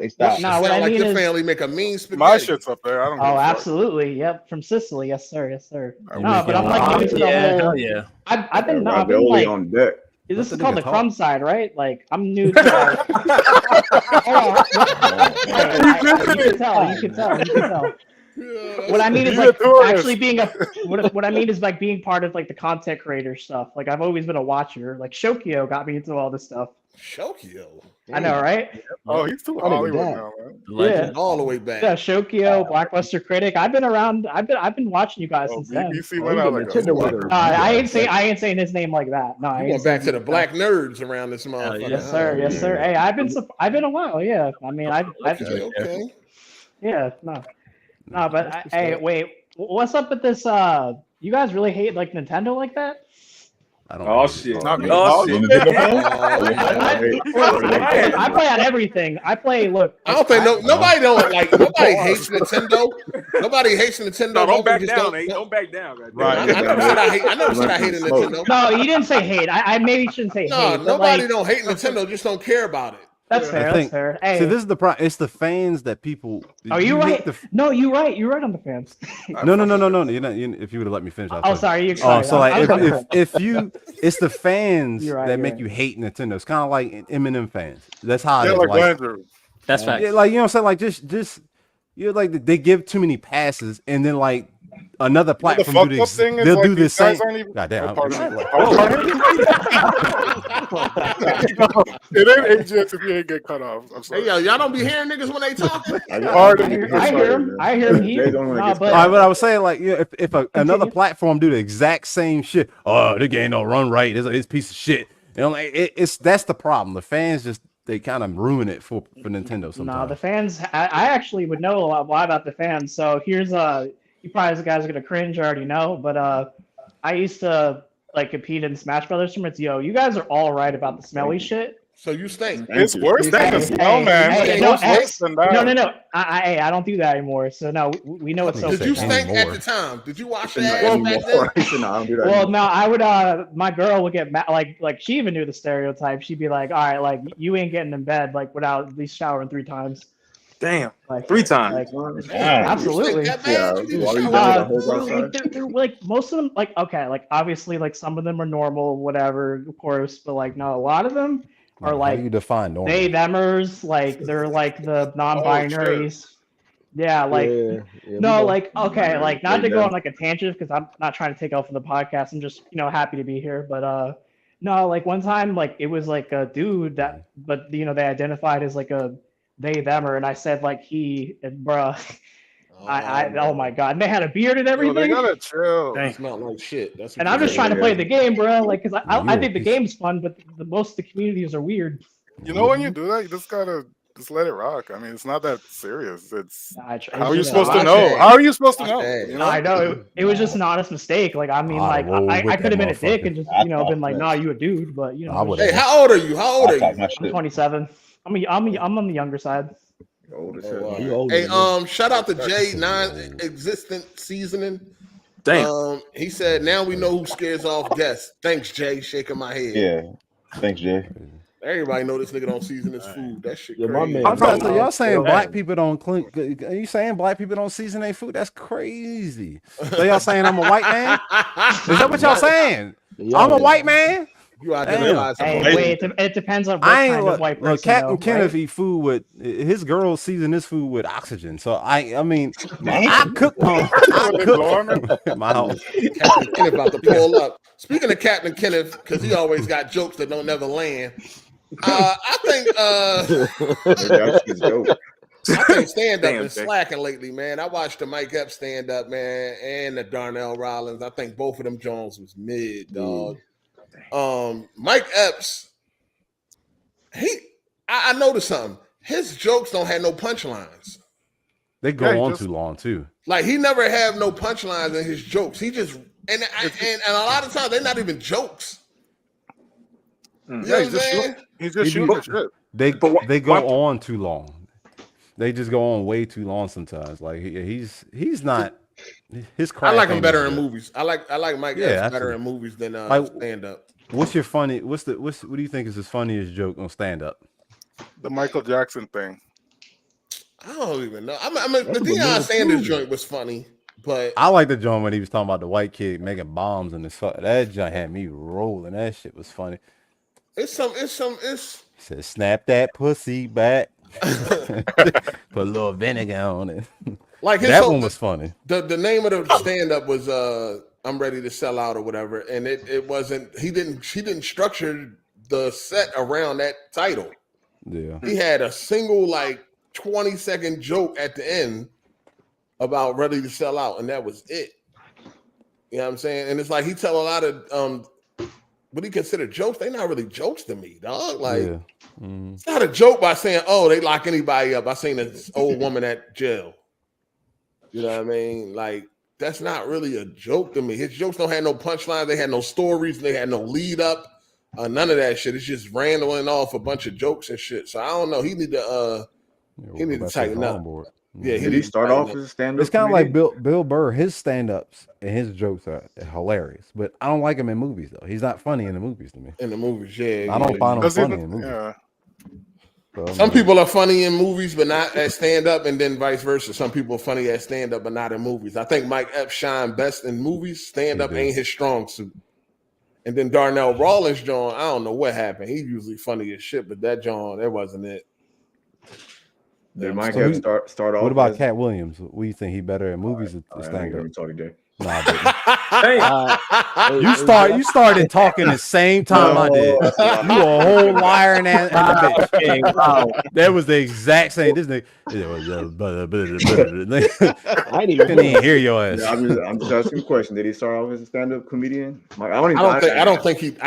No, what I mean your is family make a mean spaghetti. My shit's up there. I don't. Oh, absolutely. Yep, from Sicily. Yes, sir. Yes, sir. No, but I'm like new to the whole. Hell yeah. I've been like on deck. This is called the crumb side, right? Like I'm new to. You can tell. What I mean is like actually being what I mean is like being part of like the content creator stuff. Like I've always been a watcher. Like Shokio got me into all this stuff. Shokio. I know, right? Oh, he's too Hollywood now, man. Yeah, all the way back. Yeah, Shokio, Blockbuster Critic. I've been around. I've been watching you guys since then. I ain't saying his name like that. No, I going back to the black nerds around this motherfucker. Yes, sir. Yes, sir. Hey, I've been a while. Yeah, I mean, okay. Yeah, no, but hey, wait, what's up with this? You guys really hate like Nintendo like that? I don't Oh shit! I play on everything. I play. Look, I don't think nobody hates Nintendo. Nobody hates Nintendo. No, don't back down. Don't back down. Right. I never said I hated Nintendo. No, you didn't say hate. I maybe shouldn't say hate. No, nobody don't hate Nintendo. Just don't care about it. That's fair. That's fair. Hey. See, this is the problem. It's the fans that people. Oh, you're right. No, you're right. You're right on the fans. No. You're not, if you would have let me finish. Sorry. So like, if you, it's the fans that make you hate Nintendo. It's kind of like Eminem fans. That's how it is. Like that's fact. Yeah, like you know what I'm saying. Like just you're like they give too many passes, and then like another platform they'll do this same. Goddamn. It ain't AGS if you ain't get cut off. I'm sorry. Hey, y'all don't be hearing niggas when they talk. I hear him. But I was saying, like, you know, if another platform do the exact same shit, oh, the game don't run right. It's a piece of shit. You know, like that's the problem. The fans they kind of ruin it for Nintendo sometimes. No, the fans. I actually would know a lot about the fans. So here's you probably guys are gonna cringe. I already know, but I used to like compete in Smash Brothers tournaments. Yo, you guys are all right about the smelly shit. So you stink. It's worse than the smell, man. It's worse than that. No. I don't do that anymore. So no, we know it's so. Did you stink at the time? Did you wash your ass back then? No, I don't do that. Well, no, I would. My girl would get mad. Like she even knew the stereotype. She'd be like, "All right, like you ain't getting in bed like without at least showering 3 times." Damn, like 3 times. Like, absolutely. Like most of them, like okay, like obviously, like some of them are normal, whatever, of course, but like no, a lot of them are like how you define normal? They themers, like they're like the non-binaries. Yeah, like no, like okay, like not to go on like a tangent because I'm not trying to take off from the podcast. I'm just happy to be here, but no, like one time like it was like a dude that, but they identified as like a they themer, and I said like he and bruh. Oh my god, and they had a beard and everything. They gotta chill. That's not like shit. And I'm just trying to play the game, bro. Like, cause I think the game's fun, but most of the communities are weird. You know, when you do that, you just gotta let it rock. I mean, it's not that serious. It's how are you supposed to know? How are you supposed to know? You know? I know it was just an honest mistake. Like, I mean, like I could have been a dick and just been like, nah, you a dude, but Hey, how old are you? How old are you? I'm 27. I'm on the younger side. Hey, shout out to Jay, non-existent seasoning. Damn. He said, now we know who scares off guests. Thanks, Jay. Shaking my head. Yeah. Thanks, Jay. Everybody know this nigga don't season his food. That shit crazy. I'm trying to tell y'all saying black people don't clean. Are you saying black people don't season their food? That's crazy. So y'all saying I'm a white man? Is that what y'all saying? I'm a white man? You identify it depends on what kind of white person. Captain Kenneth eat food with his girls season his food with oxygen. So I mean, I cook my house. Captain Kenneth about to pull up. Speaking of Captain Kenneth, because he always got jokes that don't never land. I think stand up is slacking lately, man. I watched the Mike Epps stand up, man, and the Darnell Rollins. I think both of them Jones was mid, dog. Mike Epps, I noticed something. His jokes don't have no punchlines. They go on too long too. Like he never have no punchlines in his jokes. He just and a lot of times they're not even jokes. He's just shooting the shit. They go on too long. They just go on way too long sometimes. Like he's not. His I like him better in movies. I like Mike Epps better in movies than stand up. What's your funny? What do you think is his funniest joke on stand up? The Michael Jackson thing. I don't even know. I mean the Deion Sanders joint was funny, but I like the joint when he was talking about the white kid making bombs in the that joint had me rolling. That shit was funny. It's He said, snap that pussy back. Put a little vinegar on it. Like that one was funny. The name of the stand up was I'm ready to sell out or whatever, and it wasn't. He didn't structure the set around that title. Yeah, he had a single like 20-second joke at the end about ready to sell out, and that was it. You know what I'm saying? And it's like he tell a lot of what he consider jokes. They not really jokes to me, dog. Like it's not a joke by saying, "Oh, they lock anybody up." I seen this old woman at jail. You know what I mean? Like. That's not really a joke to me. His jokes don't have no punchlines. They had no stories. They had no lead up. None of that shit. It's just rambling off a bunch of jokes and shit. So I don't know. He need to tighten up. Yeah, did he start off as a stand-up? It's kind of like Bill Burr. His stand-ups and his jokes are hilarious, but I don't like him in movies though. He's not funny in the movies to me. In the movies, yeah. I don't find him funny in movies. Yeah. Some people are funny in movies, but not at stand-up, and then vice versa. Some people are funny at stand-up, but not in movies. I think Mike Epps shine best in movies. Stand-up ain't his strong suit. And then Darnell Rollins, John, I don't know what happened. He's usually funny as shit, but that John, that wasn't it. Did Mike Epps start off? What about Cat Williams? What do you think he better in movies or stand-up? Nah, you started talking the same time I did. You a whole liar and a bitch. That was the exact same. This nigga. I didn't even hear your ass. Yeah, I'm just asking a question. Did he start off as a stand-up comedian? I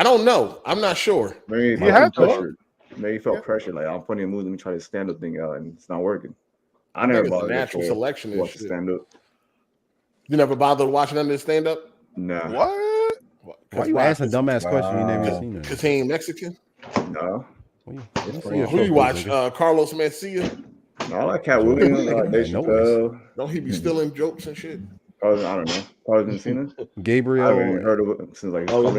don't know. I'm not sure. Maybe he had to. Maybe he felt pressure, like I'm funny in movies. Let me try this stand up thing out, and it's not working. I never bothered to natural selection and shit. Stand up. You never bothered watching under stand up? Nah. What? Why you asking dumbass questions? You never seen it. Because he ain't Mexican. No. Who you watch? Carlos Mencia. No, I like Cat Williams. Dave Chappelle. Don't he be stealing jokes and shit? I don't know. Probably been seen it. Gabriel. I haven't even heard of it since like. Gabriel.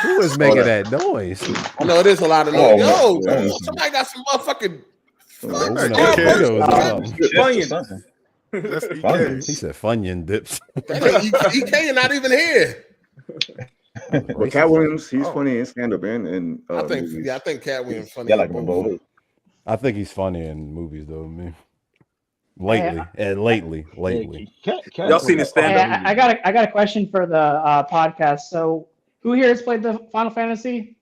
Who is making that noise? I know it is a lot of noise. Somebody got some motherfucking. He said Funyun dips. EK not even here. But Cat Williams, he's funny in stand up and I think Cat Williams funny. I think he's funny in movies though, man. Lately. Y'all seen his stand up? I got a question for the podcast. So, who here has played the Final Fantasy?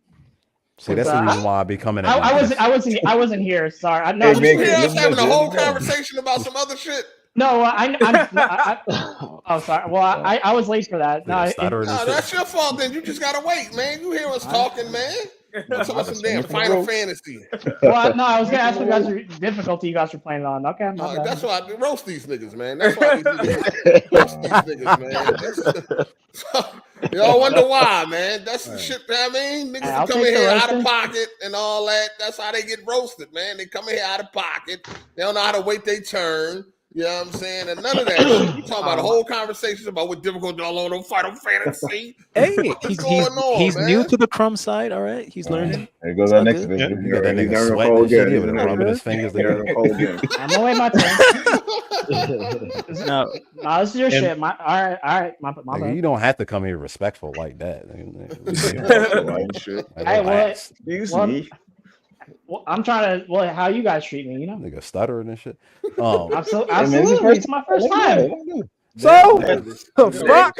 See, that's the reason why I be coming. I wasn't here. Sorry. I know. Hey, I was having a whole conversation about some other shit. No, oh, sorry. Well, I was late for that. No, that's your fault. Then you just gotta wait, man. You hear us talking, man. Some damn Final Fantasy. Well, no, I was gonna ask what difficulty you guys were playing on. Okay, that's why I roast these niggas, man. That's why these niggas roast these niggas, man. Y'all wonder why, man. That's the shit. I mean, niggas come in here out of pocket and all that. That's how they get roasted, man. They come in here out of pocket. They don't know how to wait their turn. You know what I'm saying? And none of that shit. You talking about a whole conversation about what difficult y'all on Final Fantasy. Hey, he's new to the Crumb side, all right? He's learning. There goes our next video. You got that nigga sweating shit, even rubbing his fingers together. I'm gonna wait my turn. No, this is your shit. All right, my bad. You don't have to come here respectful like that. Well, I'm trying to. Well, how you guys treat me, you know? Nigga stuttering and shit. Absolutely, it's my first time. So, fuck.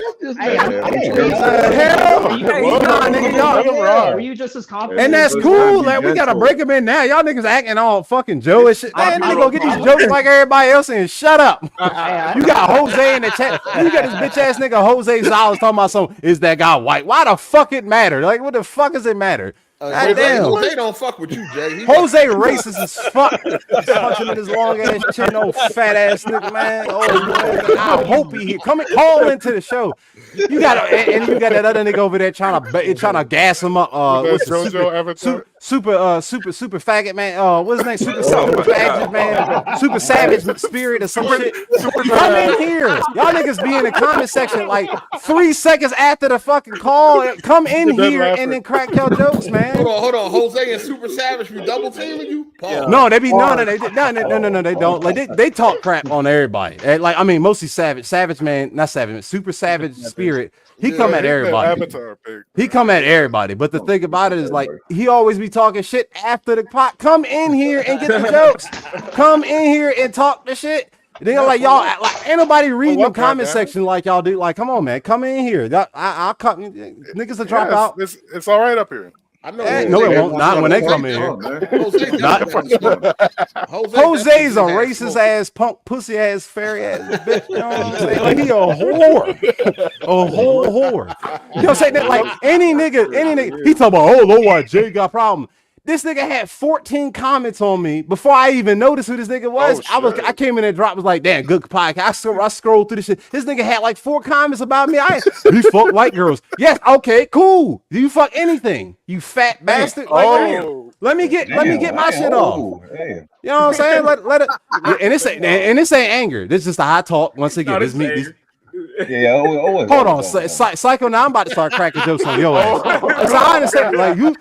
Were you just as confident? And that's cool. Like, we gotta break them in now. Y'all niggas acting all fucking Joe and shit. Man, nigga, go get these jokes like everybody else and shut up. You got Jose in the chat. You got this bitch ass nigga Jose Zales talking about something. Is that guy white? Why the fuck it matter? Like, what the fuck does it matter? Jose don't fuck with you, Jay. Jose racist as fuck. He's punching in his long ass chin, old fat ass nigga, man. Oh, man. I hope he here. Call into the show. You got that other nigga over there trying to gas him up. What's super faggot man. What's his name? Super faggot man. Super savage spirit or some shit. Come in here. Y'all niggas be in the comment section like 3 seconds after the fucking call. Come in here and then crack your jokes, man. Hold on. Jose and Super Savage be double teaming you? No, they be no, they don't. Like they talk crap on everybody. Like I mean, mostly Savage man, not Savage, Super Savage spirit. He come at everybody. He come at everybody. But the thing about it is, like, he always be talking shit after the pot. Come in here and get the jokes. Come in here and talk the shit. They're like, y'all, like, ain't nobody reading the comment section like y'all do. Like, come on, man, come in here. I'll cut niggas to drop out. It's all right up here. I know. No, it won't. Not when they come in here. Jose's a racist ass, punk, pussy ass, fairy ass bitch. You know what I'm saying? Like, he a whore. A whole whore. You know what I'm saying? Like, any nigga, he talking about, oh, Lord, why Jay got problem. This nigga had 14 comments on me before I even noticed who this nigga was. I came in and dropped, was like, damn, good podcast. I scrolled through this shit. This nigga had like 4 comments about me. He fuck white girls. Yes, okay, cool. Do you fuck anything? You fat bastard. Let me get my shit off. You know what I'm saying? Let it. And this ain't anger. This is just a high talk. Once again, this me. Hold on, Psycho. Now I'm about to start cracking jokes on your ass. So I understand, like you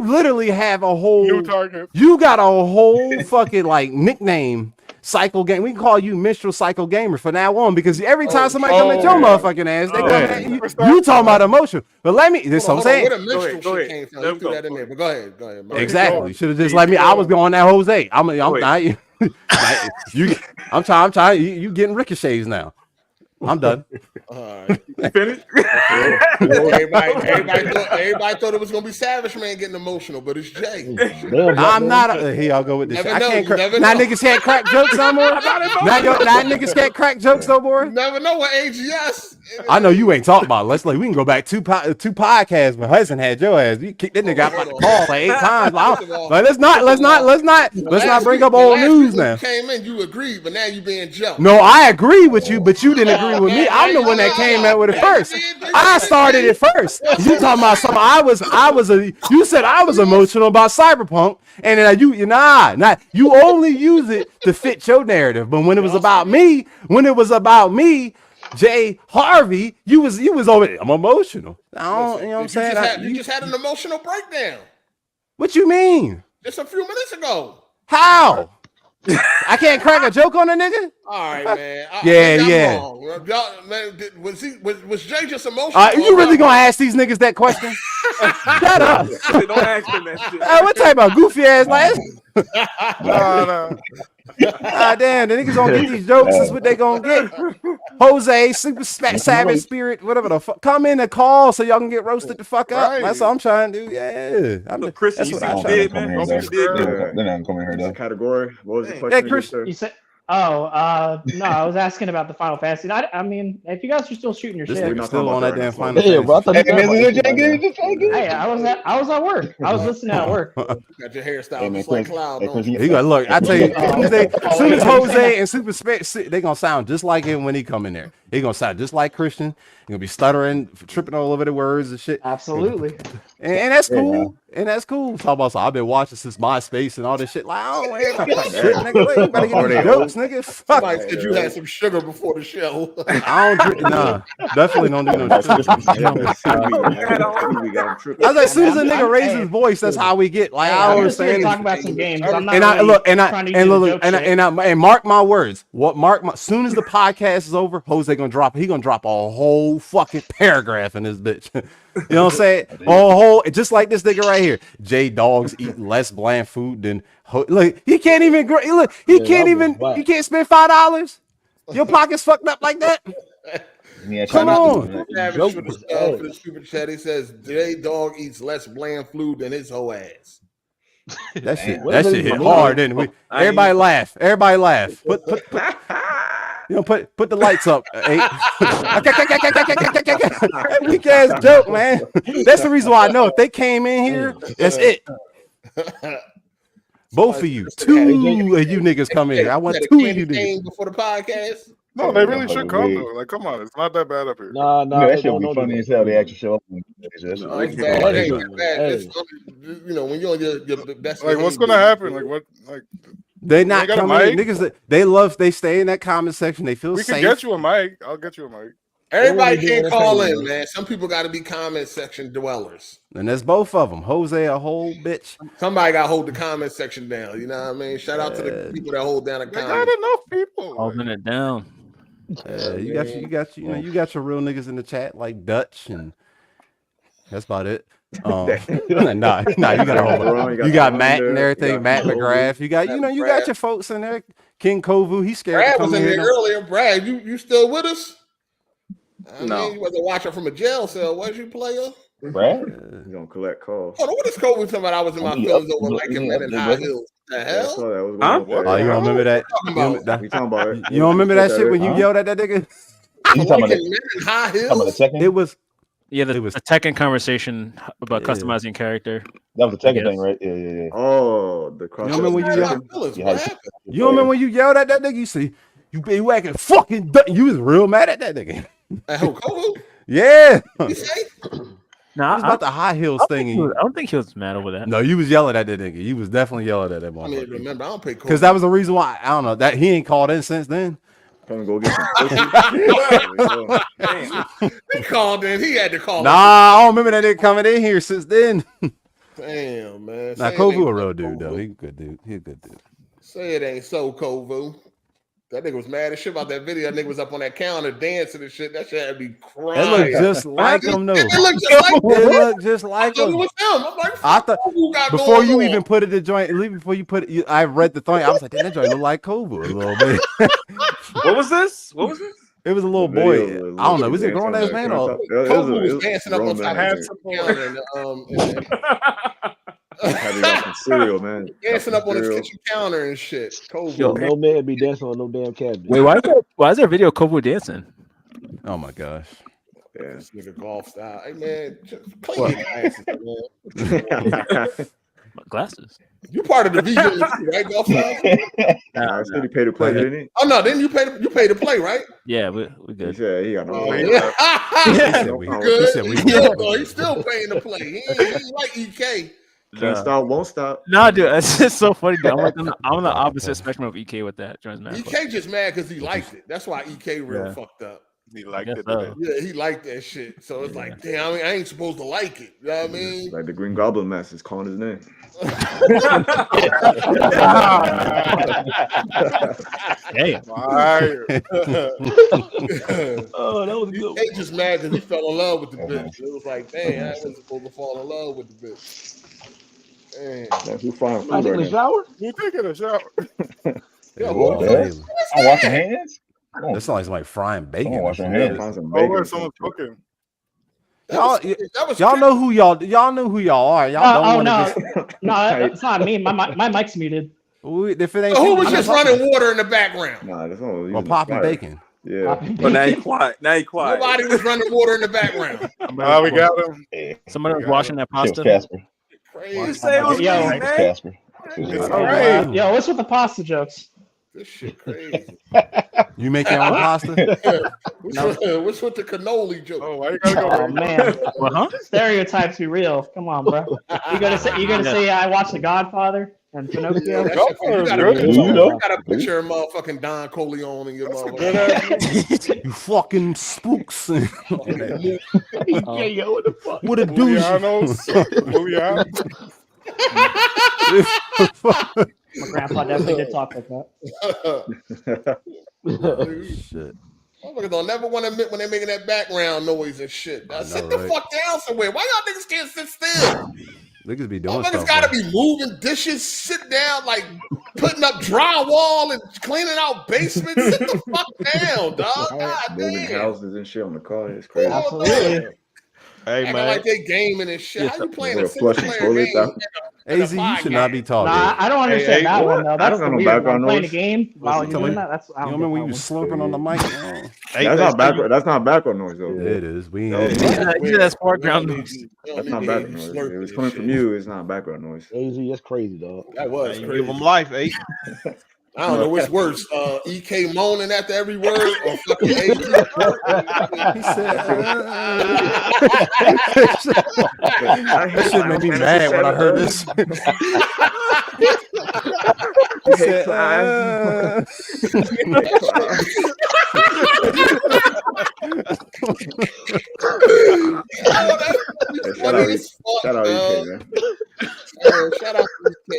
literally have a whole new target. You got a whole fucking like nickname, Psycho Game. We can call you Minstrel Psycho Gamer from now on because every time somebody come at your motherfucking ass, they come at you. You talking about emotion? But let me. This is what I'm saying. Where the minstrel shit came from? You threw that in there. But go ahead. Exactly. Should have just let me. I was going that Jose. I'm trying. You getting ricochets now. I'm done. Finished? Everybody thought it was gonna be Savage Man getting emotional, but it's Jay. I'm not. Here, I'll go with this. Now niggas can't crack jokes no more. Now niggas can't crack jokes no more. You never know what AGS I know you ain't talking about it. Let's like we can go back two podcasts when Hudson had your ass. You kicked that nigga out the call like 8 times. Like, let's not bring up old news now. You came in, you agreed, but now you being jumped. No, I agree with you, but you didn't agree with me. I'm the one that came out with it first. I started it first. You talking about something? You said I was emotional about Cyberpunk, and then you only use it to fit your narrative. But when it was about me, Jay Harvey, you was over there. I'm emotional. I don't, you know what I'm saying? You just had an emotional breakdown. What you mean? Just a few minutes ago. How? I can't crack a joke on a nigga? All right, man. Yeah. Was Jay just emotional? You really gonna ask these niggas that question? Shut up. Don't ask them that shit. What type of goofy ass like? No. Damn, the niggas gonna get these jokes. That's what they gonna get. Jose, Super Savage Spirit, whatever the fuck. Come in and call so y'all can get roasted the fuck up. Right. That's what I'm trying to do. Yeah. Look, Christian, you see what you did, man? They're not coming here though. Category. What was the question? Yeah, Christian. You said, no, I was asking about the Final Fantasy. I mean, if you guys are still shooting your This shit, nigga still on that damn Final Yeah, bro. I thought hey, I was at work. I was listening at work. Got your hairstyle just like Cloud. He gonna look. I tell you, as soon as Jose and Super Space, they gonna sound just like him when he come in there. He gonna sound just like Christian. He gonna be stuttering, tripping all over the words and shit. Absolutely. And that's cool. And that's cool. Talk about so I've been watching since MySpace and all this shit. Like, I don't ain't shit, nigga. You better get these jokes, nigga. Fuck. Somebody said you had some sugar before the show. I don't drink. Nah, definitely don't do no shit. I was like, as soon as a nigga raises his voice, that's how we get. Like, I always say, talking about some games. I'm not and mark my words. As soon as the podcast is over, Jose gonna drop. He gonna drop a whole fucking paragraph in this bitch. You know what I'm saying? Just like this nigga right here. J Dogs eat less bland food than look. He can't even look. He can't even. You can't spend $5. Your pocket's fucked up like that. Yeah, come on. For the super chat, he says J Dog eats less bland food than his whole ass. That shit hit hard, didn't we? Everybody laugh. Put the lights up. That weak ass joke, man. That's the reason why I know if they came in here, that's it. Both of you, two of you niggas come in here. I want two of you niggas before the podcast. No, they really should come though. Like, come on, it's not that bad up here. No, that should be funny as hell. They actually show up. You know, when you're on your best. Like, what's gonna happen? Like, what? Like, they not coming. Niggas, they stay in that comment section. They feel safe. We can get you a mic. I'll get you a mic. Everybody can't call in, man. Some people got to be comment section dwellers. And that's both of them. Jose a whole bitch. Somebody got to hold the comment section down. You know what I mean? Shout out to the people that hold down the comment. Got enough people holding it down. You got your real niggas in the chat like Dutch, and that's about it. Nah, you got a whole. You got Matt and everything. Matt McGrath. You got you got your folks in there. King Kovu. He's scared. Brad was in there earlier. Brad, you still with us? I mean, you wasn't watching from a jail cell, was you, player? Brad? He's gonna collect calls. Hold on, what is Kovu talking about? I was in my feelings over like him in High Hills. The hell? Huh? Oh, you don't remember that? We talking about it. You don't remember that shit when you yelled at that nigga? You talking about High Hills? It was. Yeah, it was a Tekken conversation about customizing character. That was a Tekken thing, right? Yeah. Oh, the cross. You don't remember when you yelled? You don't remember when you yelled at that nigga? You see, you acting fucking. You was real mad at that nigga. Yeah. Nah, it was about the high heels thing. I don't think he was mad over that. No, you was yelling at that nigga. You was definitely yelling at that motherfucker. I mean, remember, I don't pay because that was the reason why. I don't know that he ain't called in since then. Come go get some. He called in. He had to call. Nah, I don't remember that nigga coming in here since then. Damn, man. Nah, Kovu a real dude though. He a good dude. He a good dude. Say it ain't so, Kovu. That nigga was mad as shit about that video. That nigga was up on that counter dancing and shit. That shit had me crying. It looked just like him, though. It looked just like him. It looked just like him. It was him. I'm like, I thought before you even put it in the joint, before you put it, I read the thing. I was like, damn, that joint look like Kovu a little bit. What was this? It was a little boy. I don't know. Was it a grown ass man or? Kovu was dancing up on top of the counter. Some cereal, man. Dancing up on his kitchen counter and shit. Kovu. Yo, no man be dancing on no damn cabinet. Wait, why is there a video of Kovu dancing? Oh my gosh. Yeah. This nigga golf style. Hey man, just clean your glasses, man. Glasses. You part of the VJ, right? Golf style. I said he paid to play, didn't he? Oh no, didn't you pay to play, right? Yeah, we good. He said he got no. He's still paying to play. He ain't like EK. Can't stop, won't stop. Nah, dude, it's just so funny. Dude. I'm on the opposite spectrum of EK with that. EK just mad because he liked it. That's why EK real fucked up. He liked it. Yeah, he liked that shit. So it's like, damn, I mean, I ain't supposed to like it. You know what I mean? Like the Green Goblin master is calling his name. Hey. Oh, that was good. He just mad because he fell in love with the bitch. It was like, dang, I wasn't supposed to fall in love with the bitch. Damn. Who frying food I take right a now? shower? You taking a shower? Yeah, I'm washing hands. That sounds like somebody frying bacon. I'm washing hands. Someone's cooking. Y'all know who y'all are. Y'all don't want to. No, it's not me. My mic's muted. If it ain't who was just running water in the background? Nah, that's all. Well, popping bacon. Yeah. But now you quiet. Nobody was running water in the background. We got him. Somebody was washing that pasta. Casper. Crazy. Say it was Yo, Casper. Yo, what's with the pasta jokes? This shit crazy. You make your own pasta? What's with the cannoli joke? Oh, why you gotta go? Oh man, stereotypes be real. Come on, bro. You gonna say I watched The Godfather and Pinocchio? You got a picture of motherfucking Don Corleone in your motherfucker. You fucking spooks. Yo, what the fuck? What a douche. My grandpa definitely did talk like that. Shit. Motherfuckers don't never want to admit when they're making that background noise and shit. Sit the fuck down somewhere. Why y'all niggas can't sit still? Niggas be doing Motherfuckers stuff. gotta be moving dishes, sit down, like putting up drywall and cleaning out basements. Sit the fuck down, dog. God Building damn. houses and shit on the car. It's crazy. Absolutely. Hey, Acting man. like they gaming and shit. How you playing a Flush single player game? AZ, you should not be talking. Nah, I don't understand that one though. That's I don't the know weird background one. Playing a noise. game while you're doing that. That's You remember when you was slurping on the mic? That's not background noise though. Yeah, it is. We No, ain't. That's foreground noise. That's not background noise. If it's coming from you, it's not background noise. AZ, that's crazy, dog. That was You crazy. give them life, eh? I don't know what's worse, EK moaning after every word or fucking AZ. He said, that shit made me mad when I heard this. He said, Shout out EK, man. Shout out to EK,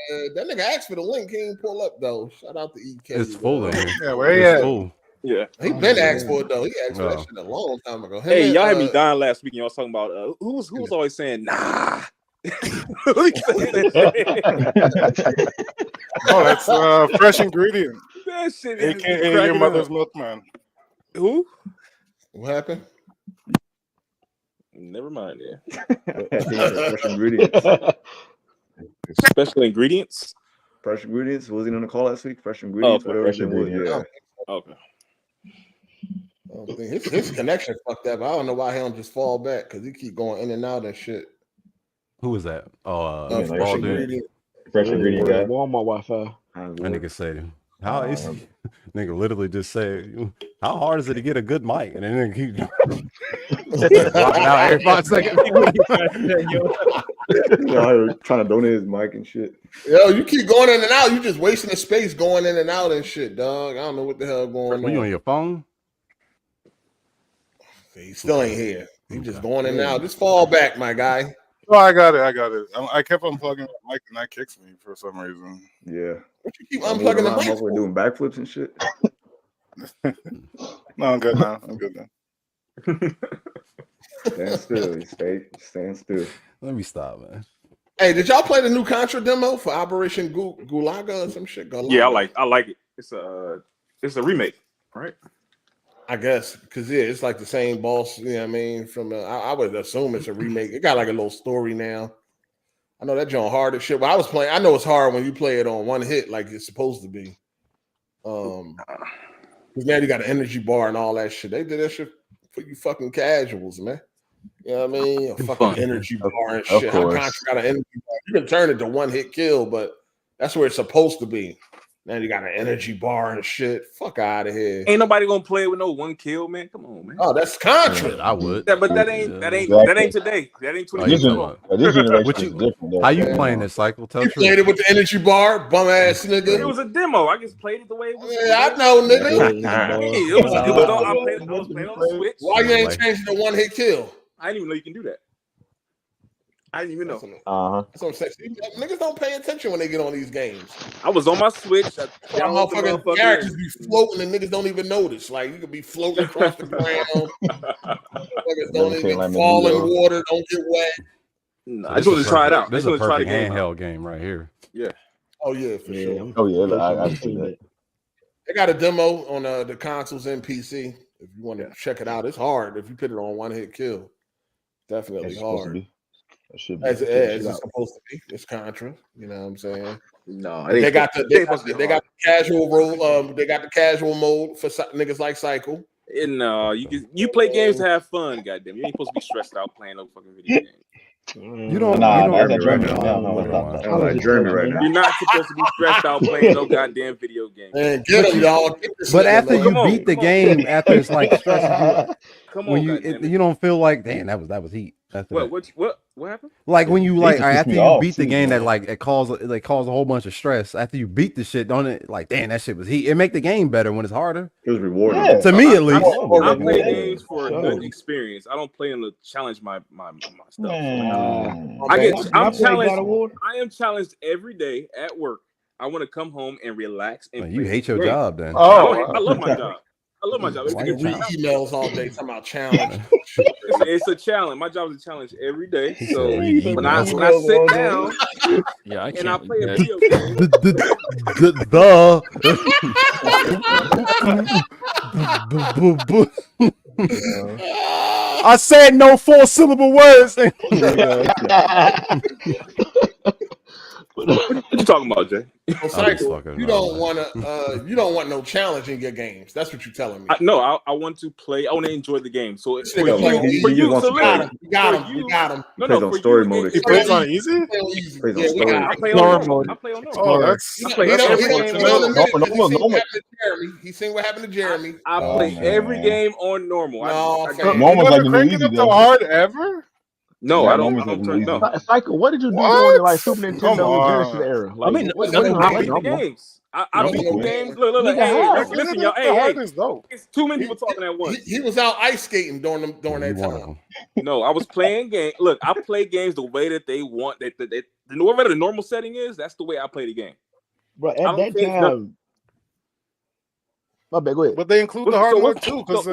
man. That nigga asked for the link. He ain't pull up though. Shout out to EK. It's full in here. Yeah, where he at? Full. Yeah. He been asked for it though. He asked for that shit a long time ago. Hey, y'all had me dying last week and y'all was talking about who was always saying nah. Oh, that's fresh ingredient. That shit AKA your mother's milkman. Who? What happened? Never mind. Yeah. Fresh ingredients. Special ingredients. Fresh ingredients. Was he on the call last week? Fresh ingredients. Okay. Whatever Fresh it was. ingredients. Yeah. Okay. His connection fucked up. I don't know why he don't just fall back because he keep going in and out and shit. Who was that? Oh, Yeah, like Fresh fresh ingredient. Fresh ingredient guy. Walmart Wi-Fi. that nigga said, how is nigga literally just said, how hard is it to get a good mic? And then keep out every 5 seconds. Trying to donate his mic and shit. Yo, you keep going in and out. You just wasting the space going in and out and shit, dog. I don't know what the hell going Were you on on. your phone? He still ain't here. He just going in and out. Just fall back, my guy. Oh, I got it. I kept unplugging the mic and that kicks me for some reason. Yeah. What you keep unplugging the mic We're for? doing backflips and shit. No, I'm good now. Stand still. Stand still. Let me stop, man. Hey, did y'all play the new Contra demo for Operation Gulaga or some shit? Gulaga? Yeah, I like it. It's a remake, right? I guess because it's like the same boss. You know what I mean? From I would assume it's a remake. It got like a little story now. I know that joint hard as shit. But I was playing. I know it's hard when you play it on one hit like it's supposed to be. Because now you got an energy bar and all that shit. They did that shit for you fucking casuals, man. You know what I mean? A fucking energy bar and shit. How Contra got an energy bar? You can turn it to one hit kill, but that's where it's supposed to be. Now you got an energy bar and shit. Fuck out of here. Ain't nobody gonna play with no one kill, man. Come on, man. Oh, that's Contra. I would. Yeah, but that ain't today. That ain't 2024. How you playing this cycle? Tell you played it with the energy bar, bum ass nigga. It was a demo. I just played it the way it was. Yeah, I know, nigga. I played it on the Switch. Why you ain't changing the one hit kill? I didn't even know you can do that. I didn't even know. That's what I'm saying. Niggas don't pay attention when they get on these games. I was on my Switch. Motherfucking characters be floating and niggas don't even notice. Like you could be floating across the ground. Niggas don't even fall in water, don't get wet. No, I just want to try it out. This is a perfect handheld game right here. Yeah. Oh yeah, for sure. Oh yeah, I see that. They got a demo on the consoles and PC. If you want to check it out, it's hard. If you put it on one hit kill, definitely hard. As it's supposed to be. It's Contra. You know what I'm saying? No, they got the casual role. They got the casual mode for niggas like Cycle. No, you play games to have fun. Goddamn, you ain't supposed to be stressed out playing no fucking video games. You don't. That's Germany right now. You're not supposed to be stressed out playing no goddamn video game. Man, get them, y'all. But after you beat the game, after it's like stressing you, when you don't feel like, damn, that was heat. What happened? Like when you after you beat the game that it caused a whole bunch of stress. After you beat the shit, don't it? Like, damn, that shit was heat. It make the game better when it's harder. It was rewarding. Yeah. To me, at least. I play games for a good experience. I don't play them to challenge my stuff. I'm challenged. I am challenged every day at work. I want to come home and relax. And you hate your job, then? I love my job. I love my job. You read emails all day talking about challenge. It's a challenge. My job is a challenge every day. So when I sit down, and I play a video game, I said no 4-syllable words. What you talking about, Jay? You don't want no challenge in your games. That's what you're telling me. I want to play. I want to enjoy the game. So for you, you got him. No, for story mode. He plays on easy. I play on normal. He seen what happened to Jeremy. I play every game on normal. Normal's like the easy. The hard ever. No, I don't turn no. Cycle, what did you do during like Super Nintendo Genesis era? Like, I beat the games. I beat the games. Look, listen, y'all. Hey, it's too many people talking at once. He was out ice skating during that time. No, I was playing games. Look, I play games the way that they want. Whatever the normal setting is, that's the way I play the game. But at that time. My bad, go ahead. But they include the hard mode too. Let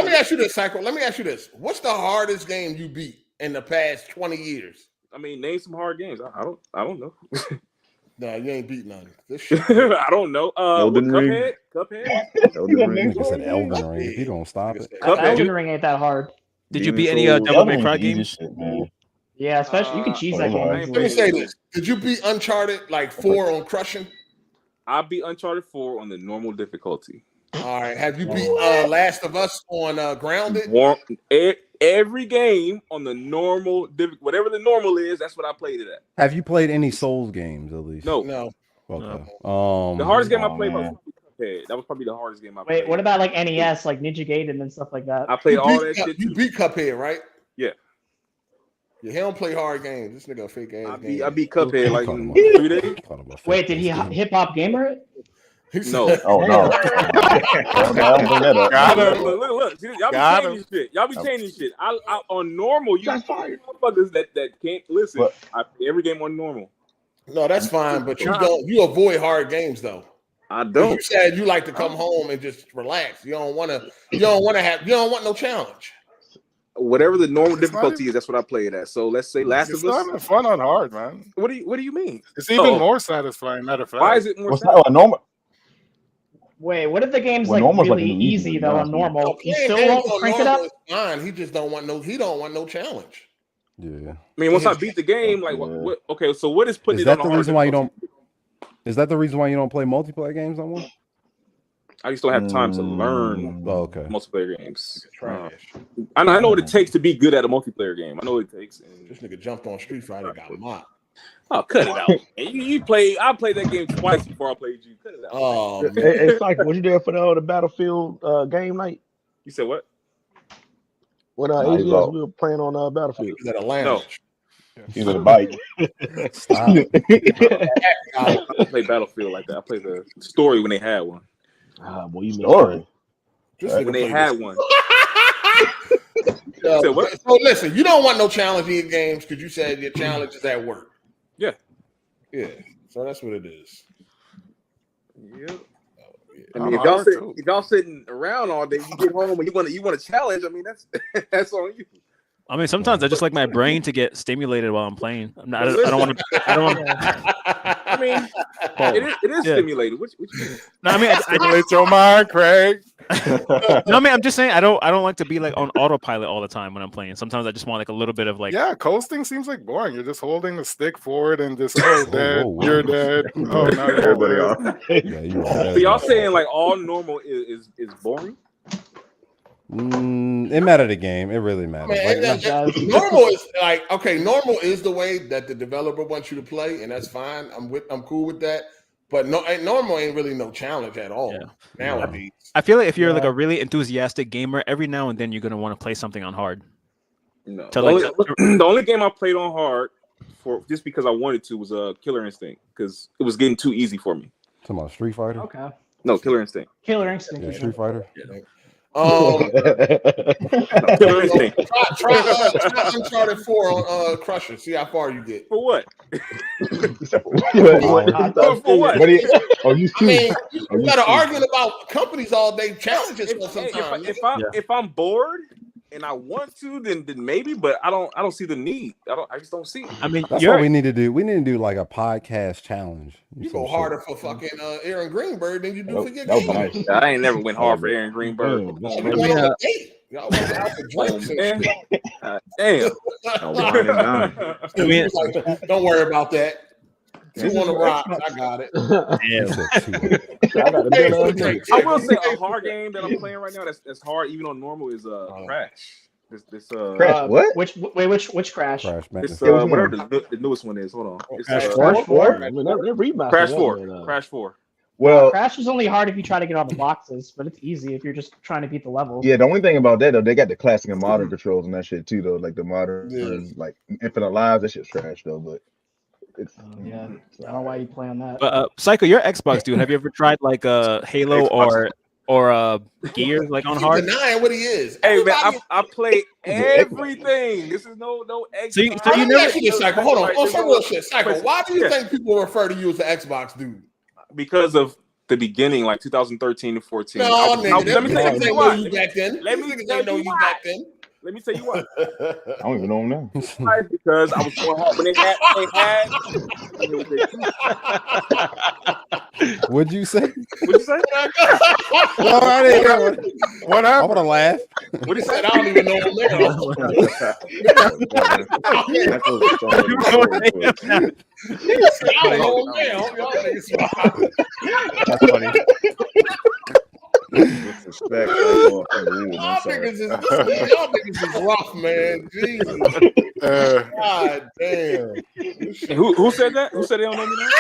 me ask you this, Cycle. Let me ask you this. What's the hardest game you beat in the past 20 years? I mean, name some hard games. I don't know. No, you ain't beat none. This shit. I don't know. Cuphead. Elden Ring. I said Elden Ring. If you don't stop it. Elden Ring ain't that hard. Did you beat any Devil May Cry games? Yeah, especially you can cheese that game. Let me say this. Did you beat Uncharted like 4 on crushing? I beat Uncharted 4 on the normal difficulty. All right. Have you beat Last of Us on grounded? Every game on the normal, whatever the normal is, that's what I played it at. Have you played any Souls games at least? No. Okay. The hardest game I played was Cuphead. That was probably the hardest game I played. Wait, what about like NES, like Ninja Gaiden and stuff like that? I played all that shit. You beat Cuphead, right? Yeah. Yeah, he don't play hard games. This nigga a fake ass game. I beat Cuphead like in 3 days. Wait, did he hip hop gamer it? No. Oh no. Look. Y'all be changing shit. Y'all be changing shit. I on normal, you motherfuckers that can't listen. What? I play every game on normal. No, that's fine, but you avoid hard games though. I don't. You said you like to come home and just relax. You don't want no challenge. Whatever the normal difficulty is, that's what I play it at. So let's say Last of Us. It's not even fun on hard, man. What do you mean? It's even more satisfying. Matter of fact. Why is it more satisfying? Normal. Wait, what if the game's like really easy though on normal? You still won't crank it up? Fine. He just don't want no challenge. Yeah. I mean, once I beat the game, like what? Okay, so what is putting it on the reason why you don't? Is that the reason why you don't play multiplayer games no more? I just don't have time to learn multiplayer games. Trash. I know what it takes to be good at a multiplayer game. I know what it takes. And this nigga jumped on Street Fighter, got mocked. Oh, cut it out. You play. I played that game twice before I played you. Cut it out. Oh, man. It's like, was you there for the Battlefield game night? You said what? When AGS, we were playing on Battlefield. He was at a lounge. He's at a bike. Stop. I don't play Battlefield like that. I play the story when they had one. Boy, you Story. When they had one. So listen, you don't want no challenge in your games because you said your challenge is at work. Yeah. Yeah. So that's what it is. Yep. I mean, if y'all sitting around all day, you get home and you want to challenge. I mean, that's on you. I mean, sometimes I just like my brain to get stimulated while I'm playing. I don't want to. I mean, it is stimulated. What you mean? No, I mean, stimulate your mind, Craig. No, I mean, I'm just saying I don't like to be like on autopilot all the time when I'm playing. Sometimes I just want like a little bit of like. Yeah, coasting seems like boring. You're just holding the stick forward and just dead. You're dead. Oh, now everybody off. So y'all saying like all normal is boring? It mattered the game. It really matters. Man, normal is like normal is the way that the developer wants you to play, and that's fine. I'm cool with that. But normal ain't really no challenge at all nowadays. I feel like if you're like a really enthusiastic gamer, every now and then you're gonna want to play something on hard. No, the only game I played on hard for just because I wanted to was Killer Instinct because it was getting too easy for me. Talking about Street Fighter? Okay. No, Killer Instinct. Killer Instinct. Yeah, Street Fighter. Yeah. Killer Instinct. Try Uncharted 4 on Crusher. See how far you get. For what? For what? But you got to argue about companies all day. Challenges sometimes. If I'm bored and I want to, then maybe. But I don't see the need. I just don't see it. I mean, that's what we need to do. We need to do like a podcast challenge. You go harder for fucking Aaron Greenberg than you do for your game. Nice. I ain't never went hard for Aaron Greenberg. Y'all went out for drinks and damn. Don't worry about that. You want to rock? I got it. I will say a hard game that I'm playing right now that's hard even on normal is Crash. Crash what? Which Crash? This whatever the newest one is. Hold on. It's, Crash 4. Crash 4. Crash 4. Well, Crash is only hard if you try to get all the boxes, but it's easy if you're just trying to beat the level. Yeah, the only thing about that though, they got the classic and modern controls and that shit too though. Like the modern, like Infinite Lives, that shit's trash though. But it's I don't know why you play on that. But Psycho, your Xbox dude. Have you ever tried like Halo or Gears like on hard? Denying what he is. Hey man, I play everything. This is no Xbox. So you never Psycho. Hold on. On some real shit, Psycho. Why do you think people refer to you as the Xbox dude? Because of the beginning, like 20using 14. No, let me tell you why. Let me tell you why. Let me tell you why. I don't even know him now. Because I was going hard when they had. What'd you say? What'd you say? What happened? I want to laugh. What you said? I don't even know him That's funny. Y'all niggas is rough, man. Jesus. God damn. Who said that? Who said they don't know me now?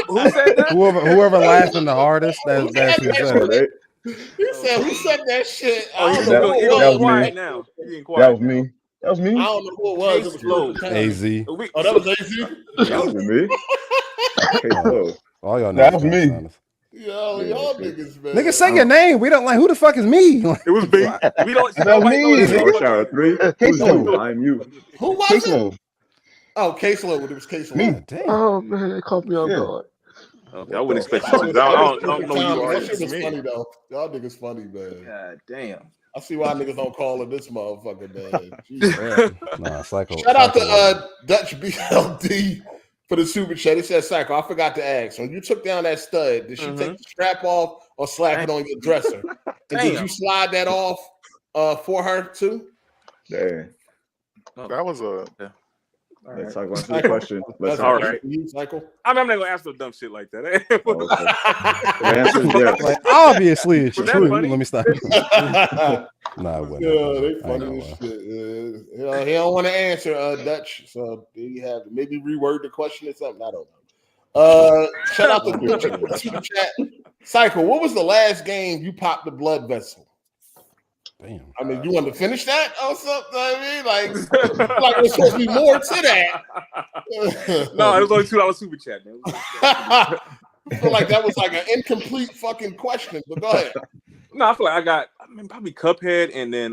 Who said that? Whoever laughing the hardest, that's who said it. He said, "Who said that shit?" That was me. That was me. I don't know who it was. AZ. Oh, that was AZ. That was me. Okay, all y'all know that was me. Yo, y'all niggas, man. Nigga, say your name. We don't like. Who the fuck is me? It was me. We don't. That was me. I'm you. Who was it? Oh, Case-Lo. It was Case-Lo. Oh man, they caught me off guard. Okay, I wouldn't expect you to. I don't know you are. That shit was funny though. Y'all niggas funny, man. God damn. I see why niggas don't call it this motherfucker, man. Nah, Psycho. Shout out to Dutch BLD for the super chat. He said, Psycho, I forgot to ask. When you took down that stud, did she take the strap off or slap it on your dresser? And did you slide that off for her too? Damn. That was a Let's talk about the question. That's all right. Cycle. I'm not gonna ask no dumb shit like that. The answer is yes. Like, obviously, it's Was that true. funny? Let me stop. Yeah, Nah, they funny as shit. He don't want to answer, Dutch. So there you have it. Maybe reword the question or something. I don't know. Shout out to Super Chat. Cycle, what was the last game you popped the blood vessel? Damn. I mean, you want to finish that or something? I mean, like there's supposed to be more to that. No, it was only $2 Super Chat, man. I feel like that was like an incomplete fucking question, but go ahead. No, I feel like probably Cuphead and then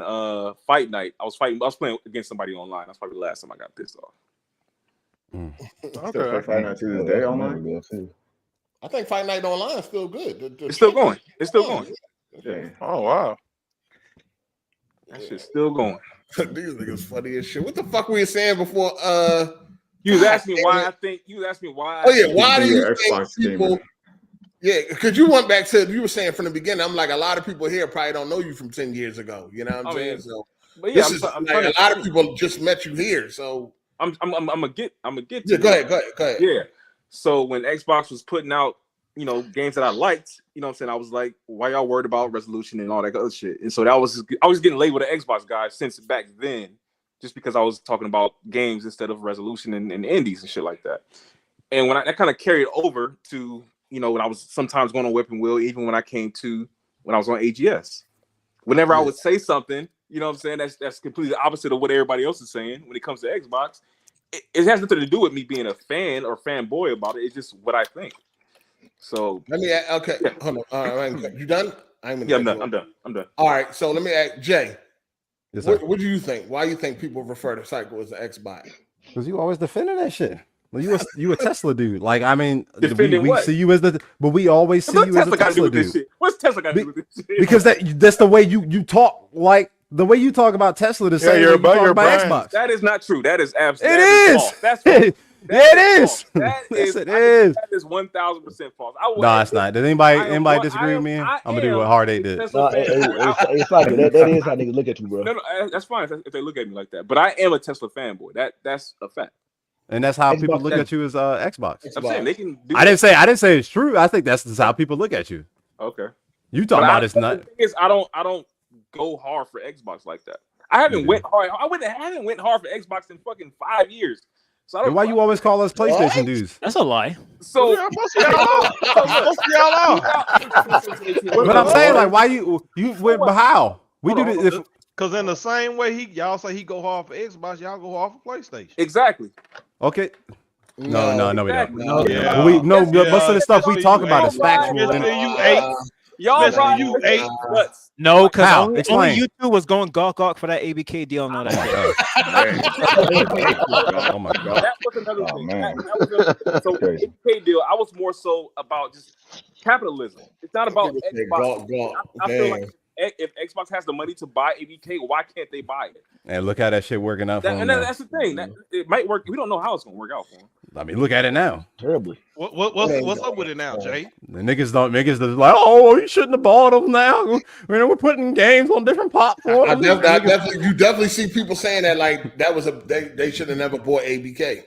Fight Night. I was playing against somebody online. That's probably the last time I got pissed off. Okay. Fight Night to this day online. I think Fight Night Online is still good. It's still going. It's still going. Okay. Oh wow. That shit's still going. These niggas funny as shit. What the fuck were you saying before? You was asking me why I think. You was asking me why. Oh yeah, why do you think Xbox people? gamer. Yeah, because you went back to you were saying from the beginning. I'm like a lot of people here probably don't know you from 10 years ago. You know what I'm saying? So, but yeah, I'm like, a lot of people just met you here. So I'm gonna get. Yeah, go ahead. Yeah. So when Xbox was putting out, games that I liked, what I'm saying, I was like, why y'all worried about resolution and all that other shit? And so I was getting labeled an Xbox guy since back then, just because I was talking about games instead of resolution and indies and shit like that. And when that kind of carried over to, when I was sometimes going on Whip and Wheel, even when I was on AGS. Whenever I would say something, what I'm saying, that's completely opposite of what everybody else is saying when it comes to Xbox. It has nothing to do with me being a fan or fanboy about it. It's just what I think. So let me okay. Yeah. Hold on. All right, you done? I'm done. All right. So let me ask Jay. Yes, what do you think? Why do you think people refer to Cycle as an Xbox? Because you always defending that shit. Well, you a Tesla dude. Like, I mean, defending we see you as but we always see you as a Tesla dude. What's Tesla got to do with this shit? Because that's the way you talk. Like the way you talk about Tesla, the same way you talk about Xbox. That is not true. That is absolutely. It is. False. That's false. It is. That is. It is. That is 1,000% false. No, it's not. Did anybody disagree with me? I'm gonna do what Hard8 did. No, it's like that is how niggas look at you, bro. No, that's fine if they look at me like that. But I am a Tesla fanboy. That's a fact. And that's how people look at you as Xbox. I'm saying they can do I didn't say it's true. I think that's just how people look at you. Okay. You talking about it's not. The thing is, I don't go hard for Xbox like that. I haven't went hard. I haven't went hard for Xbox in fucking 5 years. So and why you always call us PlayStation dudes? That's a lie. So but I'm saying, like, why you went? But how we do this? Because in the same way y'all say he go hard for Xbox, y'all go hard for PlayStation. Exactly. Okay. No, we don't. No, most of the stuff we talk about is factual. Y'all you ate nuts. No, because only YouTube was going gawk for that ABK deal and all that. Oh my god. That was another thing. So ABK deal, I was more so about just capitalism. It's not about Xbox. I feel like if Xbox has the money to buy ABK, why can't they buy it? And look how that shit working out for them. And that's the thing. It might work. We don't know how it's gonna work out for them. I mean, look at it now. Terribly. What's up with it now, Jay? The niggas like, oh, you shouldn't have bought them now. We're putting games on different platforms. You definitely see people saying that like that was they should have never bought ABK.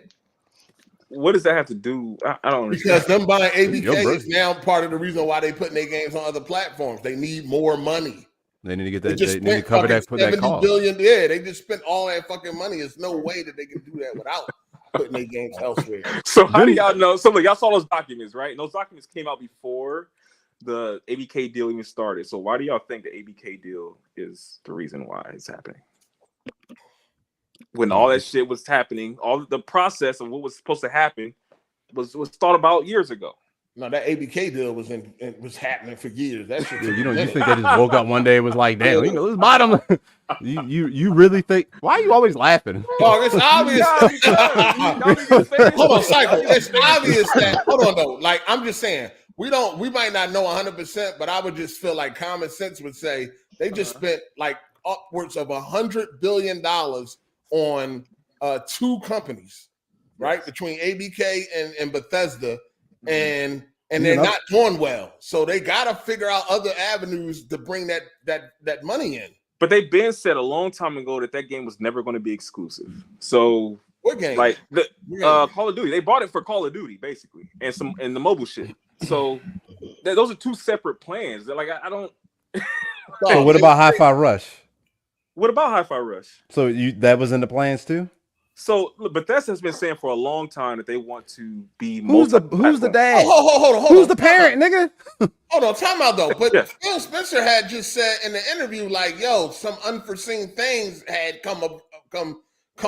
What does that have to do? I don't understand. Because them buying ABK is now part of the reason why they putting their games on other platforms. They need more money. They need to get that. They need to cover that for that cost. Billion, yeah, they just spent all that fucking money. There's no way that they can do that without putting their games elsewhere. So how do y'all know? So look, y'all saw those documents, right? And those documents came out before the ABK deal even started. So why do y'all think the ABK deal is the reason why it's happening? When all that shit was happening, all the process of what was supposed to happen was thought about years ago. No, that ABK deal was happening for years. That shit. You think they just woke up one day and was like, "Damn, let's buy them." You really think? Why are you always laughing? Oh, it's obvious. Hold on, Cycle. It's obvious that. Hold on, though. Like I'm just saying, we might not know 100%, but I would just feel like common sense would say they just spent like upwards of $100 billion on 2 companies, right? Between ABK and Bethesda. And they're not doing well, so they gotta figure out other avenues to bring that money in. But they've been said a long time ago that game was never going to be exclusive. So What game? Like the Call of Duty. They bought it for Call of Duty, basically, and the mobile shit. So those are two separate plans. They're like, I don't. So what about Hi-Fi Rush? What about Hi-Fi Rush? So that was in the plans too? So Bethesda's been saying for a long time that they want to be who's the dad? Hold on. Who's the parent, nigga? Hold on, time out though. But Phil Spencer had just said in the interview, like, yo, some unforeseen things had come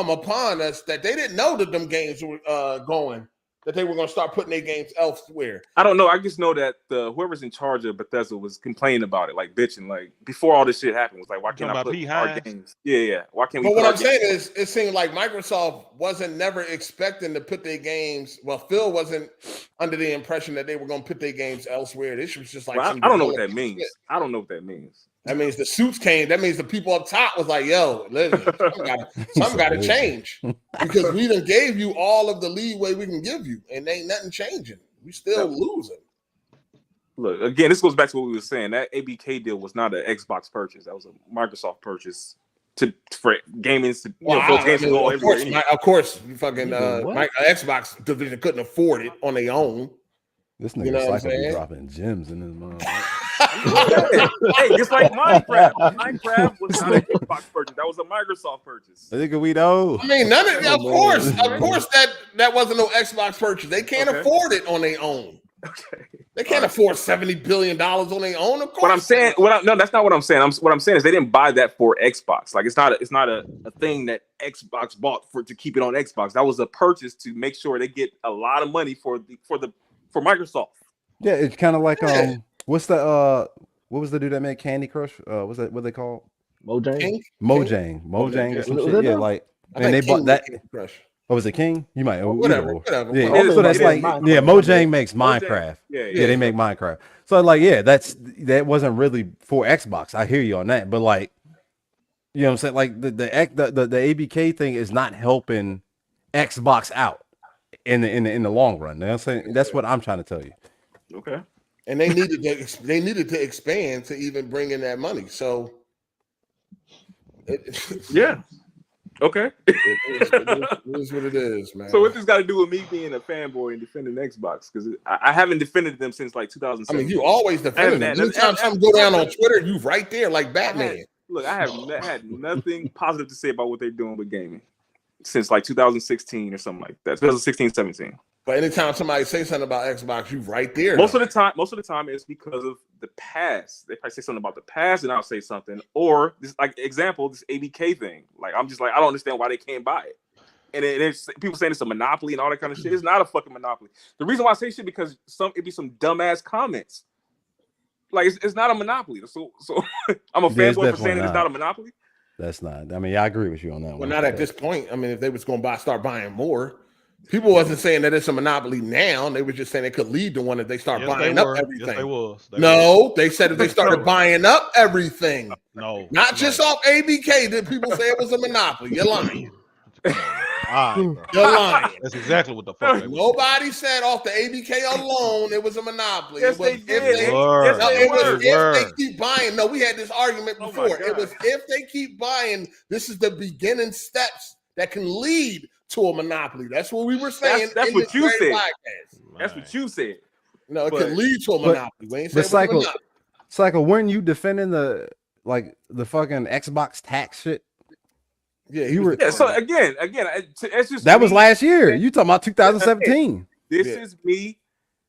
upon us that they didn't know that them games were going. That they were going to start putting their games elsewhere. I don't know. I just know that whoever's in charge of Bethesda was complaining about it, like bitching, like before all this shit happened. Was like, why can't I put our games? Yeah. Why can't we? But what I'm saying is, it seemed like Microsoft wasn't never expecting to put their games. Well, Phil wasn't under the impression that they were going to put their games elsewhere. This was just like, I don't know what that means. I don't know what that means. That means the suits came. That means the people up top was like, yo, listen, something got to change because we done gave you all of the leeway we can give you, and ain't nothing changing. We still losing. Look, again, this goes back to what we were saying. That ABK deal was not an Xbox purchase. That was a Microsoft purchase for gaming. Of course, you fucking Xbox division couldn't afford it on their own. This nigga's be dropping gems in his mouth. Hey, just like Minecraft. Minecraft was not an Xbox purchase. That was a Microsoft purchase. I think we know. I mean, of course, that wasn't no Xbox purchase. They can't afford it on their own. Okay. They can't afford $70 billion on their own. Of course. What I'm saying, no, that's not what I'm saying. What I'm saying is they didn't buy that for Xbox. Like it's not a thing that Xbox bought to keep it on Xbox. That was a purchase to make sure they get a lot of money for Microsoft. Yeah, it's kind of like what was the dude that made Candy Crush? What's that? What they call? Mojang. Or some shit. Yeah, like and they bought that. Oh, was it King? You might whatever. Yeah, so that's like Mojang makes Minecraft. Yeah, they make Minecraft. So like, that wasn't really for Xbox. I hear you on that, but like, you know what I'm saying? Like the ABK thing is not helping Xbox out in the long run. You know what I'm saying? That's what I'm trying to tell you. Okay. And they needed to expand to even bring in that money. So yeah. Okay. It is what it is, man. So what this got to do with me being a fanboy and defending Xbox? Because I haven't defended them since like 2007. I mean, you always defended them. Anytime something go down on Twitter, you right there like Batman. I have had nothing positive to say about what they're doing with gaming since like 2016 or something like that. 2016, 17. But anytime somebody say something about Xbox, you right there. Most of the time, it's because of the past. They probably say something about the past, and I'll say something. Or this, like example, this ABK thing. Like I'm just like, I don't understand why they can't buy it. And it's people saying it's a monopoly and all that kind of shit. It's not a fucking monopoly. The reason why I say shit because it'd be some dumbass comments. Like it's not a monopoly. So I'm a fanboy for saying it's not a monopoly. That's not. I mean, I agree with you on that one. Well, not at this point. I mean, if they was going to start buying more. People wasn't saying that it's a monopoly now. They were just saying it could lead to one if they start buying up everything. Yes, they said if they started buying up everything. Not just off ABK. Did people say it was a monopoly? You're lying. You're lying. That's exactly what the fuck. Nobody said off the ABK alone it was a monopoly. Yes, they did. If they keep buying. No, we had this argument before. It was if they keep buying. This is the beginning steps that can lead to a monopoly. That's what we were saying. That's what you said. That's what you said. No, it can lead to a monopoly. We ain't saying Cycle, weren't you defending the fucking Xbox tax shit? Yeah, you were. Yeah. So again, it's just that was last year. You talking about 2017? This is me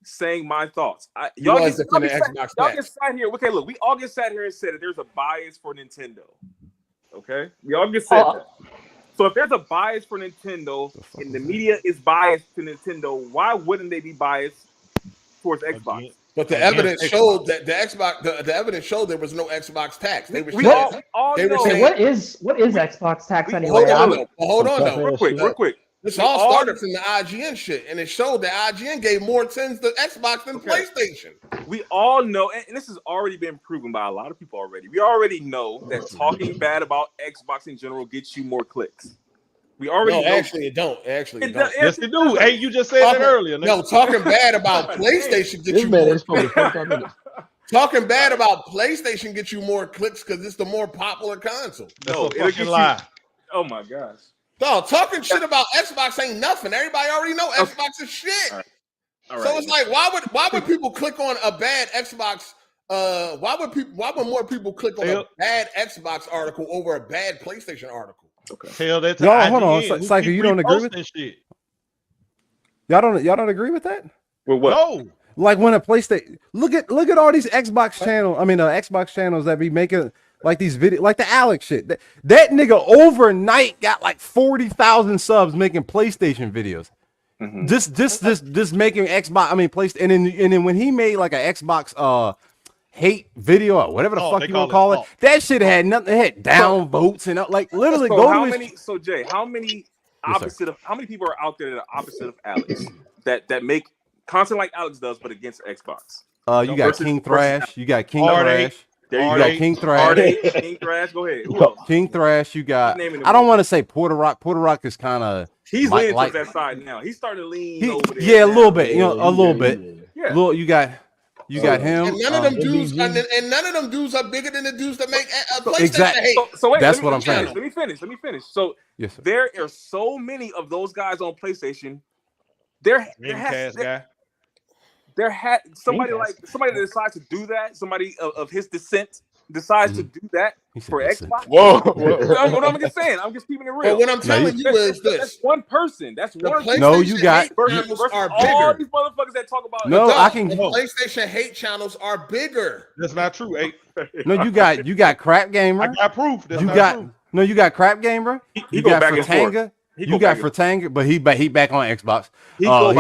saying my thoughts. Y'all get sat here. Okay, look, we all get sat here and said that there's a bias for Nintendo. Okay, we all get said that. So if there's a bias for Nintendo and the media is biased to Nintendo, why wouldn't they be biased towards Xbox? But the evidence showed that the evidence showed there was no Xbox tax. They were saying, what is Xbox tax anyway? Hold on though. Real quick. This all started from the IGN shit, and it showed that IGN gave more sins to Xbox than PlayStation. We all know, and this has already been proven by a lot of people already. We already know that talking bad about Xbox in general gets you more clicks. We already know. Actually, it don't. Yes, it do. Hey, you just said that earlier. No, talking bad about PlayStation gets you more clicks. Talking bad about PlayStation gets you more clicks because it's the more popular console. No, it'll get you. Oh my gosh. Dog, talking shit about Xbox ain't nothing. Everybody already know Xbox is shit. All right. So it's like, why would people click on a bad Xbox? Why would more people click on a bad Xbox article over a bad PlayStation article? Okay. Hell, that's y'all. Hold on, Psycho. You don't agree with that shit? Y'all don't agree with that? With what? No. Like when a PlayStation, look at all these Xbox channels. I mean, Xbox channels that be making like these videos, like the Alex shit. That nigga overnight got like 40,000 subs making PlayStation videos. Mm-hmm. Just making Xbox. I mean, PlayStation, and then when he made like an Xbox hate video or whatever the fuck you want to call it, that shit had nothing. It had down votes and like literally So Jay, how many people are out there that are opposite of Alex that make content like Alex does, but against Xbox? You got King Thrash. You got King Thrash. There you got King Thrash. King Thrash. Go ahead. Who else? King Thrash. You got. I don't want to say Porter Rock. Porter Rock is kind of. He's leaning towards that side now. He's starting to lean over there. Yeah, a little bit. You know, a little bit. Yeah. You got him. And none of them dudes, and none of them dudes are bigger than the dudes that make PlayStation exactly. hate. So wait, that's what I'm saying. Let me finish. So yes, there are so many of those guys on PlayStation. Somebody that decides to do that. Somebody of his descent decides to do that for Xbox. Whoa. What I'm just saying. I'm just keeping it real. But what I'm telling you is this: that's one person. That's one. No, you got channels are all bigger. these motherfuckers that talk about. No, I can. PlayStation hate channels are bigger. That's not true. No, you got Crap Gamer. I got proof. That's you not got Crap Gamer. You got Fratanga. You got Fratanga, but he back on Xbox. He went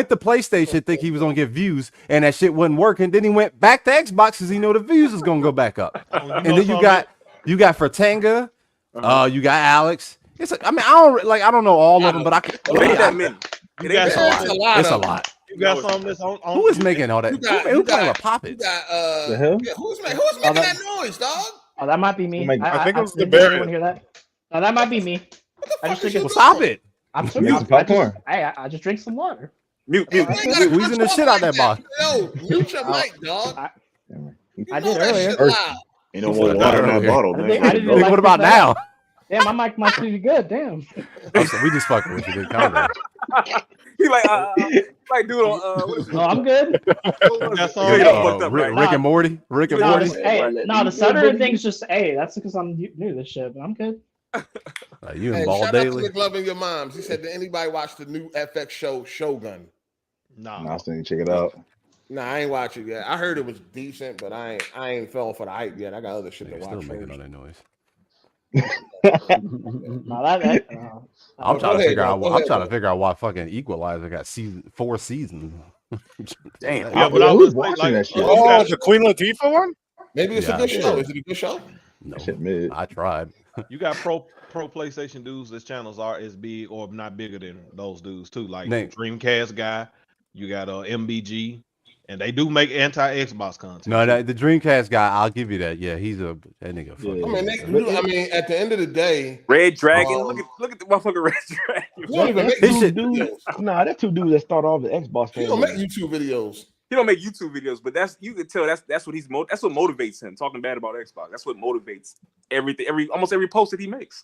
to PlayStation, think he was gonna get views, and that shit wasn't working. Then he went back to Xbox because he know the views is gonna go back up. And then you got Fratanga, you got Alex. I don't know all of them, but I can. It ain't that many. It's a lot. You got something that's on. Who is making all that? Who playing with Poppets? The hell? Who's making that noise, dog? Oh, that might be me. I think it was the Barry. Hear that? No, that might be me. I just think stop it. I'm popcorn. I just drink some water. Mute. Squeezing the shit out that box. Yo, mute your mic, dog. I did earlier. You don't want water in that bottle, man. What about now? Damn, my mic must be good. Damn. We just fucking with you, dude. Calm down. He like dude on No, I'm good. Rick and Morty. The stuttering thing's just that's because I'm new to this shit, but I'm good. You and Ball shout Daily. out to McLovin your moms. He said, did anybody watch the new FX show Shogun? No, I still need to check it out. Nah, I ain't watch it yet. I heard it was decent, but I ain't fell for the hype yet. I got other shit to watch. Still making all that noise. I'm trying to figure out why fucking Equalizer got 4 seasons. Damn. Yeah, but I was watching that shit. Oh, the Queen Latifah one? Maybe it's a good show. Is it a good show? No, I tried. You got pro PlayStation dudes. This channels are as big or not bigger than those dudes too. Like Dreamcast guy. You got MBG, and they do make anti-Xbox content. No, the Dreamcast guy, I'll give you that. Yeah, he's that nigga. I mean, at the end of the day, Red Dragon. Look at the motherfucker Red Dragon. Nah, that's two dudes that start off as Xbox fans. He don't make YouTube videos. He don't make YouTube videos, but you can tell that's what what motivates him. Talking bad about Xbox. That's what motivates almost every post that he makes.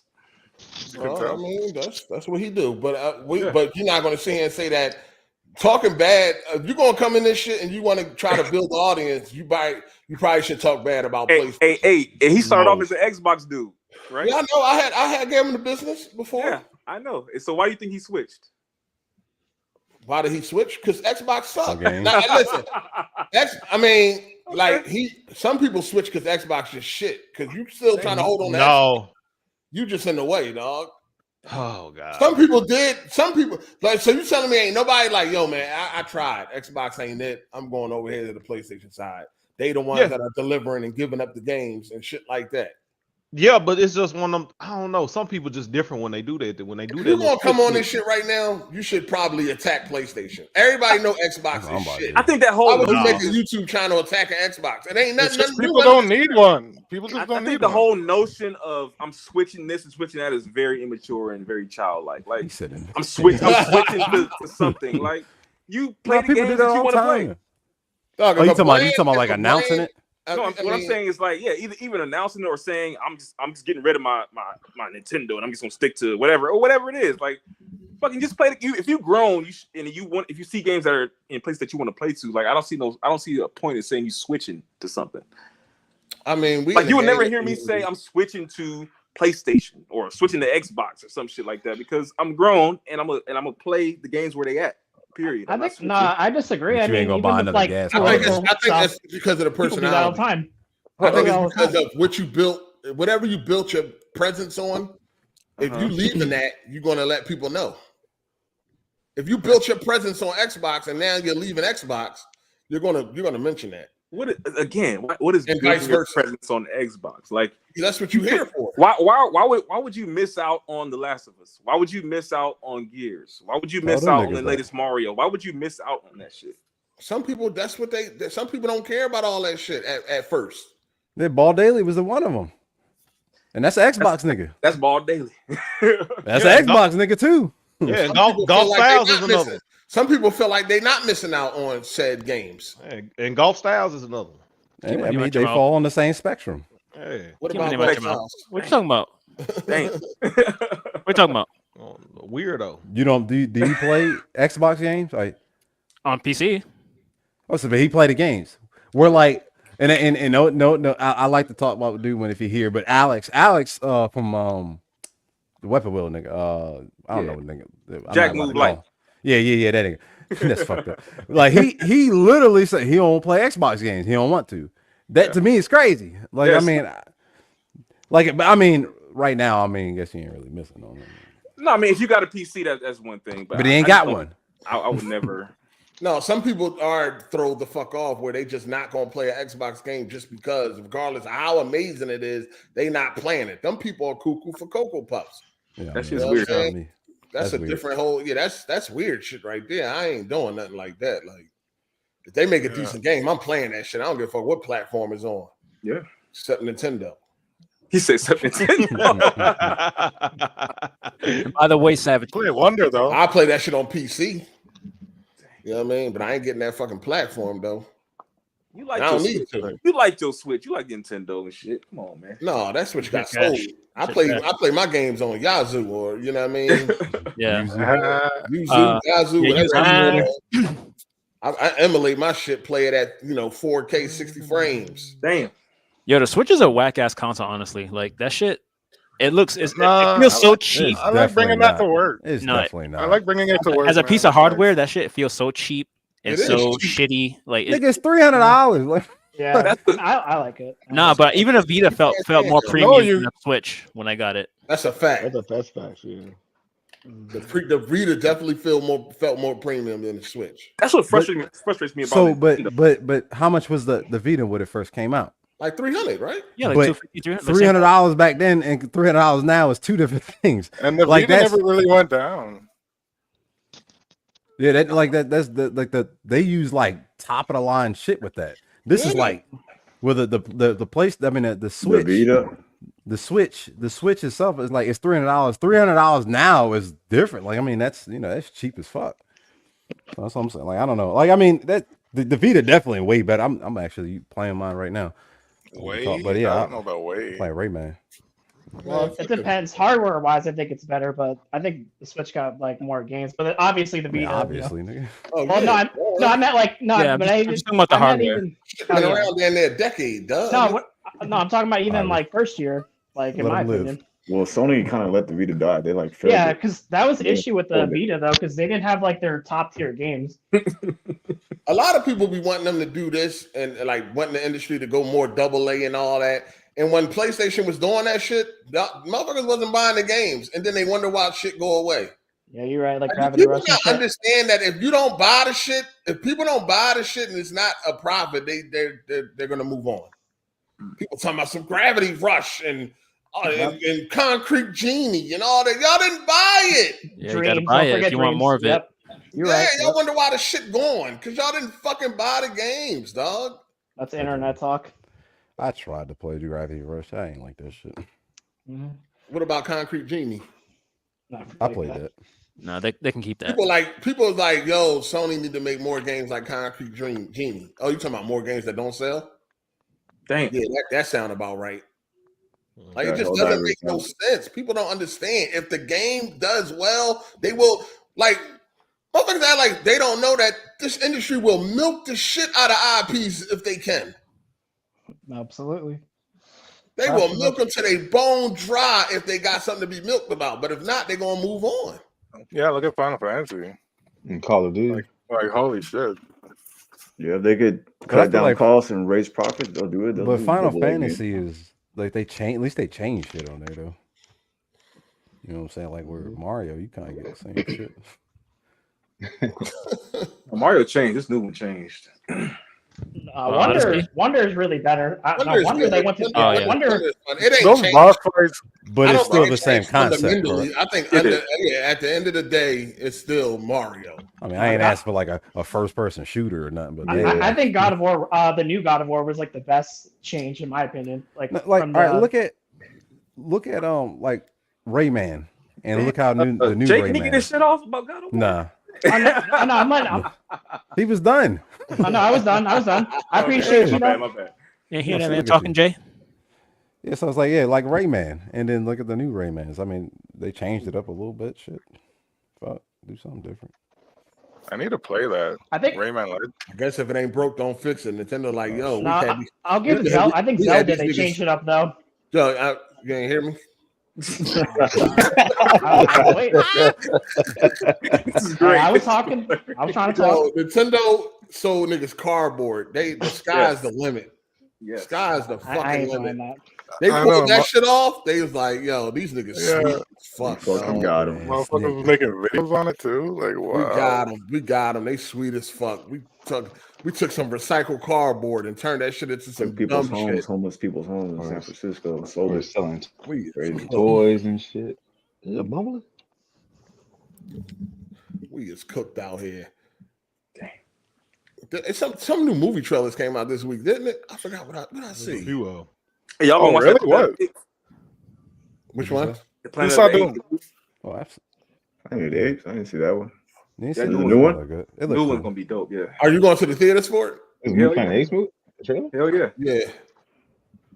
I mean, that's what he do. But but you're not going to sit here and say that talking bad. If you're going to come in this shit and you want to try to build the audience, you probably should talk bad about PlayStation. Hey, and he started off as an Xbox dude, right? Yeah, I know. I had gave him the business before. Yeah, I know. So why do you think he switched? Why did he switch? Because Xbox sucked. Okay. Now, listen, some people switch because Xbox is shit. Because you still trying to hold on to Xbox. You just in the way, dog. Oh God. Some people did. Some people so you telling me ain't nobody like, yo, man, I tried. Xbox ain't it. I'm going over here to the PlayStation side. They the ones that are delivering and giving up the games and shit like that. Yeah, but it's just one of them. I don't know. Some people just different when they do that. When they do that, you gonna come on this shit right now? You should probably attack PlayStation. Everybody know Xbox is shit. I think that whole. I would make a YouTube channel attacking Xbox. It ain't nothing. People don't need one. People just don't need. I think the whole notion of I'm switching this and switching that is very immature and very childlike. Like I'm switching to something. Like you play the games that you want to play. You talking about like announcing it? What I'm saying is like, yeah, either announcing it or saying I'm just getting rid of my Nintendo and I'm just gonna stick to whatever it is. Like, fucking just play if you've grown if you see games that are in places that you want to play to, like I don't see a point in saying you switching to something. I mean, you would never hear me say I'm switching to PlayStation or switching to Xbox or some shit like that because I'm grown and I'm gonna play the games where they at. Period. I disagree. But you ain't gonna buy another gas. I think that's because of the personality. All the time. I think it's because of what you built, whatever you built your presence on. If you leaving that, you're gonna let people know. If you built your presence on Xbox and now you're leaving Xbox, you're gonna mention that. What is building your presence on Xbox? Like that's what you're here for. Why would you miss out on The Last of Us? Why would you miss out on Gears? Why would you miss out on the latest Mario? Why would you miss out on that shit? Some people, some people don't care about all that shit at first. That Ball Daily was the one of them, and that's an Xbox nigga. That's Ball Daily. That's an Xbox nigga too. Yeah, Golf Styles is another one. Some people feel like they're not missing out on said games. And Golf Styles is another one. Hey, I mean, they fall on the same spectrum. Hey. What about Golf Styles? What you talking about? Damn. What you talking about? Weirdo. You don't do you play Xbox games? Like on PC? Oh, so but he played the games. We're like, and no. I like to talk about dude when if you hear, but Alex from the Weapon Wheel nigga. I don't know what nigga. Jack Move Light. Yeah, that nigga. That's fucked up. Like he literally said he don't play Xbox games. He don't want to. That to me is crazy. Like yes. I mean, right now, I guess he ain't really missing on it. No, I mean if you got a PC, that's one thing. But he ain't got one. I would never. No, some people are throw the fuck off where they just not gonna play an Xbox game just because, regardless of how amazing it is, they not playing it. Them people are cuckoo for Cocoa Puffs. Yeah, that's just weird. That's a weird. Different whole. Yeah, that's weird shit right there. I ain't doing nothing like that. Like, if they make a decent game, I'm playing that shit. I don't give a fuck what platform is on. Yeah, except Nintendo. He said except Nintendo. By the way, Savage. Play Wonder though. I play that shit on PC. You know what I mean? But I ain't getting that fucking platform though. You like I don't need to. You like your Switch. You like Nintendo and shit. Come on, man. No, that Switch got sold. I play my games on Yazoo or you know what I mean? Yeah. Yazoo. I emulate my shit, play it at 4K 60 frames. Damn. Yo, the Switch is a whack ass console, honestly. Like that shit. It feels so cheap. I like bringing that to work. It's definitely not. I like bringing it to work. As a piece of hardware, that shit feels so cheap. It's so shitty. Like it's $300. Like, yeah, I like it. Nah, but even a Vita felt more premium than a Switch when I got it. That's a fact. That's facts. Yeah. The Vita definitely felt more premium than the Switch. That's what frustrates me about it. So, but how much was the Vita when it first came out? Like $300, right? Yeah, like $300 back then and $300 now is two different things. And the Vita never really went down. Yeah, they use like top of the line shit with that. This is like with the place. I mean, the Switch, the Switch itself is like it's $300. $300 now is different. Like I mean, that's that's cheap as fuck. That's what I'm saying. Like I don't know. Like I mean, that the Vita definitely way better. I'm actually playing mine right now. But yeah, I don't know about way. Play Rayman. Well, it depends. Hardware wise, I think it's better, but I think the Switch got like more games. But obviously the Vita. Obviously, nigga. Oh, well, no, I meant like no. Yeah, but I'm just talking about the hardware. Been around in there a decade, duh. No, I'm talking about even like first year, like in my opinion. Well, Sony kind of let the Vita die. They like yeah, because that was the issue with the Vita though, because they didn't have like their top tier games. A lot of people be wanting them to do this and like wanting the industry to go more AA and all that. And when PlayStation was doing that shit, motherfuckers wasn't buying the games, and then they wonder why shit go away. Yeah, you're right. Like people not understand that if you don't buy the shit, if people don't buy the shit and it's not a profit, they're gonna move on. People talking about some Gravity Rush and Concrete Genie and all that. Y'all didn't buy it. Yeah, you gotta buy it if you want more of it. You're right. Y'all wonder why the shit going because y'all didn't fucking buy the games, dog. That's internet talk. I tried to play the Gravity Rush. I ain't like that shit. Mm-hmm. What about Concrete Genie? I played that. No, they can keep that. People like, yo, Sony need to make more games like Concrete Genie. Oh, you talking about more games that don't sell? Damn. Yeah, that sound about right. Like it just doesn't make no sense. People don't understand. If the game does well, they will like motherfuckers act like they don't know that this industry will milk the shit out of IPs if they can. Absolutely. They will milk them till they bone dry if they got something to be milked about. But if not, they're gonna move on. Yeah, look at Final Fantasy and Call of Duty. Like holy shit. Yeah, if they could cut down costs and raise profits, they'll do it. But Final Fantasy is like they change. At least they change shit on there though. You know what I'm saying? Like where Mario, you kind of get the same shit. Mario changed. This new one changed. Wonder is really better. Wonder they went to Wonder. It ain't changed. But it's still the same concept. I think at the end of the day, it's still Mario. I mean, I ain't asked for like a first person shooter or nothing, but I think God of War, the new God of War, was like the best change in my opinion. Like all right, look at like Rayman, and look how the new Jake, Rayman. can you get this shit off about God of War? Nah. I'm He was done. Oh, no, I was done. I appreciate you. My bad. Yeah, hear that man talking, Jay? Yeah, so I was like, yeah, like Rayman, and then look at the new Raymans. I mean, they changed it up a little bit. Shit, fuck, do something different. I need to play that. I think Rayman. I guess if it ain't broke, don't fix it. Nintendo like, yo, I'll give it Zelda. I think Zelda they changed it up though. Yo, you ain't hear me? Wait. This is great. I was trying to talk. Nintendo sold niggas cardboard. The sky's the limit. Yeah, sky's the fucking limit. They pulled that shit off. They was like, yo, these niggas sweet as fuck. Fucking got them. Motherfuckers was making videos on it too. Like, wow. We got them. They sweet as fuck. We took some recycled cardboard and turned that shit into some people's dumb homes, shit. homeless people's homes in San Francisco. So We're selling crazy toys and shit. Is it bubbling? We is cooked out here. Some new movie trailers came out this week, didn't it? I forgot what I see. Hey, y'all gonna watch really? that? What? Which one? Who saw Doom? Oh, absolutely. I didn't see that one. You That see new the new one? Look good. It New look one's cool. gonna be dope. Yeah. Are you going to the theaters for it? Is Hell New Planet yeah. Ace movie? The trailer? Hell yeah. Yeah.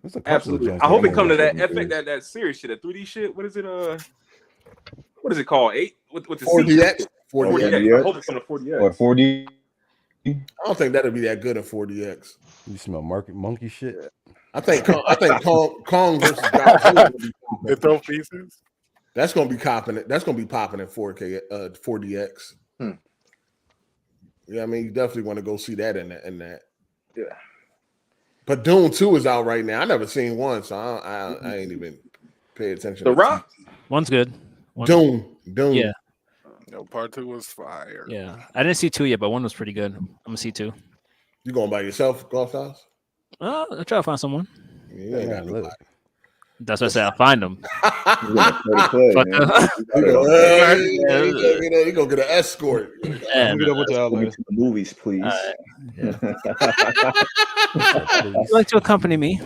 There's a couple of Absolutely. joints I hope that it come to look that good. that series shit, that 3D shit. What is it? What is it called? 8 with the 4DX. 4DX. I hope it's come to 4DX. Or 4D? I don't think that'll be that good in 4DX. You smell monkey shit. I think Kong versus Godzilla will be They throw pieces. That's gonna be copping it. That's gonna be popping in 4K 4DX. Yeah, I mean, you definitely want to go see that in that. Yeah. But Dune 2 is out right now. I never seen one, so I ain't even pay attention. The Rock? One's good. Dune. Yeah. No, part 2 was fire. Yeah. I didn't see 2 yet, but 1 was pretty good. I'm gonna see 2. You going by yourself, Golf House? I'll try to find someone. You ain't got nobody. That's what I said. I'll find them. You gonna get an escort. Get up with y'all later. To the movies, please. Would you like to accompany me?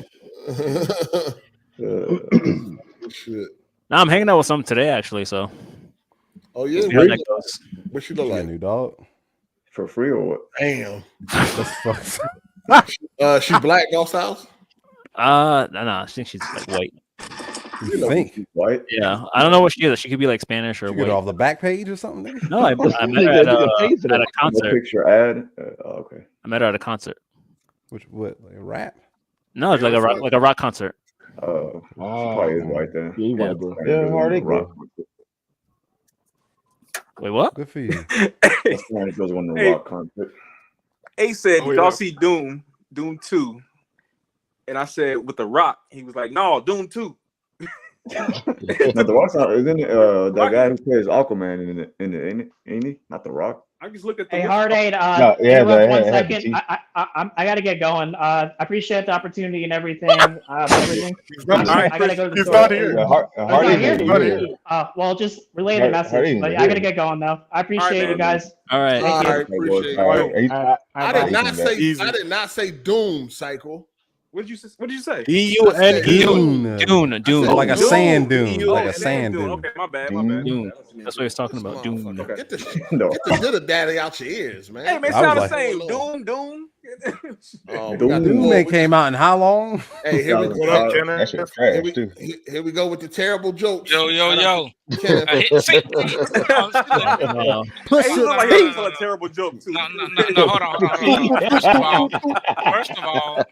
Shit. Now I'm hanging out with some today, actually. So. Oh yeah. See how that goes. What she look like? New dog. For free or what? Damn. That's she black, Golf House? No, I think she's like white. You think she's white? Yeah, I don't know what she is. She could be like Spanish or you white. get off the back page or something? Nigga? No, I met her at a concert. Picture ad. Okay. I met her at a concert. What? Like a rap? No, it's like a rock concert. She probably is white then. Yeah, you white, bro. Yeah, Hard8 rock. Wait, what? Good for you. That's the one that goes on the rock concert. Ace said, Oh, y'all yeah. see Doom 2? And I said, with the Rock. He was like, no, Doom 2. No, the Rock's not, isn't it? The guy who plays Aquaman ain't he? Not the Rock. I just look at the Hey, Hard8, one second. I gotta get going. I appreciate the opportunity and everything. He's not, I gotta go to the he's store. not here. He's not here. here. Well, just relay the message. But I gotta get going though. I appreciate you guys. All right. All right, appreciate it. I did not say. Easy. I did not say Doom Cycle. What did you say? Dune. Oh, like a Dune. sand dune. Dune. Like a Oh, sand dune. Okay, my bad. Dune. That's what he's talking about. Dune. Get the little daddy out your ears, man. Hey, man, I was sound the like- same. Doom. Doom came out in how long? Hey, here we go. That shit trash too. Here we go with the terrible jokes. Yo. Kenneth. Hey, He look like he's a terrible joke too. No, hold on.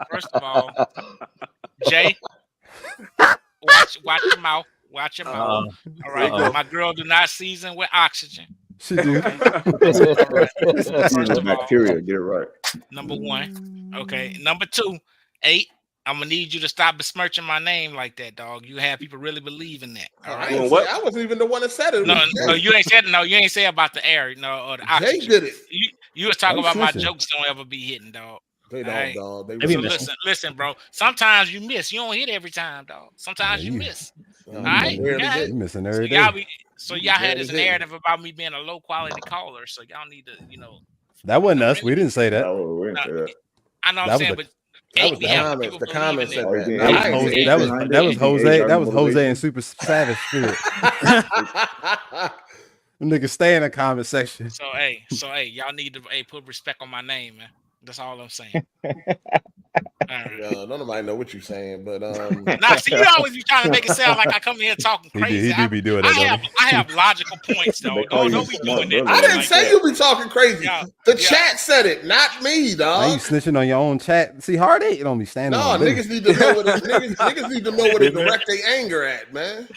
First of all, Jay, watch your mouth. Watch your mouth. All right, my girl do not season with oxygen. She do. Bacteria, get it right. Number one. Okay. Number two, 8. I'm gonna need you to stop besmirching my name like that, dog. You have people really believe in that. All right. I wasn't even the one that said it. No, you ain't said it. No, you ain't say about the air. No, or the oxygen. Jay did it. You was talking about my jokes don't ever be hitting, dog. They don't, dog. Listen, bro. Sometimes you miss. You don't hit every time, dog. Sometimes you miss. All right. You missing every day. So y'all had this narrative about me being a low quality caller. So y'all need to, That wasn't us. We didn't say that. I know what I'm saying, but the comments said that was Jose. That was Jose and Super Savage Spirit. Niggas stay in the comment section. So hey, y'all need to put respect on my name, man. That's all I'm saying. Nobody know what you're saying, but see, you always be trying to make it sound like I come here talking crazy. He do be doing that. I have logical points though. Don't be doing that. I didn't say you be talking crazy. The chat said it, not me, dog. Now you snitching on your own chat. See, Hard8 don't be standing. No, niggas need to know what niggas need to know where to direct their anger at, man.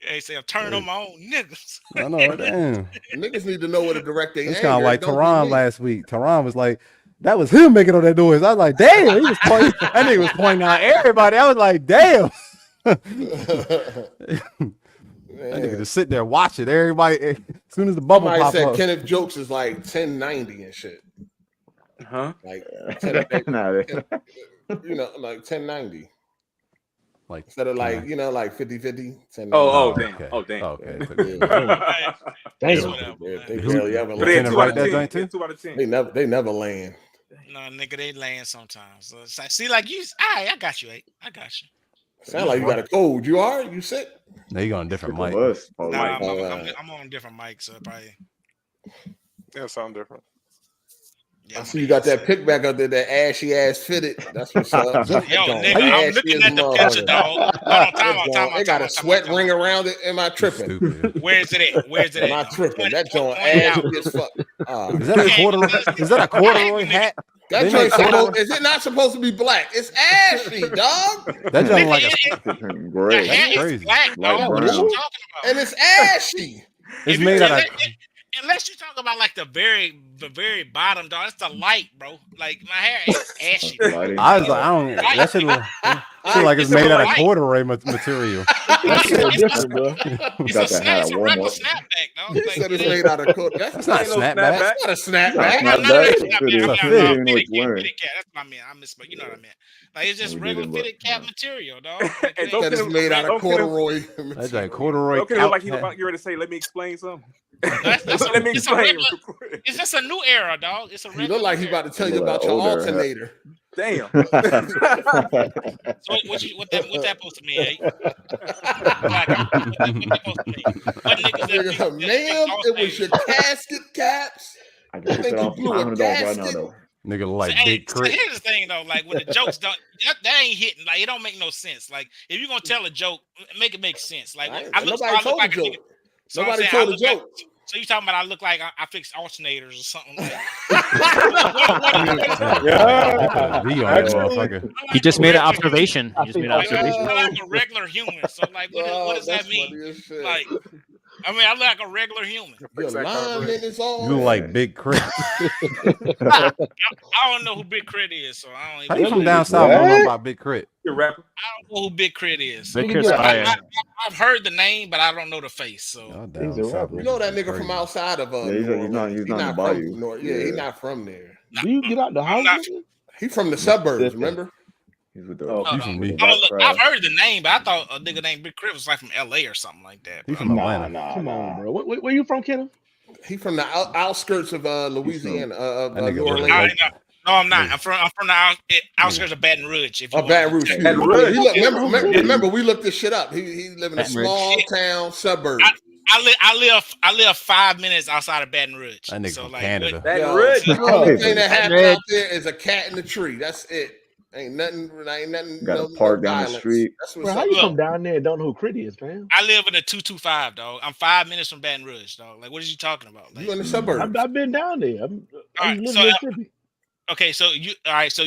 They say I'm turning on my own niggas. I know, damn. Niggas need to know where to direct their anger. It's kind of like Tehran last week. Tehran was like, that was him making all that noise. I was like, damn, he was pointing. That nigga was pointing out everybody. I was like, damn. That nigga just sit there watching everybody. As soon as the bubble popped up. Kenneth jokes is like 1090 and shit. Huh? Like 1090. Like 1090. Like instead of like 50-50. Damn. Okay. Oh damn. Okay. They 2 out of 10. 2 out of 10. They never land. No, nigga, they land sometimes. So it's like, see, like you, I got you, 8. I got you. Sound like you got a cold. You are? You sick? No, you on a different mic. I'm on a different mic, so probably. Yeah, sound different. I see you got that pick back up there, that ashy ass fitted. That's what's up. Yo, nigga, I'm looking at the picture, dog. Time. They got a sweat ring around it. Am I tripping? Where's it at? Am I tripping? That joint ashy as fuck. Is that a corduroy hat? That joint is it not supposed to be black? It's ashy, dog. That joint like a gray. That's crazy. Black, dog. What are you talking about? And it's ashy. It's made out of. Unless you talk about like the very bottom, dog. That's the light, bro. Like my hair is ashy. I was like, I don't. That shit look like it's made out of corduroy material. That's different, bro. It's a regular snapback, dog. He said it's made out of corduroy. That's not snapback. That's not a snapback. That's what I mean. I misspoke. You know what I meant. Like it's just regular fitted cap material, dog. That is made out of corduroy. That's like corduroy. Okay, like he's about to say, let me explain something. Let me explain. It's just a new era, dog. It's a you look like he's about to tell you about your alternator. Damn. So what that supposed to mean? Ma'am, it was your casket caps. I think you blew a gasket. Right now, though. Nigga like big so here's the thing though, like when the jokes don't that ain't hitting, like it don't make no sense. Like if you're gonna tell a joke, make it make sense. Like nobody told a joke. Nobody told a joke. So you talking about I look like I fix alternators or something like that? He just made an observation. He just made an observation. I look like a regular human. So like what does that mean? Like I mean, I look like a regular human. You look like Big Crit. I don't know who Big Crit is, so I don't even. How you from down south? I don't know about Big Crit. You're a rapper. I don't know who Big Crit is. Big Crit's I've heard the name, but I don't know the face. So you know that nigga from outside of he's not in the bayou. He's not from there. Do you get out the house? He's from the suburbs. Remember? He's with the. I've heard the name, but I thought a nigga named Big Crit was like from LA or something like that. He's from Atlanta. Nah, come on, bro. Where you from, Kenneth? He from the outskirts of Louisiana, New Orleans. No, I'm not. I'm from the outskirts of Baton Rouge. Baton Rouge. Remember, we looked this shit up. He live in a small town suburb. I live 5 minutes outside of Baton Rouge. That nigga so from like Canada. Baton Rouge. The only thing that happens out there is a cat in the tree. That's it. Ain't nothing. Got a park down the street. That's Bro, how you from down there and don't know who Critty is, man? I live in a 225, dog. I'm 5 minutes from Baton Rouge, dog. Like, what are you talking about? Like, you in the suburbs? I've been down there. I'm right, living so, in Mississippi. Okay, so you all right? So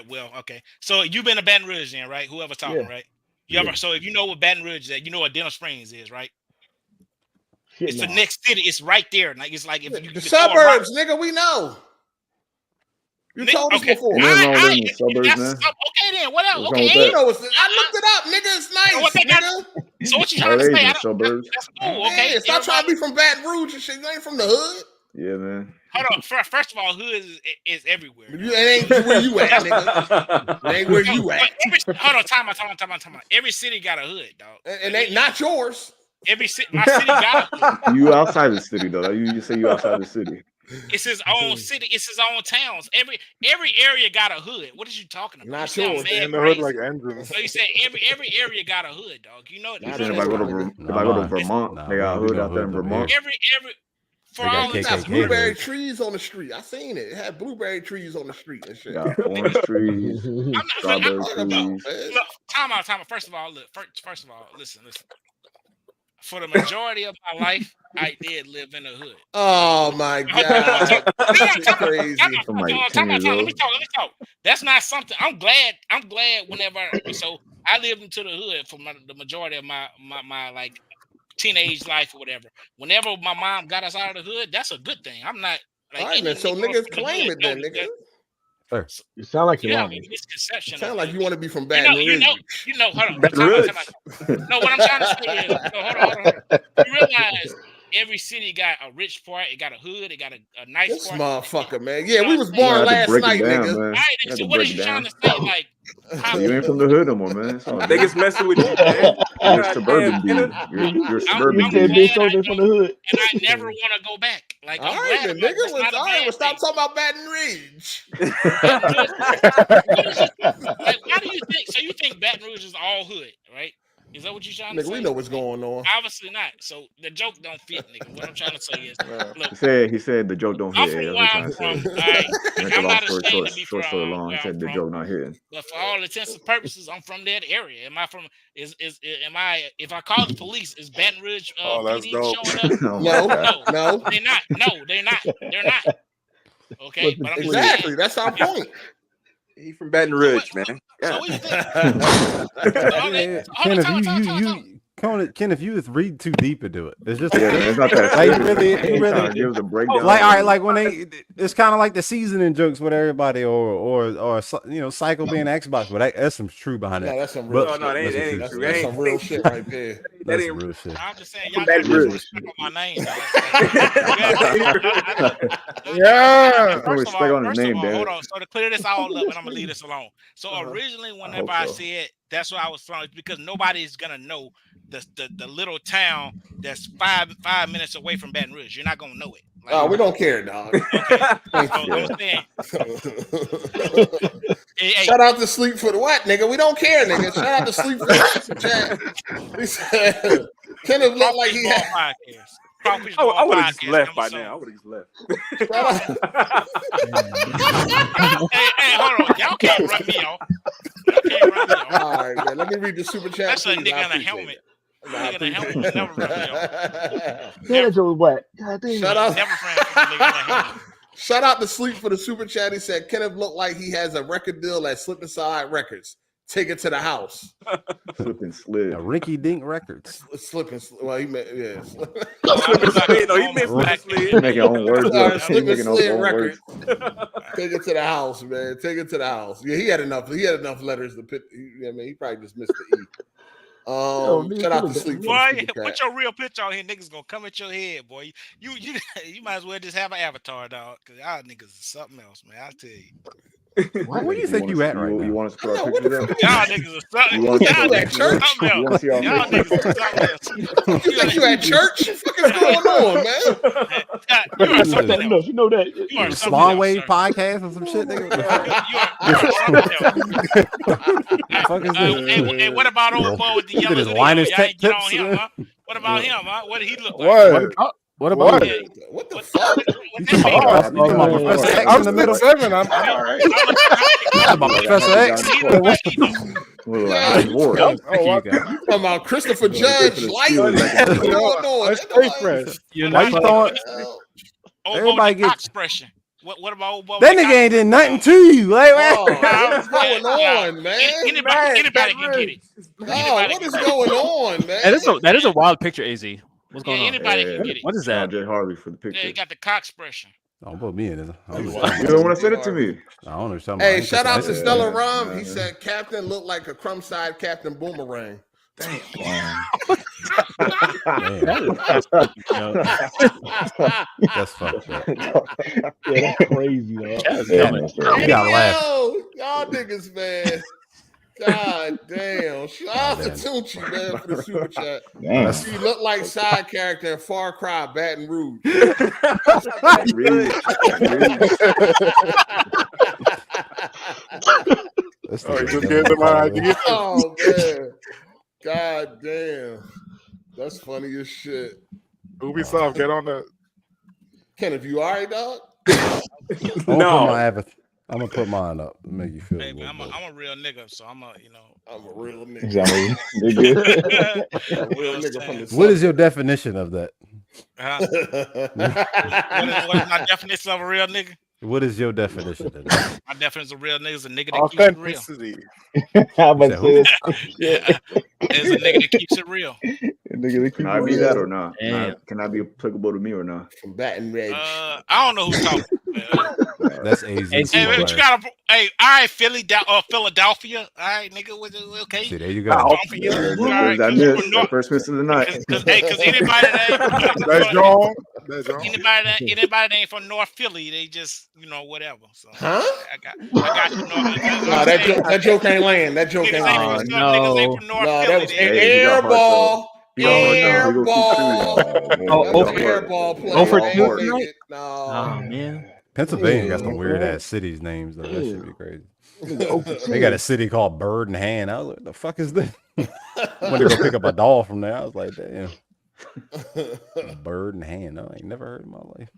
well, okay. So you've been to Baton Rouge, then, right? Whoever's talking, right? You ever? So if you know what Baton Rouge is, you know what Denham Springs is, right? Shit, it's the next city. It's right there. Like it's like if you the suburbs, nigga. We know. You told us before. Nothing wrong with living in the suburbs, man. Okay, then what else? What's wrong Okay, with that? I looked it up, nigga. It's nice, nigga. So what you trying to say? Suburbs. That's cool. Okay, Yeah, stop trying to be from Baton Rouge and shit. You ain't from the hood. Yeah, man. Hold on. First of all, hood is everywhere. It ain't where you at, nigga. It ain't where you at. Hold on, time out. Every city got a hood, dog. And ain't not yours. My city got a hood. You outside the city though. You say you outside the city. It's his own city. It's his own towns. Every area got a hood. What is you talking about? Not you yours. In the hood like engines. So you said every area got a hood, dog. You know. If I go to Vermont, they got a hood out there in Vermont. Every for all it got blueberry trees on the street. I seen it. It had blueberry trees on the street and shit. Got orange trees, strawberry trees. Look, time out. First of all, listen. For the majority of my life, I did live in the hood. Oh my god, that's crazy. Let me talk. That's not something. I'm glad. Whenever so I lived into the hood for the majority of my like teenage life or whatever. Whenever my mom got us out of the hood, that's a good thing. I'm not like. All right, man. So niggas claim it then, nigga. You sound like you're lying. Misconception. Sound like you want to be from Baton Rouge. You know. Hold on. No, what I'm trying to say is, hold on. You realize every city got a rich part. It got a hood. It got a nice this part. motherfucker, man. Yeah, we was born last night, nigga. All right, so what are you trying to say? Like, you ain't from the hood no more, man. I think it's messing with you, man. You're a suburban dude. You're a suburban dude. From the hood. And I never want to go back. Like, all right, then, nigga. Well, stop talking about Baton Rouge. Like, why do you think? So you think Baton Rouge is all hood, right? Is that what you're trying to say? We know what's going on. Obviously not. So the joke don't fit, nigga. What I'm trying to say is, look, he said the joke don't hit. I'm from where I'm from. I'm not ashamed to be from. So long. He said the joke not hitting. But for all intents and purposes, I'm from that area. Am I from? Am I? If I call the police, is Baton Rouge PD showing up? No, they're not. No, they're not. They're not. Okay, but exactly. That's our point. He from Baton Rouge, man. So what you think? Ken, if you just read too deep into it, it's just it's not that like really gives a breakdown. Like all right, like when it's kind of like the seasoning jokes with everybody, or Cycle being Xbox, but that's some true behind it. Yeah, that's some real. No, that ain't true. That's some real shit right there. That's some real shit. I'm just saying, y'all got respect on my name. Yeah. First of all, hold on. So to clear this all up, and I'm gonna leave this alone. So originally, whenever I said that's where I was from, it's because nobody's gonna know the little town that's five minutes away from Baton Rouge. You're not gonna know it. Like, we don't care, dog. Okay. I'm saying. Shout out to Sleep for the what, nigga? We don't care, nigga. Shout out to Sleep for the chat. He said, Kenneth looked like he had. I would have just left by now. I would have just left. Hey, hold on. Y'all can't run me off. All right, man. Let me read the super chat. That's a nigga in a helmet. Shout out to Sleep for the super chat. He said Kenneth looked like he has a record deal at Slip and Slide Records. Take it to the house. Slip and Slid. Rinky Dink Records. Slip and Slid. Well, he meant he meant Slip. Making own words. Slip and Slid Records. Take it to the house, man. Take it to the house. Yeah, he had enough letters to put. He probably just missed the E. Shout out to Sleep. Boy, put your real picture on here. Niggas gonna come at your head, boy. You might as well just have an avatar, dog. Cause y'all niggas is something else, man. I tell you. Where do you think you at right now? You want us to put our pictures up? Y'all niggas are something. You want us to Y'all put our niggas pictures are up? something You want to see our Y'all pictures? niggas are something else. You think you at church? What the fuck is going on, man? You are something No, else. you know that. You are The something Spawn else, Wave sir. podcast or some shit, nigga. You are something else. Fuck is this? Hey, what about old boy with the yellow This video? Linus Y'all ain't get Tech on Tips. him, huh? What about him, huh? What did he look like? What? about What the fuck? You talking about Professor X I'm in the middle? 6'7". I'm all right. About Professor X. Look like Heinz Ward. Oh, You talking about Christopher Judge Light? What's Let's going on? stay fresh. Why you throwing? Everybody get get. expression. What about old boy? That nigga ain't did nothing to you. Like, What is going on, man? Anybody can get it. What is going on, man? That is a wild picture, AZ. What's going on? Anybody can get it. What is that? J. Harvey for the Yeah, picture. you got the cock expression. Don't put me in it. You don't want to send it to me. I don't know something. Hey, shout out to Stella Rum. He said Captain looked like a crumb side Captain Boomerang. Damn. That's fucked up. Yeah, that's crazy, though. You gotta laugh. Y'all niggas, man. God damn. Shout out to Tunchi, man, for the super chat. He looked like side character in Far Cry, Baton Rouge. Just get the idea. Oh, man. God damn. That's funny as shit. Ubisoft, get on that. Kenneth, you all right, dog? I'm gonna put mine up to make you feel. Hey, man, I'm a real nigga, so I'm a real nigga. Exactly. A real nigga from the What is your definition of that? What is my definition of a real nigga? What is your definition of that? My definition of a real nigga is a nigga that keeps it real. Authenticity. How about this? It's a nigga that keeps it real. Can I be that or not? Damn. Can I be applicable to me or not? From Baton Rouge. I don't know who's talking. That's AZ. Hey, but you gotta. Hey, all right, Philadelphia. All right, nigga. Okay. See, there you go. All right, That first miss of the night. Because anybody that That's John. anybody that ain't from North Philly, they just whatever. So Huh? I got you know. No, that joke ain't land. That joke ain't land. Niggas ain't from North Philly. That was airball. Airball. Airball play. 0 for 2 tonight? No. Oh man. Pennsylvania got some weird ass cities names though. That should be crazy. They got a city called Bird and Hand. I was like, the fuck is this? I went to go pick up a doll from there. I was like, damn. Bird and Hand. No, I ain't never heard in my life.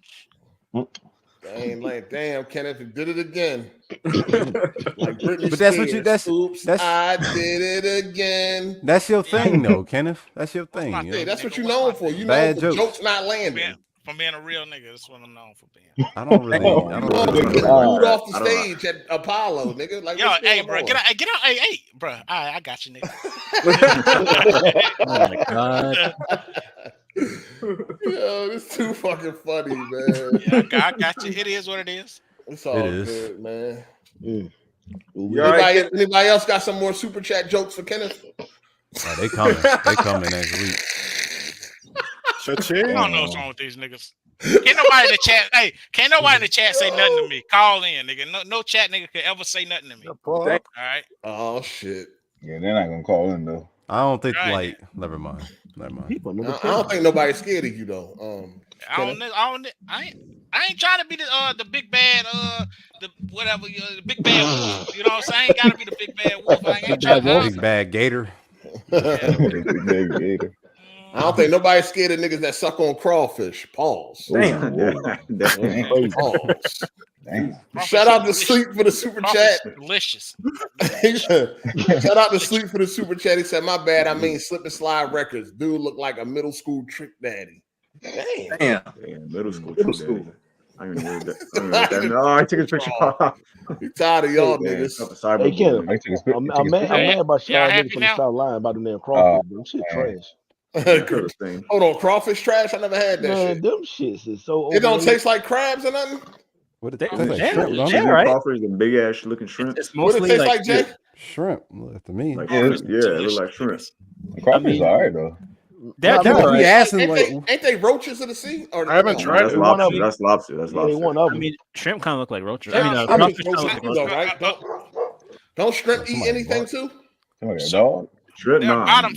Ain't like, damn, Kenneth, you did it again. Like Britney But that's Spears. what you. That's Oops, I did it again. That's your thing, though, Kenneth. That's your thing. You know? Hey, that's what you known for. You know Bad for jokes. jokes not landing. From being a real nigga, that's what I'm known for being. I don't really. Rude off the stage at Apollo, nigga. Like, yo, hey, bro, get out, hey, bro. All right, I got you, nigga. Oh my god. Yo, this too fucking funny, man. Yeah, I got you. It is what it is. It's all It is. good, man. Right, Anybody else got some more super chat jokes for Kenneth? Oh, they coming. They coming next week. I don't know what's wrong with these niggas. Can't nobody in the chat. Hey, can't nobody in the chat say nothing to me. Call in, nigga. No chat nigga could ever say nothing to me. All right. Oh shit. Yeah, they're not gonna call in though. I don't think Right. Never mind. I don't think nobody's scared of you though. I ain't trying to be the big bad the whatever the big bad wolf. You know what I'm saying? I ain't gotta be the big bad wolf. I ain't trying to Big bad gator. I don't think nobody's scared of niggas that suck on crawfish. Pause. Damn. Pause. Shout out to Sleep for the super chat. Delicious. Shout out to Sleep for the super chat. He said, "My bad. I mean, Slip and Slide Records. Dude look like a middle school trick daddy." Damn. Middle school. I don't know that. No, I took a picture. You tired of y'all niggas? Hey, Ken, I'm mad about y'all niggas from the South Line about them damn crawfish. Them shit trash. Hold on, crawfish trash? I never had that shit. Them shits is so. It don't taste like crabs or nothing. What it taste like? like? Shrimp, Right? Crawfish and big ass looking shrimp. What it taste like, Jay? Shrimp to me. Like, yeah, it look like shrimp. Crawfish is alright though. They're we asking ain't they roaches of the sea? Or I haven't tried That's it. lobster. That's lobster. That's Yeah, lobster. one of them. I mean, shrimp kind of look like roaches. Shrimp I mean, is crawfish roaches kind of too, look though, like roaches. right? Don't shrimp eat anything too? Dog. Shrimp, They're nah. bottom.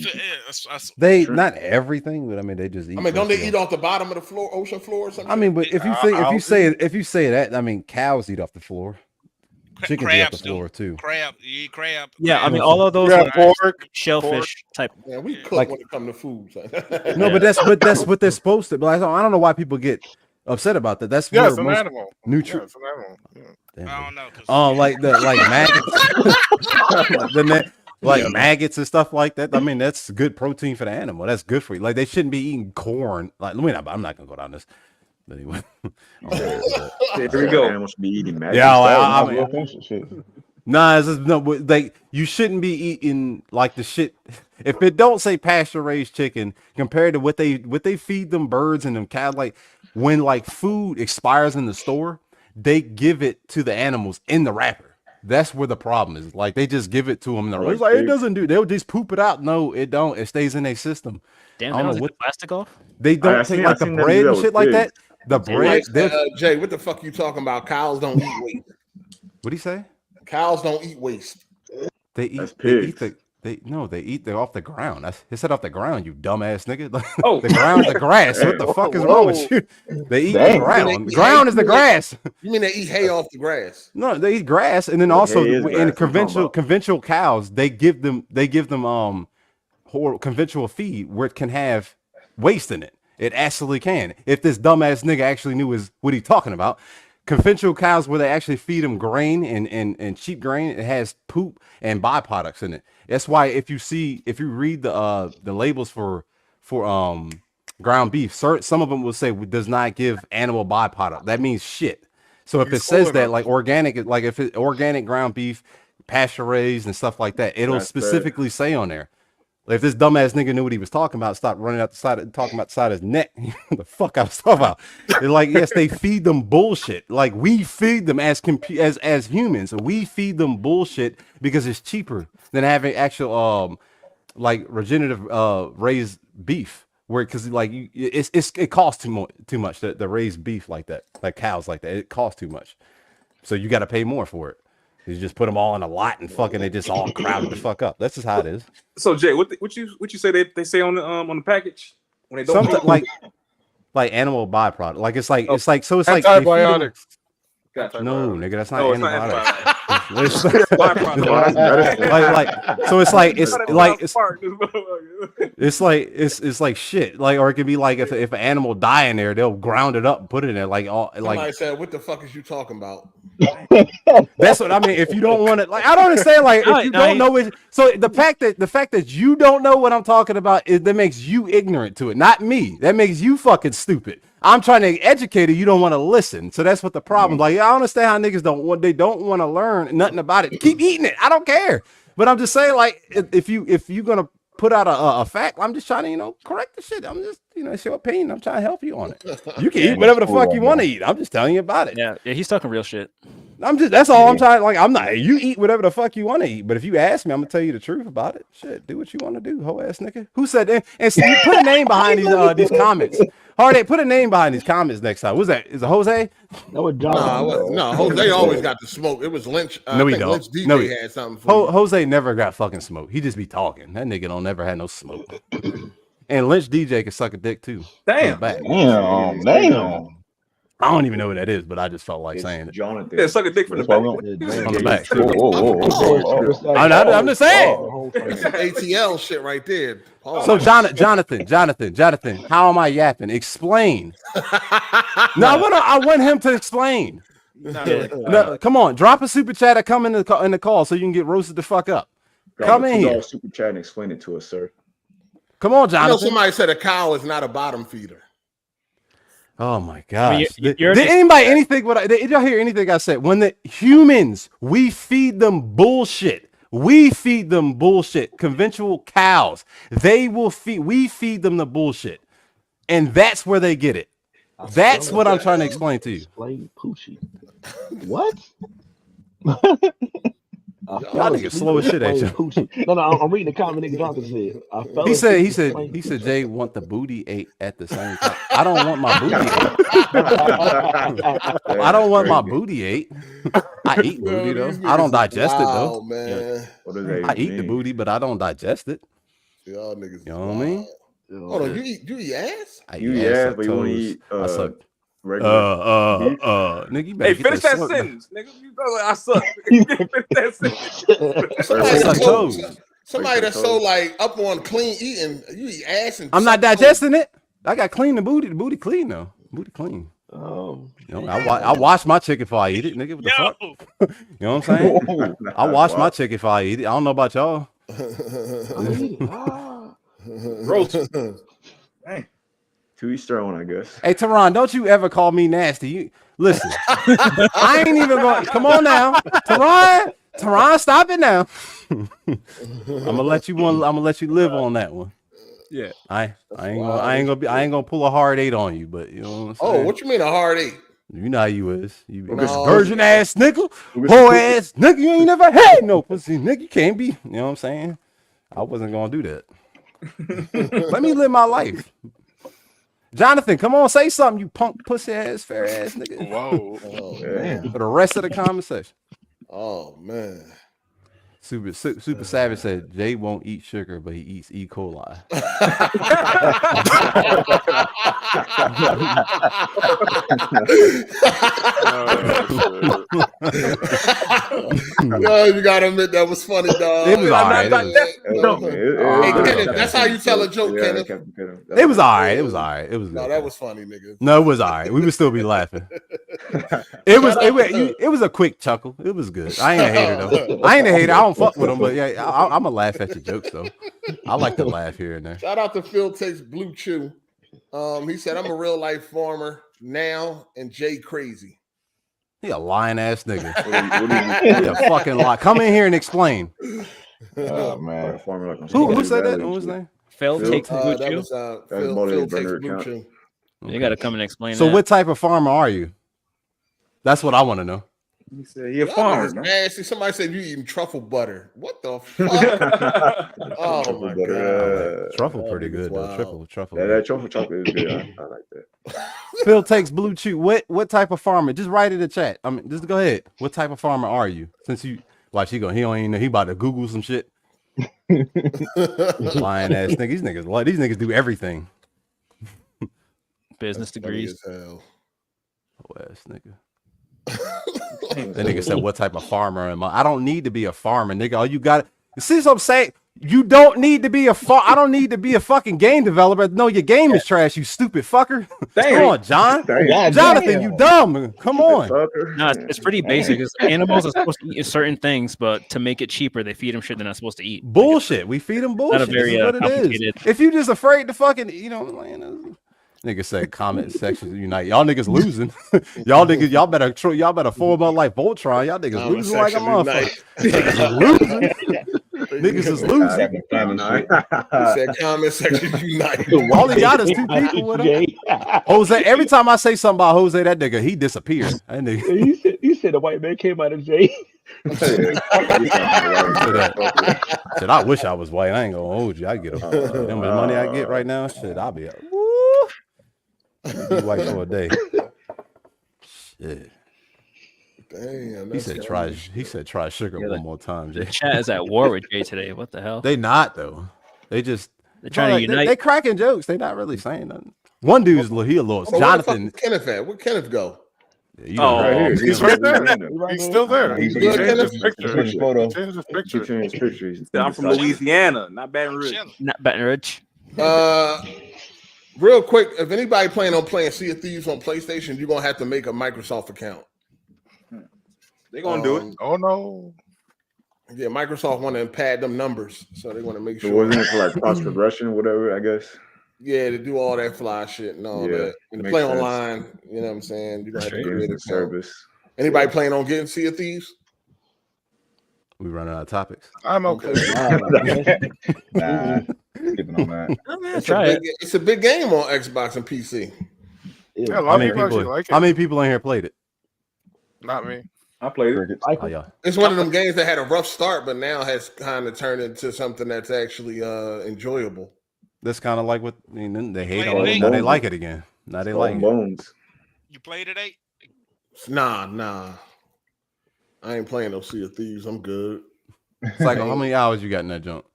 They not everything, but I mean they just eat. I mean, don't they eat off the bottom of the floor, ocean floor or something? I mean, but if you say that, I mean cows eat off the floor. Chickens eat off the floor too. Crab, you eat crab. Yeah, crab. I mean all of those Yeah, are pork, shellfish type. Yeah, we cook Like- when it comes to food. No, but that's what they're supposed to. But I don't know why people get upset about that. That's Yeah, where it's an most animal. Yeah, it's an animal. Yeah. I don't know. Maggots, maggots and stuff like that. I mean, that's good protein for the animal. That's good for you. Like they shouldn't be eating corn. Like, I'm not gonna go down this. But anyway, Here we go. Animals should be eating maggots. Yeah, nah, it's just, no, like you shouldn't be eating like the shit. If it don't say pasture raised chicken compared to what they feed them birds and them cows, like when like food expires in the store, they give it to the animals in the wrapper. That's where the problem is. Like they just give it to them. It's like it doesn't do. They'll just poop it out. No, it don't. It stays in their system. Damn, they don't take the plastic off. They don't take like the bread and shit like that. The bread. Jay, what the fuck you talking about? Cows don't eat waste. What do you say? Cows don't eat waste. They eat. They eat off the ground. It said off the ground, you dumbass nigga. The ground's the grass. What the fuck is wrong with you? They eat the ground. The ground is the grass. You mean they eat hay off the grass? No, they eat grass, and then also in conventional cows, they give them conventional feed where it can have waste in it. It absolutely can. If this dumbass nigga actually knew what he talking about. Conventional cows where they actually feed them grain and cheap grain, it has poop and byproducts in it. That's why if you read the labels for ground beef, some of them will say does not give animal byproduct. That means shit. So if it says that like organic, like if it's organic ground beef, pasture raised and stuff like that, it'll specifically say on there. Like if this dumbass nigga knew what he was talking about, stop running out the side, talking about the side of his neck. The fuck I was talking about. They're like, yes, they feed them bullshit. Like we feed them as humans. We feed them bullshit because it's cheaper than having actual like regenerative raised beef. Where because like it costs too much to raise beef like that, like cows like that. It costs too much, so you got to pay more for it. You just put them all in a lot and fucking they just all crowded the fuck up. That's just how it is. So Jay, what you say they say on the package when they don't something like animal byproduct. Like it's like antibiotics. Gotcha. No, nigga, that's not antibiotics. It's like shit. Like, or it could be like if an animal die in there, they'll ground it up and put it in there. Somebody said, "What the fuck is you talking about?" That's what I mean. If you don't want it, like I don't understand. Like if you don't know it, so the fact that you don't know what I'm talking about that makes you ignorant to it, not me. That makes you fucking stupid. I'm trying to educate you. You don't want to listen. So that's what the problem. Like I understand how niggas don't want to learn nothing about it. Keep eating it. I don't care. But I'm just saying, like, if you're gonna put out a fact, I'm just trying to correct the shit. I'm just it's your opinion. I'm trying to help you on it. You can eat whatever the fuck you want to eat. I'm just telling you about it. Yeah, he's talking real shit. That's all I'm trying. Like I'm not. You eat whatever the fuck you want to eat. But if you ask me, I'm gonna tell you the truth about it. Shit, do what you want to do, hoe ass nigga. Who said that? And so you put a name behind these comments. Hard8, put a name behind these comments next time. What's that? Is it Jose? No, Jose always got the smoke. It was Lynch. No, he don't. Lynch DJ had something for you. Jose never got fucking smoke. He just be talking. That nigga don't never had no smoke. And Lynch DJ can suck a dick too. Damn. I don't even know what that is, but I just felt like saying it. Jonathan. Yeah, suck a dick from the back. On the back. I'm just saying. ATL shit right there. So Jonathan, how am I yapping? Explain. No, I want him to explain. No, come on, drop a super chat or come in the call so you can get roasted the fuck up. Come in here. Super chat and explain it to us, sir. Come on, Jonathan. Somebody said a cow is not a bottom feeder. Oh my gosh! Did anybody did y'all hear anything I said? When the humans, we feed them bullshit. We feed them bullshit. Conventional cows, we feed them the bullshit, and that's where they get it. That's what I'm trying to explain to you. Explain Poochie. What? Y'all niggas slow as shit, ain't you? No, I'm reading the comment nigga Jonathan said. He said Jay want the booty ate at the same time. I don't want my booty ate. I don't want my booty ate. I eat booty though. I don't digest it though. Man. I eat the booty, but I don't digest it. Y'all niggas. You know what I mean? Hold on, you eat ass? I eat ass, but you want to eat I suck. Nigga, you better Hey, finish that sentence, nigga. You know I suck. Finish that sentence. Somebody that's so like up on clean eating, you eat ass and I'm not digesting it. I got clean the booty. The booty clean though. Booty clean. Oh, you know, I wash my chicken before I eat it, nigga. What the fuck? You know what I'm saying? I wash my chicken before I eat it. I don't know about y'all. Gross. Hey. To each their own, I guess. Hey, Teron, don't you ever call me nasty. You listen. I ain't even going. Come on now, Teron, stop it now. I'm gonna let you live on that one. Yeah. I ain't gonna pull a hard 8 on you, but you know what I'm saying? Oh, what you mean a hard 8? You know how you is. You No. virgin ass nigga, whore ass nigga. You ain't never had no pussy, nigga. You can't be. You know what I'm saying? I wasn't gonna do that. Let me live my life. Jonathan, come on, say something, you punk pussy ass, fair ass nigga. Whoa. Oh, man. For the rest of the conversation. Oh man. Super Savage said Jay won't eat sugar, but he eats E. coli. Yo, you gotta admit that was funny, dog. It was alright. Hey, Kenneth, that's how you tell a joke, Kenneth. It was alright. It was alright. It was good. No, that was funny, nigga. No, it was alright. We would still be laughing. It was a quick chuckle. It was good. I ain't a hater though. I ain't a hater. I don't fuck with them, but yeah, I'm a laugh at your jokes though. I like to laugh here and there. Shout out to Phil Takes Blue Chew. He said I'm a real life farmer now and Jay crazy. He a lying ass nigga. He a fucking lie. Come in here and explain. Oh man, Who said that? What was his name? Phil Takes Blue That Chew. was Phil Takes Blue Chew. You got to come and explain. So that. what type of farmer are you? That's what I want to know. He said he a farmer. Nasty. Somebody said you eating truffle butter. What the fuck? Oh my god. Truffle pretty good though. Truffle. Yeah, that truffle chocolate is good. I like that. Phil Takes Blue Chew. What type of farmer? Just write in the chat. I mean, just go ahead. What type of farmer are you? Since you like, he don't even know. He about to Google some shit. Lying ass nigga. These niggas do everything. Business degrees. Oh ass nigga. That nigga said, "What type of farmer am I? I don't need to be a farmer, nigga. All you got, see what I'm saying? You don't need to be a I don't need to be a fucking game developer. No, your game is trash, you stupid fucker. Come on, John. Jonathan, you dumb. Come on. No, it's pretty basic. Animals are supposed to eat certain things, but to make it cheaper, they feed them shit they're not supposed to eat. Bullshit. We feed them bullshit. Not a very what it complicated. is. If you just afraid to fucking, nigga said comment section unite. Y'all niggas losing. y'all better form up like Voltron. Y'all niggas losing like a motherfucker. Niggas is losing. He said comment section unite. All he got is 2 people with him. Jose, every time I say something about Jose, that nigga, he disappears. That nigga. You said the white man came out of Jay. Shit, I wish I was white. I ain't gonna hold you. I get how much money I get right now. Shit, I'll be woo. Be white for a day. Shit. Damn. He said try sugar one more time, Jay. The chat is at war with Jay today. What the hell? They not though. They're trying to unite. They cracking jokes. They not really saying nothing. One dude's he a little Jonathan. Where Kenneth at? Where Kenneth go? Yeah, right here. He's right there. He's still there. He's changed his picture. Changed his picture. I'm from Louisiana, not Baton Rouge. Not Baton Rouge. Real quick, if anybody planning on playing Sea of Thieves on PlayStation, you're gonna have to make a Microsoft account. They're gonna do it. Oh no. Yeah, Microsoft want to pad them numbers, so they want to make sure. So wasn't it for like cross progression or whatever? I guess. Yeah, to do all that fly shit and all that. And to play online, you know what I'm saying? You're gonna have to create a service. Anybody planning on getting Sea of Thieves? We running out of topics. I'm okay. Nah, skipping on that. It's a big game on Xbox and PC. Yeah, a lot of people actually like it. How many people in here played it? Not me. I played it. Oh, yeah. It's one of them games that had a rough start, but now has kind of turned into something that's actually enjoyable. That's kind of like what they hate on it. Now they like it again. Now they like it. You played it, 8? Nah. I ain't playing no Sea of Thieves. I'm good. Psycho, how many hours you got in that jump?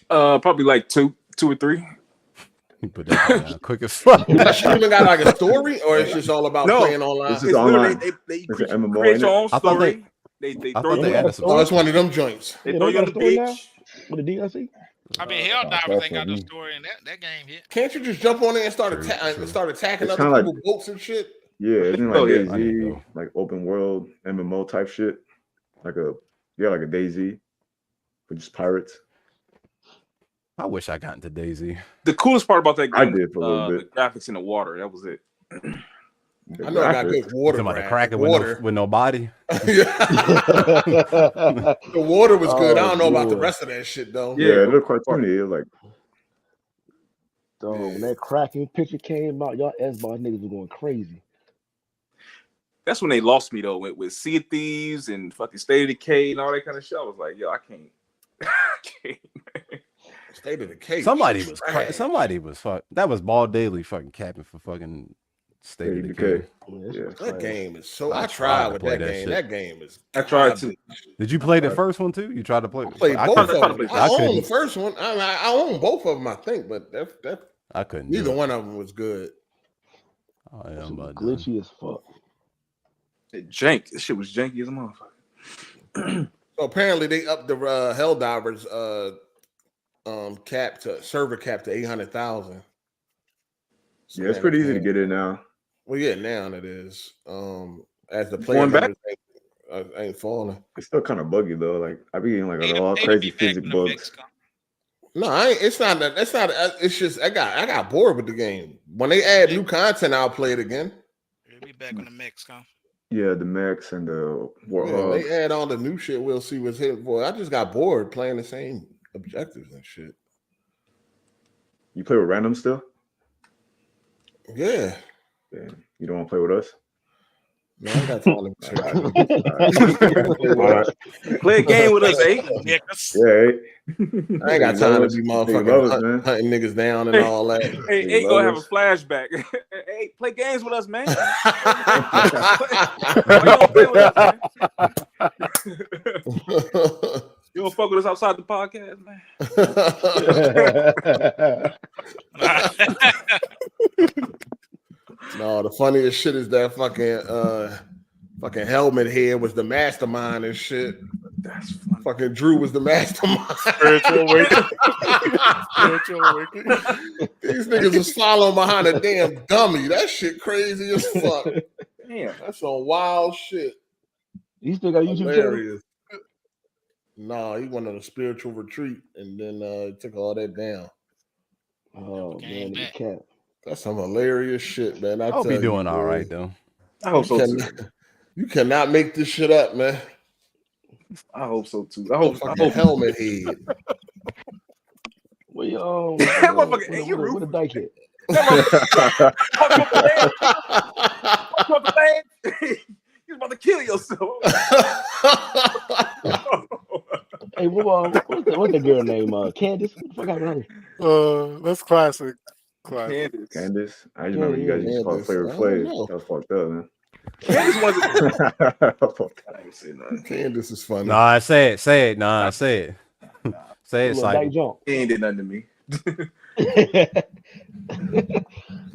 Probably like two or 3. You put that down quick as fuck. That shit even got like a story, or it's just all about playing online? It's online. They It's an MMO, create your own I thought story. they throw you added some. Oh, it's one of them joints. They throw you on the beach. With the DLC? I mean, Helldivers ain't got no story in that game yet. Can't you just jump on it and start attacking It's other kinda people's boats and shit? Yeah, isn't like DayZ, like open world MMO type shit, like a DayZ, but just pirates. I wish I got into DayZ. The coolest part about that game, I did for a little bit. the graphics in the water. That was it. I know I got good water. Talking about the Kraken with no body. The water was good. I don't know about the rest of that shit though. Yeah, it looked cartoony. It was like, so when that Kraken picture came out, y'all S-Bar niggas were going crazy. That's when they lost me though with Sea of Thieves and fucking State of Decay and all that kind of shit. I was like, yo, I can't. State of Decay. Somebody was that was Ball Daily fucking capping for fucking State of Decay. That game is so. I tried with that game. That game is. I tried to. Did you play the first one too? You tried to play? I played both of them. I own the first one. I own both of them. I think, but I couldn't. Neither one of them was good. Oh yeah, glitchy as fuck. Jank. This shit was janky as a motherfucker. So apparently they upped the Helldivers server cap to 800,000. So yeah, it's pretty easy to get in now. Well, yeah, now it is. As the player members ain't falling. It's still kind of buggy though. Like I be getting like all crazy physics bugs. No, it's not that. That's not. It's just I got bored with the game. When they add new content, I'll play it again. It'll be back on the mix, huh? Yeah, the mechs and the Warthog. They add all the new shit. We'll see what's hit. Boy, I just got bored playing the same objectives and shit. You play with random still? Yeah. Damn. You don't want to play with us? No, I got time to play a game with us, eh? Yeah, I ain't got time to be motherfucking hunting niggas down and all that. Hey, gonna have a flashback. Hey, play games with us, man. You don't fuck with us outside the podcast, man. No, the funniest shit is that fucking helmet head was the mastermind and shit. That's funny. Fucking Drew was the mastermind. Spiritual awakening. Spiritual awakening. These niggas was following behind a damn dummy. That shit crazy as fuck. Damn, that's some wild shit. You still got a YouTube channel? No, he went on a spiritual retreat and then took all that down. Oh man, the cat. That's some hilarious shit, man. I'll be doing all right though. I hope so too. You cannot make this shit up, man. I hope so too. I hope helmet head. What the dyke hit? You're about to kill yourself. Hey, what's the girl name? Candace? What the fuck happened to her? That's classic. Candace. I just remember you guys used to call Flavor Flav. That was fucked up, man. Candace wasn't. Candace is funny. Nah, say it. Nah, say it. Say it, Psycho. He ain't did nothing to me.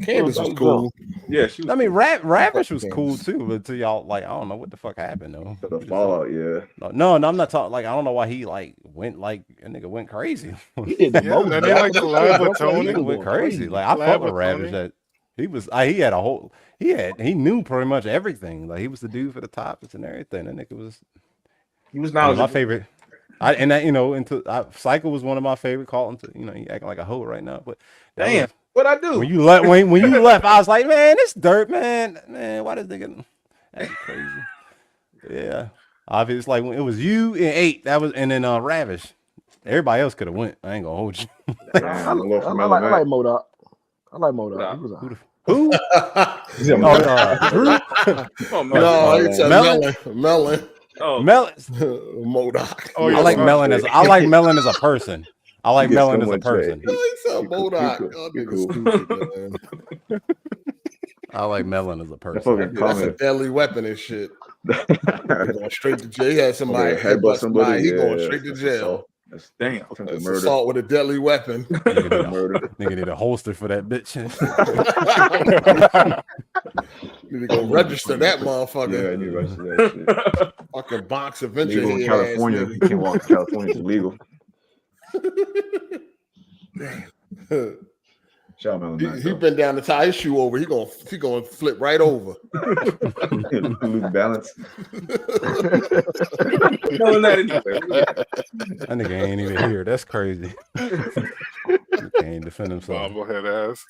Candace was cool. Yeah, she was. I mean, Ravish was cool too, but to y'all, like, I don't know what the fuck happened though. The Fallout, yeah. No, I'm not talking. Like, I don't know why he went a nigga went crazy. He did the most. And they like the live with Tony. He went crazy. Like, I felt with Ravish that he was. He had a whole. He knew pretty much everything. Like, he was the dude for the topics and everything. That nigga was. He was not my favorite. Psycho was one of my favorite. Call him to, he acting like a hoe right now. But damn. What I do? When you left, when you left, I was like, man, this dirt, man, why does nigga act crazy? Yeah, obviously, like when it was you and 8, that was, and then Ravish. Everybody else could have went. I ain't gonna hold you. I like Modok. I like Modok. Who? No, it's a melon. Oh, melon. Modoc. I like melon as melon as a person. I like melon as a person. He's a Modoc. I like melon as a person. That's a deadly weapon and shit. Going straight to jail. He had somebody headbutt somebody. He going straight to jail. Damn. That's assault with a deadly weapon. Nigga need a holster for that bitch. Need to go register that motherfucker. Yeah, I need to register that shit. Fucking box adventure. Legal in California. You can't walk in California. It's illegal. He been down to tie his shoe over. He gonna flip right over. Lose balance. That nigga ain't even here. That's crazy. He can't defend himself. Bobblehead ass.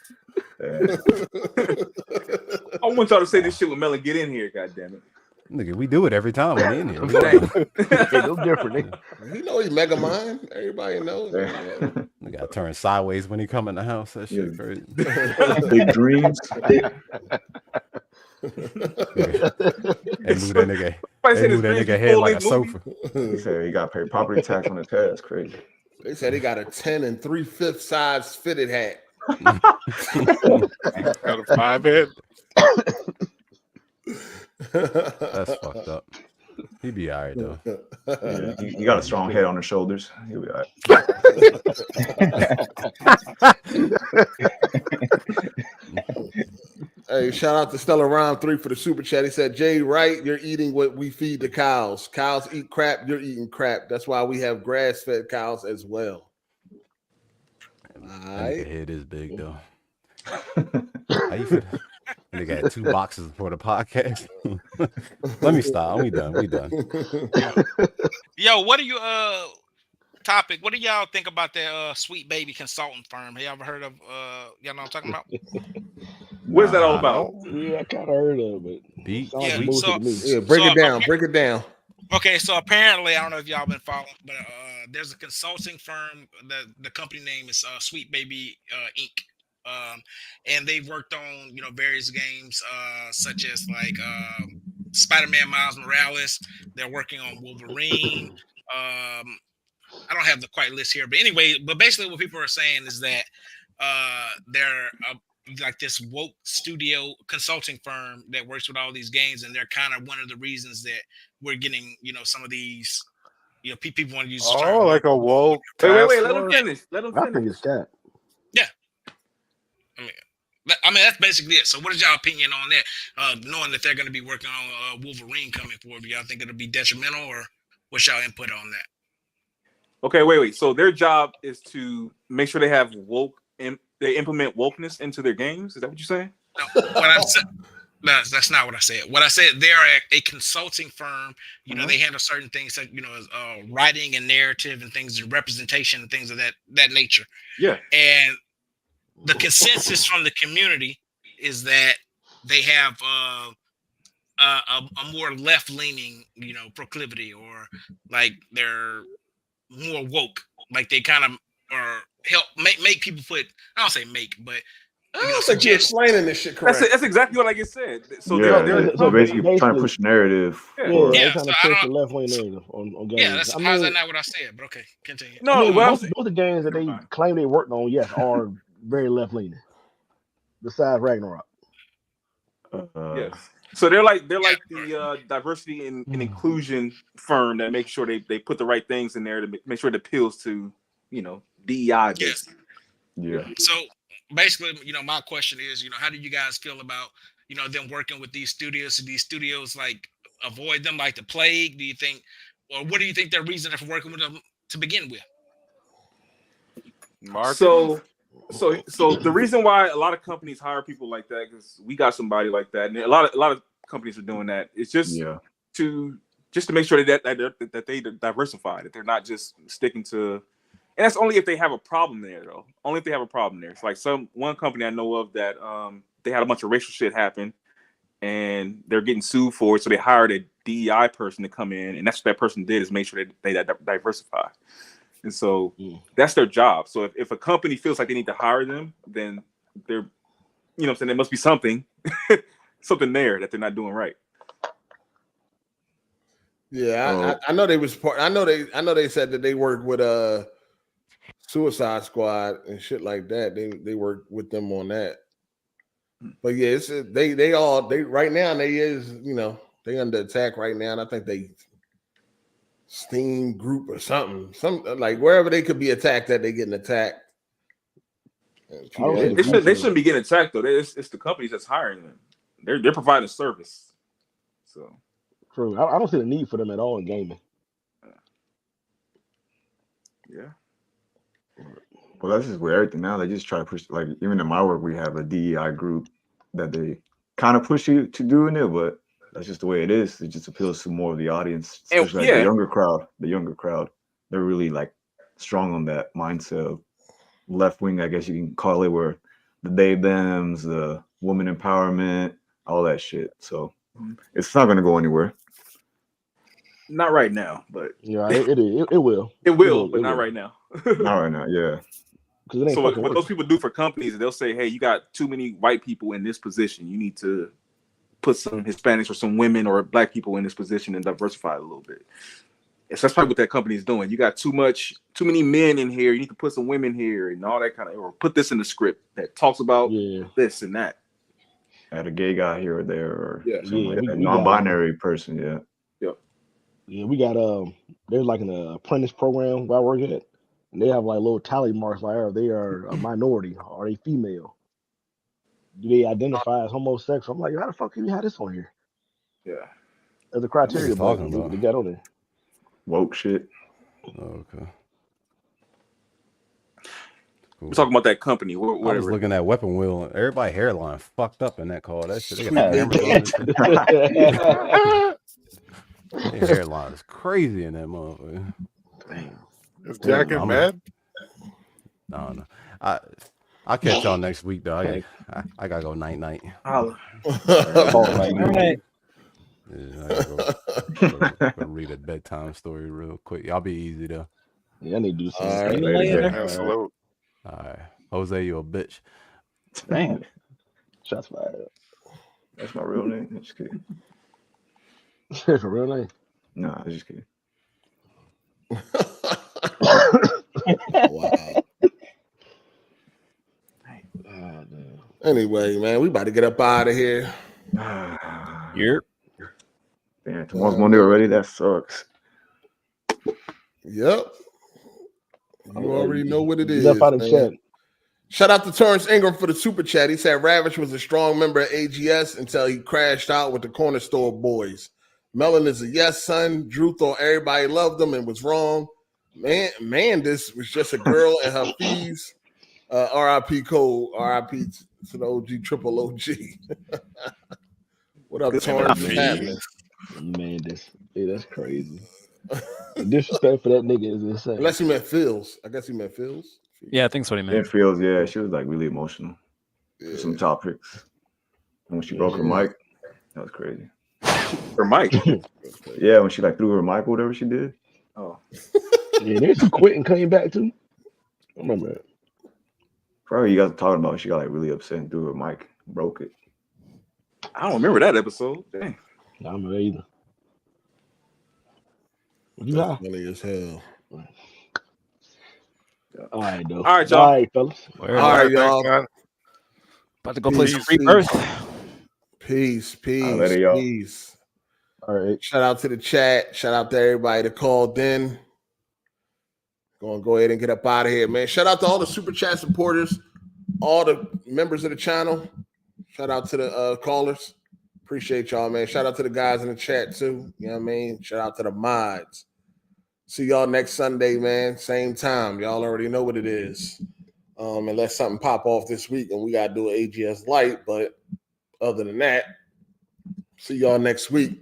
I want y'all to say this shit when Melon get in here. God damn it. Nigga, we do it every time we in here. No different. You know he Mega Mind. Everybody knows. We gotta turn sideways when he come in the house. That shit crazy. Big dreams. And move that nigga head like a sofa. He said he got to pay property tax on his head. That's crazy. They said he got a 10 3/5 size fitted hat. Got a 5 head. That's fucked up. He'd be all right though. Yeah, he got a strong head on his shoulders. He'll be all right. Hey, shout out to Stella Round 3 for the super chat. He said, Jay, right? You're eating what we feed the cows. Cows eat crap. You're eating crap. That's why we have grass-fed cows as well. All right. Nigga head is big though. How you feel? Nigga had 2 boxes for the podcast. Let me stop. We done. Yo, what are you topic? What do y'all think about that Sweet Baby consulting firm? Have you ever heard of y'all know what I'm talking about? What's that all about? Yeah, I kind of heard of it. Break it down. Okay, so apparently, I don't know if y'all been following, but there's a consulting firm. The company name is Sweet Baby Inc. And they've worked on various games such as like Spider-Man Miles Morales. They're working on Wolverine. I don't have the quite list here, but anyway, basically what people are saying is that they're like this woke studio consulting firm that works with all these games, and they're kind of one of the reasons that we're getting some of these people want to use this term. Like a woke. Wait, let them finish. I think it's that. Yeah. I mean, that's basically it. So what is y'all opinion on that? Knowing that they're going to be working on Wolverine coming forward, do y'all think it'll be detrimental, or what's y'all input on that? Okay, wait. So their job is to make sure they have they implement wokeness into their games. Is that what you're saying? No, that's not what I said. What I said, they're a consulting firm. They handle certain things like writing and narrative and things, representation and things of that nature. Yeah. And the consensus from the community is that they have a more left-leaning, proclivity, or like they're more woke. Like they kind of help make people put. I don't say make, but you're explaining this shit correct. That's exactly what I just said. So they're basically trying to push narrative. They're trying to push the left wing narrative on games. Yeah, how's that not what I said? But okay, continue. No, most of the games that they claim they worked on, yes, are very left leaning. Besides Ragnarok. Yes. So they're like the diversity and inclusion firm that makes sure they put the right things in there to make sure it appeals to DEI. Yes. Yeah. So basically, my question is, how do you guys feel about them working with these studios? Do these studios like avoid them like the plague? Do you think, or what do you think their reason for working with them to begin with? So the reason why a lot of companies hire people like that, because we got somebody like that, and a lot of companies are doing that. It's just to make sure that they diversify, that they're not just sticking to. And that's only if they have a problem there, though. Only if they have a problem there. It's like one company I know of that they had a bunch of racial shit happen, and they're getting sued for it. So they hired a DEI person to come in, and that's what that person did, is make sure they diversify. And so that's their job. So if a company feels like they need to hire them, then they're you know what I'm saying, there must be something something there that they're not doing right. Yeah, I know they was part. I know they said that they worked with Suicide Squad and shit like that. They work with them on that. But yeah, it's they right now they is, you know, they under attack right now, and I think they Steam group or something, like wherever they could be attacked at, they getting attacked. They shouldn't be getting attacked though. It's the companies that's hiring them. They're providing service. So true. I don't see the need for them at all in gaming. Yeah. Well, that's just with everything now. They just try to push, like, even in my work, we have a DEI group that they kind of push you to doing it, but that's just the way it is. It just appeals to more of the audience, especially like the younger crowd. The younger crowd, they're really like strong on that mindset of left wing, I guess you can call it, where the they thems, the woman empowerment, all that shit. So it's not going to go anywhere. Not right now, but yeah, it will. It will, but not right now. Not right now, yeah. So what those people do for companies, they'll say, hey, you got too many white people in this position. You need to put some Hispanics or some women or black people in this position and diversify it a little bit. So that's probably what that company is doing. You got too many men in here. You need to put some women here and all that kind of, or put this in the script that talks about this and that. Add a gay guy here or there, or we non-binary person, yeah. Yeah, we got there's like an apprentice program where I work at, and they have like little tally marks like, are they are a minority, are they female? Do they identify as homosexual? I'm like, how the fuck can you have this on here? Yeah. As a criteria, What are you talking about? they got on there. Woke shit. Okay. Cool. We're talking about that company. I was looking at Weapon Wheel, and everybody hairline fucked up in that call. That shit, they got their hairline is crazy in that motherfucker. Is Jacket mad? No. I'll catch y'all next week though. I gotta go night. All right. Yeah, I gotta go read a bedtime story real quick. Y'all be easy though. Yeah, I need to do something. All right, later. All right, Jose, you a bitch. Damn. Shots fired. That's my real name. I'm just kidding. That's a real name? No, I'm just kidding. Wow. Anyway, man, we about to get up out of here. Yep. Damn, tomorrow's Monday already. That sucks. Yep. You already know what it is. Chat. Shout out to Torrance Ingram for the super chat. He said Ravage was a strong member of AGS until he crashed out with the corner store boys. Melon is a yes son. Drew thought everybody loved him and was wrong. Man, this was just a girl and her fees. RIP Cole, RIP to the OG, triple OG. What up, Torrance? What's happening? Man, that's crazy. The disrespect for that nigga is insane. Unless he meant Phil's. I guess he meant Phil's. Yeah, I think that's what he meant. It feels, yeah. She was like really emotional for some topics. And when she broke her mic, that was crazy. Her mic? Yeah, when she like threw her mic or whatever she did. Oh. Yeah, then she quit and came back too. I remember that. Probably you guys were talking about she got like really upset and threw her mic, broke it. I don't remember that episode. Dang. I don't remember either. That's funny as hell. All right, though. All right, y'all. All right, fellas. All right, y'all. About to go play some Rebirth. Peace. Later, y'all. Peace. All right. Shout out to the chat. Shout out to everybody that called in. Go ahead and get up out of here, man. Shout out to all the super chat supporters, all the members of the channel. Shout out to the callers. Appreciate y'all, man. Shout out to the guys in the chat too. You know what I mean? Shout out to the mods. See y'all next Sunday, man. Same time. Y'all already know what it is. Unless something pop off this week and we gotta do an AGS light, but other than that, see y'all next week.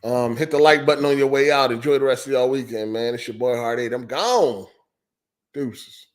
Hit the like button on your way out. Enjoy the rest of y'all weekend, man. It's your boy Hard8. I'm gone. Deuces.